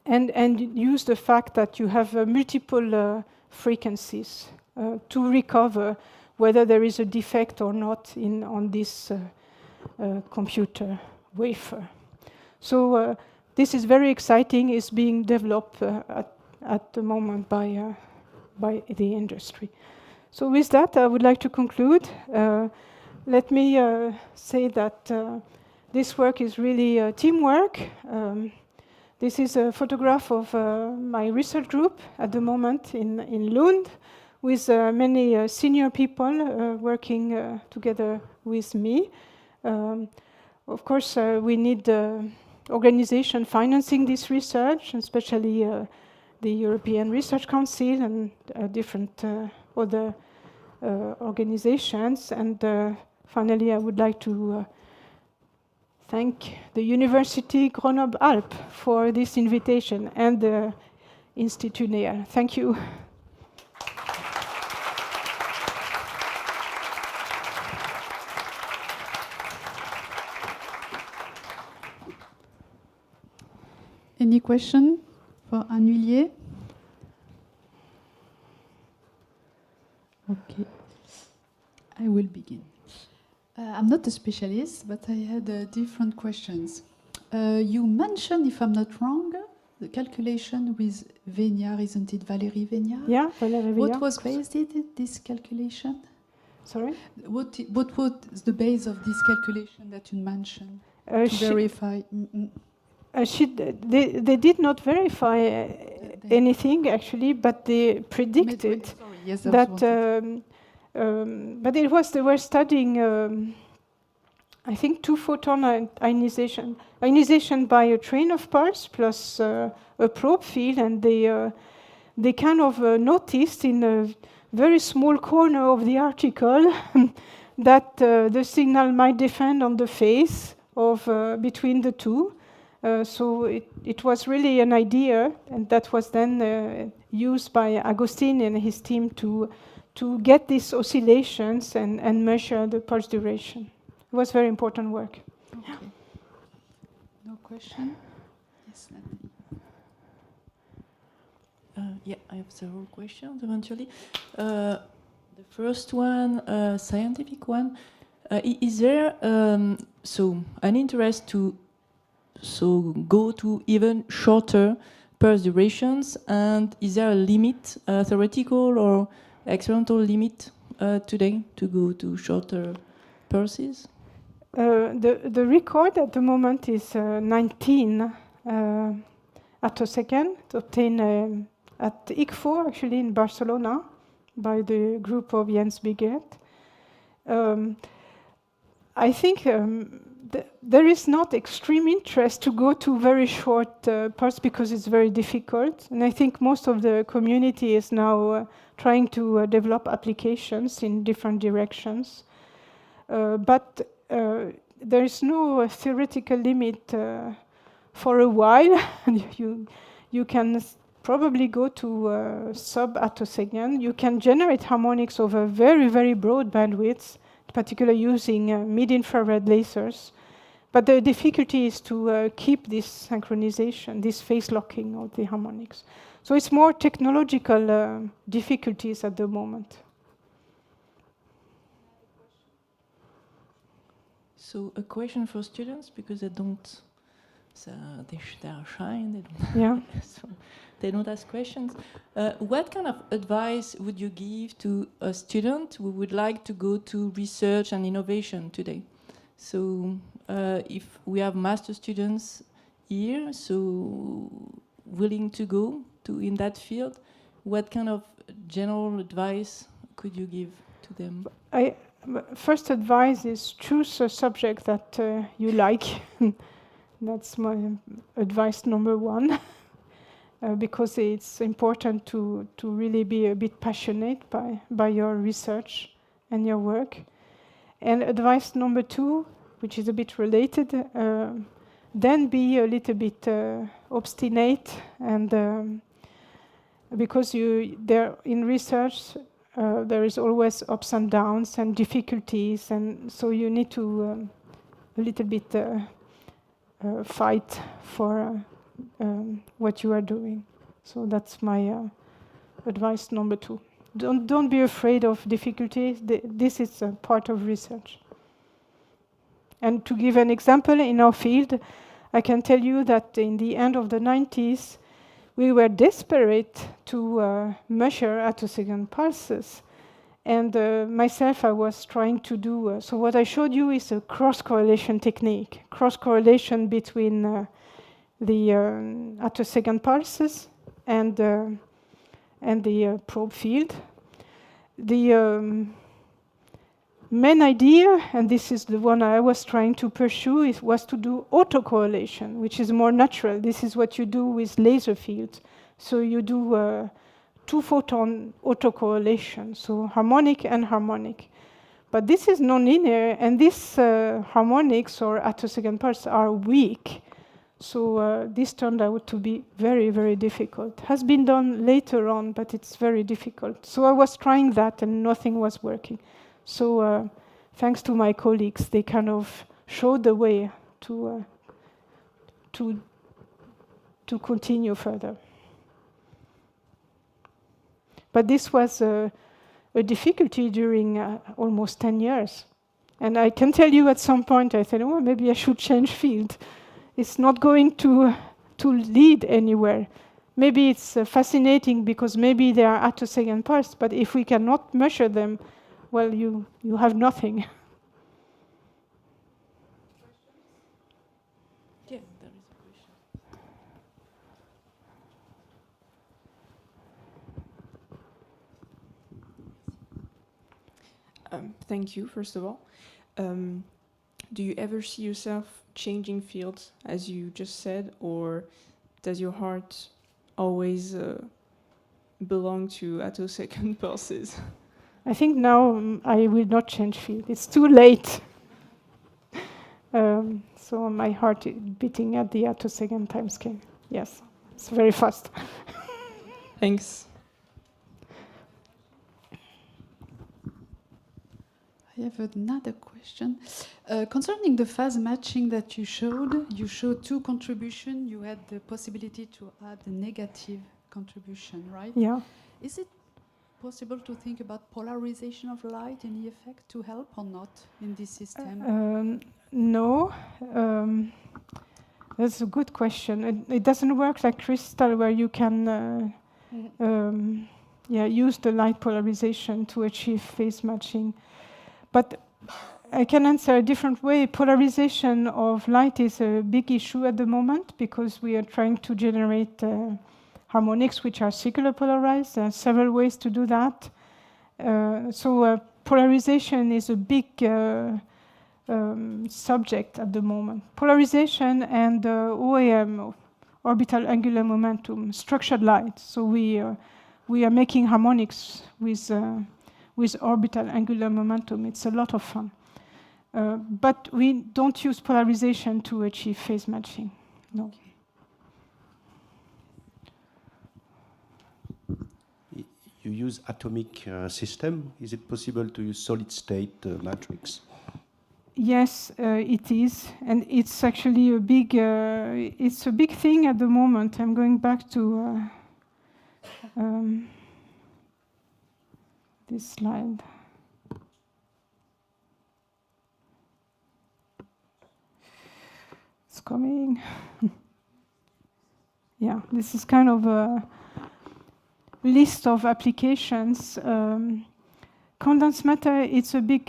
and use the fact that you have multiple frequencies to recover whether there is a defect or not on this computer wafer. So this is very exciting. It's being developed at the moment by the industry. So with that, I would like to conclude. Let me say that this work is really teamwork. This is a photograph of my research group at the moment in Lund, with many senior people working together with me. Of course, we need organization financing this research, especially the European Research Council and different other organizations. And finally, I would like to thank the University Grenoble Alpes for this invitation and the Institut NÉEL. Thank you. Any question for Annulier? Okay, I will begin. I'm not a specialist, but I had different questions. You mentioned, if I'm not wrong, the calculation with Vignard, isn't it Valérie Vignard? Yeah, Valérie Vignard. What was based in this calculation? Sorry? What was the base of this calculation that you mentioned to verify? They did not verify anything, actually, but they predicted that. But they were studying I think 2 photon ionization. Ionization by a train of pulse plus a probe field, and they kind of noticed in a very small corner of the article that the signal might depend on the phase of between the two. So it was really an idea, and that was then used by Agustin and his team to get these oscillations and measure the pulse duration. It was very important work. Okay. No question? Yes, yeah, I have several questions eventually. The first one, scientific one. Is there an interest to go to even shorter pulse durations, and is there a limit, theoretical or experimental limit today to go to shorter pulses? The record at the moment is 19 attosecond, obtained at ICFO, actually in Barcelona, by the group of Jens Biget. I think there is not extreme interest to go to very short pulse because it's very difficult. And I think most of the community is now trying to develop applications in different directions. But there is no theoretical limit for a while. You can probably go to sub-attosecond. You can generate harmonics over very, very broad bandwidths, particularly using mid-infrared lasers. But the difficulty is to keep this synchronization, this phase locking of the harmonics. So it's more technological difficulties at the moment. So a question for students, because they don't, they are shy and they don't, yeah. So they don't ask questions. What kind of advice would you give to a student who would like to go to research and innovation today? So if we have master students here, so willing to go to in that field, what kind of general advice could you give to them? First advice is choose a subject that you like. That's my advice number one, because it's important to really be a bit passionate by your research and your work. And advice number two, which is a bit related, then be a little bit obstinate, and because there in research there is always ups and downs and difficulties, and so you need to a little bit fight for what you are doing. So that's my advice number two. Don't be afraid of difficulties. This is a part of research. And to give an example in our field, I can tell you that in the end of the 90s, we were desperate to measure attosecond pulses. And myself, I was trying to do, so what I showed you is a cross-correlation technique, cross-correlation between the attosecond pulses and the probe field. The main idea, and this is the one I was trying to pursue, was to do autocorrelation, which is more natural. This is what you do with laser fields. So you do two-photon autocorrelation, so harmonic and harmonic. But this is nonlinear, and these harmonics or attosecond pulses are weak. So this turned out to be very, very difficult. Has been done later on, but it's very difficult. So I was trying that, and nothing was working. So thanks to my colleagues, they kind of showed the way to continue further. But this was a difficulty during almost 10 years. And I can tell you at some point, I said, oh, maybe I should change field. It's not going to lead anywhere. Maybe it's fascinating because maybe they are attosecond pulses, but if we cannot measure them, well, you have nothing. Yeah, there is a question. Thank you, first of all. do you ever see yourself changing fields, as you just said, or does your heart always belong to attosecond pulses? I think now I will not change field. It's too late. So my heart is beating at the attosecond timescale. Yes, it's very fast. Thanks. I have another question. Concerning the phase matching that you showed two contributions. You had the possibility to add a negative contribution, right? Yeah. Is it possible to think about polarization of light in the effect to help or not in this system? No. That's a good question. It doesn't work like crystal where you can use the light polarization to achieve phase matching. But I can answer a different way. Polarization of light is a big issue at the moment because we are trying to generate harmonics which are circular polarized. There are several ways to do that. So polarization is a big subject at the moment. Polarization and OAM, orbital angular momentum, structured light. So we are making harmonics with orbital angular momentum. It's a lot of fun. But we don't use polarization to achieve phase matching. No. You use atomic system. Is it possible to use solid state matrix? Yes, it is, and it's actually a big thing at the moment. I'm going back to this slide. It's coming. Yeah, this is kind of a list of applications. Condensed matter, it's a big,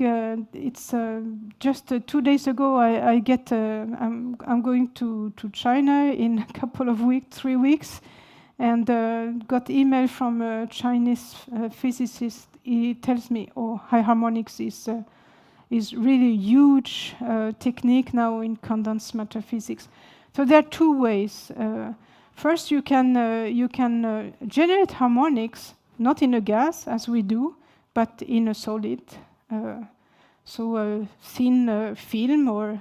just 2 days ago, I'm going to China in a couple of weeks, 3 weeks, and got email from a Chinese physicist. He tells me, oh, high harmonics is really huge technique now in condensed matter physics. So there are two ways. First, you can generate harmonics, not in a gas, as we do, but in a solid, so a thin film,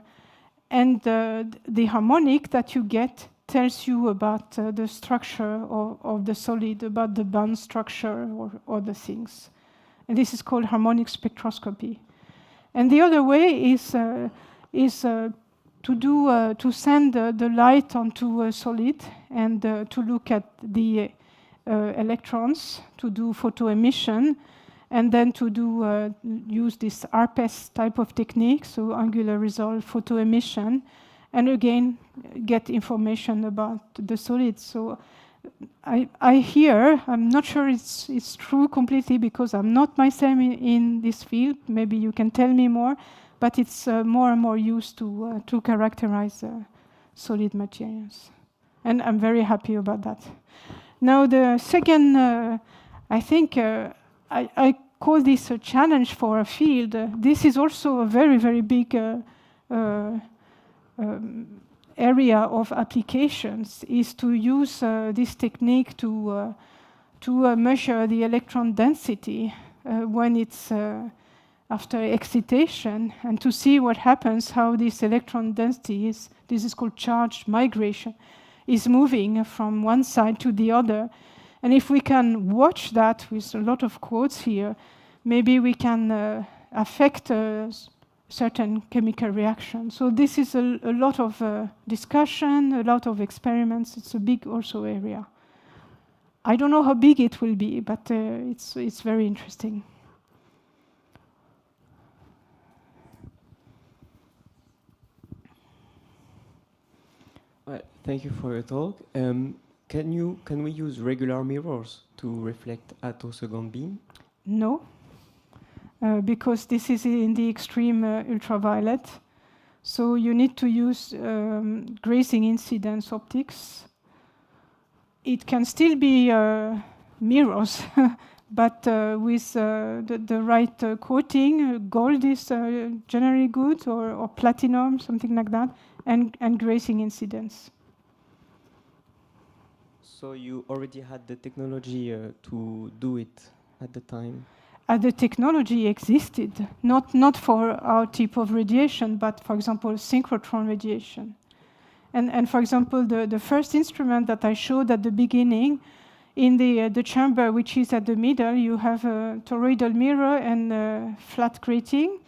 and the harmonic that you get tells you about the structure of the solid, about the bond structure or other things. And this is called harmonic spectroscopy. And the other way is to send the light onto a solid and to look at the electrons, to do photoemission, and then to use this ARPES type of technique, so angular resolve photoemission, and again get information about the solids. So I hear, I'm not sure it's true completely because I'm not myself in this field. Maybe you can tell me more, but it's more and more used to characterize solid materials, and I'm very happy about that. Now the second, I think. I call this a challenge for a field. This is also a very, very big area of applications, is to use this technique to measure the electron density when it's after excitation, and to see what happens, how this electron density is, this is called charge migration, is moving from one side to the other. And if we can watch that with a lot of quotes here, maybe we can affect certain chemical reactions. So this is a lot of discussion, a lot of experiments. It's a big also area. I don't know how big it will be, but it's very interesting. Well, thank you for your talk. Can we use regular mirrors to reflect attosecond beam? No, because this is in the extreme ultraviolet. So you need to use grazing incidence optics. It can still be mirrors, but with the right coating. Gold is generally good, or platinum, something like that, and grazing incidence. So you already had the technology to do it at the time? The technology existed, not for our type of radiation, but for example, synchrotron radiation. And for example, the first instrument that I showed at the beginning, in the chamber which is at the middle, you have a toroidal mirror and a flat grating.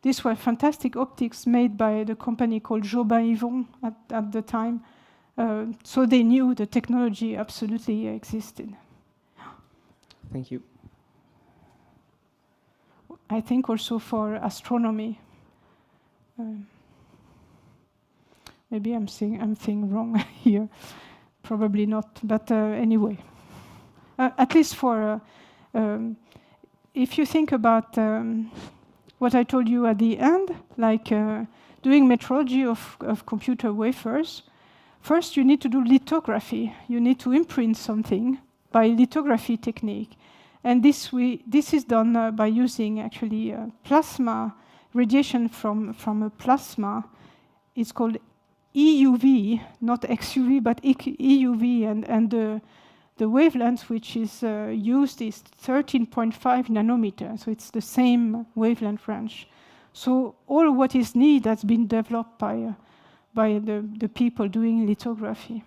These were fantastic optics made by the company called Jobin-Yvon at the time. So they knew the technology absolutely existed. Thank you. I think also for astronomy. Maybe I'm saying wrong here. Probably not, but anyway. At least for, if you think about what I told you at the end, like doing metrology of computer wafers, first you need to do lithography. You need to imprint something by lithography technique. And this is done by using actually plasma radiation from a plasma. It's called EUV, not XUV, but EUV, and the wavelength which is used is 13.5 nanometers, so it's the same wavelength range. So all what is needed has been developed by the people doing lithography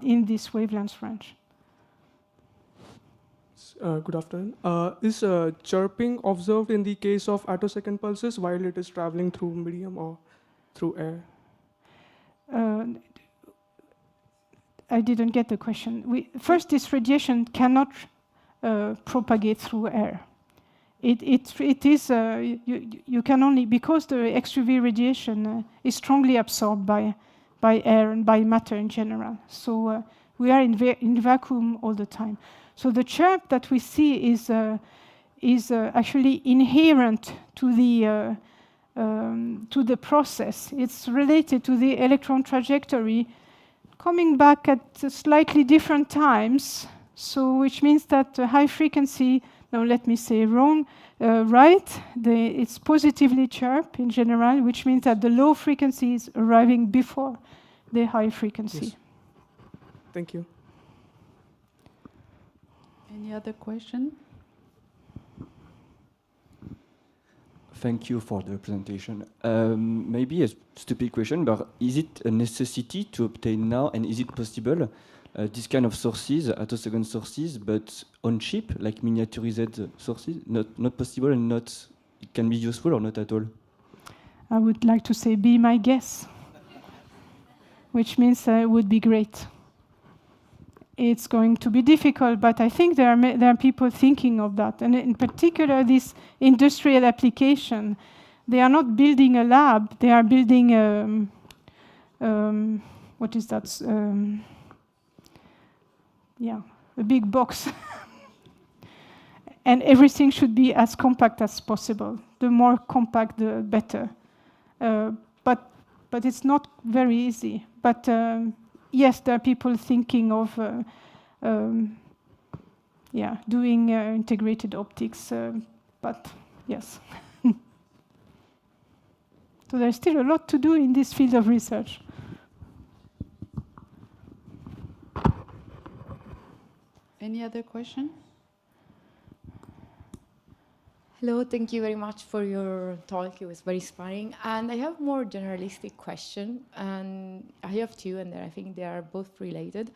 in this wavelength range. Good afternoon. Is chirping observed in the case of attosecond pulses while it is traveling through medium or through air? I didn't get the question. First, this radiation cannot propagate through air. It is you can only, because the XUV radiation is strongly absorbed by air and by matter in general. So we are in vacuum all the time. So the chirp that we see is actually inherent to the process. It's related to the electron trajectory coming back at slightly different times. So which means that the high frequency, now let me say wrong, right, it's positively chirp in general, which means that the low frequency is arriving before the high frequency. Yes. Thank you. Any other question? Thank you for the presentation. Maybe a stupid question, but is it a necessity to obtain now, and is it possible, this kind of sources, attosecond sources, but on chip, like miniaturized sources, not possible and not, it can be useful or not at all? I would like to say, be my guess, which means it would be great. It's going to be difficult, but I think there are people thinking of that. And in particular, this industrial application, they are not building a lab, they are building, what is that? Yeah, a big box. And everything should be as compact as possible. The more compact, the better. But it's not very easy. But yes, there are people thinking of doing integrated optics, but yes. So there's still a lot to do in this field of research. Any other question? Hello, thank you very much for your talk. It was very inspiring. And I have more generalistic question, and I have two, and I think they are both related.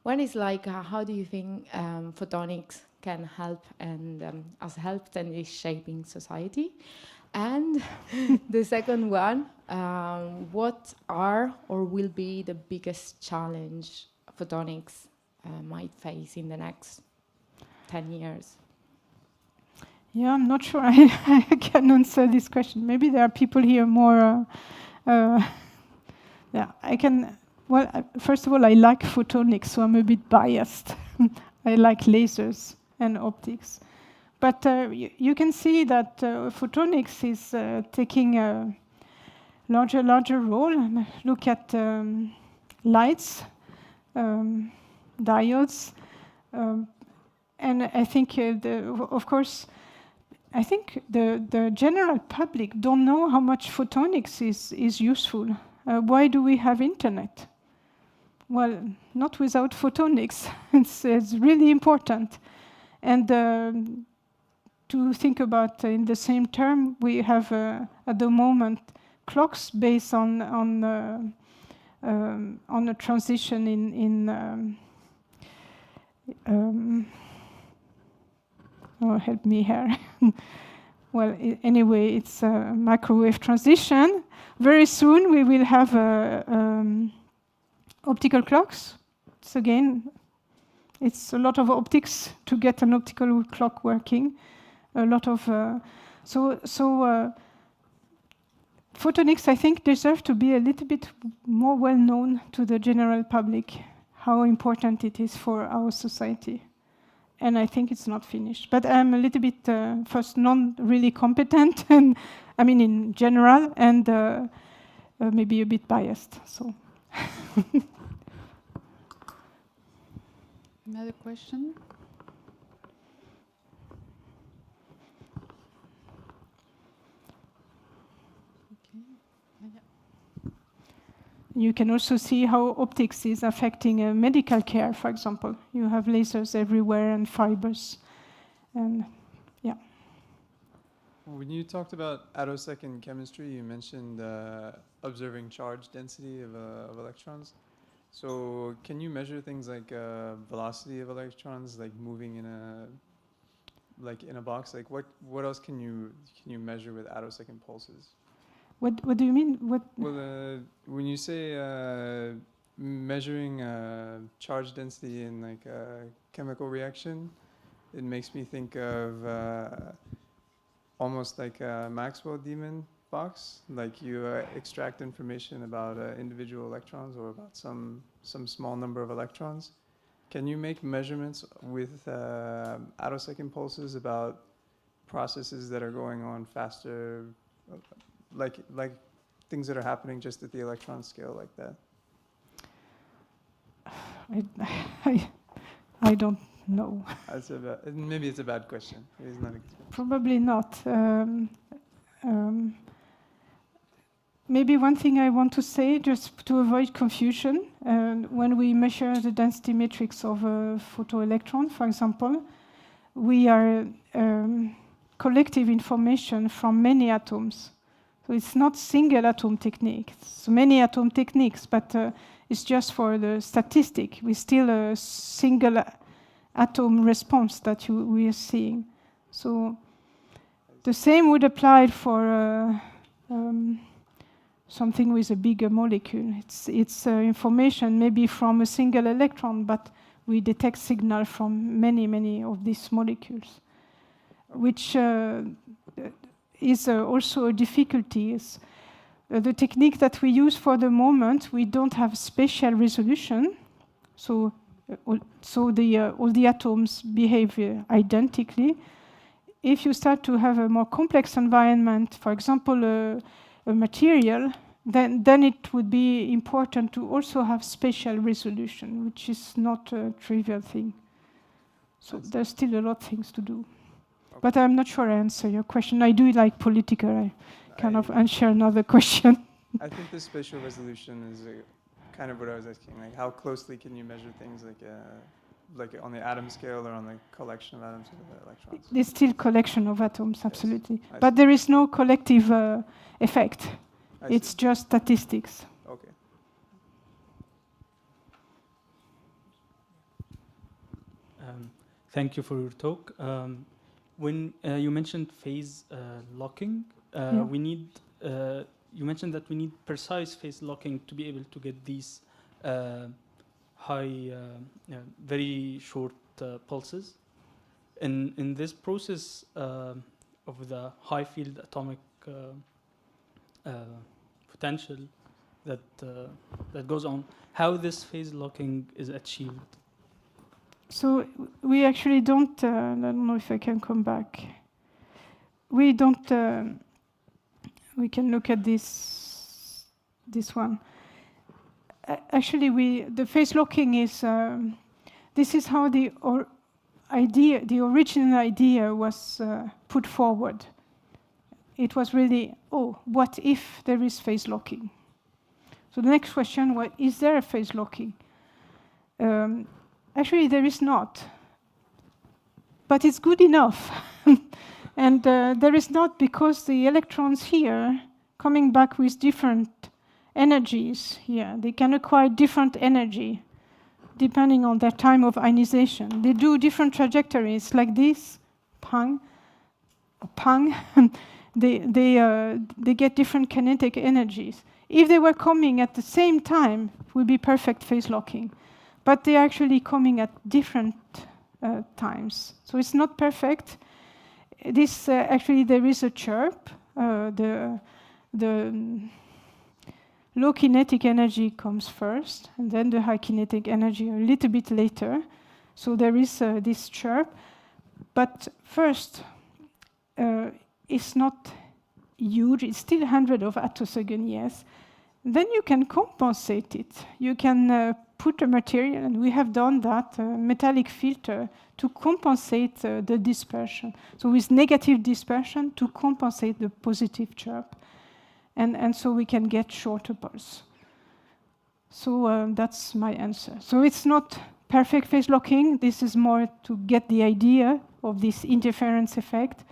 One is like, how do you think photonics can help and has helped and is shaping society? And the second one, what are or will be the biggest challenge photonics might face in the next 10 years? Yeah, I'm not sure I can answer this question. Maybe there are people here more. Yeah, I can. Well, first of all, I like photonics, so I'm a bit biased. I like lasers and optics. But you can see that photonics is taking a larger role. Look at lights, diodes. and I think, of course, I think the general public don't know how much photonics is useful. Why do we have internet? Well, not without photonics. It's really important. And to think about in the same term, we have at the moment clocks based on a transition in oh, help me here. Well, anyway, it's a microwave transition. Very soon we will have optical clocks. So again, it's a lot of optics to get an optical clock working. A lot of photonics, I think, deserve to be a little bit more well known to the general public, how important it is for our society. And I think it's not finished. But I'm a little bit, first, not really competent, and I mean in general, and maybe a bit biased. So. Another question? You can also see how optics is affecting medical care, for example. You have lasers everywhere and fibers. And yeah. When you talked about attosecond chemistry, you mentioned observing charge density of electrons. So can you measure things like velocity of electrons, like moving in a box? Like what else can you measure with attosecond pulses? What do you mean? What? Well, when you say measuring charge density in like a chemical reaction, it makes me think of almost like a Maxwell-Demon box. Like you extract information about individual electrons or about some small number of electrons. Can you make measurements with attosecond pulses about processes that are going on faster? Like things that are happening just at the electron scale like that? I don't know. Maybe it's a bad question. It's not Probably not. Maybe one thing I want to say, just to avoid confusion, when we measure the density matrix of a photoelectron, for example, we are collecting information from many atoms. So it's not single atom technique. It's many atom techniques, but it's just for the statistic. We still a single atom response that we are seeing. So the same would apply for something with a bigger molecule. It's information maybe from a single electron, but we detect signal from many of these molecules, which is also a difficulty. Is the technique that we use for the moment, we don't have spatial resolution, so all the atoms behave identically. If you start to have a more complex environment, for example, a material, then it would be important to also have spatial resolution, which is not a trivial thing. So there's still a lot of things to do. But I'm not sure I answer your question. I do like political. I kind of answer another question. I think the spatial resolution is kind of what I was asking. Like, how closely can you measure things like on the atom scale or on the collection of atoms or the electrons? There's still collection of atoms, absolutely. Yes. But there is no collective effect. It's just statistics. Okay. Thank you for your talk. When you mentioned phase locking, we need. You mentioned that we need precise phase locking to be able to get these high, very short pulses. In this process of the high field atomic potential that goes on, how this phase locking is achieved? So we actually don't. I don't know if I can come back. We don't. We can look at this one. Actually, the phase locking is. This is how idea, the original idea was put forward. It was really, oh, what if there is phase locking? So the next question was, is there a phase locking? Actually, there is not. But it's good enough. And there is not, because the electrons here coming back with different energies here. They can acquire different energy depending on their time of ionization. They do different trajectories like this, pang, pang. They get different kinetic energies. If they were coming at the same time, it would be perfect phase locking. But they're actually coming at different times. So it's not perfect. This actually, there is a chirp. The low kinetic energy comes first, and then the high kinetic energy a little bit later. So there is this chirp. But first, it's not huge. It's still 100 of attoseconds, yes. Then you can compensate it. You can put a material, and we have done that, a metallic filter, to compensate the dispersion. So with negative dispersion to compensate the positive chirp. And so we can get shorter pulse. So that's my answer. So it's not perfect phase locking. This is more to get the idea of this interference effect.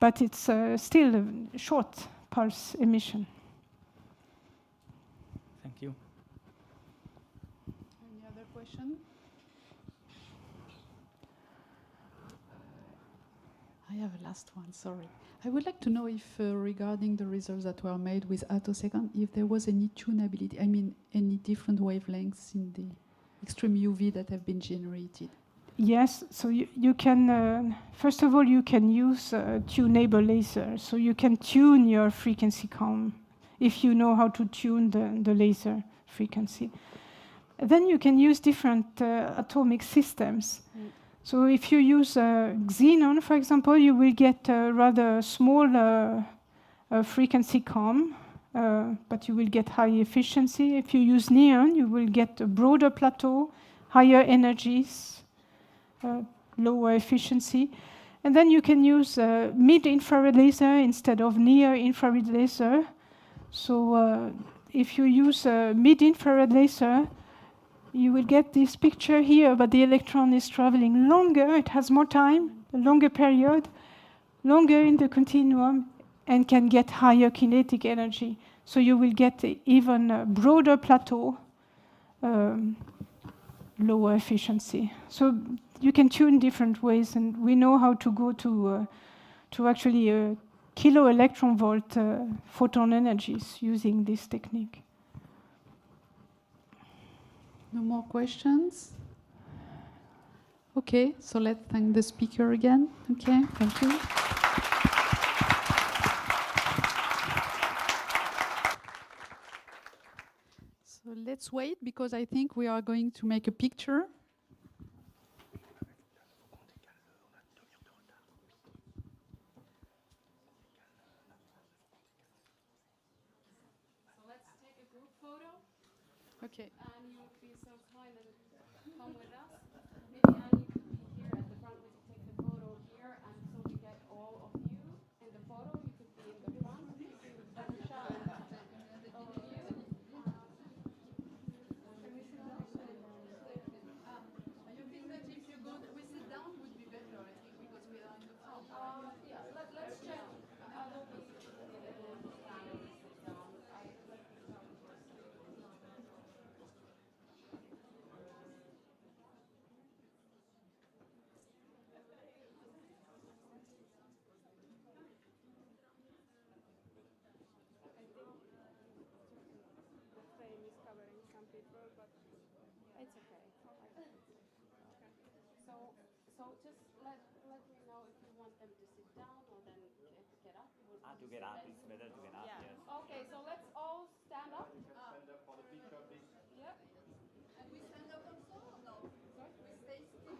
But it's still a short pulse emission. Thank you. Any other question? I have a last one, sorry. I would like to know if, regarding the results that were made with attosecond, if there was any tunability, I mean, any different wavelengths in the extreme UV that have been generated. Yes, so you can, first of all, you can use tunable laser. So you can tune your frequency comb if you know how to tune the laser frequency. Then you can use different atomic systems. So if you use xenon, for example, you will get a rather small frequency comb, but you will get high efficiency. If you use neon, you will get a broader plateau, higher energies, lower efficiency. And then you can use mid-infrared laser instead of near-infrared laser. So if you use mid-infrared laser, you will get this picture here, but the electron is traveling longer. It has more time, a longer period, longer in the continuum, and can get higher kinetic energy. So you will get even a broader plateau, lower efficiency. So you can tune different ways, and we know how to go to actually kilo electron volt photon energies using this technique. No more questions? Okay, so let's thank the speaker again. Okay, thank you. So let's wait, because I think we are going to make a picture. So let's take a group photo. Okay. And you will be so kind and come with us. Maybe Annie could be here at the front. We could take the photo here, and so we get all of you in the photo. You could be in the front. You can Patricia and all of you. Can we sit down? You think that if you go, we sit down would be better, I think, because we are in the front. Yeah, let's check. It's okay. So just let me know if you want them to sit down or then get up. To get up, it's better to get up, yes. Okay, so let's all stand up. Stand up for the picture, please. Yep. And we stand up also or no? Sorry? We stay seated?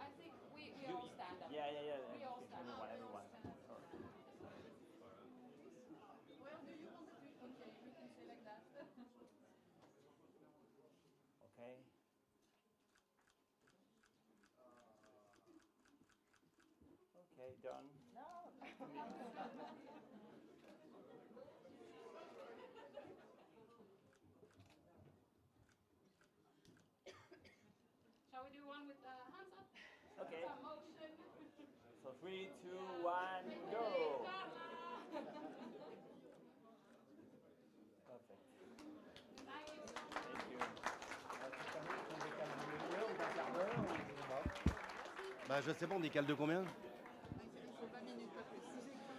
I think we all stand up. Yeah. We all stand up. Everyone. Sorry. Where do you want to be? Okay, we can say like that. Okay. Okay, done. Shall we do one with the hands up? Okay. Some motion. So 3, 2, 1, go. Perfect. Thank you. Bah, je sais pas, on décale de combien?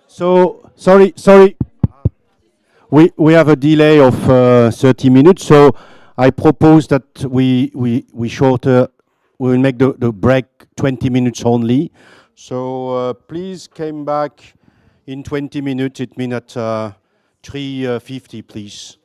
So, sorry. We have a delay of 30 minutes, so I propose that we shorter, we will make the break 20 minutes only. So please come back in 20 minutes. It means at 3:50, please.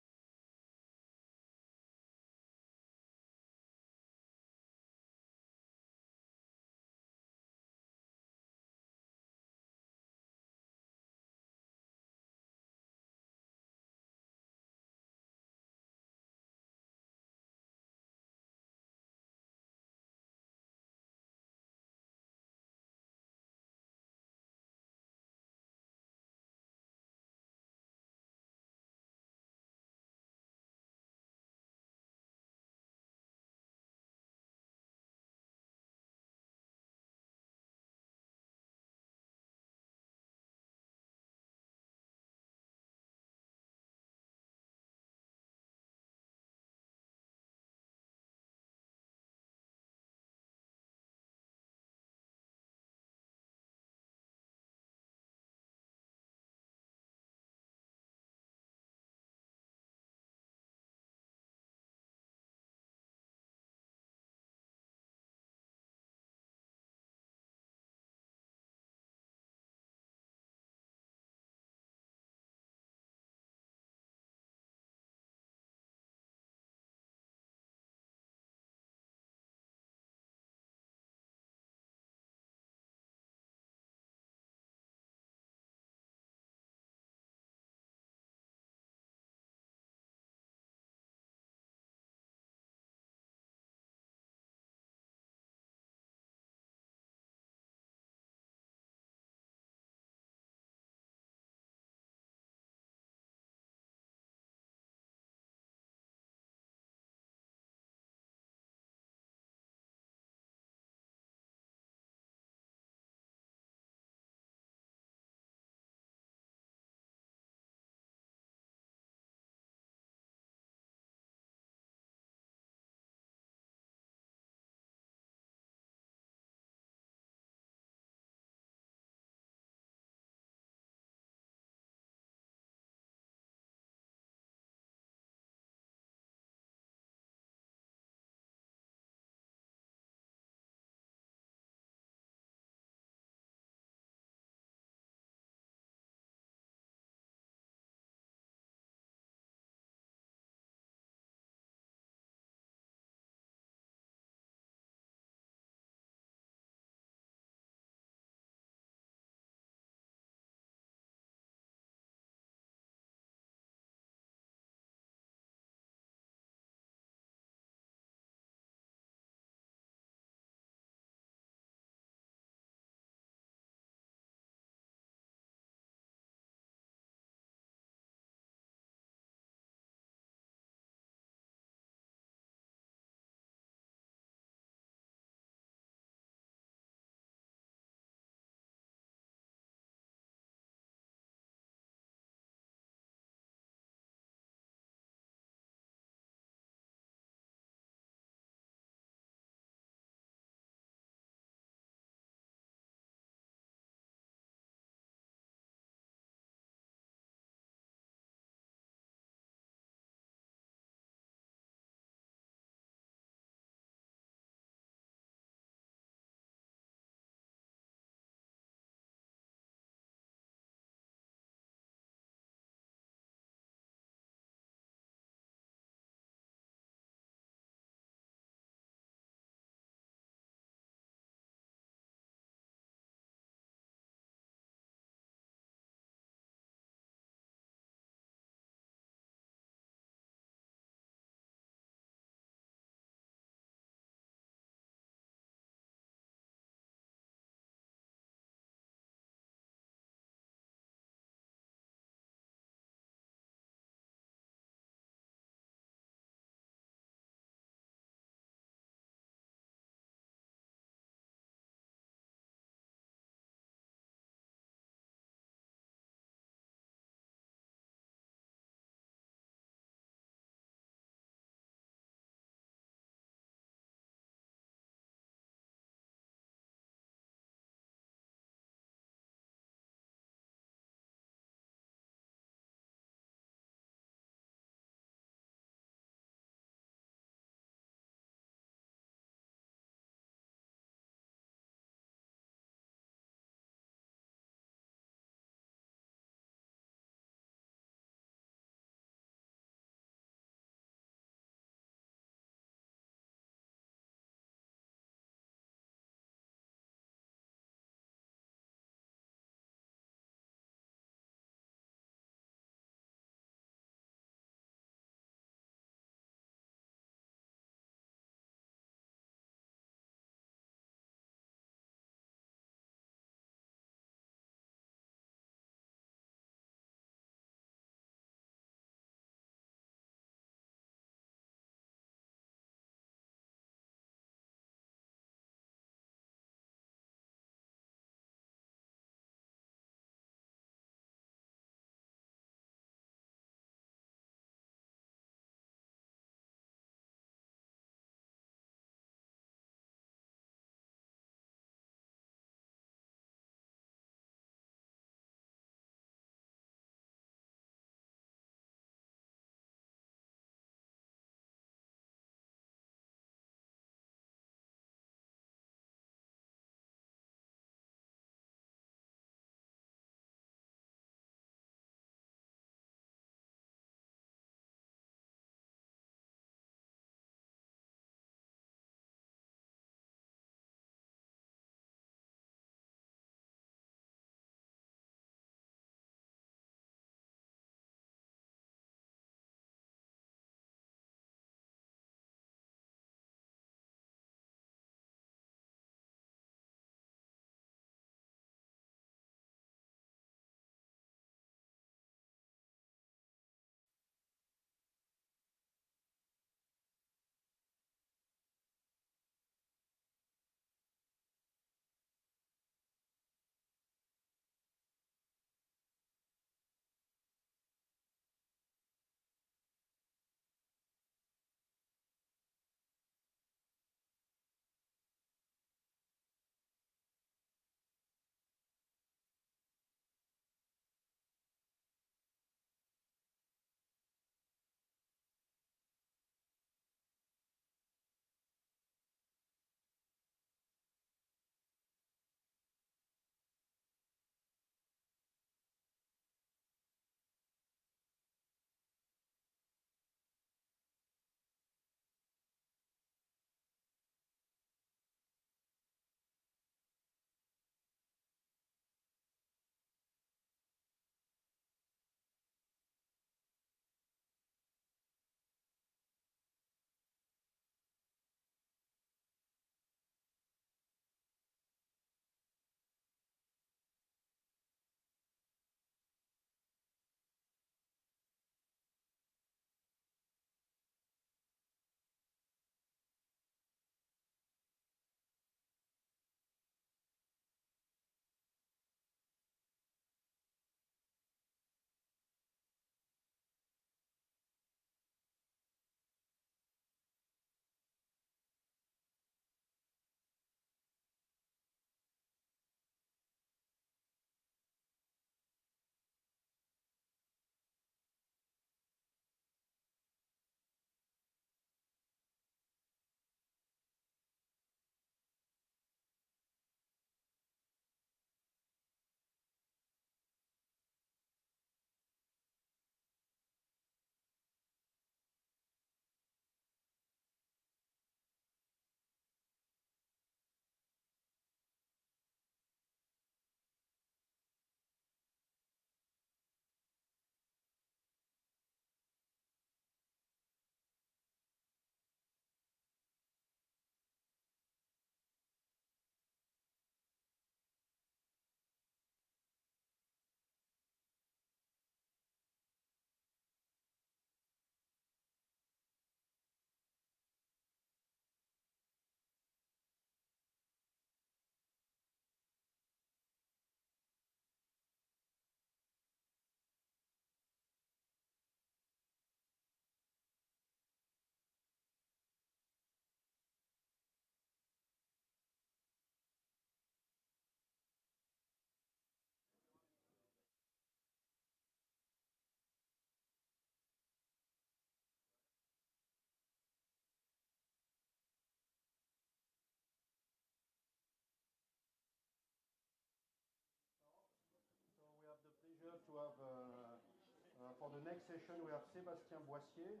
For the next session, we have Sébastien Boissier,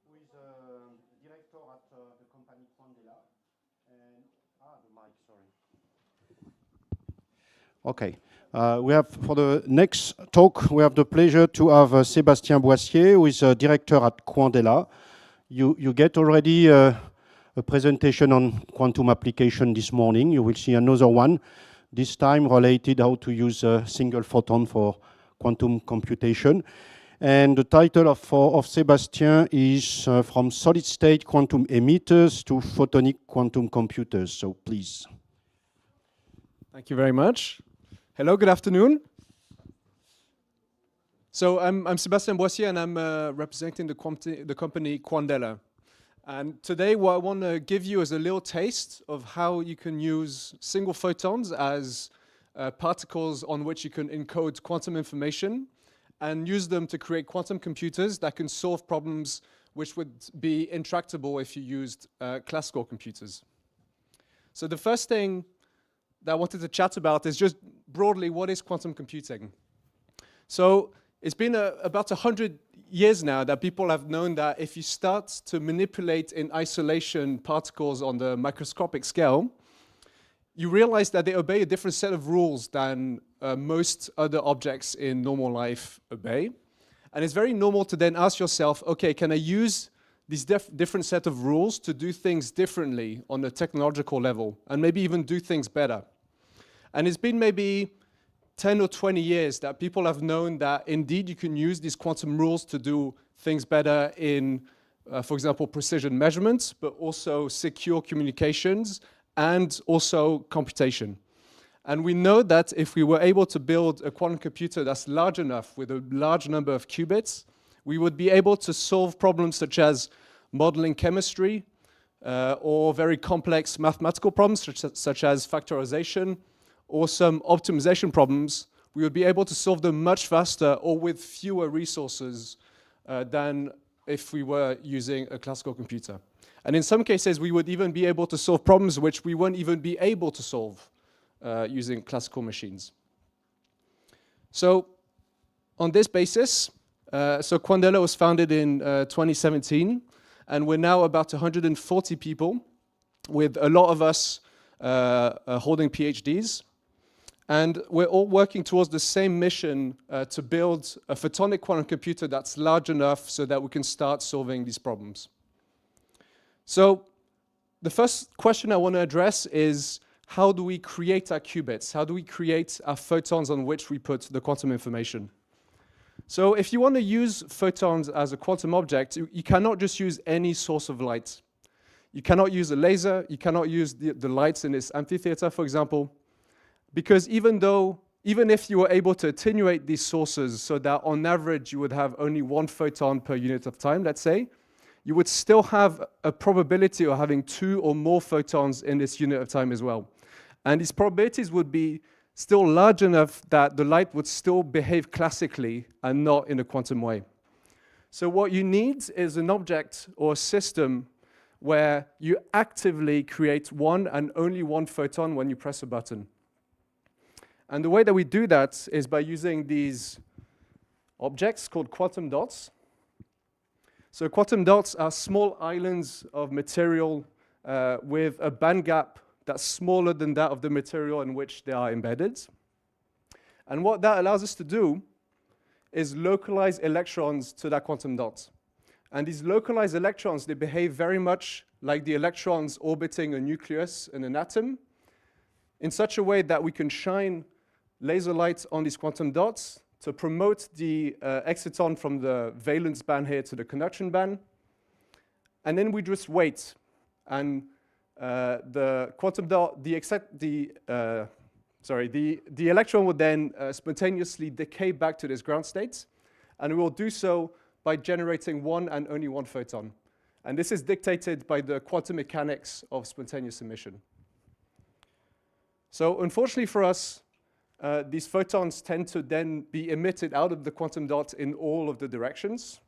who is director at the company Quandela. And, the mic, sorry. Okay. We have, for the next talk, we have the pleasure to have Sébastien Boissier, who is director at Quandela. You get already a presentation on quantum application this morning. You will see another one, this time related how to use a single photon for quantum computation. And the title of Sébastien is From Solid-State Quantum Emitters to Photonic Quantum Computers. So please. Thank you very much. Hello, good afternoon. So I'm Sébastien Boissier, and I'm representing the company Quandela. And today what I want to give you is a little taste of how you can use single photons as particles on which you can encode quantum information and use them to create quantum computers that can solve problems which would be intractable if you used classical computers. So the first thing that I wanted to chat about is just broadly, what is quantum computing? So it's been about 100 years now that people have known that if you start to manipulate in isolation particles on the microscopic scale, you realize that they obey a different set of rules than most other objects in normal life obey. And it's very normal to then ask yourself, okay, can I use these different set of rules to do things differently on a technological level and maybe even do things better? And it's been maybe 10 or 20 years that people have known that indeed you can use these quantum rules to do things better in, for example, precision measurements, but also secure communications and also computation. And we know that if we were able to build a quantum computer that's large enough with a large number of qubits, we would be able to solve problems such as modeling chemistry or very complex mathematical problems such as factorization or some optimization problems. We would be able to solve them much faster or with fewer resources than if we were using a classical computer. And in some cases, we would even be able to solve problems which we won't even be able to solve using classical machines. So on this basis, so Quandela was founded in 2017, and we're now about 140 people, with a lot of us holding PhDs. And we're all working towards the same mission to build a photonic quantum computer that's large enough so that we can start solving these problems. So the first question I want to address is, how do we create our qubits? How do we create our photons on which we put the quantum information? So if you want to use photons as a quantum object, you cannot just use any source of light. You cannot use a laser. You cannot use the lights in this amphitheater, for example, because even if you were able to attenuate these sources so that on average you would have only one photon per unit of time, let's say, you would still have a probability of having 2 or more photons in this unit of time as well. And these probabilities would be still large enough that the light would still behave classically and not in a quantum way. So what you need is an object or a system where you actively create one and only one photon when you press a button. And the way that we do that is by using these objects called quantum dots. So quantum dots are small islands of material with a band gap that's smaller than that of the material in which they are embedded. And what that allows us to do is localize electrons to that quantum dot. And these localized electrons, they behave very much like the electrons orbiting a nucleus in an atom, in such a way that we can shine laser light on these quantum dots to promote the exciton from the valence band here to the conduction band. And then we just wait. And the quantum dot, the electron would then spontaneously decay back to this ground state. And we will do so by generating one and only one photon. And this is dictated by the quantum mechanics of spontaneous emission. So unfortunately for us, these photons tend to then be emitted out of the quantum dot in all of the directions,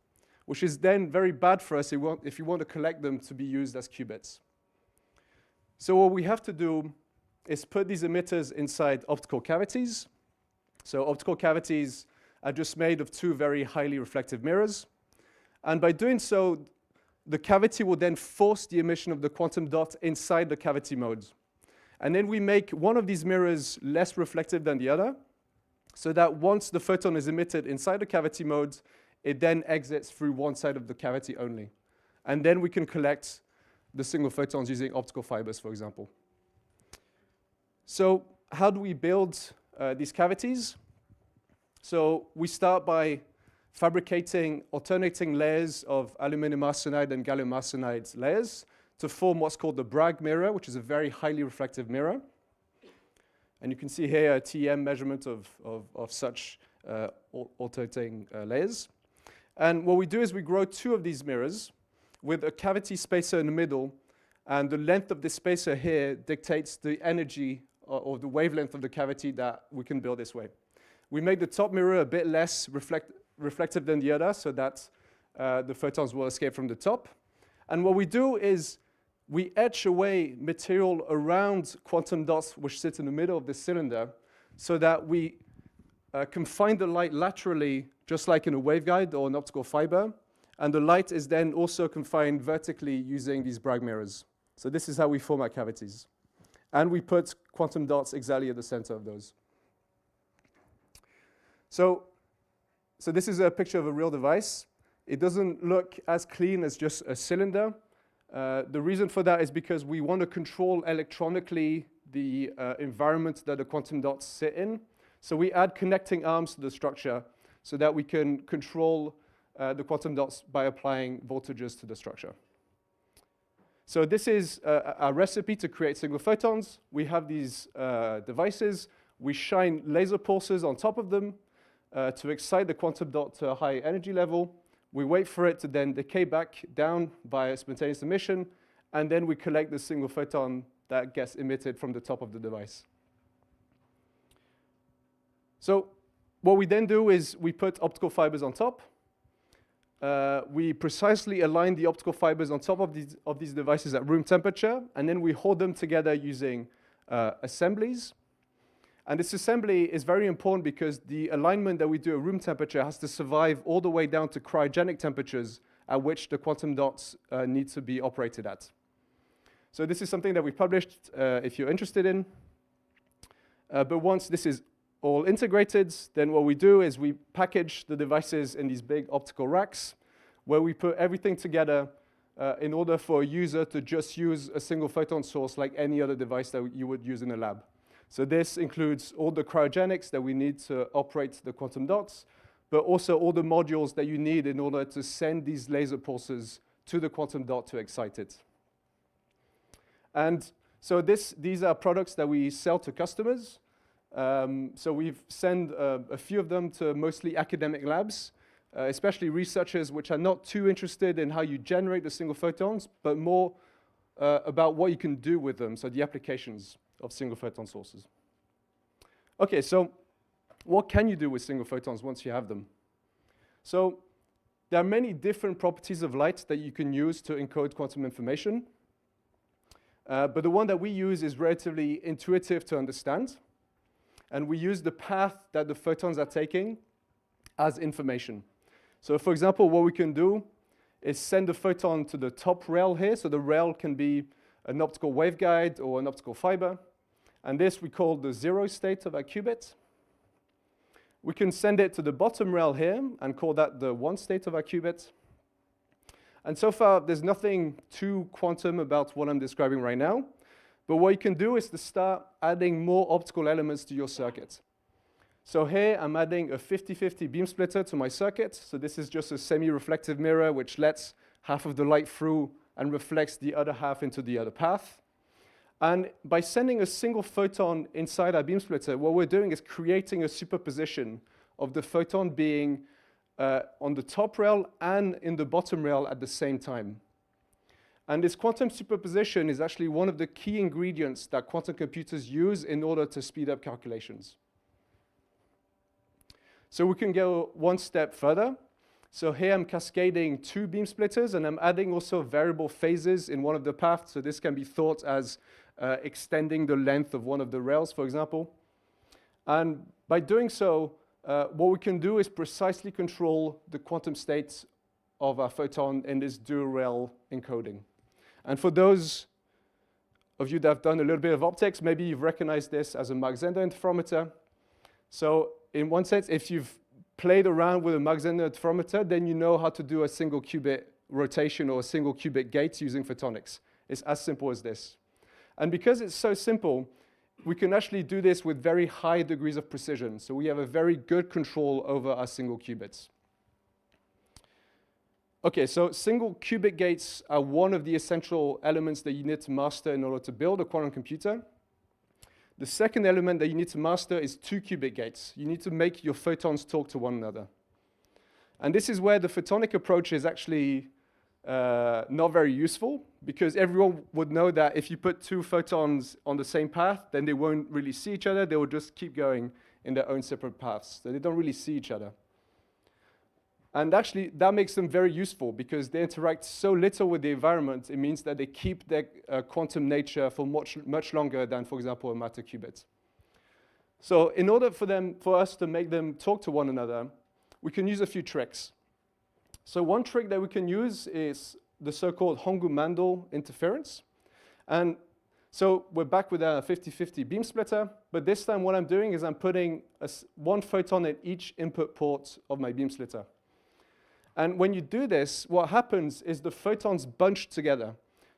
which is then very bad for us if you want to collect them to be used as qubits. So what we have to do is put these emitters inside optical cavities. So optical cavities are just made of two very highly reflective mirrors. And by doing so, the cavity will then force the emission of the quantum dot inside the cavity mode. And then we make one of these mirrors less reflective than the other, so that once the photon is emitted inside the cavity mode, it then exits through one side of the cavity only. And then we can collect the single photons using optical fibers, for example. So how do we build these cavities? So we start by fabricating alternating layers of aluminum arsenide and gallium arsenide layers to form what's called the Bragg mirror, which is a very highly reflective mirror. And you can see here a TEM measurement of such alternating layers. And what we do is we grow two of these mirrors with a cavity spacer in the middle, and the length of this spacer here dictates the energy or the wavelength of the cavity that we can build this way. We make the top mirror a bit less reflective than the other, so that the photons will escape from the top. And what we do is we etch away material around quantum dots which sit in the middle of this cylinder, so that we confine the light laterally, just like in a waveguide or an optical fiber, and the light is then also confined vertically using these Bragg mirrors. So this is how we form our cavities. And we put quantum dots exactly at the center of those. So this is a picture of a real device. It doesn't look as clean as just a cylinder. The reason for that is because we want to control electronically the environment that the quantum dots sit in. So we add connecting arms to the structure so that we can control the quantum dots by applying voltages to the structure. So this is a recipe to create single photons. We have these devices. We shine laser pulses on top of them to excite the quantum dot to a high energy level. We wait for it to then decay back down by spontaneous emission, and then we collect the single photon that gets emitted from the top of the device. So what we then do is we put optical fibers on top. We precisely align the optical fibers on top of these devices at room temperature, and then we hold them together using assemblies. And this assembly is very important because the alignment that we do at room temperature has to survive all the way down to cryogenic temperatures at which the quantum dots need to be operated at. So this is something that we published if you're interested in. But once this is all integrated, then what we do is we package the devices in these big optical racks where we put everything together in order for a user to just use a single photon source like any other device that you would use in a lab. So this includes all the cryogenics that we need to operate the quantum dots, but also all the modules that you need in order to send these laser pulses to the quantum dot to excite it. And so these are products that we sell to customers. So we've sent a few of them to mostly academic labs, especially researchers which are not too interested in how you generate the single photons, but more about what you can do with them, so the applications of single photon sources. Okay, so what can you do with single photons once you have them? So there are many different properties of light that you can use to encode quantum information. But the one that we use is relatively intuitive to understand. And we use the path that the photons are taking as information. So for example, what we can do is send a photon to the top rail here. So the rail can be an optical waveguide or an optical fiber. And this we call the 0 state of our qubit. We can send it to the bottom rail here and call that the 1 state of our qubit. And so far, there's nothing too quantum about what I'm describing right now. But what you can do is to start adding more optical elements to your circuit. So here, I'm adding a 50-50 beam splitter to my circuit. So this is just a semi-reflective mirror which lets half of the light through and reflects the other half into the other path. And by sending a single photon inside our beam splitter, what we're doing is creating a superposition of the photon being on the top rail and in the bottom rail at the same time. And this quantum superposition is actually one of the key ingredients that quantum computers use in order to speed up calculations. So we can go one step further. So here I'm cascading two beam splitters, and I'm adding also variable phases in one of the paths. So this can be thought as extending the length of one of the rails, for example. And by doing so, what we can do is precisely control the quantum states of our photon in this dual-rail encoding. And for those of you that have done a little bit of optics, maybe you've recognized this as a Mach-Zehnder interferometer. So in one sense, if you've played around with a Mach-Zehnder interferometer, then you know how to do a single qubit rotation or a single qubit gate using photonics. It's as simple as this. And because it's so simple, we can actually do this with very high degrees of precision. So we have a very good control over our single qubits. Okay, so single qubit gates are one of the essential elements that you need to master in order to build a quantum computer. The second element that you need to master is two qubit gates. You need to make your photons talk to one another. And this is where the photonic approach is actually not very useful, because everyone would know that if you put two photons on the same path, then they won't really see each other. They will just keep going in their own separate paths. So they don't really see each other. And actually, that makes them very useful because they interact so little with the environment. It means that they keep their quantum nature for much longer than, for example, a matter qubit. So in order for us to make them talk to one another, we can use a few tricks. So one trick that we can use is the so-called Hongu-Mandel interference. And so we're back with a 50-50 beam splitter, but this time what I'm doing is I'm putting one photon in each input port of my beam splitter. And when you do this, what happens is the photons bunch together.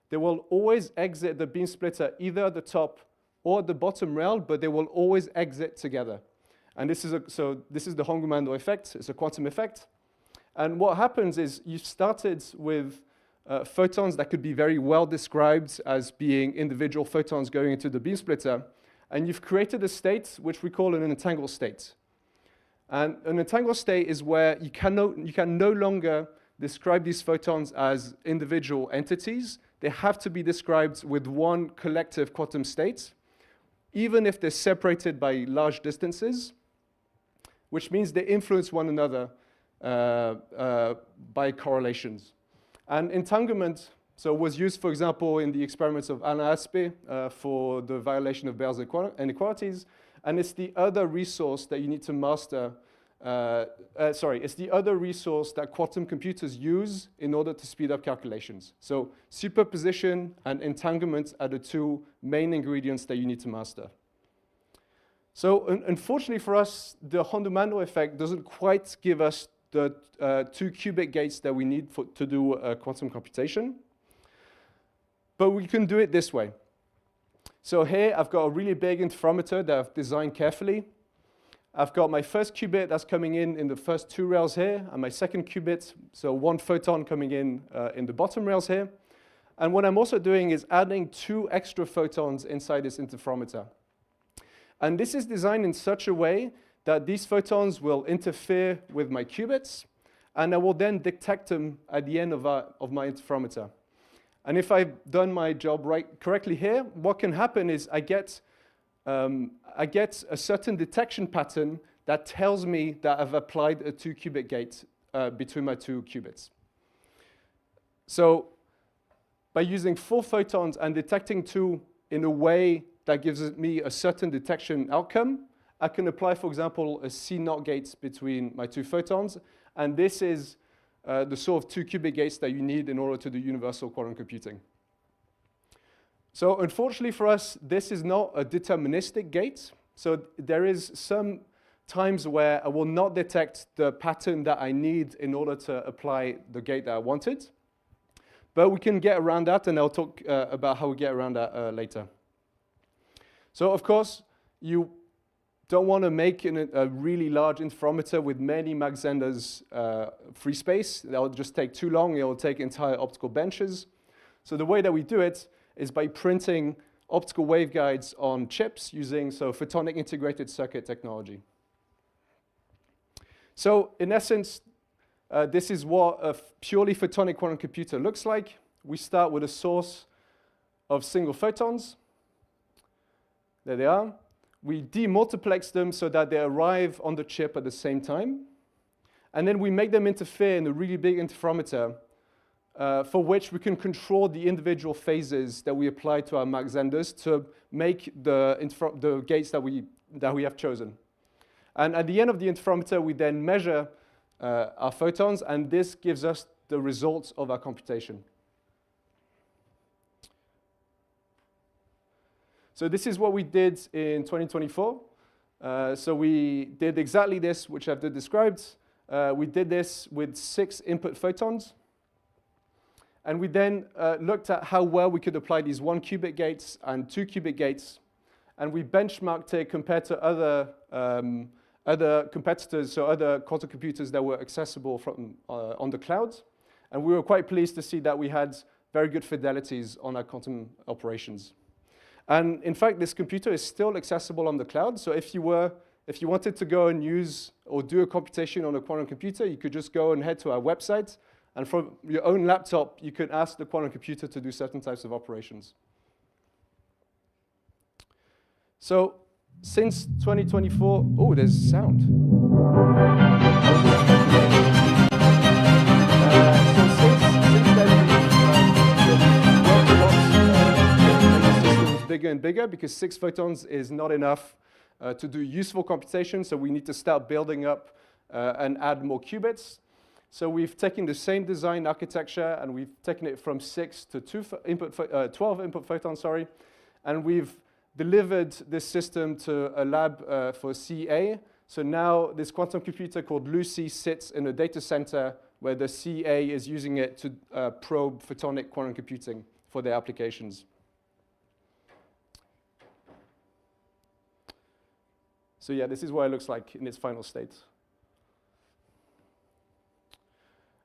They will always exit the beam splitter either at the top or at the bottom rail, but they will always exit together. And this is the Hongu-Mandel effect. It's a quantum effect. And what happens is you've started with photons that could be very well described as being individual photons going into the beam splitter, and you've created a state which we call an entangled state. And an entangled state is where you can no longer describe these photons as individual entities. They have to be described with one collective quantum state, even if they're separated by large distances, which means they influence one another by correlations. And entanglement was used, for example, in the experiments of Anna Aspe for the violation of Bell's inequalities. And it's the other resource that you need to master. It's the other resource that quantum computers use in order to speed up calculations. So superposition and entanglement are the two main ingredients that you need to master. So unfortunately for us, the Hongu-Mandel effect doesn't quite give us the two qubit gates that we need to do quantum computation. But we can do it this way. So here I've got a really big interferometer that I've designed carefully. I've got my first qubit that's coming in the first two rails here, and my second qubit, so one photon coming in the bottom rails here. And what I'm also doing is adding two extra photons inside this interferometer. And this is designed in such a way that these photons will interfere with my qubits, and I will then detect them at the end of my interferometer. And if I've done my job correctly here, what can happen is I get a certain detection pattern that tells me that I've applied a two qubit gate between my two qubits. So by using 4 photons and detecting 2 in a way that gives me a certain detection outcome, I can apply, for example, a C0 gate between my 2 photons. And this is the sort of 2 qubit gates that you need in order to do universal quantum computing. So unfortunately for us, this is not a deterministic gate. So there is some times where I will not detect the pattern that I need in order to apply the gate that I wanted. But we can get around that, and I'll talk about how we get around that later. So of course, you don't want to make a really large interferometer with many Mach-Zehnder's free space. That will just take too long. It will take entire optical benches. So the way that we do it is by printing optical waveguides on chips using photonic integrated circuit technology. So in essence, this is what a purely photonic quantum computer looks like. We start with a source of single photons. There they are. We demultiplex them so that they arrive on the chip at the same time. And then we make them interfere in a really big interferometer for which we can control the individual phases that we apply to our Mach-Zehners to make the gates that we have chosen. And at the end of the interferometer, we then measure our photons, and this gives us the results of our computation. So this is what we did in 2024. So we did exactly this, which I've described. We did this with 6 input photons. And we then looked at how well we could apply these 1-qubit gates and 2-qubit gates. And we benchmarked it compared to other competitors, so other quantum computers that were accessible from, on the cloud. And we were quite pleased to see that we had very good fidelities on our quantum operations. And in fact, this computer is still accessible on the cloud. So if you wanted to go and use or do a computation on a quantum computer, you could just go and head to our website. And from your own laptop, you could ask the quantum computer to do certain types of operations. So since 2024, oh, there's sound. So since then, we've worked a lot, the system is bigger and bigger because 6 photons is not enough to do useful computation. So we need to start building up and add more qubits. So we've taken the same design architecture and we've taken it from 6 to 12 input photons, sorry, and we've delivered this system to a lab for CA. So now this quantum computer called Lucy sits in a data center where the CA is using it to probe photonic quantum computing for their applications. So yeah, this is what it looks like in its final state.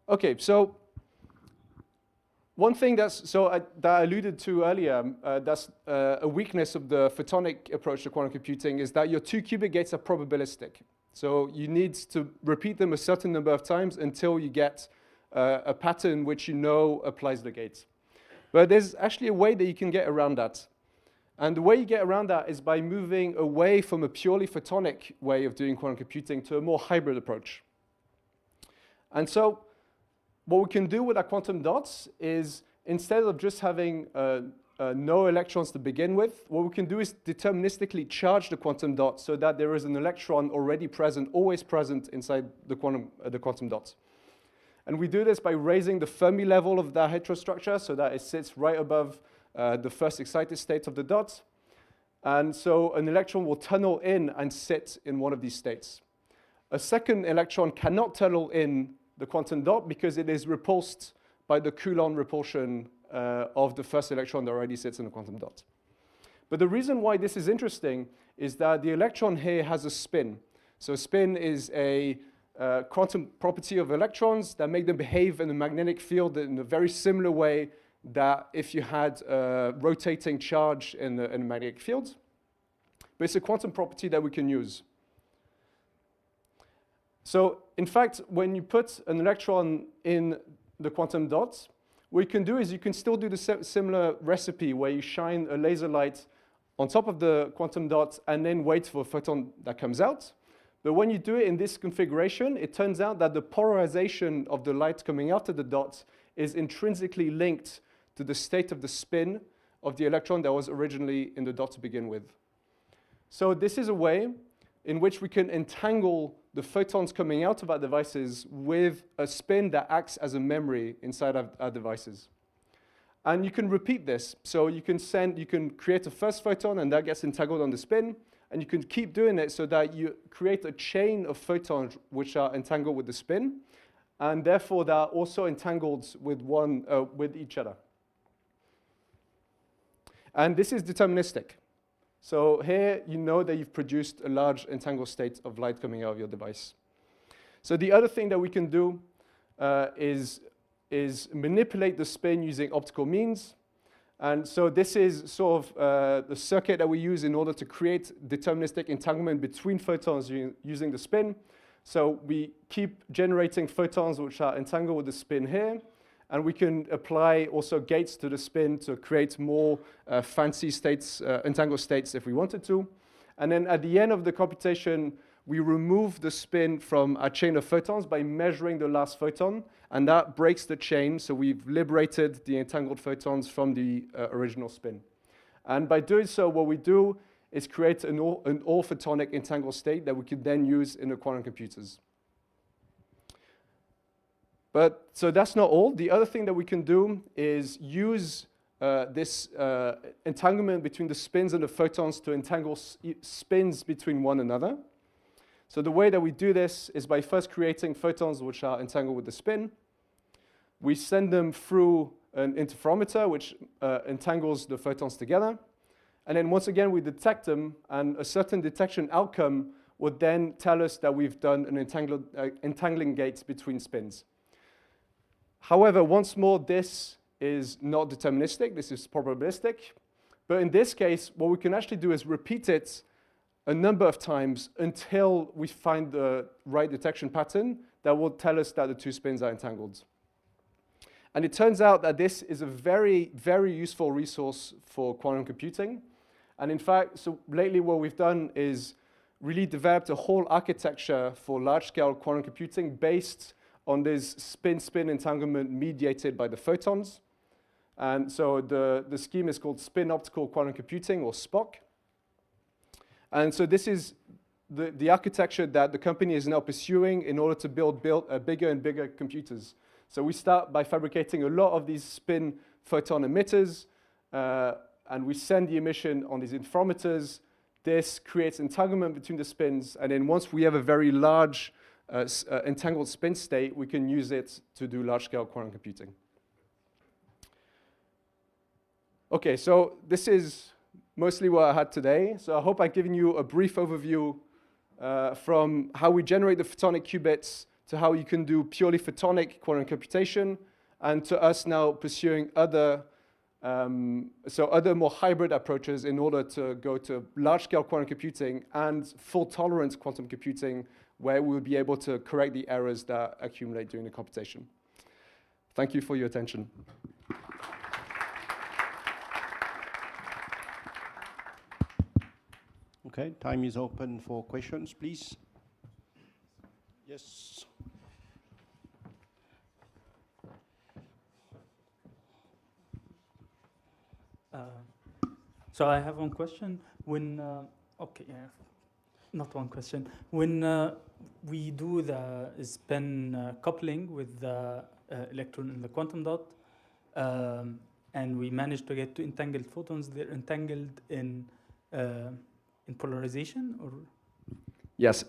Okay, so one thing that I alluded to earlier, that's a weakness of the photonic approach to quantum computing is that your 2-qubit gates are probabilistic. So you need to repeat them a certain number of times until you get a pattern which you know applies the gates. But there's actually a way that you can get around that. And the way you get around that is by moving away from a purely photonic way of doing quantum computing to a more hybrid approach. And so what we can do with our quantum dots is instead of just having no electrons to begin with, what we can do is deterministically charge the quantum dot so that there is an electron already present, always present inside the quantum dot. And we do this by raising the Fermi level of that heterostructure so that it sits right above the first excited state of the dot. And so an electron will tunnel in and sit in one of these states. A second electron cannot tunnel in the quantum dot because it is repulsed by the Coulomb repulsion of the first electron that already sits in the quantum dot. But the reason why this is interesting is that the electron here has a spin. So spin is a quantum property of electrons that make them behave in a magnetic field in a very similar way that if you had a rotating charge in a magnetic field. But it's a quantum property that we can use. So in fact, when you put an electron in the quantum dot, what you can do is you can still do the similar recipe where you shine a laser light on top of the quantum dot and then wait for a photon that comes out. But when you do it in this configuration, it turns out that the polarization of the light coming out of the dot is intrinsically linked to the state of the spin of the electron that was originally in the dot to begin with. So this is a way in which we can entangle the photons coming out of our devices with a spin that acts as a memory inside our devices. And you can repeat this. So you can create a first photon and that gets entangled on the spin, and you can keep doing it so that you create a chain of photons which are entangled with the spin, and therefore they are also entangled with each other. And this is deterministic. So here, you know that you've produced a large entangled state of light coming out of your device. So the other thing that we can do is manipulate the spin using optical means. And so this is sort of the circuit that we use in order to create deterministic entanglement between photons using the spin. So we keep generating photons which are entangled with the spin here. And we can apply also gates to the spin to create more fancy states, entangled states if we wanted to. And then at the end of the computation, we remove the spin from our chain of photons by measuring the last photon. And that breaks the chain. So we've liberated the entangled photons from the original spin. And by doing so, what we do is create an all photonic entangled state that we could then use in the quantum computers. But so that's not all. The other thing that we can do is use this entanglement between the spins and the photons to entangle spins between one another. So the way that we do this is by first creating photons which are entangled with the spin. We send them through an interferometer which entangles the photons together. And then once again we detect them, and a certain detection outcome would then tell us that we've done an entangling gate between spins. However, once more, this is not deterministic, this is probabilistic. But in this case, what we can actually do is repeat it a number of times until we find the right detection pattern that will tell us that the two spins are entangled. And it turns out that this is a very, very useful resource for quantum computing. And in fact, so lately what we've done is really developed a whole architecture for large-scale quantum computing based on this spin-spin entanglement mediated by the photons. And so the scheme is called spin optical quantum computing, or SPOC. And so this is the architecture that the company is now pursuing in order to build bigger and bigger computers. So we start by fabricating a lot of these spin photon emitters, and we send the emission on these interferometers. This creates entanglement between the spins, and then once we have a very large entangled spin state, we can use it to do large-scale quantum computing. Okay, so this is mostly what I had today. So I hope I've given you a brief overview from how we generate the photonic qubits to how you can do purely photonic quantum computation, and to us now pursuing other more hybrid approaches in order to go to large-scale quantum computing and fault-tolerant quantum computing, where we'll be able to correct the errors that accumulate during the computation. Thank you for your attention. Okay, time is open for questions, please. Yes. So I have one question. When not one question. When we do the spin coupling with the electron in the quantum dot, and we manage to get to entangled photons, they're entangled in polarization, or? Yes.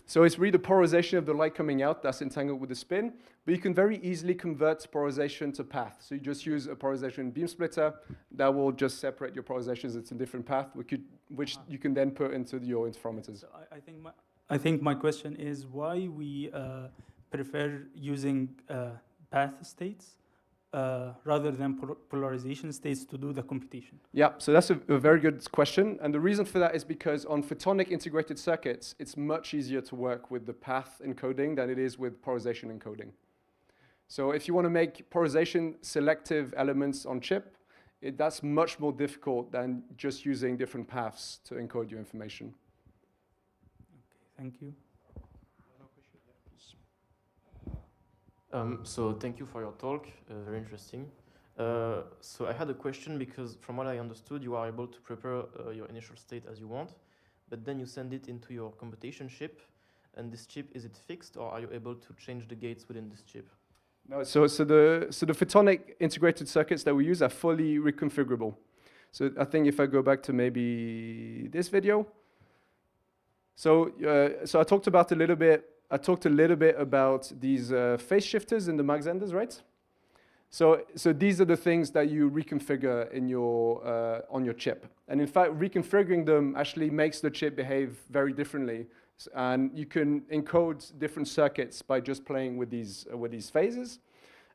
So it's really the polarization of the light coming out that's entangled with the spin, but you can very easily convert polarization to path. So you just use a polarization beam splitter that will just separate your polarizations into a different path, which you can then put into your interferometers. So I think my question is why we prefer using path states rather than polarization states to do the computation? Yeah, so that's a very good question. And the reason for that is because on photonic integrated circuits, it's much easier to work with the path encoding than it is with polarization encoding. So if you want to make polarization selective elements on chip, that's much more difficult than just using different paths to encode your information. Okay, thank you. So thank you for your talk, very interesting. So I had a question because from what I understood, you are able to prepare your initial state as you want, but then you send it into your computation chip, and this chip, is it fixed, or are you able to change the gates within this chip? No, so the photonic integrated circuits that we use are fully reconfigurable. So I think if I go back to maybe this video. So I talked a little bit about these phase shifters in the Mach Zehnders, right? So these are the things that you reconfigure in your on your chip. And in fact, reconfiguring them actually makes the chip behave very differently. And you can encode different circuits by just playing with these phases.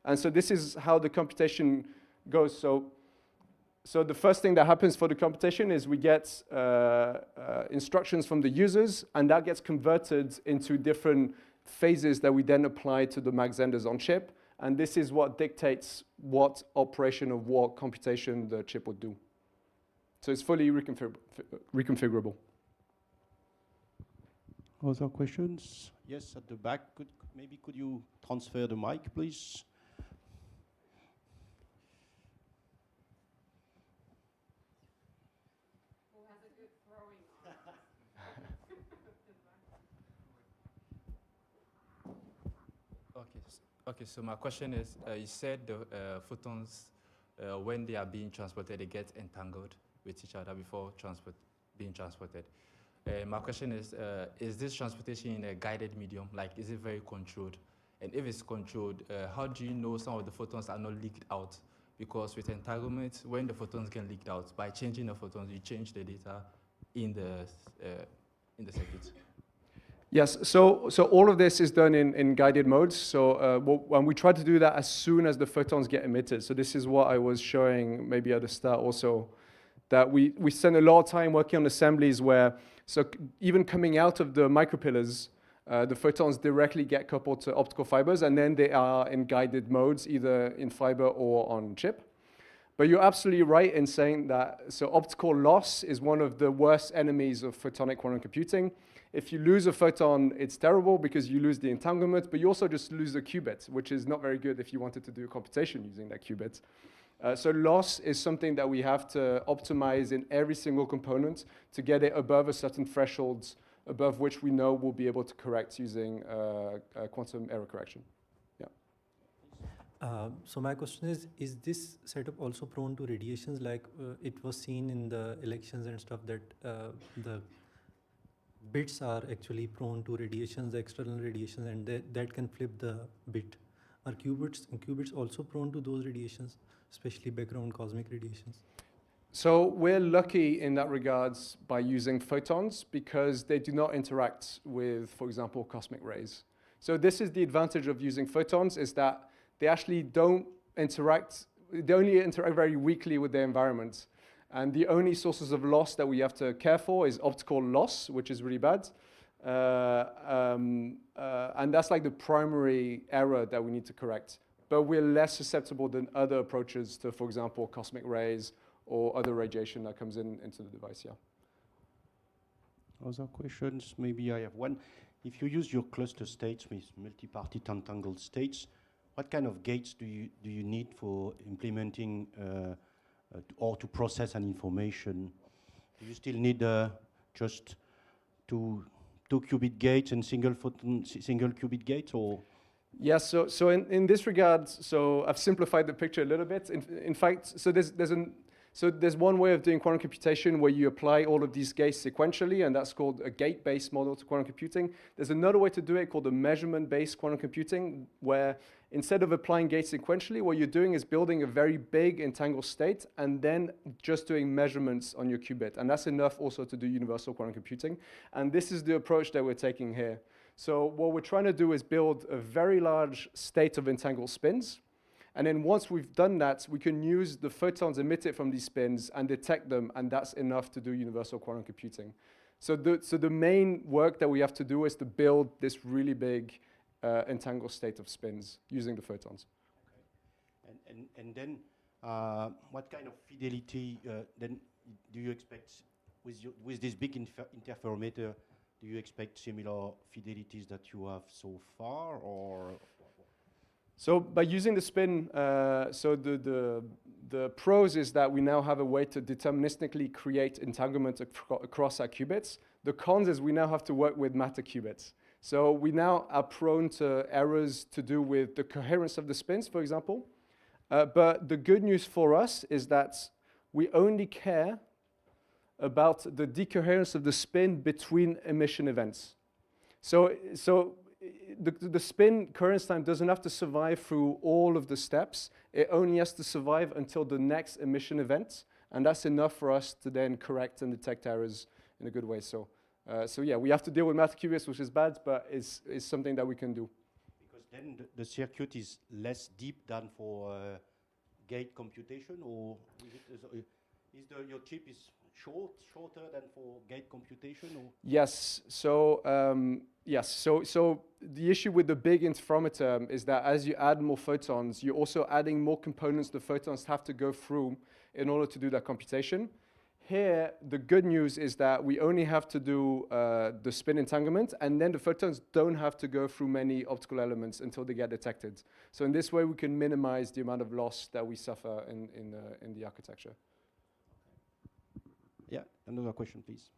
And so this is how the computation goes. So the first thing that happens for the computation is we get instructions from the users, and that gets converted into different phases that we then apply to the Mach Zehnders on chip. And this is what dictates what operation of what computation the chip would do. So it's fully reconfigurable. Other questions? Yes, at the back. Maybe could you transfer the mic, please? Okay, so my question is, you said the photons, when they are being transported, they get entangled with each other before being transported. My question is this transportation in a guided medium? Like, is it very controlled? And if it's controlled, how do you know some of the photons are not leaked out? Because with entanglement, when the photons get leaked out, by changing the photons, you change the data in the circuit. Yes, so all of this is done in guided modes. So when we try to do that as soon as the photons get emitted. So this is what I was showing maybe at the start also, that we spend a lot of time working on assemblies where, so even coming out of the micropillars, the photons directly get coupled to optical fibers, and then they are in guided modes, either in fiber or on chip. But you're absolutely right in saying that, so optical loss is one of the worst enemies of photonic quantum computing. If you lose a photon, it's terrible because you lose the entanglement, but you also just lose the qubit, which is not very good if you wanted to do a computation using that qubit. So loss is something that we have to optimize in every single component to get it above a certain threshold, above which we know we'll be able to correct using quantum error correction. So my question is this setup also prone to radiations? Like it was seen in the elections and stuff that the bits are actually prone to radiations, the external radiations, and that can flip the bit. Are qubits also prone to those radiations, especially background cosmic radiations? So we're lucky in that regards by using photons because they do not interact with, for example, cosmic rays. So this is the advantage of using photons, is that they actually don't interact, they only interact very weakly with their environment. And the only sources of loss that we have to care for is optical loss, which is really bad. And that's like the primary error that we need to correct. But we're less susceptible than other approaches to, for example, cosmic rays or other radiation that comes into the device, yeah. Other questions? Maybe I have one. If you use your cluster states with multi-party entangled states, what kind of gates do you need for implementing or to process an information? Do you still need just two qubit gates and single qubit gates, or? Yes, so in this regard, so I've simplified the picture a little bit. In fact, so there's one way of doing quantum computation where you apply all of these gates sequentially, and that's called a gate-based model to quantum computing. There's another way to do it called a measurement-based quantum computing, where instead of applying gates sequentially, what you're doing is building a very big entangled state and then just doing measurements on your qubit. And that's enough also to do universal quantum computing. And this is the approach that we're taking here. So what we're trying to do is build a very large state of entangled spins. And then once we've done that, we can use the photons emitted from these spins and detect them, and that's enough to do universal quantum computing. So the main work that we have to do is to build this really big entangled state of spins using the photons. Okay. And then what kind of fidelity then do you expect with this big interferometer? Do you expect similar fidelities that you have so far, or? So by using the spin, so the pros is that we now have a way to deterministically create entanglement across our qubits. The cons is we now have to work with matter qubits. So we now are prone to errors to do with the coherence of the spins, for example. But the good news for us is that we only care about the decoherence of the spin between emission events. So the spin coherence time doesn't have to survive through all of the steps. It only has to survive until the next emission event, and that's enough for us to then correct and detect errors in a good way. So yeah, we have to deal with matter qubits, which is bad, but it's something that we can do. Because then the circuit is less deep than for gate computation, or your chip is shorter than for gate computation, or? Yes. So yes. So the issue with the big interferometer is that as you add more photons, you're also adding more components the photons have to go through in order to do that computation. Here, the good news is that we only have to do the spin entanglement, and then the photons don't have to go through many optical elements until they get detected. So in this way, we can minimize the amount of loss that we suffer in the architecture. Yeah, another question, please.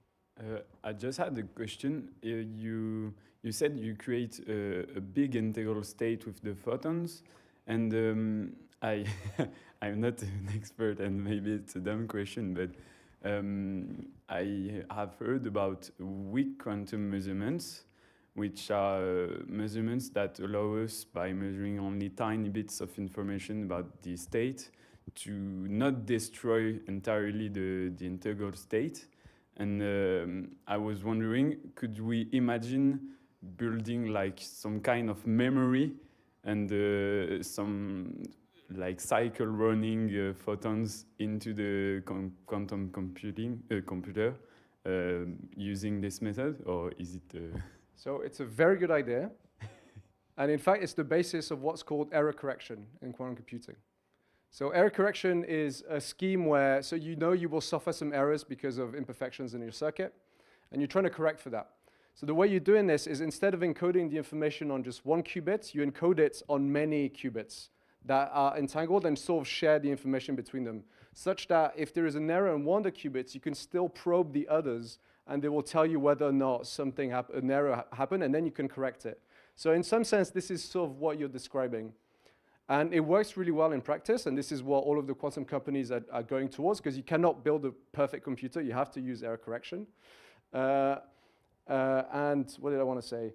I just had a question. You said you create a big integral state with the photons, and I'm not an expert, and maybe it's a dumb question, but I have heard about weak quantum measurements, which are measurements that allow us, by measuring only tiny bits of information about the state, to not destroy entirely the integral state. And I was wondering, could we imagine building like some kind of memory and some like cycle running photons into the quantum computer using this method, or is it? So it's a very good idea. And in fact, it's the basis of what's called error correction in quantum computing. So error correction is a scheme where, so you know you will suffer some errors because of imperfections in your circuit, and you're trying to correct for that. So the way you're doing this is, instead of encoding the information on just one qubit, you encode it on many qubits that are entangled and sort of share the information between them, such that if there is an error in one of the qubits, you can still probe the others, and they will tell you whether or not an error happened, and then you can correct it. So in some sense, this is sort of what you're describing. And it works really well in practice, and this is what all of the quantum companies are going towards, because you cannot build a perfect computer. You have to use error correction. And what did I want to say?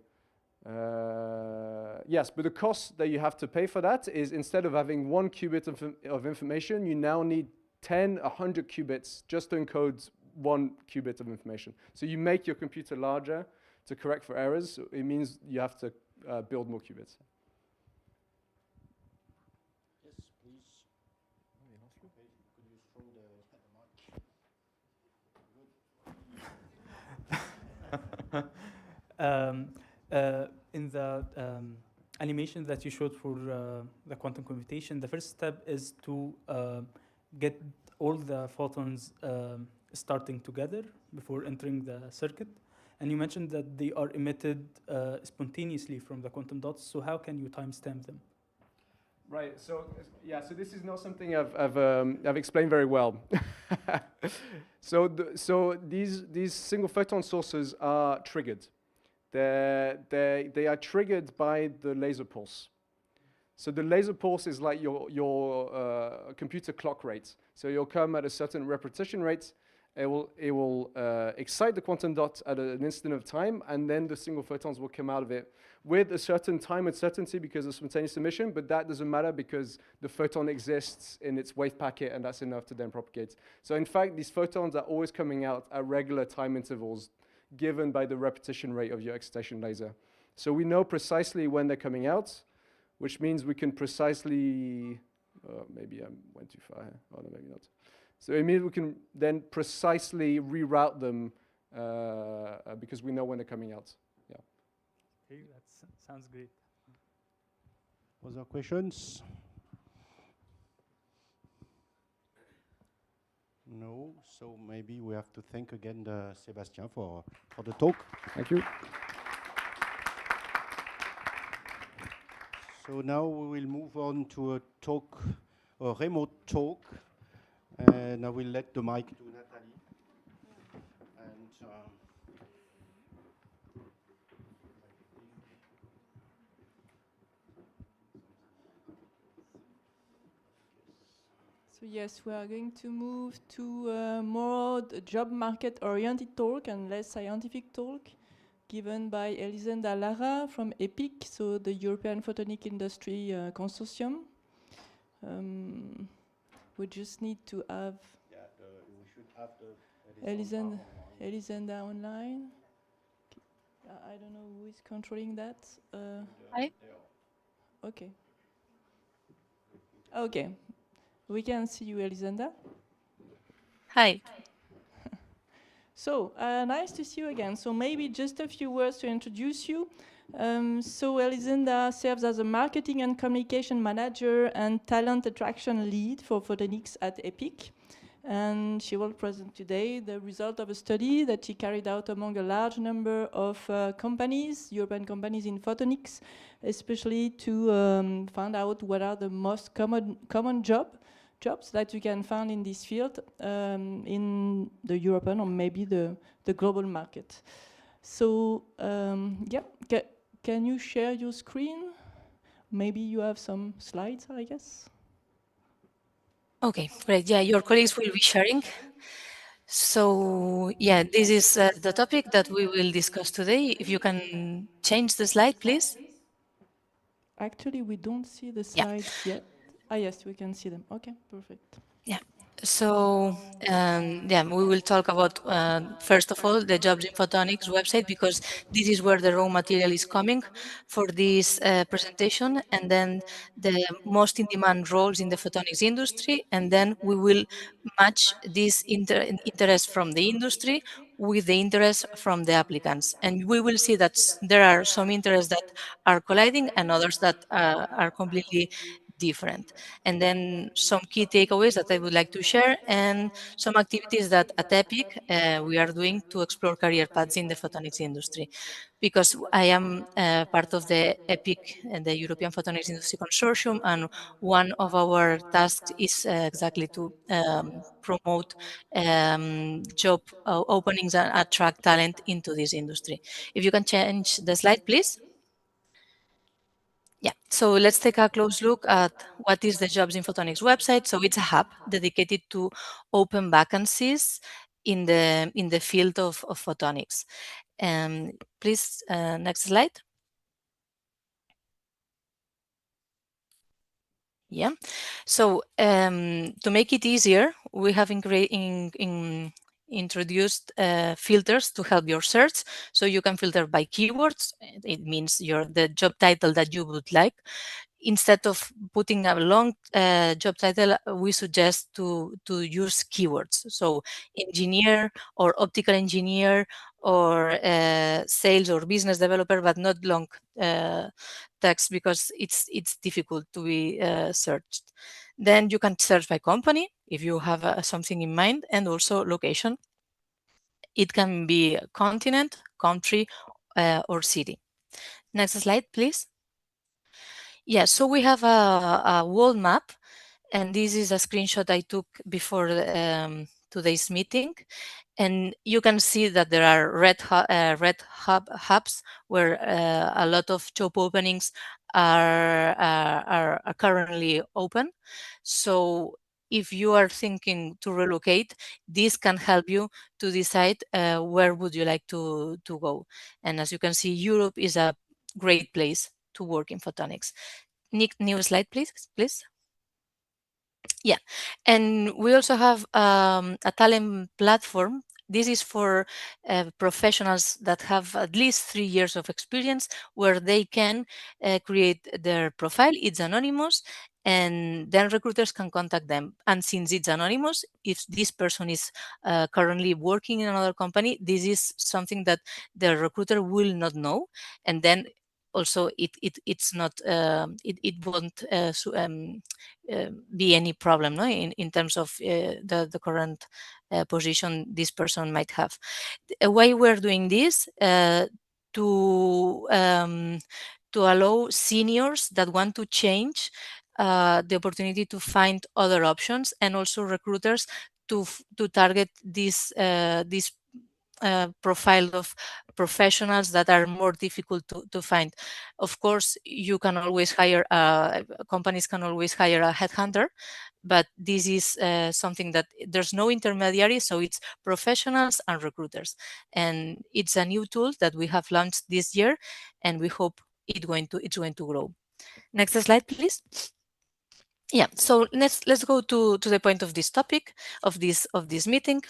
Yes, but the cost that you have to pay for that is, instead of having one qubit of information, you now need 10, 100 qubits just to encode one qubit of information. So you make your computer larger to correct for errors. So it means you have to build more qubits. In the animation that you showed for the quantum computation, the first step is to get all the photons starting together before entering the circuit. And you mentioned that they are emitted spontaneously from the quantum dots. So how can you timestamp them? Right. So yeah. So this is not something I've explained very well. So these single photon sources are triggered. They are triggered by the laser pulse. So the laser pulse is like your computer clock rate. So you'll come at a certain repetition rate. It will excite the quantum dot at an instant of time, and then the single photons will come out of it with a certain time uncertainty because of spontaneous emission, but that doesn't matter because the photon exists in its wave packet, and that's enough to then propagate. So in fact, these photons are always coming out at regular time intervals given by the repetition rate of your excitation laser. So we know precisely when they're coming out, which means we can precisely, maybe I went too far here. Oh, no, maybe not. So it means we can then precisely reroute them because we know when they're coming out. Yeah. Okay, that sounds great. Other questions? No, so maybe we have to thank again Sébastien for the talk. Thank you. So now we will move on to a remote talk, and I will let the mic to Nathalie. And So yes, we are going to move to more job market-oriented talk and less scientific talk, given by Elisenda Lara from EPIC, so the European Photonic Industry Consortium. We just need to have we should have Elisenda online. I don't know who is controlling that. Hi. Okay. Okay. We can see you, Elisenda. Hi. So, nice to see you again. So maybe just a few words to introduce you. So Elisenda serves as a marketing and communication manager and talent attraction lead for Photonics at EPIC. And she will present today the result of a study that she carried out among a large number of companies, European companies in photonics, especially to find out what are the most common jobs jobs that you can find in this field in the European or maybe the global market. So yeah, can you share your screen? Maybe you have some slides, I guess. Okay, great. Yeah, your colleagues will be sharing. So yeah, this is the topic that we will discuss today. If you can change the slide, please. Actually, we don't see the slides yet. Ah, yes, we can see them. Okay, perfect. Yeah. So yeah, we will talk about first of all the Jobs in Photonics website, because this is where the raw material is coming for this presentation, and then the most in demand roles in the photonics industry, and then we will match this interest from the industry with the interest from the applicants, and we will see that there are some interests that are colliding and others that are completely different. And then some key takeaways that I would like to share, and some activities that at EPIC we are doing to explore career paths in the photonics industry. Because I am part of the EPIC, the European Photonics Industry Consortium, and one of our tasks is exactly to promote job openings and attract talent into this industry. If you can change the slide, please. Yeah, so let's take a close look at what is the Jobs in Photonics website. So it's a hub dedicated to open vacancies in the field of photonics. Please, next slide. Yeah, so to make it easier, we have introduced filters to help your search. So you can filter by keywords. It means the job title that you would like. Instead of putting a long job title, we suggest to use keywords. So engineer or optical engineer or sales or business developer, but not long text, because it's difficult to be searched. Then you can search by company if you have something in mind, and also location. It can be continent, country, or city. Next slide, please. Yeah, so we have a world map, and this is a screenshot I took before today's meeting. And you can see that there are red hubs where a lot of job openings are currently open. So if you are thinking to relocate, this can help you to decide where would you like to go. And as you can see, Europe is a great place to work in photonics. New slide, please. Yeah, and we also have a talent platform. This is for professionals that have at least 3 years of experience, where they can create their profile. It's anonymous, and then recruiters can contact them. And since it's anonymous, if this person is currently working in another company, this is something that the recruiter will not know. And then also it's not it won't be any problem, no, in terms of the current position this person might have. Why we're doing this to allow seniors that want to change the opportunity to find other options, and also recruiters to target this profile of professionals that are more difficult to find. Of course, you can always hire, companies can always hire a headhunter, but this is something that there's no intermediary, so it's professionals and recruiters. And it's a new tool that we have launched this year, and we hope it's going to grow. Next slide, please. Yeah, so let's go to the point of this topic, of this meeting.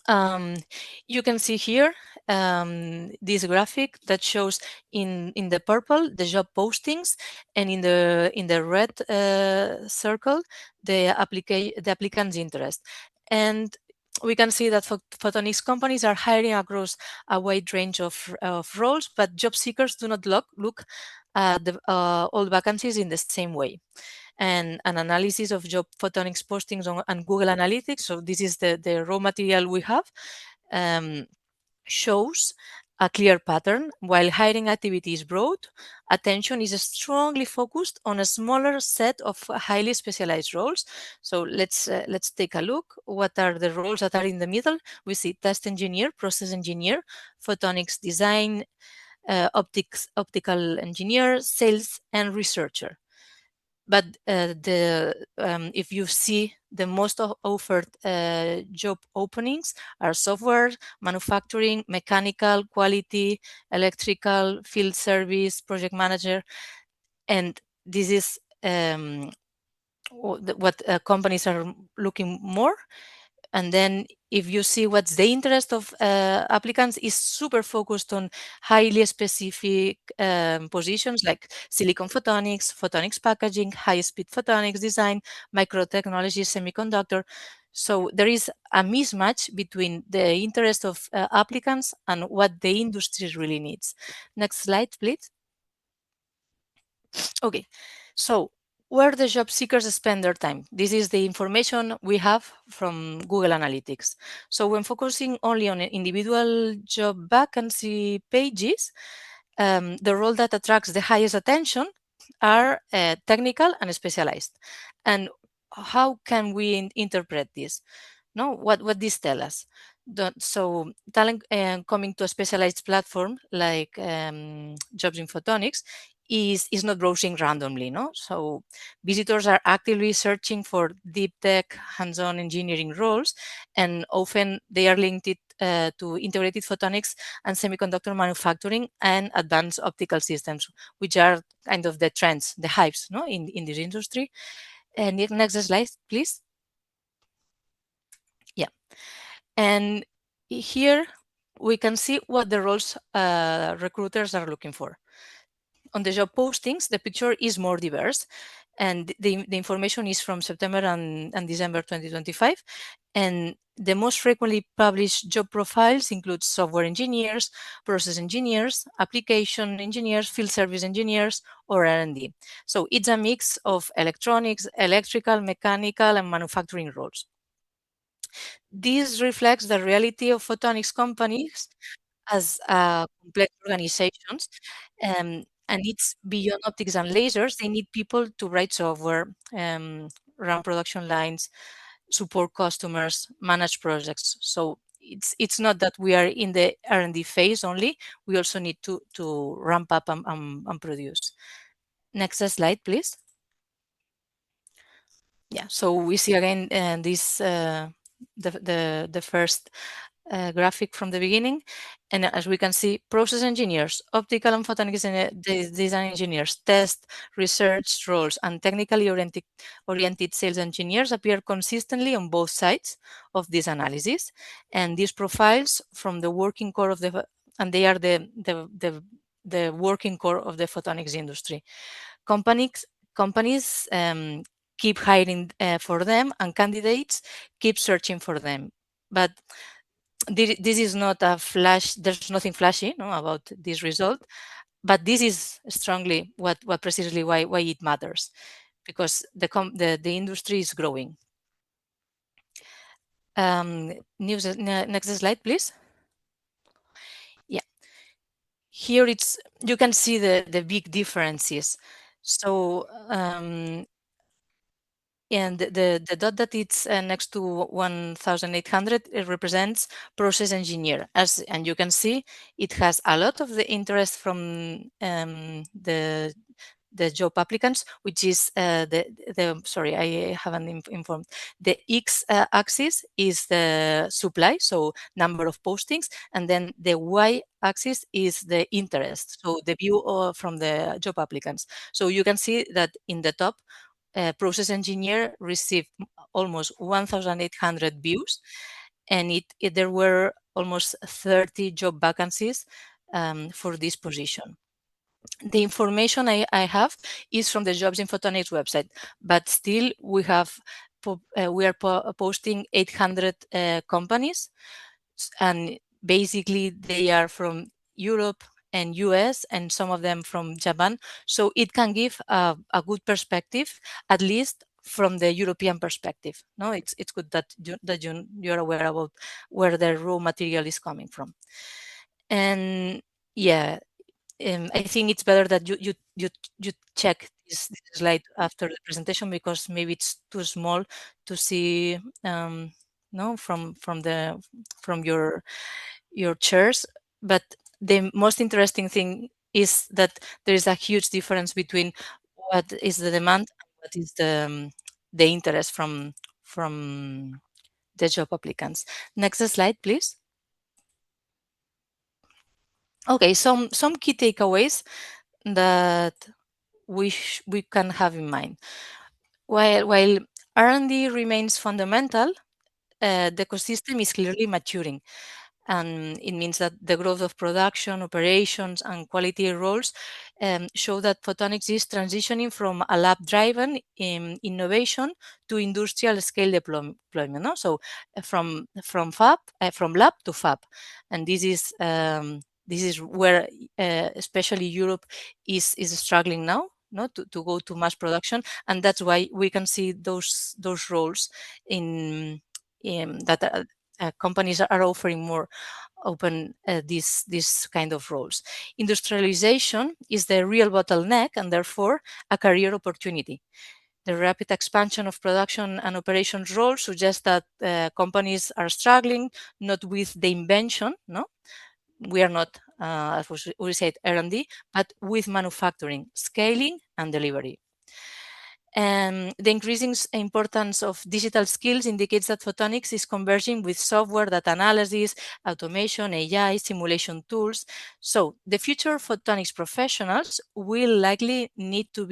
You can see here this graphic that shows in the purple the job postings, and in the red circle the applicant's interest. And we can see that photonics companies are hiring across a wide range of roles, but job seekers do not look at all vacancies in the same way. And an analysis of job photonics postings on Google Analytics, so this is the raw material we have, shows a clear pattern. While hiring activity is broad, attention is strongly focused on a smaller set of highly specialized roles. So let's take a look. What are the roles that are in the middle? We see test engineer, process engineer, photonics design, optical engineer, sales, and researcher. But if you see the most offered job openings are software, manufacturing, mechanical, quality, electrical, field service, project manager, and this is what companies are looking more. And then if you see what's the interest of applicants is super focused on highly specific positions like silicon photonics, photonics packaging, high-speed photonics design, microtechnology, semiconductor. So there is a mismatch between the interest of applicants and what the industry really needs. Next slide, please. Okay, so where the job seekers spend their time. This is the information we have from Google Analytics. So when focusing only on individual job vacancy pages, the role that attracts the highest attention are technical and specialized. And how can we interpret this? No, what this tell us? So talent coming to a specialized platform like Jobs in Photonics is not browsing randomly, no? So visitors are actively searching for deep tech, hands-on engineering roles, and often they are linked to integrated photonics and semiconductor manufacturing and advanced optical systems, which are kind of the trends, the hypes, no, in this industry. And next slide, please. Yeah, and here we can see what the roles recruiters are looking for. On the job postings, the picture is more diverse, and the information is from September and December 2025. And the most frequently published job profiles include software engineers, process engineers, application engineers, field service engineers, or R&D. So it's a mix of electronics, electrical, mechanical, and manufacturing roles. This reflects the reality of photonics companies as complex organizations, and it's beyond optics and lasers. They need people to write software, run production lines, support customers, manage projects. So it's not that we are in the R&D phase only. We also need to ramp up and produce. Next slide, please. Yeah, so we see again this the first graphic from the beginning, and as we can see, process engineers, optical and photonics design engineers, test, research roles, and technically oriented sales engineers appear consistently on both sides of this analysis. And these profiles from the working core of and they are the working core of the photonics industry. Companies keep hiring for them, and candidates keep searching for them. But this is not a flash. There's nothing flashy, no, about this result. But this is strongly what precisely why it matters, because the industry is growing. Next slide, please. Yeah. Here you can see the big differences. So and the dot that it's next to 1,800, it represents process engineer. And you can see it has a lot of the interest from the job applicants, which is sorry, I haven't informed. The X axis is the supply, so number of postings, and then the Y axis is the interest, so the view from the job applicants. So you can see that in the top, process engineer received almost 1,800 views, and there were almost 30 job vacancies for this position. The information I have is from the Jobs in Photonics website, but still we are posting 800 companies, and basically they are from Europe and US, and some of them from Japan. So it can give a good perspective, at least from the European perspective. No, it's good that you're aware about where the raw material is coming from. And yeah, I think it's better that you check this slide after the presentation, because maybe it's too small to see no from your chairs. But the most interesting thing is that there is a huge difference between what is the demand and what is the interest from the job applicants. Next slide, please. Okay, some key takeaways that we can have in mind. While R&D remains fundamental, the ecosystem is clearly maturing. And it means that the growth of production, operations, and quality roles show that photonics is transitioning from a lab-driven innovation to industrial scale deployment. No? So from lab to fab, and this is where especially Europe is struggling now. No, to go to mass production, and that's why we can see those roles in that companies are offering more open these kind of roles. Industrialization is the real bottleneck and therefore a career opportunity. The rapid expansion of production and operations roles suggests that companies are struggling not with the invention, no, we are not, as we said, R&D, but with manufacturing, scaling, and delivery. And the increasing importance of digital skills indicates that photonics is converging with software, data analysis, automation, AI, simulation tools. So the future photonics professionals will likely need to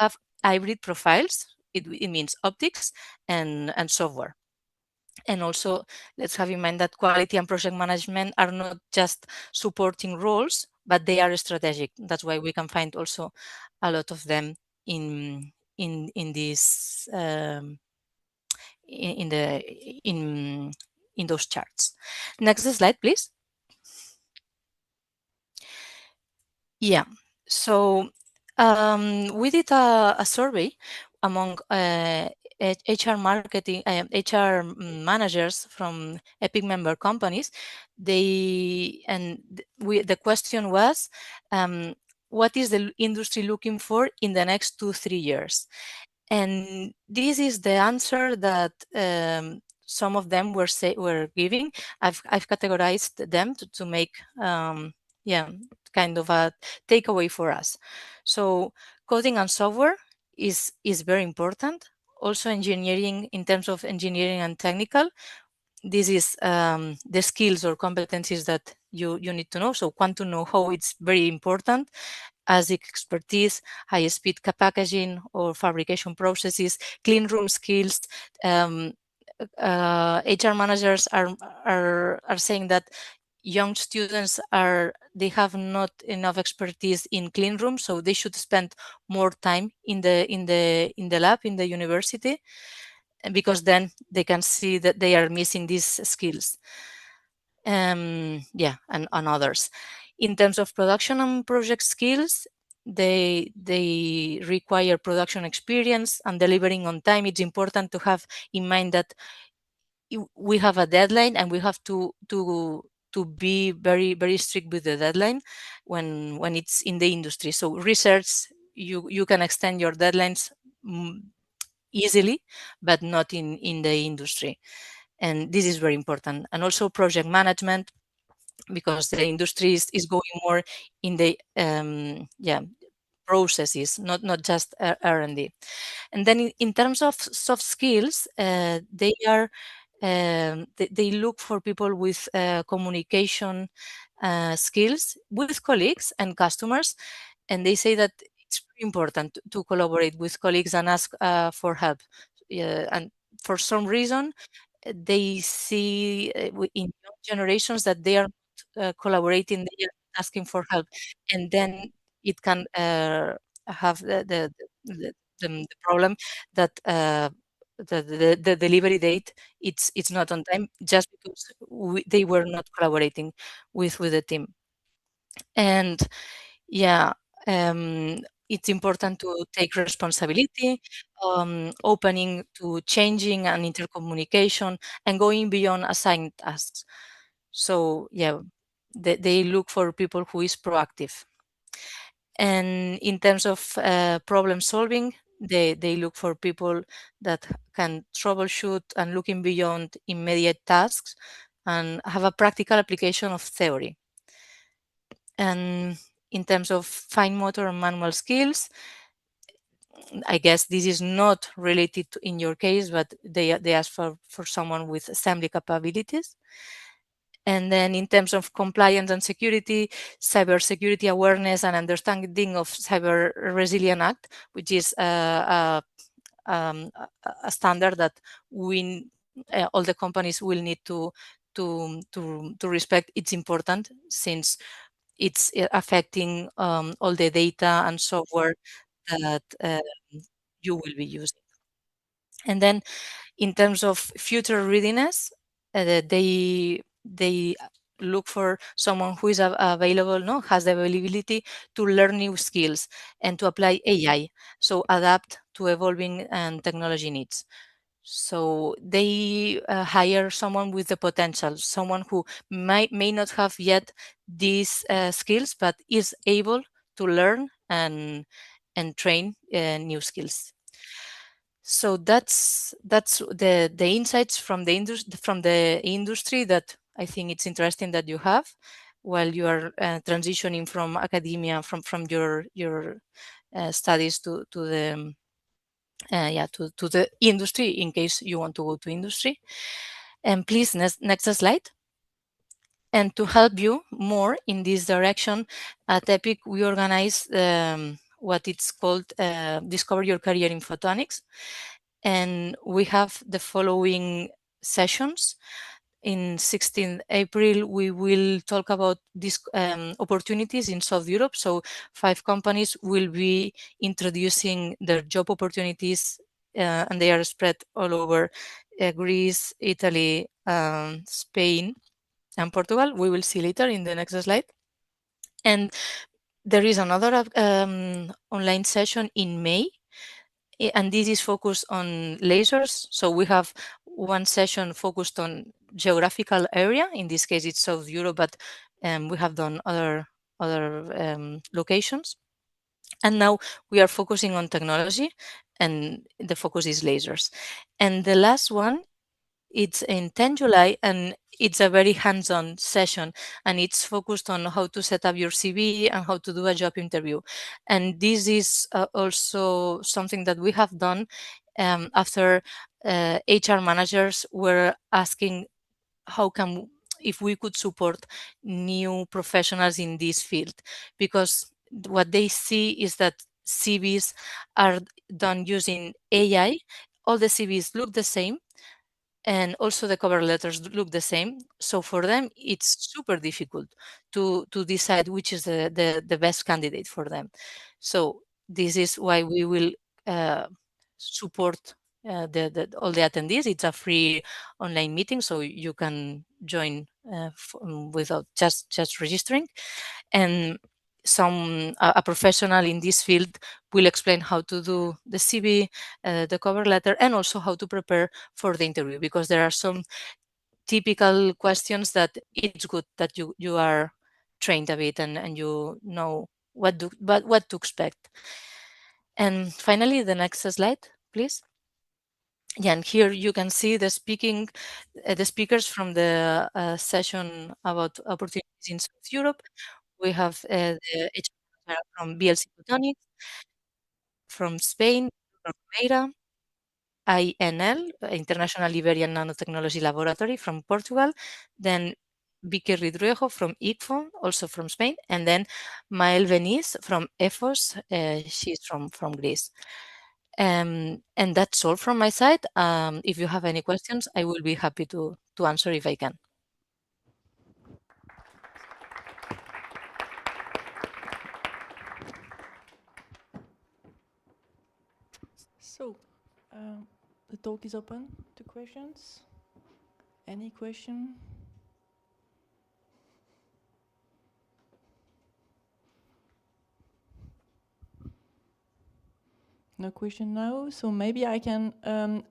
have hybrid profiles. It means optics and software. And also, let's have in mind that quality and project management are not just supporting roles, but they are strategic. That's why we can find also a lot of them in this in those charts. Next slide, please. Yeah. So we did a survey among HR marketing, HR managers from EPIC member companies. The question was, what is the industry looking for in the next 2-3 years? And this is the answer that some of them were giving. I've categorized them to make kind of a takeaway for us. So coding and software is very important. Also engineering, in terms of engineering and technical, this is the skills or competencies that you need to know. So quantum know-how, it's very important. ASIC expertise, high-speed packaging or fabrication processes, clean room skills. HR managers are saying that young students they have not enough expertise in clean rooms, so they should spend more time in the lab in the university, because then they can see that they are missing these skills. And others. In terms of production and project skills, they require production experience and delivering on time. It's important to have in mind that we have a deadline, and we have to be very, very strict with the deadline when it's in the industry. So research, you can extend your deadlines easily, but not in the industry. And this is very important. And also project management, because the industry is going more in the processes, not just R&D. And then in terms of soft skills, they are they look for people with communication skills with colleagues and customers, and they say that it's very important to collaborate with colleagues and ask for help. And for some reason, they see in young generations that they are collaborating, they are asking for help, and then it can have the problem that the delivery date it's not on time, just because they were not collaborating with the team. And it's important to take responsibility, opening to changing and intercommunication, and going beyond assigned tasks. So they look for people who is proactive. And in terms of problem solving, they look for people that can troubleshoot and looking beyond immediate tasks and have a practical application of theory. And in terms of fine motor and manual skills, I guess this is not related to in your case, but they ask for someone with assembly capabilities. And then in terms of compliance and security, cybersecurity awareness and understanding of Cyber Resilient Act, which is a standard that all the companies will need to respect. It's important since it's affecting all the data and software that you will be using. And then in terms of future readiness, they look for someone who is available, no, has the availability to learn new skills and to apply AI, so adapt to evolving and technology needs. So they hire someone with the potential, someone who may not have yet these skills, but is able to learn and train new skills. So that's the insights from the industry that I think it's interesting that you have while you are transitioning from academia from your studies to the to the industry in case you want to go to industry. And please next slide. And to help you more in this direction, at EPIC we organize what it's called Discover Your Career in Photonics. And we have the following sessions. In 16th April, we will talk about these opportunities in South Europe. So 5 companies will be introducing their job opportunities and they are spread all over Greece, Italy, Spain, and Portugal. We will see later in the next slide. And there is another online session in May, and this is focused on lasers. So we have one session focused on geographical area. In this case, it's South Europe, but we have done other locations. And now we are focusing on technology, and the focus is lasers. And the last one, it's in 10 July, and it's a very hands-on session, and it's focused on how to set up your CV and how to do a job interview. And this is also something that we have done after HR managers were asking if we could support new professionals in this field, because what they see is that CVs are done using AI. All the CVs look the same, and also the cover letters look the same. So for them, it's super difficult to decide which is the best candidate for them. So this is why we will support all the attendees. It's a free online meeting, so you can join without just registering. And a professional in this field will explain how to do the CV, the cover letter, and also how to prepare for the interview, because there are some typical questions that it's good that you are trained a bit and you know what to expect. And finally, the next slide, please. Yeah, and here you can see the speakers from the session about opportunities in South Europe. We have the HR from BLC Photonics, from Spain, Romeira, INL, International Iberian Nanotechnology Laboratory from Portugal, then Vicky Ridruejo from ICFON, also from Spain, and then Mael Veniz from EFOS, she's from Greece. And that's all from my side. If you have any questions, I will be happy to answer if I can. So, the talk is open to questions. Any question? No question now. So maybe I can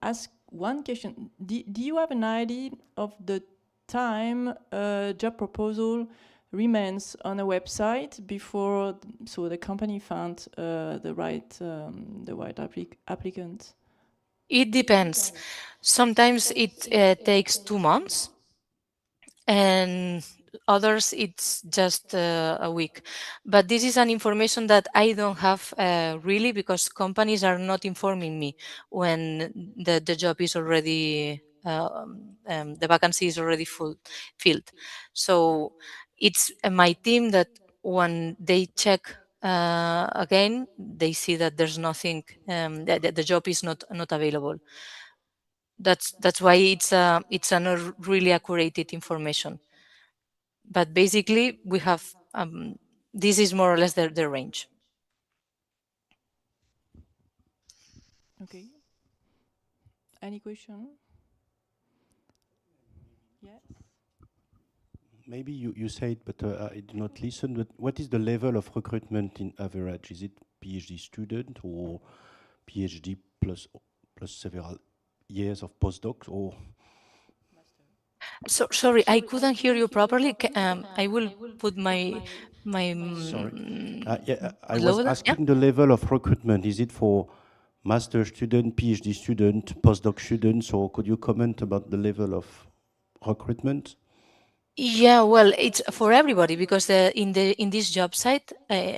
ask one question. Do you have an idea of the time a job proposal remains on a website before, so the company found the right applicant? It depends. Sometimes it takes 2 months, and others it's just a week. But this is an information that I don't have really, because companies are not informing me when the job is already the vacancy is already filled. So it's my team that when they check again, they see that there's nothing, that the job is not available. That's why it's a not really accurate information. But basically, we have this is more or less the range. Okay. Any question? Yes. Maybe you said, but I did not listen. But what is the level of recruitment in average? Is it PhD student or PhD plus several years of postdocs, or? So sorry, I couldn't hear you properly. I will put my Sorry. I was louder. Yeah. asking the level of recruitment. Is it for master student, PhD student, postdoc students, or could you comment about the level of recruitment? Yeah, well, it's for everybody, because in this job site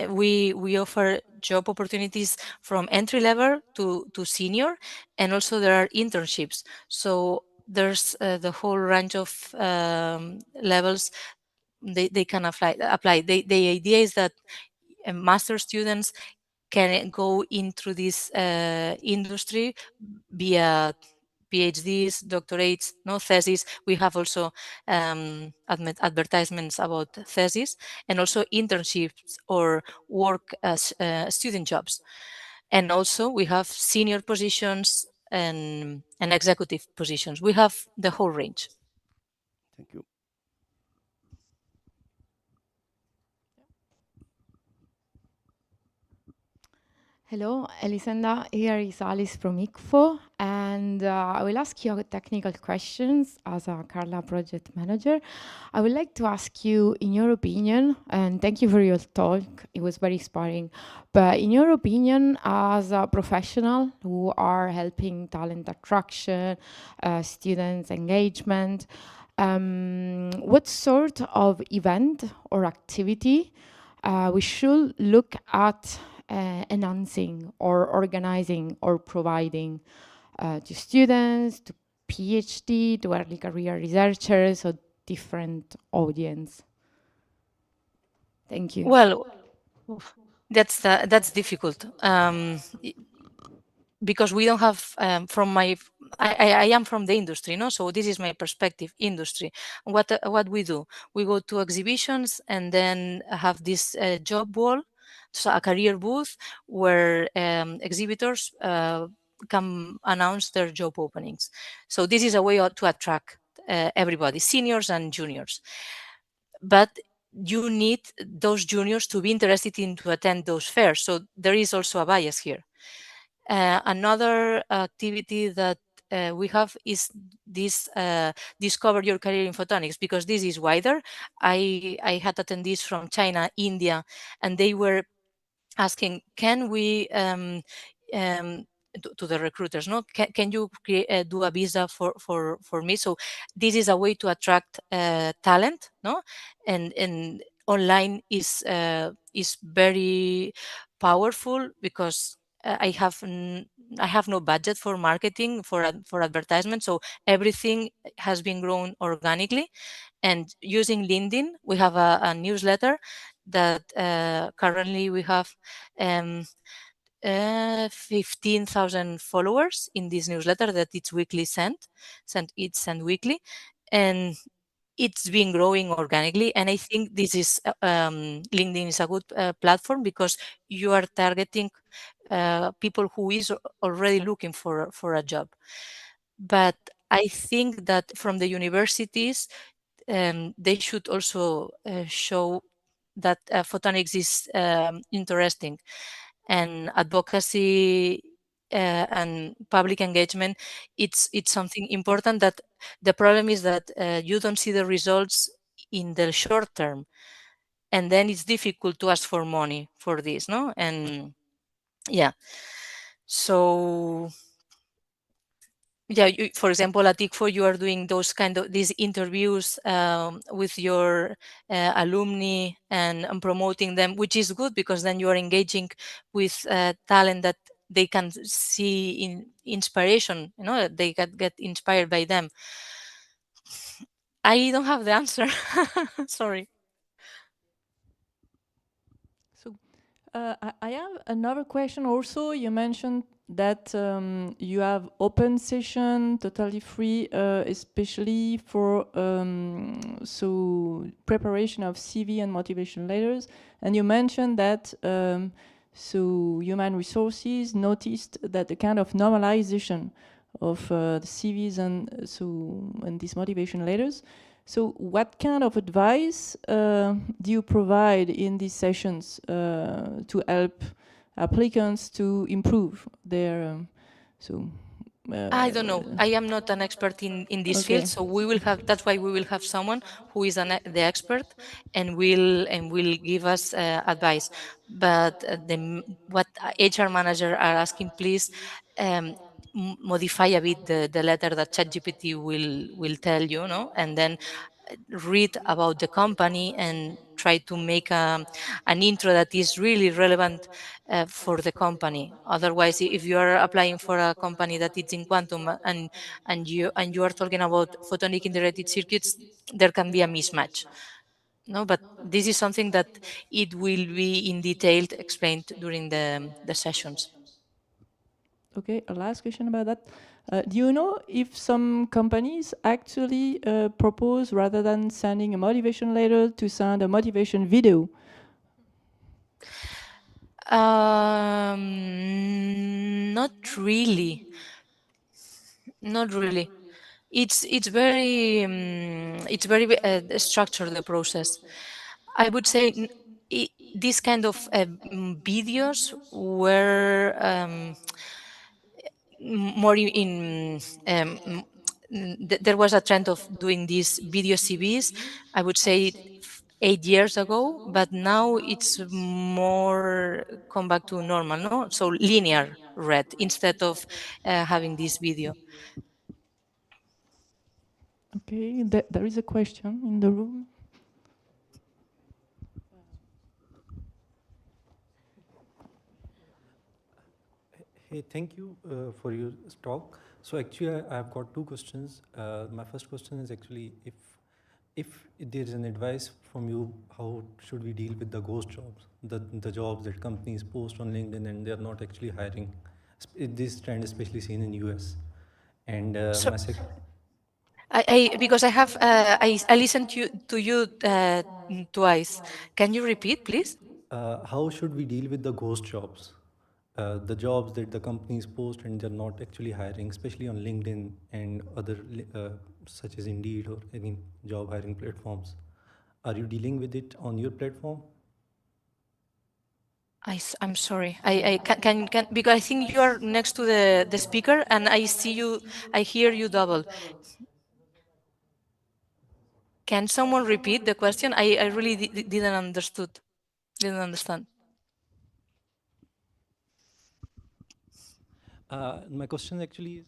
we offer job opportunities from entry level to senior, and also there are internships. So there's the whole range of levels they can apply. The idea is that master students can go into this industry via PhDs, doctorates, no thesis. We have also advertisements about thesis, and also internships or work as student jobs. And also we have senior positions and executive positions. We have the whole range. Thank you. Hello, Elisenda. Here is Alice from ICFO, and I will ask you technical questions as a Carla project manager. I would like to ask you, in your opinion, and thank you for your talk, it was very inspiring, but in your opinion, as a professional who are helping talent attraction, students engagement, what sort of event or activity we should look at enhancing or organizing or providing to students, to PhD, to early career researchers, or different audience? Thank you. Well, that's difficult. Because we don't have from my I am from the industry, no, so this is my perspective. Industry, what we do, we go to exhibitions and then have this job wall, so a career booth where exhibitors can announce their job openings. So this is a way to attract everybody, seniors and juniors. But you need those juniors to be interested in to attend those fairs, so there is also a bias here. Another activity that we have is this discover your career in photonics, because this is wider. I had attendees from China, India, and they were asking, can we to the recruiters, no, can you do a visa for me? So this is a way to attract talent, no, and online is very powerful, because I have no budget for marketing, for advertisement, so everything has been grown organically. And using LinkedIn, we have a newsletter that currently we have 15,000 followers in this newsletter that it's weekly sent weekly, and it's been growing organically. And I think this is LinkedIn is a good platform, because you are targeting people who is already looking for a job. But I think that from the universities, they should also show that photonics is interesting, and advocacy and public engagement, it's something important. That the problem is that you don't see the results in the short term. and then it's difficult to ask for money for this, no? And yeah, so yeah, for example, at ICFO, you are doing those kind of these interviews with your alumni and promoting them, which is good because then you are engaging with talent that they can see in inspiration, you know, they can get inspired by them. I don't have the answer. Sorry. So I have another question also. You mentioned that you have open session, totally free, especially for so preparation of CV and motivation letters. And you mentioned that so human resources noticed that the kind of normalization of the CVs and and these motivation letters. So what kind of advice do you provide in these sessions to help applicants to improve their I don't know. I am not an expert in this Okay. field, so we will have. That's why we will have someone who is the expert and will give us advice. But what HR manager are asking, please modify a bit the letter that ChatGPT will tell you, no, and then read about the company and try to make an intro that is really relevant for the company. Otherwise, if you are applying for a company that is in quantum and you are talking about photonic integrated circuits, there can be a mismatch. No, but this is something that it will be in detail explained during the sessions. Okay, a last question about that. Do you know if some companies actually propose, rather than sending a motivation letter, to send a motivation video? Not really. Not really. It's very structured, the process. I would say these kind of videos were more there was a trend of doing these video CVs, I would say 8 years ago, but now it's more come back to normal, no? So linear read instead of having this video. Okay, there is a question in the room. Hey, thank you for your talk. So actually, I've got two questions. My first question is actually if there is an advice from you, how should we deal with the ghost jobs, the jobs that companies post on LinkedIn and they are not actually hiring? This trend is especially seen in US. And So my second. because I have I listened to you twice. Can you repeat, please? How should we deal with the ghost jobs? The jobs that the companies post and they're not actually hiring, especially on LinkedIn and other such as Indeed or any job hiring platforms. Are you dealing with it on your platform? I'm sorry. I can because I think you are next to the speaker and I see you. I hear you double. Can someone repeat the question? I really didn't understand. My question actually is.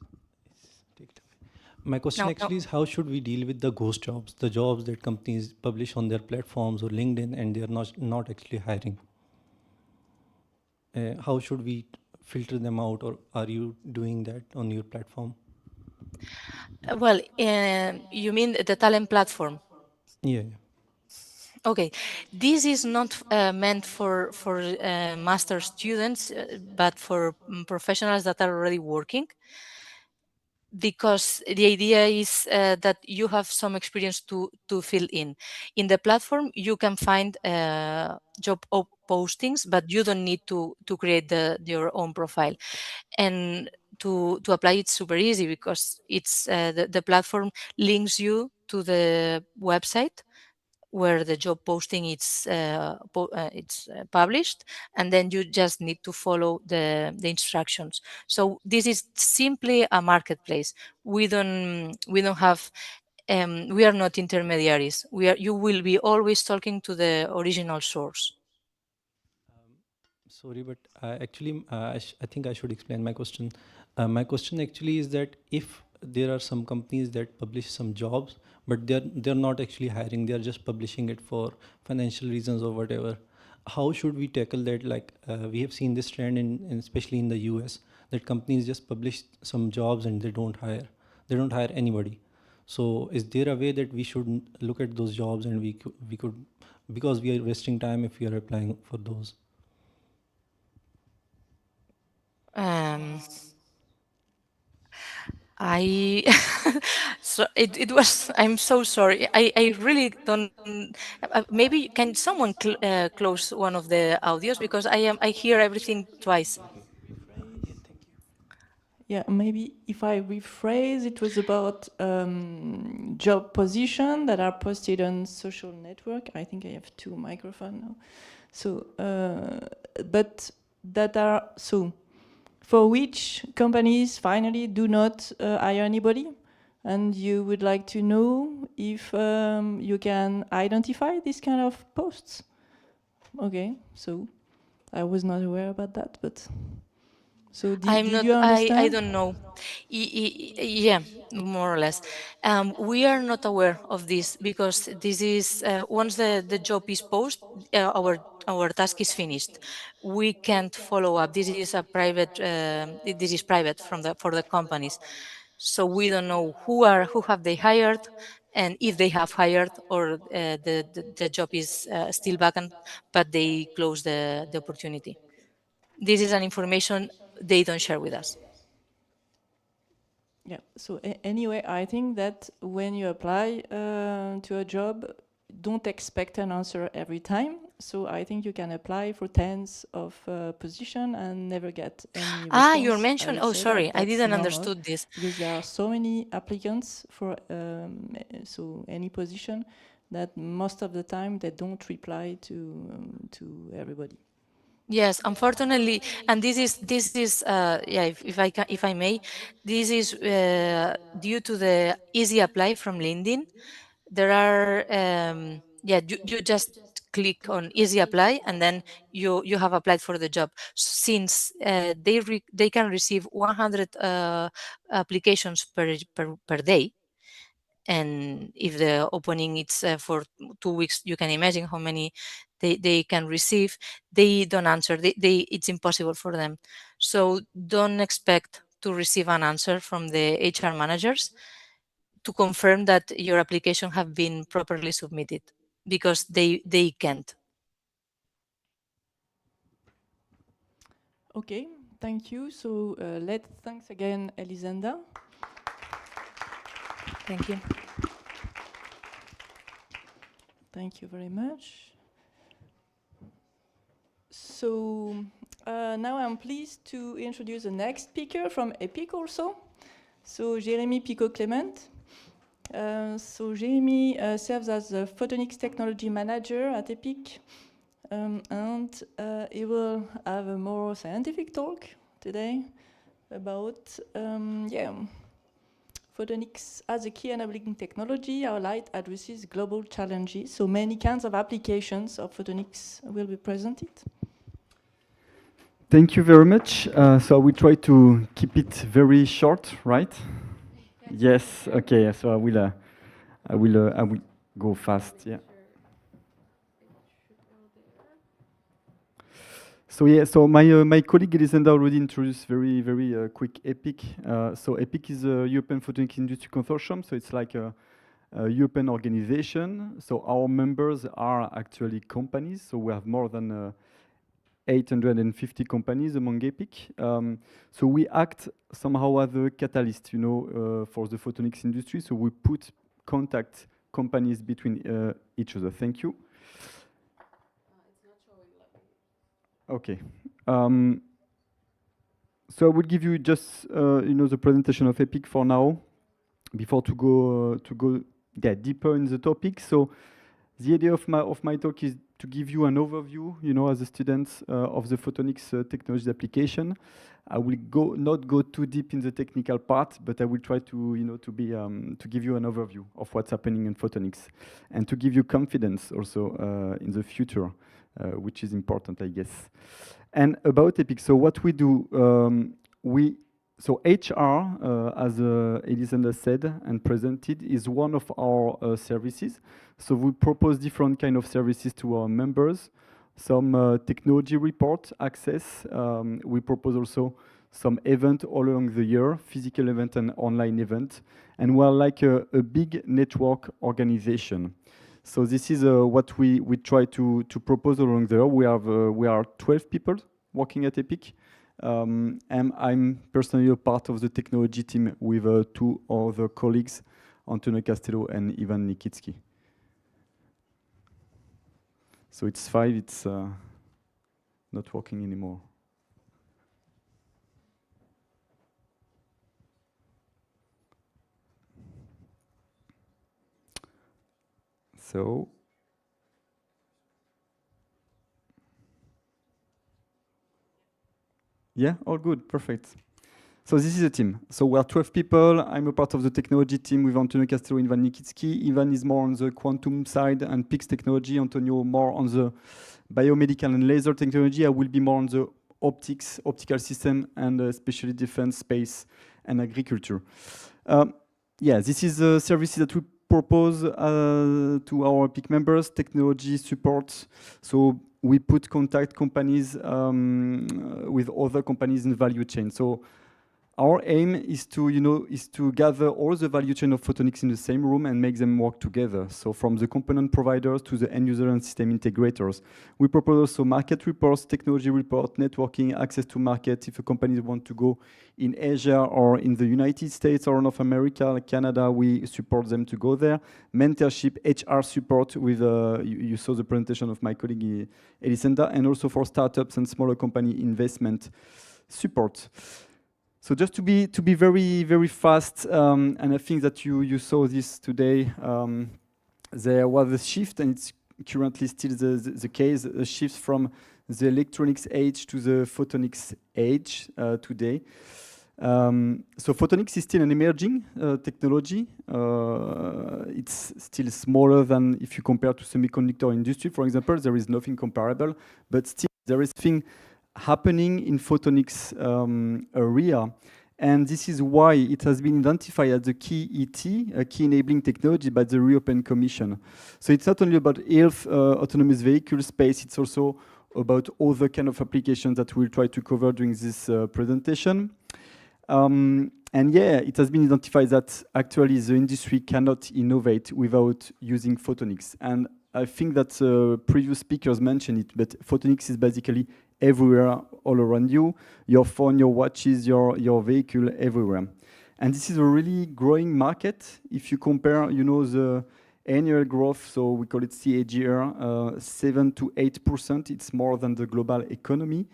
My question No, actually is how should we deal with the ghost jobs, the jobs that companies publish on their platforms or LinkedIn and they are not actually hiring? How should we filter them out, or are you doing that on your platform? well, you mean the talent platform? Yeah. Okay, this is not meant for master students, but for professionals that are already working. Because the idea is that you have some experience to fill in. In the platform, you can find job postings, but you don't need to create your own profile. And to apply, it's super easy because it's the platform links you to the website where the job posting it's published, and then you just need to follow the instructions. So this is simply a marketplace. We don't have we are not intermediaries. You will be always talking to the original source. Sorry, but actually, I think I should explain my question. My question actually is that if there are some companies that publish some jobs, but they're not actually hiring, they're just publishing it for financial reasons or whatever. How should we tackle that? Like we have seen this trend especially in the US, that companies just publish some jobs and they don't hire anybody. So is there a way that we should look at those jobs and we could, because we are wasting time if we are applying for those? I so it was, I'm so sorry. I really don't. Maybe can someone close one of the audios, because I hear everything twice. Yeah, maybe if I rephrase, it was about job position that are posted on social network. I think I have two microphones now. So, but that are so for which companies finally do not hire anybody, and you would like to know if you can identify this kind of posts. Okay, so I was not aware about that, but. So did you understand? I don't know. Yeah, more or less. We are not aware of this because this is once the job is posted, our task is finished. We can't follow up. This is a private. This is private for the companies, so we don't know who have they hired, and if they have hired, or the job is still vacant, but they close the opportunity. This is an information they don't share with us. Yeah, so anyway, I think that when you apply to a job, don't expect an answer every time. So I think you can apply for tens of position and never get any response. You mentioned, oh sorry, I didn't understood this. Because there are so many applicants for so any position that most of the time they don't reply to everybody. Yes, unfortunately, and this is yeah, if I may, this is due to the easy apply from LinkedIn. There are yeah, you just click on easy apply and then you have applied for the job. Since they can receive 100 applications per day. And if the opening it's for 2 weeks, you can imagine how many they can receive. They don't answer. It's impossible for them. So don't expect to receive an answer from the HR managers to confirm that your application have been properly submitted, because they can't. Okay, thank you. So let's thanks again, Elisenda. Thank you. Thank you very much. So now I'm pleased to introduce the next speaker from EPIC also. So Jérémy Picot-Clement. So Jérémy serves as the Photonics Technology Manager at EPIC. And he will have a more scientific talk today about Photonics as a key enabling technology. Our light addresses global challenges. So many kinds of applications of photonics will be presented. Thank you very much. So I will try to keep it very short, right? Yes. Okay. So I will go fast. Yeah. So yeah, so my colleague Elisenda already introduced very quick EPIC. So EPIC is a European Photonics Industry Consortium. So it's like a European organization. So our members are actually companies. So we have more than 850 companies among EPIC. So we act somehow as a catalyst, you know, for the photonics industry. So we put contact companies between each other. Thank you. Okay. So I would give you just you know, the presentation of EPIC for now, before to go deeper in the topic. So The idea of my talk is to give you an overview, you know, as a student of the photonics technology application. I will not go too deep in the technical part, but I will try to, you know, to give you an overview of what's happening in photonics, and to give you confidence also in the future, which is important, I guess. And about EPIC, so what we do, so HR, as Elisenda said and presented, is one of our services. So we propose different kind of services to our members. Some technology report access. We propose also some event all along the year, physical event and online event. And we're like a big network organization. So this is what we try to propose along there. We are 12 people working at EPIC. And I'm personally a part of the technology team with 2 other colleagues, Antonio Castello and Ivan Nikitsky. So it's 5, it's not working anymore. So yeah, all good, perfect. So this is a team. So we're 12 people. I'm a part of the technology team with Antonio Castello and Ivan Nikitsky. Ivan is more on the quantum side and PICS technology. Antonio more on the biomedical and laser technology. I will be more on the optical system, and especially defense, space, and agriculture. Yeah, this is the services that we propose to our PIC members, technology support. So we put contact companies with other companies in the value chain. So our aim is to gather all the value chain of photonics in the same room and make them work together. So from the component providers to the end user and system integrators. We propose also market reports, technology report, networking, access to market. If a company wants to go in Asia or in the United States or North America, like Canada, we support them to go there. Mentorship, HR support with, you saw the presentation of my colleague Elisenda, and also for startups and smaller company investment support. So just to be very, very fast, and I think that you saw this today, there was a shift, and it's currently still the case, a shift from the electronics age to the photonics age today. So photonics is still an emerging technology. It's still smaller than if you compare to semiconductor industry, for example. There is nothing comparable, but still there is thing happening in photonics area, and this is why it has been identified as the key ET, a key enabling technology by the European Commission. So it's not only about health, autonomous vehicle space, it's also about other kind of applications that we'll try to cover during this presentation. And yeah, it has been identified that actually the industry cannot innovate without using photonics. And I think that previous speakers mentioned it, but photonics is basically everywhere, all around you, your phone, your watches, your vehicle, everywhere. And this is a really growing market. If you compare, the annual growth, so we call it CAGR, 7 to 8%. It's more than the global economy.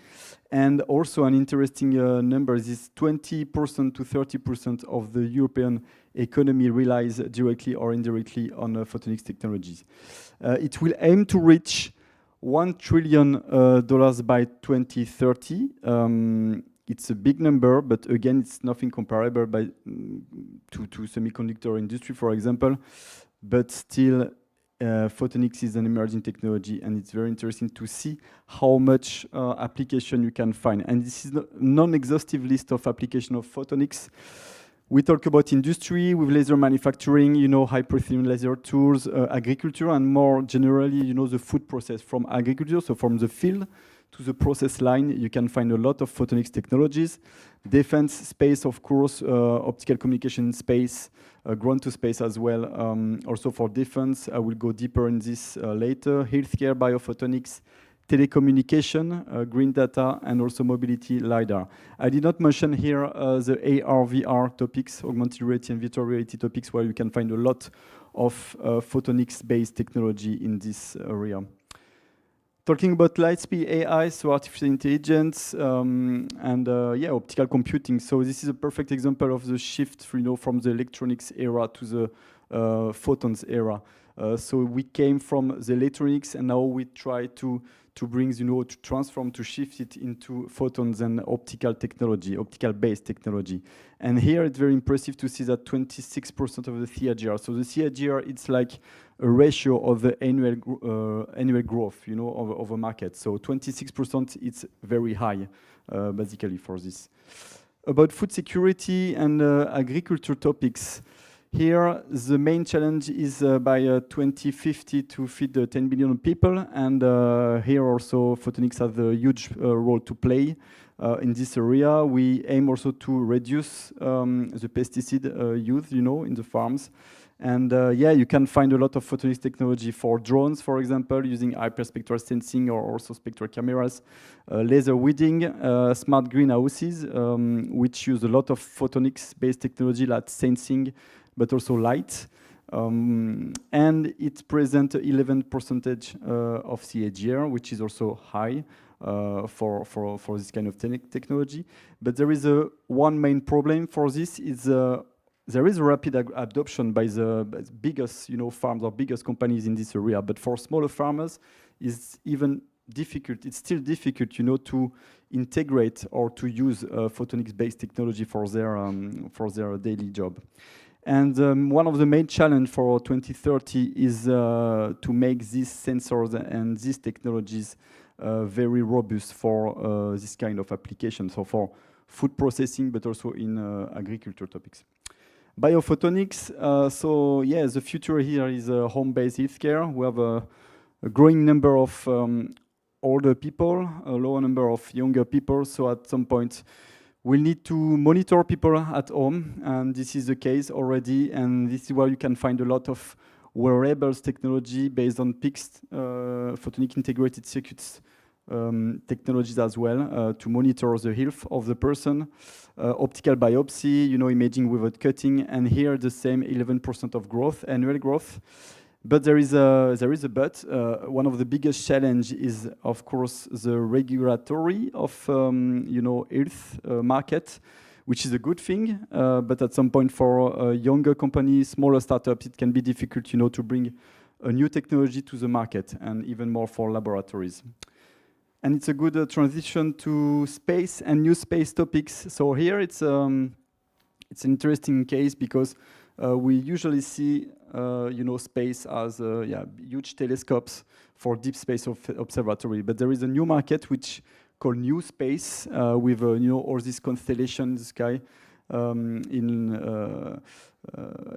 And also an interesting number is 20% to 30% of the European economy relies directly or indirectly on photonics technologies. It will aim to reach $1 trillion by 2030. It's a big number, but again, it's nothing comparable to semiconductor industry, for example. But still, photonics is an emerging technology, and it's very interesting to see how much application you can find. And this is a non-exhaustive list of application of photonics. We talk about industry with laser manufacturing, high precision laser tools, agriculture, and more generally, the food process from agriculture, so from the field to the process line, you can find a lot of photonics technologies. Defense, space, of course, optical communication space, ground to space as well. Also for defense, I will go deeper in this later. Healthcare, biophotonics, telecommunication, green data, and also mobility LiDAR. I did not mention here the AR, VR topics, augmented reality and virtual reality topics, where you can find a lot of photonics-based technology in this area. Talking about Lightspeed AI, so artificial intelligence, and optical computing. So this is a perfect example of the shift, from the electronics era to the photons era. So we came from the electronics, and now we try to bring, to transform, to shift it into photons and optical technology, optical-based technology. And here it's very impressive to see that 26% of the CAGR. So the CAGR, it's like a ratio of the annual growth, of a market. So 26%, it's very high, basically, for this. About food security and agriculture topics, here the main challenge is by 2050 to feed 10 billion people, and here also Photonics has a huge role to play in this area. We aim also to reduce the pesticide use, in the farms. And you can find a lot of photonics technology for drones, for example, using hyperspectral sensing or also spectral cameras, laser weeding, smart greenhouses, which use a lot of photonics-based technology like sensing, but also light. And it presents 11% of CAGR, which is also high for this kind of technology. But there is one main problem for this is there is a rapid adoption by the biggest, farms or biggest companies in this area. But for smaller farmers, it's even difficult. It's still difficult, to integrate or to use photonics-based technology for their daily job. And one of the main challenge for 2030 is to make these sensors and these technologies very robust for this kind of application. So for food processing, but also in agriculture topics. Biophotonics, the future here is home-based healthcare. We have a growing number of older people, a lower number of younger people, so at some point we'll need to monitor people at home, and this is the case already, and this is where you can find a lot of wearables technology based on fixed photonic integrated circuits technologies as well to monitor the health of the person. Optical biopsy, imaging without cutting, and here the same 11% of growth, annual growth. But there is a but. One of the biggest challenge is, of course, the regulatory of health market, which is a good thing. But at some point, for younger companies, smaller startups, it can be difficult, to bring a new technology to the market, and even more for laboratories. And it's a good transition to space and new space topics. So here it's an interesting case because we usually see space as huge telescopes for deep space observatory. But there is a new market which called new space with all these constellations in the sky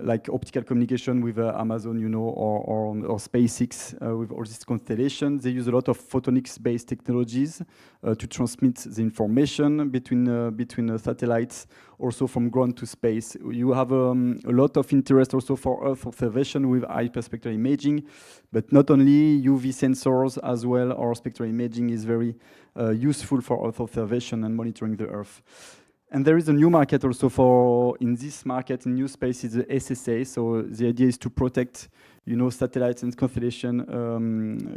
like optical communication with Amazon, or SpaceX with all these constellations. They use a lot of photonics-based technologies to transmit the information between satellites, also from ground to space. You have a lot of interest also for Earth observation with hyperspectral imaging, but not only UV sensors as well, or spectral imaging is very useful for Earth observation and monitoring the Earth. And there is a new market also in this market, in new space, is the SSA. So the idea is to protect, satellites and constellation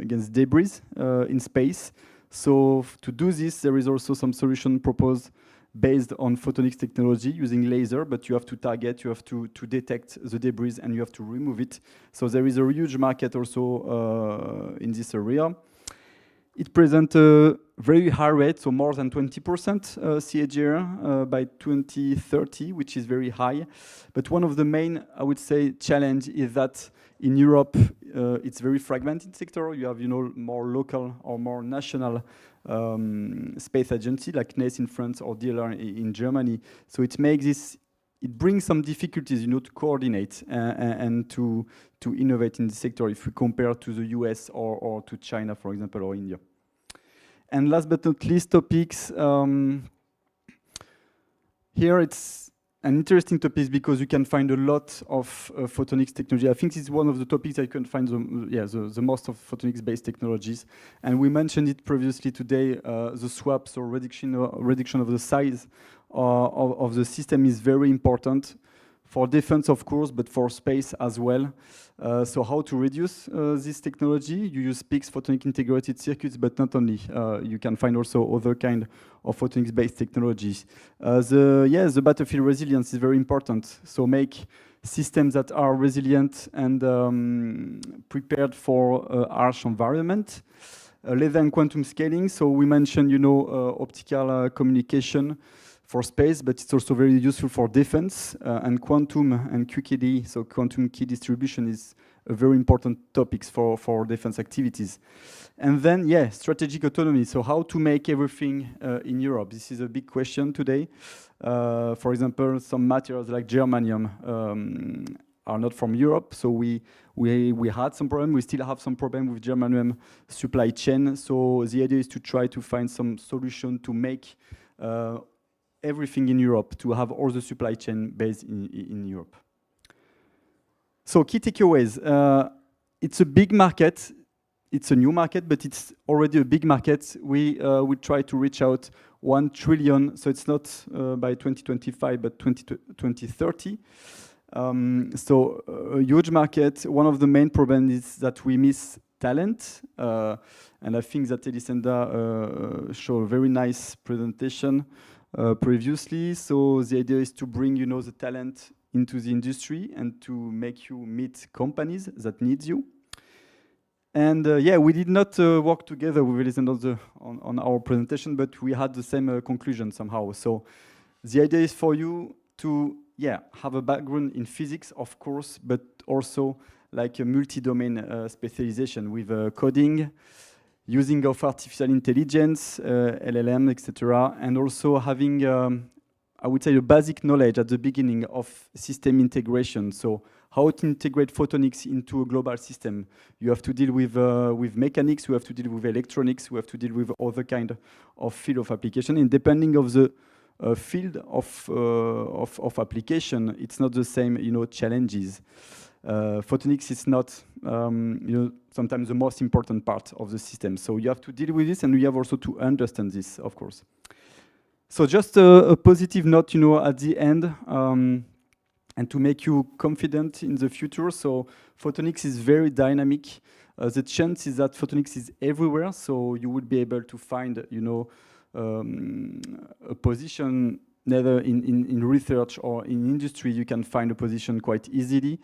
against debris in space. So to do this, there is also some solution proposed based on photonics technology using laser, but you have to target, you have to detect the debris, and you have to remove it. So there is a huge market also in this area. It presents a very high rate, so more than 20% CAGR by 2030, which is very high. But one of the main, I would say, challenge is that in Europe, it's very fragmented sector. You have, more local or more national space agency like NÉEL in France or DLR in Germany. So it brings some difficulties, to coordinate and to innovate in the sector if we compare to the US or to China, for example, or India. And last but not least, topics. Here it's an interesting topic because you can find a lot of photonics technology. I think this is one of the topics I can find the most of photonics-based technologies. And we mentioned it previously today, the swaps or reduction of the size of the system is very important for defense, of course, but for space as well. So how to reduce this technology? You use PICs, photonic integrated circuits, but not only. You can find also other kind of photonics-based technologies. The battlefield resilience is very important. So make systems that are resilient and prepared for harsh environment. Laser and quantum scaling. So we mentioned, optical communication for space, but it's also very useful for defense and quantum and QKD. So quantum key distribution is a very important topic for defense activities. And then, strategic autonomy. So how to make everything in Europe? This is a big question today. For example, some materials like germanium are not from Europe. So we had some problem. We still have some problem with germanium supply chain. So the idea is to try to find some solution to make everything in Europe, to have all the supply chain based in Europe. So key takeaways. It's a big market. It's a new market, but it's already a big market. We try to reach out 1 trillion. So it's not by 2025, but 2030. So a huge market. One of the main problems is that we miss talent. And I think that Elisenda showed a very nice presentation previously. So the idea is to bring, the talent into the industry and to make you meet companies that need you. And we did not work together with Elisenda on our presentation, but we had the same conclusion somehow. So the idea is for you to have a background in physics, of course, but also like a multi-domain specialization with coding, using of artificial intelligence, LLM, etc., and also having, I would say, a basic knowledge at the beginning of system integration. So how to integrate photonics into a global system. You have to deal with mechanics, you have to deal with electronics, you have to deal with other kind of field of application. And depending of the field of application, it's not the same, challenges. Photonics is not, sometimes the most important part of the system. So you have to deal with this, and you have also to understand this, of course. So just a positive note, at the end, and to make you confident in the future. So photonics is very dynamic. The chance is that photonics is everywhere, so you would be able to find, a position neither in research or in industry. You can find a position quite easily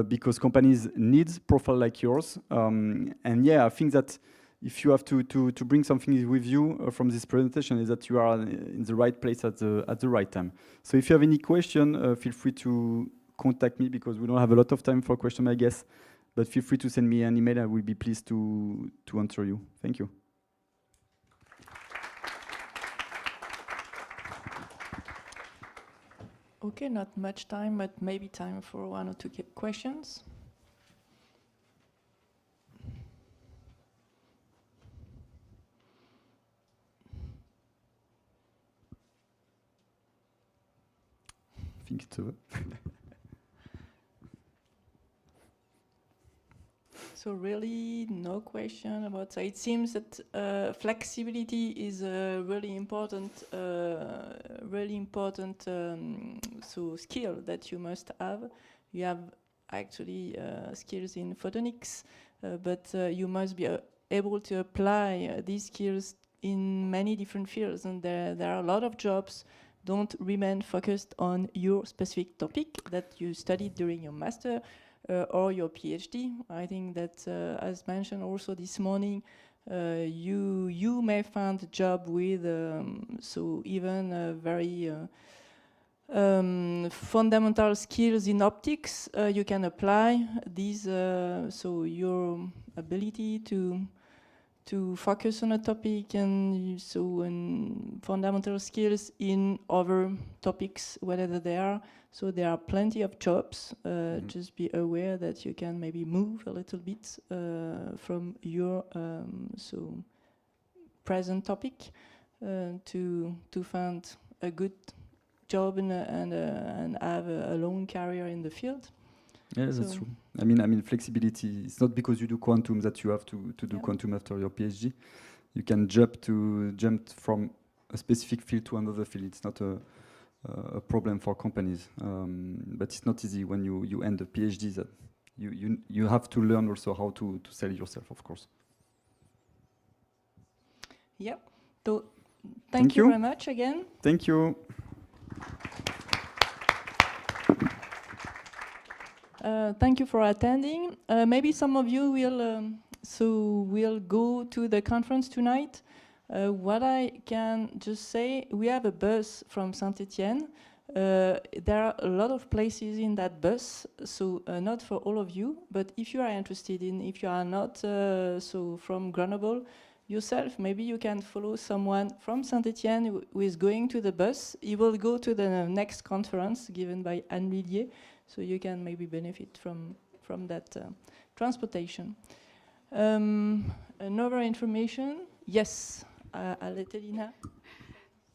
because companies need profile like yours. And I think that if you have to bring something with you from this presentation, is that you are in the right place at the right time. So if you have any question, feel free to contact me, because we don't have a lot of time for questions, I guess. But feel free to send me an email. I will be pleased to answer you. Thank you. Okay, not much time, but maybe time for 1 or 2 questions. I think it's over. So really, no question about. So it seems that flexibility is a really important, so skill that you must have. You have actually skills in photonics, but you must be able to apply these skills in many different fields, and there are a lot of jobs. Don't remain focused on your specific topic that you studied during your master or your PhD. I think that, as mentioned also this morning, you may find a job with so even very fundamental skills in optics. You can apply these, so your ability to focus on a topic, and so fundamental skills in other topics, whatever they are. So there are plenty of jobs. Just be aware that you can maybe move a little bit from your so present topic to find a good job and have a long career in the field. Yeah, that's true. I mean, flexibility. It's not because you do quantum that you have to do quantum after your PhD. You can jump from a specific field to another field. It's not a problem for companies. But it's not easy when you end a PhD. That you have to learn also how to sell yourself, of course. Yep. So thank you very much again. Thank you. Thank you for attending. Maybe some of you will go to the conference tonight. What I can just say, we have a bus from Saint-Étienne. There are a lot of places in that bus, so not for all of you, but if you are interested in, if you are not so from Grenoble yourself, maybe you can follow someone from Saint-Étienne who is going to the bus. He will go to the next conference given by Anne Lillier, so you can maybe benefit from that transportation. Another information, yes, Aletelina.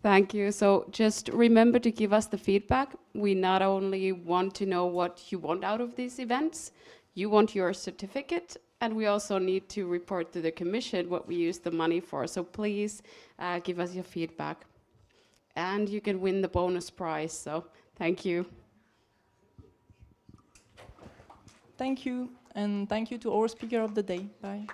Thank you. So just remember to give us the feedback. We not only want to know what you want out of these events, you want your certificate, and we also need to report to the Commission what we use the money for. So please give us your feedback. And you can win the bonus prize, so thank you. Thank you, and thank you to our speaker of the day. Bye.